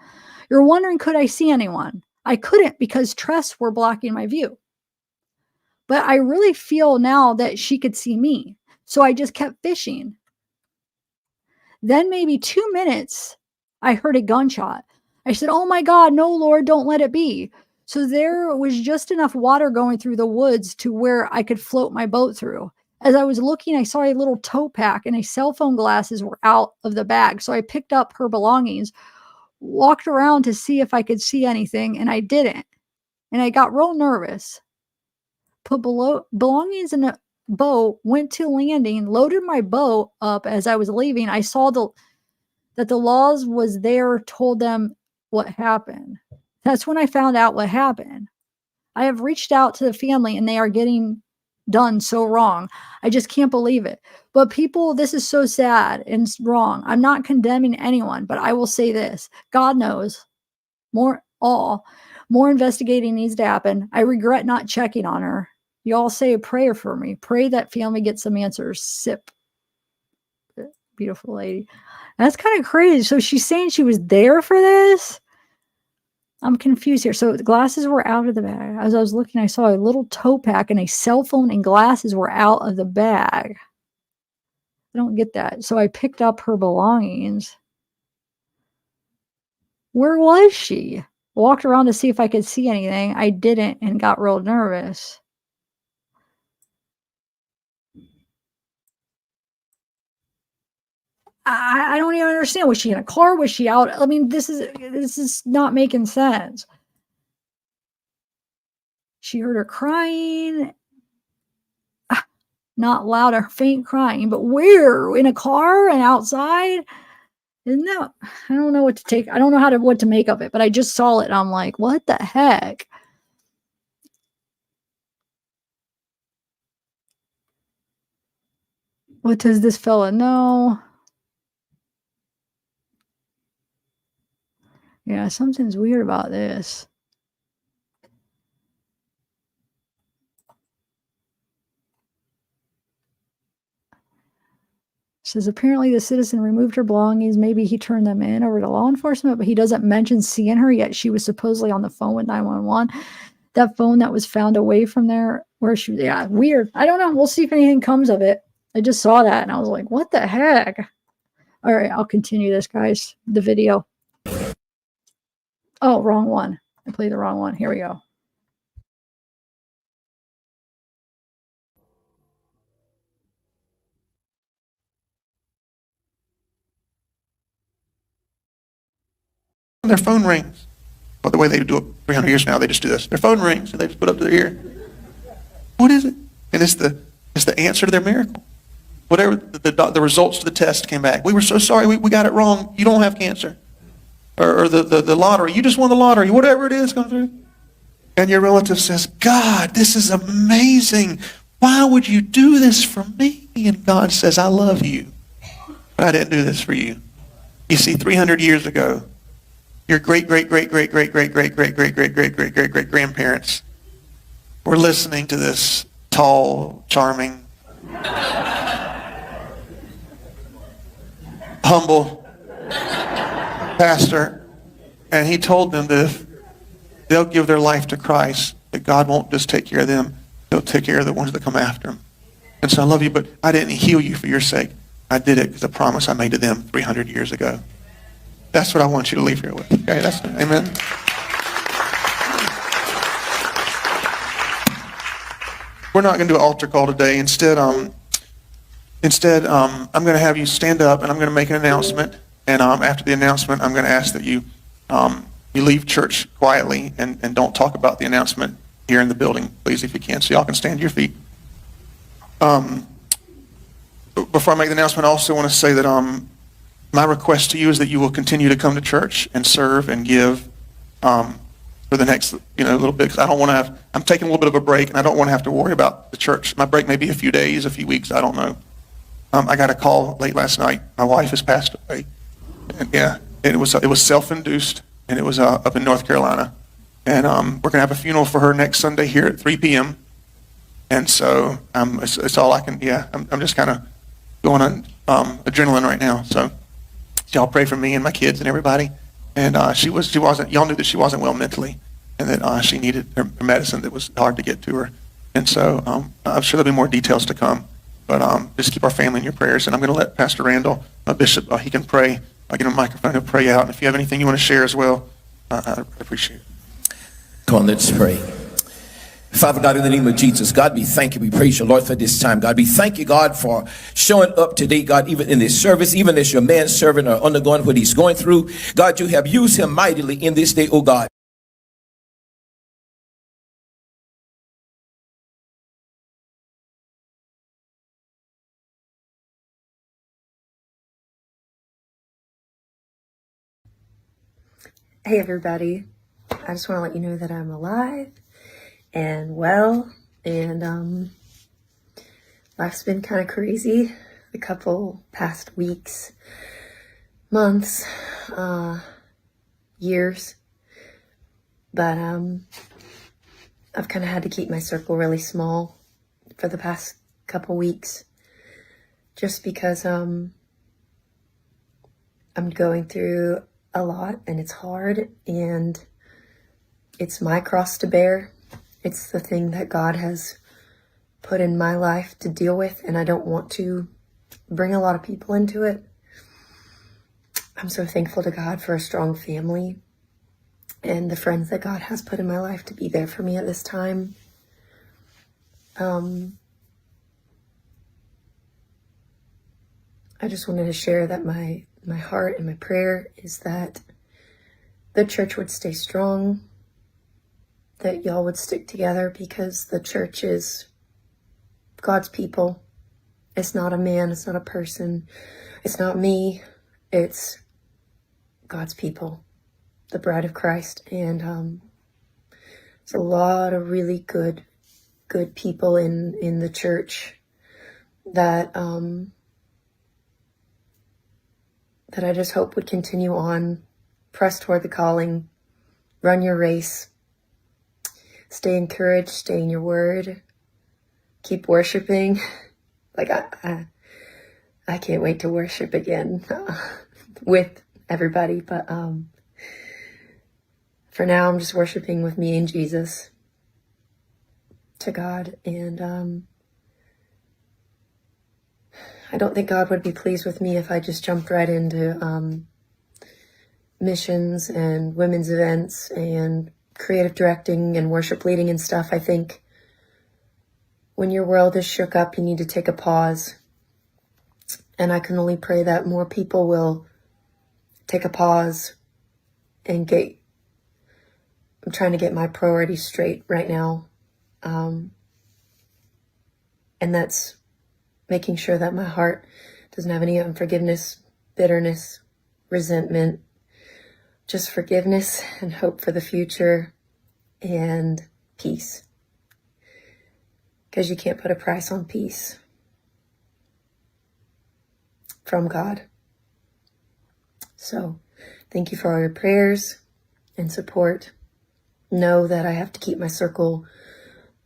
You're wondering, could I see anyone? I couldn't because trees were blocking my view. But I really feel now that she could see me. So I just kept fishing. Then maybe 2 minutes, I heard a gunshot. I said, oh my God, no, Lord, don't let it be. So there was just enough water going through the woods to where I could float my boat through. As I was looking, I saw a little tote pack and a cell phone glasses were out of the bag. So I picked up her belongings, walked around to see if I could see anything, and I didn't. And I got real nervous. Put belongings in a boat, went to landing, loaded my boat up. As I was leaving, I saw that the laws was there, told them what happened. That's when I found out what happened. I have reached out to the family and they are getting done so wrong. I just can't believe it. But people, this is so sad and wrong. I'm not condemning anyone, but I will say this. God knows more investigating needs to happen. I regret not checking on her. You all say a prayer for me. Pray that family gets some answers. Sip. Beautiful lady. That's kind of crazy. So she's saying she was there for this? I'm confused here. So the glasses were out of the bag. As I was looking, I saw a little tote pack and a cell phone and glasses were out of the bag. I don't get that. So I picked up her belongings. Where was she? Walked around to see if I could see anything. I didn't and got real nervous. I don't even understand. Was she in a car? Was she out? I mean, this is not making sense. She heard her crying. Not loud or faint crying, but where? In a car and outside? Isn't that, I don't know what to take. I don't know what to make of it, but I just saw it and I'm like, what the heck? What does this fella know? Yeah, something's weird about this. Says apparently the citizen removed her belongings. Maybe he turned them in over to law enforcement, but he doesn't mention seeing her, yet she was supposedly on the phone with 911. That phone that was found away from there where she was, yeah, weird. I don't know. We'll see if anything comes of it. I just saw that and I was like, what the heck? All right, I'll continue this, guys. The video. Oh, wrong one. I played the wrong one. Here we go. Their phone rings. Well, the way they do it 300 years now, they just do this. Their phone rings and they just put it up to their ear. What is it? And it's the answer to their miracle. Whatever the results of the test came back. We were so sorry, we got it wrong. You don't have cancer. Or the lottery. You just won the lottery. Whatever it is going through. And your relative says, God, this is amazing. Why would you do this for me? And God says, I love you. But I didn't do this for you. You see, 300 years ago, your great-great-great-great-great-great-great-great-great-great-great-great-grandparents were listening to this tall, charming, humble pastor, and he told them that if they'll give their life to Christ, that God won't just take care of them, he'll take care of the ones that come after him. And so I love you, but I didn't heal you for your sake. I did it because of the promise I made to them 300 years ago. That's what I want you to leave here with. Okay, that's it. Amen. We're not going to do an altar call today. Instead, I'm going to have you stand up and I'm going to make an announcement. And after the announcement, I'm going to ask that you leave church quietly and don't talk about the announcement here in the building, please, if you can. So y'all can stand to your feet. Before I make the announcement, I also want to say that my request to you is that you will continue to come to church and serve and give for the next little bit. 'Cause I don't want to have. I'm taking a little bit of a break, and I don't want to have to worry about the church. My break may be a few days, a few weeks. I don't know. I got a call late last night. My wife has passed away. And it was self-induced, and it was up in North Carolina. And we're gonna have a funeral for her next Sunday here at 3 p.m. And so it's all I can. Yeah, I'm just kind of going on adrenaline right now. So y'all pray for me and my kids and everybody. And she wasn't. Y'all knew that she wasn't well mentally, and that she needed her medicine that was hard to get to her. And so I'm sure there'll be more details to come. But just keep our family in your prayers. And I'm going to let Pastor Randall, my bishop, he can pray. I'll give him a microphone to pray out. And if you have anything you want to share as well, I appreciate it. Come on, let's pray. Father God, in the name of Jesus, God, we thank you. We praise you, Lord, for this time. God, we thank you, God, for showing up today, God, even in this service, even as your man servant are undergoing what he's going through. God, you have used him mightily in this day, oh God. Hey everybody, I just want to let you know that I'm alive and well, and life's been kind of crazy the couple past weeks, months, years, but I've kind of had to keep my circle really small for the past couple weeks just because I'm going through a lot and it's hard and it's my cross to bear. It's the thing that God has put in my life to deal with, and I don't want to bring a lot of people into it. I'm so thankful to God for a strong family and the friends that God has put in my life to be there for me at this time. I just wanted to share that my heart and my prayer is that the church would stay strong, that y'all would stick together, because the church is God's people. It's not a man, it's not a person, it's not me, it's God's people, the bride of Christ. And there's a lot of really good people in the church that that I just hope would continue on, press toward the calling, run your race, stay encouraged, stay in your word, keep worshiping. Like I can't wait to worship again with everybody, but for now I'm just worshiping with me and Jesus to God. And I don't think God would be pleased with me if I just jumped right into missions and women's events and creative directing and worship leading and stuff. I think when your world is shook up, you need to take a pause. And I can only pray that more people will take a pause and I'm trying to get my priorities straight right now. And that's making sure that my heart doesn't have any unforgiveness, bitterness, resentment, just forgiveness and hope for the future and peace. Because you can't put a price on peace from God. So thank you for all your prayers and support. Know that I have to keep my circle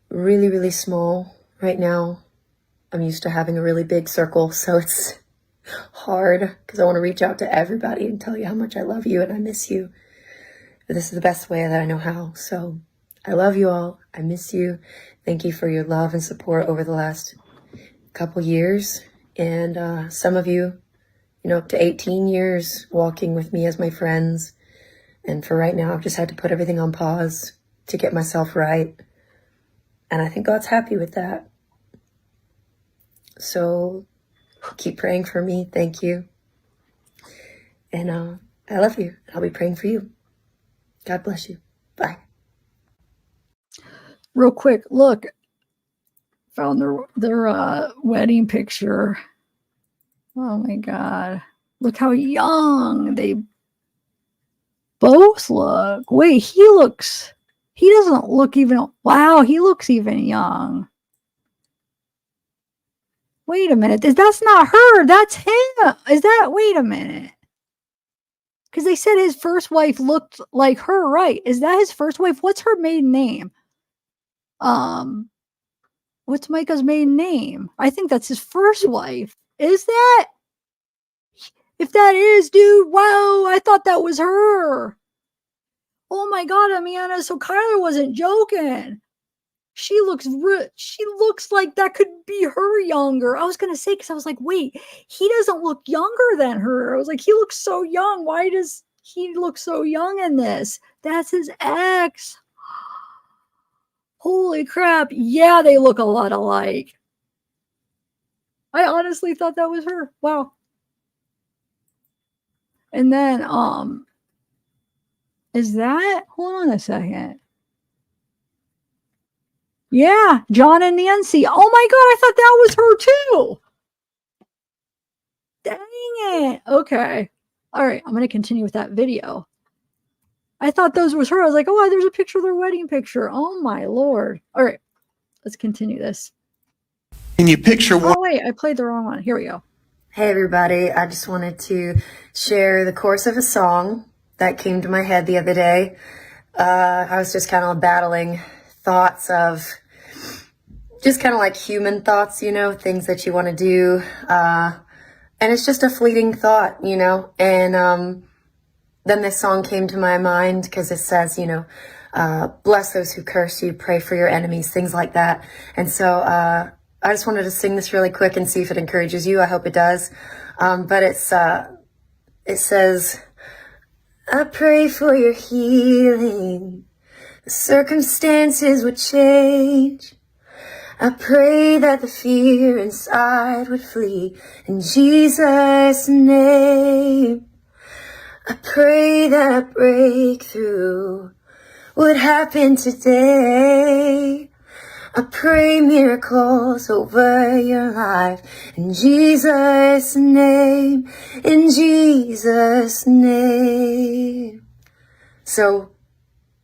really, really small right now. I'm used to having a really big circle, so it's hard because I want to reach out to everybody and tell you how much I love you and I miss you. But this is the best way that I know how. So I love you all. I miss you. Thank you for your love and support over the last couple years. And some of you, up to 18 years walking with me as my friends. And for right now, I've just had to put everything on pause to get myself right. And I think God's happy with that. So keep praying for me. Thank you. And I love you. I'll be praying for you. God bless you. Bye. Real quick, look, found their wedding picture. Oh my God. Look how young they both look. Wait, he doesn't look even, wow, he looks even young. Wait a minute, that's not her, that's him. Wait a minute. Because they said his first wife looked like her, right? Is that his first wife? What's her maiden name? What's Mica's maiden name? I think that's his first wife. Is that? If that is, dude, wow, I thought that was her. Oh my God, Amanda, so Kyler wasn't joking. She looks like that could be her younger. I was going to say, because I was like, wait, he doesn't look younger than her. I was like, he looks so young. Why does he look so young in this? That's his ex. Holy crap. Yeah, they look a lot alike. I honestly thought that was her. Wow. And then, is that, hold on a second. Yeah, John and Nancy. Oh my God, I thought that was her too. Dang it. Okay. All right, I'm going to continue with that video. I thought those was her. I was like, oh, there's a picture of their wedding picture. Oh my Lord. All right, let's continue this. Can you picture one? Oh wait, I played the wrong one. Here we go. Hey everybody, I just wanted to share the chorus of a song that came to my head the other day. I was just kind of battling thoughts of just kind of like human thoughts, things that you want to do. And it's just a fleeting thought, and then this song came to my mind because it says, bless those who curse you, pray for your enemies, things like that. And so I just wanted to sing this really quick and see if it encourages you. I hope it does. But it says, I pray for your healing. The circumstances would change. I pray that the fear inside would flee in Jesus' name. I pray that a breakthrough would happen today. I pray miracles over your life in Jesus' name, in Jesus' name. So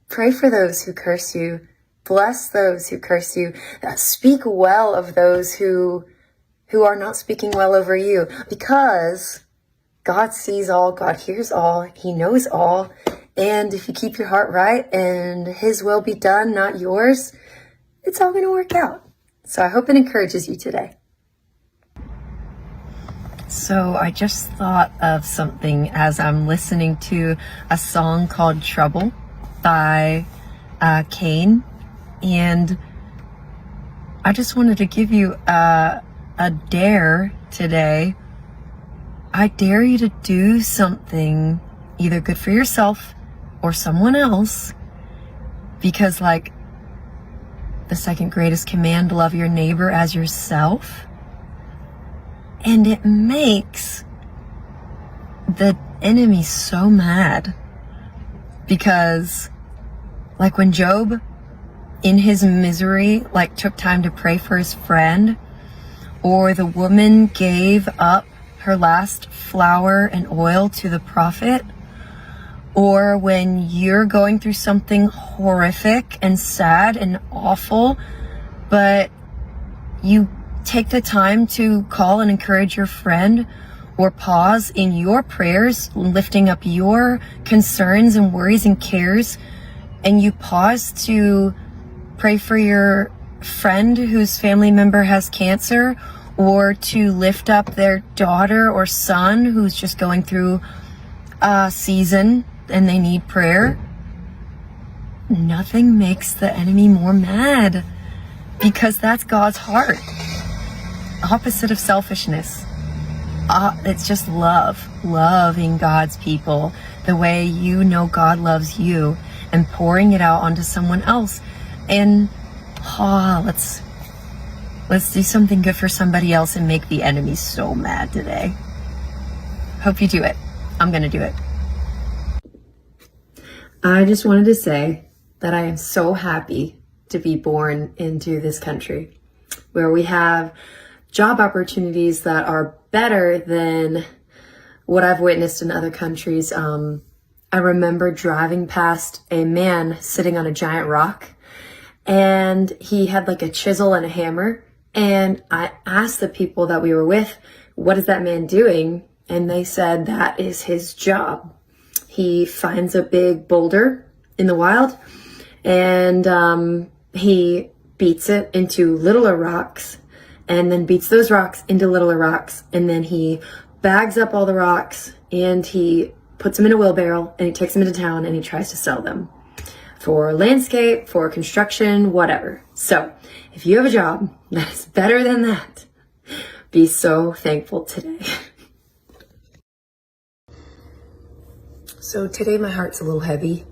pray for those who curse you. Bless those who curse you. Speak well of those who are not speaking well over you, because God sees all, God hears all, He knows all. And if you keep your heart right and His will be done, not yours, it's all going to work out. So I hope it encourages you today. So I just thought of something as I'm listening to a song called Trouble by Kane. And I just wanted to give you a dare today. I dare you to do something either good for yourself or someone else, because like the second greatest command, love your neighbor as yourself. And it makes the enemy so mad, because like when Job in his misery like took time to pray for his friend, or the woman gave up her last flour and oil to the prophet, or when you're going through something horrific and sad and awful, but you take the time to call and encourage your friend, or pause in your prayers, lifting up your concerns and worries and cares, and you pause to pray for your friend whose family member has cancer, or to lift up their daughter or son who's just going through a season and they need prayer. Nothing makes the enemy more mad, because that's God's heart. Opposite of selfishness. It's just love. Loving God's people the way you know God loves you, and pouring it out onto someone else. And let's do something good for somebody else and make the enemy so mad today. Hope you do it. I'm gonna do it. I just wanted to say that I am so happy to be born into this country where we have job opportunities that are better than what I've witnessed in other countries. I remember driving past a man sitting on a giant rock, and he had like a chisel and a hammer. And I asked the people that we were with, what is that man doing? And they said that is his job. He finds a big boulder in the wild, and he beats it into littler rocks, and then beats those rocks into littler rocks, and then he bags up all the rocks and he puts them in a wheelbarrow, and he takes them into town and he tries to sell them for landscape, for construction, whatever. So if you have a job that is better than that, be so thankful today. So today my heart's a little heavy.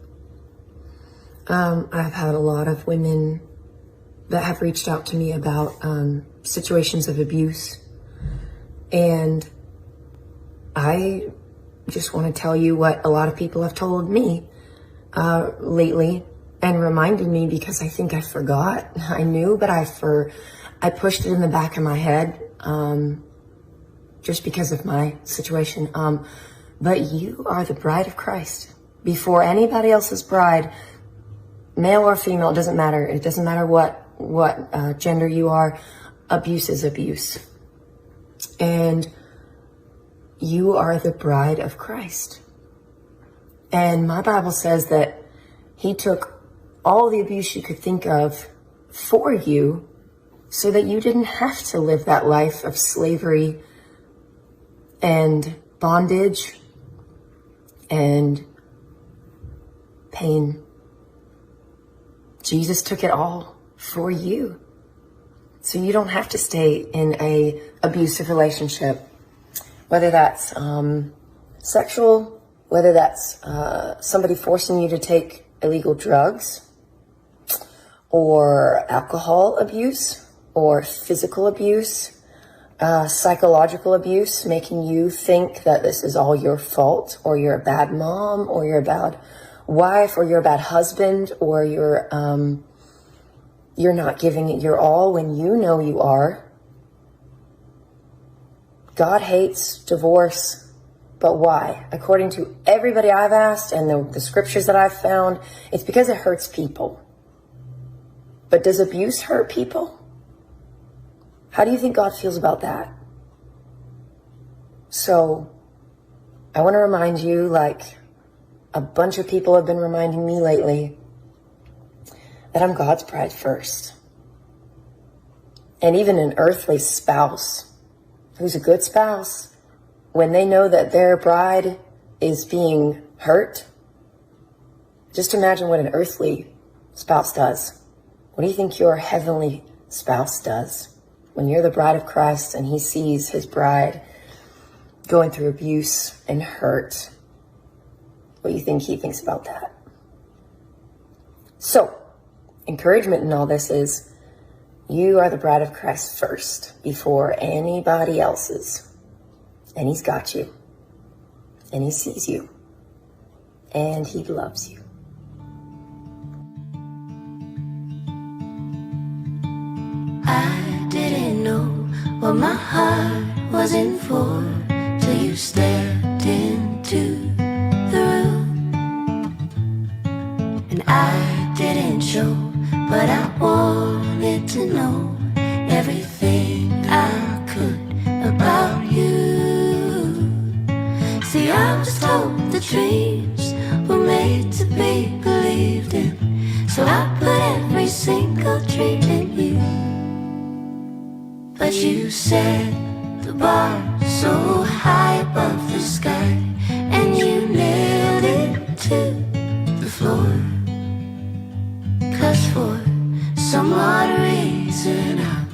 I've had a lot of women that have reached out to me about situations of abuse. And I just want to tell you what a lot of people have told me lately, and reminded me, because I think I forgot. I knew, but I pushed it in the back of my head just because of my situation. But you are the bride of Christ. Before anybody else's bride, male or female, it doesn't matter. It doesn't matter what gender you are. Abuse is abuse. And you are the bride of Christ. And my Bible says that He took all the abuse you could think of for you, so that you didn't have to live that life of slavery and bondage and pain. Jesus took it all for you. So you don't have to stay in a abusive relationship, whether that's sexual, whether that's somebody forcing you to take illegal drugs, or alcohol abuse, or physical abuse, psychological abuse, making you think that this is all your fault, or you're a bad mom, or you're a bad wife, or you're a bad husband, or you're not giving it your all when you know you are. God hates divorce, but why? According to everybody I've asked and the scriptures that I've found, it's because it hurts people. But does abuse hurt people? How do you think God feels about that? So, I want to remind you, like a bunch of people have been reminding me lately, that I'm God's bride first. And even an earthly spouse, who's a good spouse, when they know that their bride is being hurt, just imagine what an earthly spouse does. What do you think your heavenly spouse does when you're the bride of Christ and he sees his bride going through abuse and hurt? What do you think he thinks about that? So, encouragement in all this is you are the bride of Christ first before anybody else's. And he's got you. And he sees you. And he loves you. I didn't know what my heart was in for till you stepped into the room. And I didn't show, but I wanted to know everything I could about you. See, I was told the dreams were made to be believed in, so I put every single dream in you. But you set the bar so high above the sky, and you nailed it to the floor. 'Cause for some odd reason I'm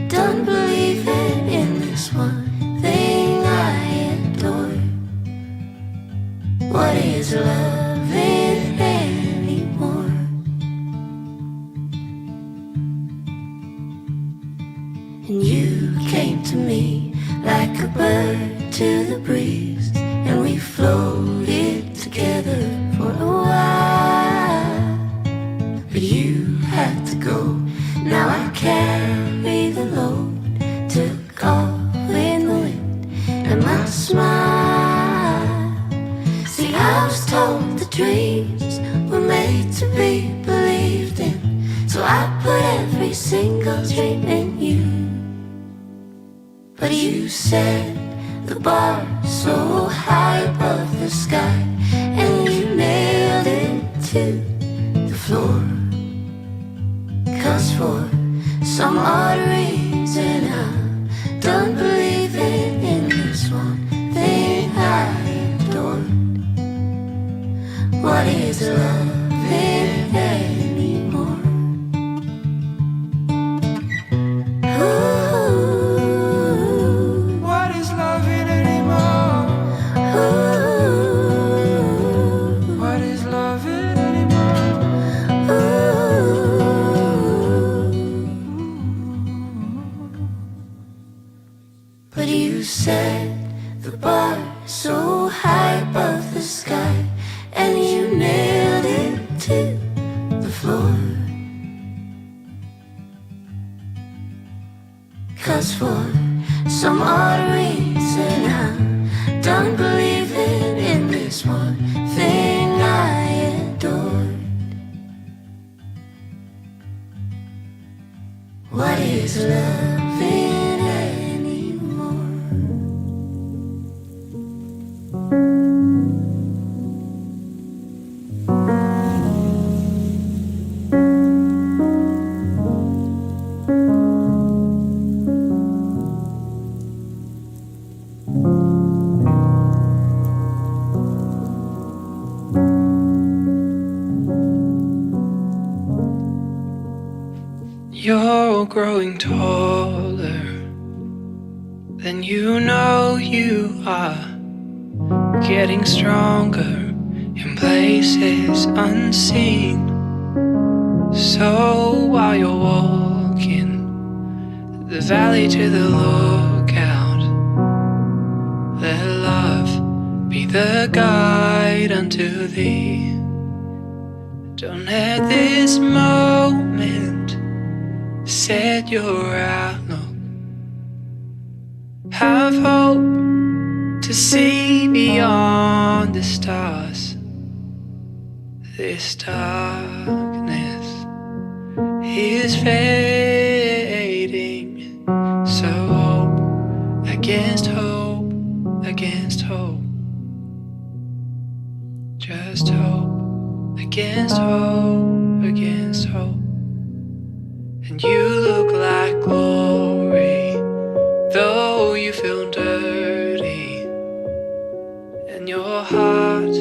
done believing in this one thing I adore. What is loving anymore? And you came to me like a bird to the breeze, and we floated together for a while. But you had to go, now I carry the load, took off with the wind and my smile. See, I was told the dreams were made to be believed in, so I put every single dream in you. But you set the bar so high above the sky, and you nailed it to the floor. 'Cause for some odd reason I'm done believing in this one thing I adored. What is loving anymore? Ooh. What is loving anymore? Ooh. What is loving anymore? But you set the bar so high above the sky, and you nailed it to the floor. 'Cause for some odd reason I'm done believing in this one thing I adored. What is loving anymore? You're growing taller than you know you are, getting stronger in places unseen. So while you're walking, the valley to the lookout. Let love be the guide unto thee. Don't let this moment set your outlook. Have hope to see beyond the stars. This darkness is fading, so hope against hope, against hope. Just hope against hope, against hope. And you look like glory, though you feel dirty, and your heart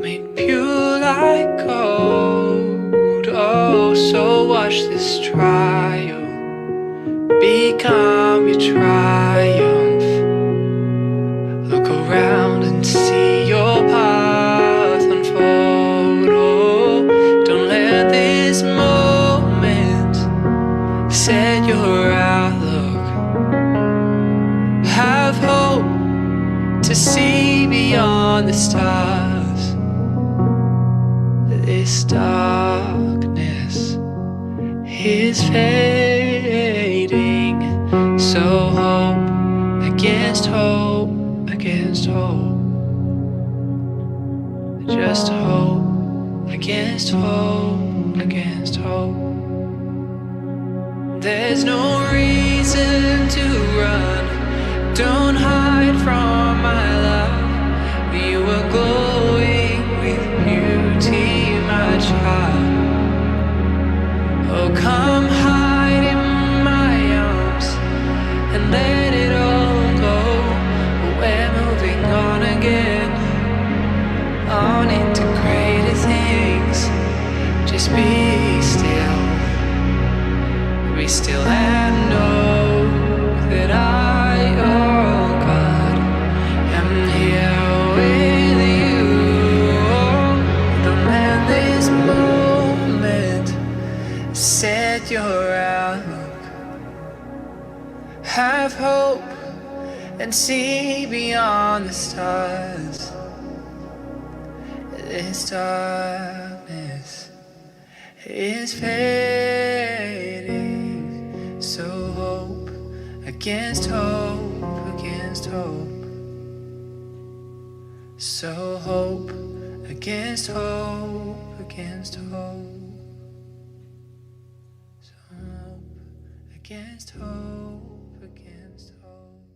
made pure like gold. Oh, so watch this trial become your triumph. Look around and see your path unfold. Oh, don't let this moment set your outlook. Have hope to see beyond the stars. This darkness is fading, so hope against hope, against hope. Just hope against hope, against hope. There's no reason to run, don't hide from my love. You are glowing with beauty, my child. Oh, come hide in my arms and let it all go. We're moving on again, on into greater things. Just be still, be still and know that I, oh God, am here with you. Don't let this moment set your outlook. Have hope and see beyond the stars. This darkness is fading, so hope against hope, against hope. So hope against hope, against hope. So hope against hope, against hope.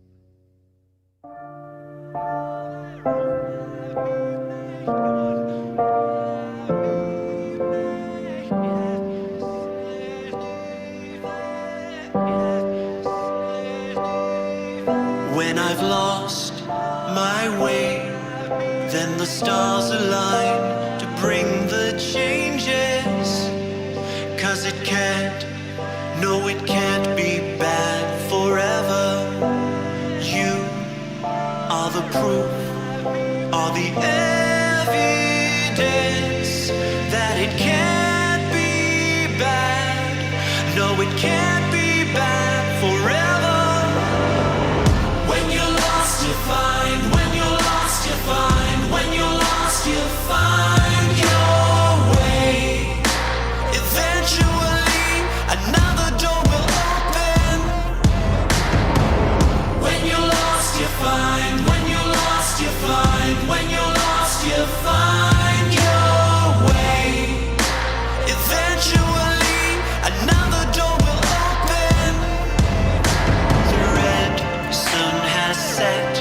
When I've lost my way, then the stars align to bring the changes. 'Cause it can't, no it can't be bad forever. You are the proof, are the evidence that it can't be bad. No, it can't be bad forever. When you're lost, you find. When you're lost, you find. When you're lost, you find your way. Eventually, another door will open. When you're lost, you find. When you're lost, you find. When you're lost, you find your way. Eventually, another door will open. The red sun has set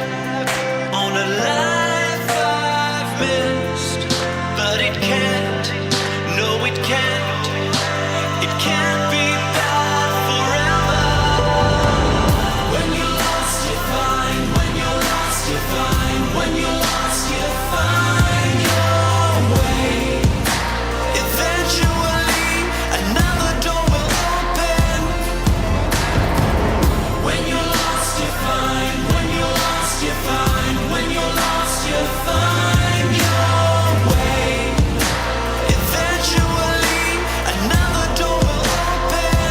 on a life I've missed, but it can't, no it can't, it can't be bad forever. When you're lost, you find. When you're lost, you find. When you're lost, you find your way. Eventually, another door will open. When you're lost, you find. When you're lost, you find. When you're lost, you find your way. Eventually, another door will open.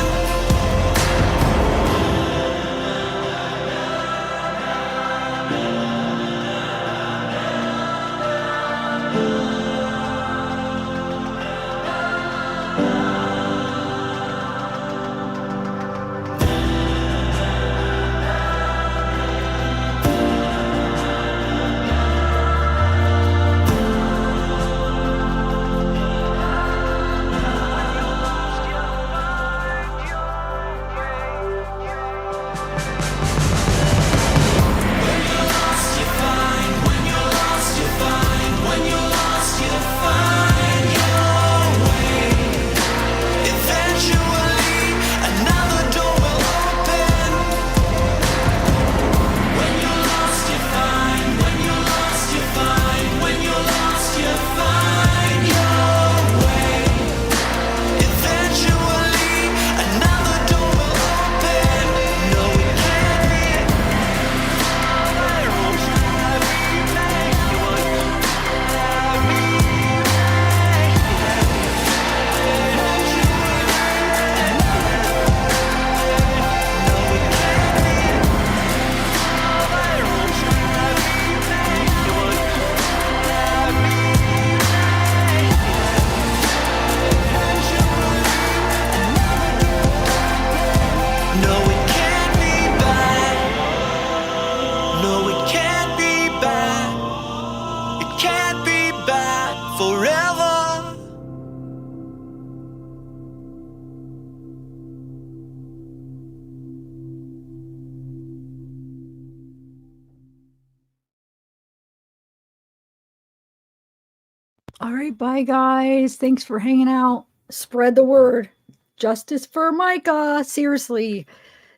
All right, bye guys. Thanks for hanging out. Spread the word. Justice for Mica. Seriously,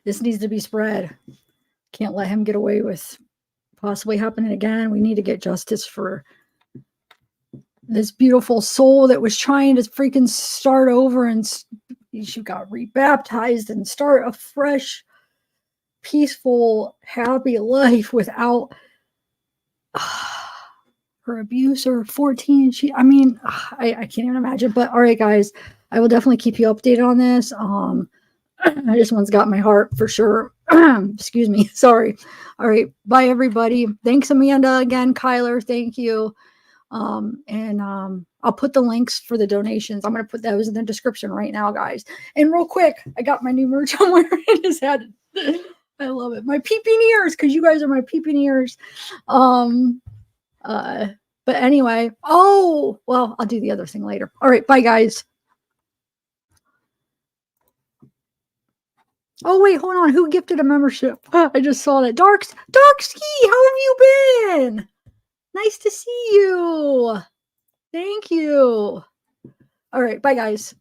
this needs to be spread. Can't let him get away with possibly happening again. We need to get justice for this beautiful soul that was trying to freaking start over, and she got rebaptized and start a fresh, peaceful, happy life without her abuser. 14. I can't even imagine. But all right, guys, I will definitely keep you updated on this. This one's got my heart for sure. Excuse me. Sorry. All right. Bye, everybody. Thanks, Amanda. Again, Kyler. Thank you. I'll put the links for the donations. I'm going to put those in the description right now, guys. And real quick, I got my new merch I'm wearing his head. I love it. My peeping ears, because you guys are my peeping ears. But anyway, well, I'll do the other thing later. All right. Bye, guys. Oh, wait, hold on. Who gifted a membership? I just saw that. Darksky, how have you been? Nice to see you. Thank you. All right. Bye, guys.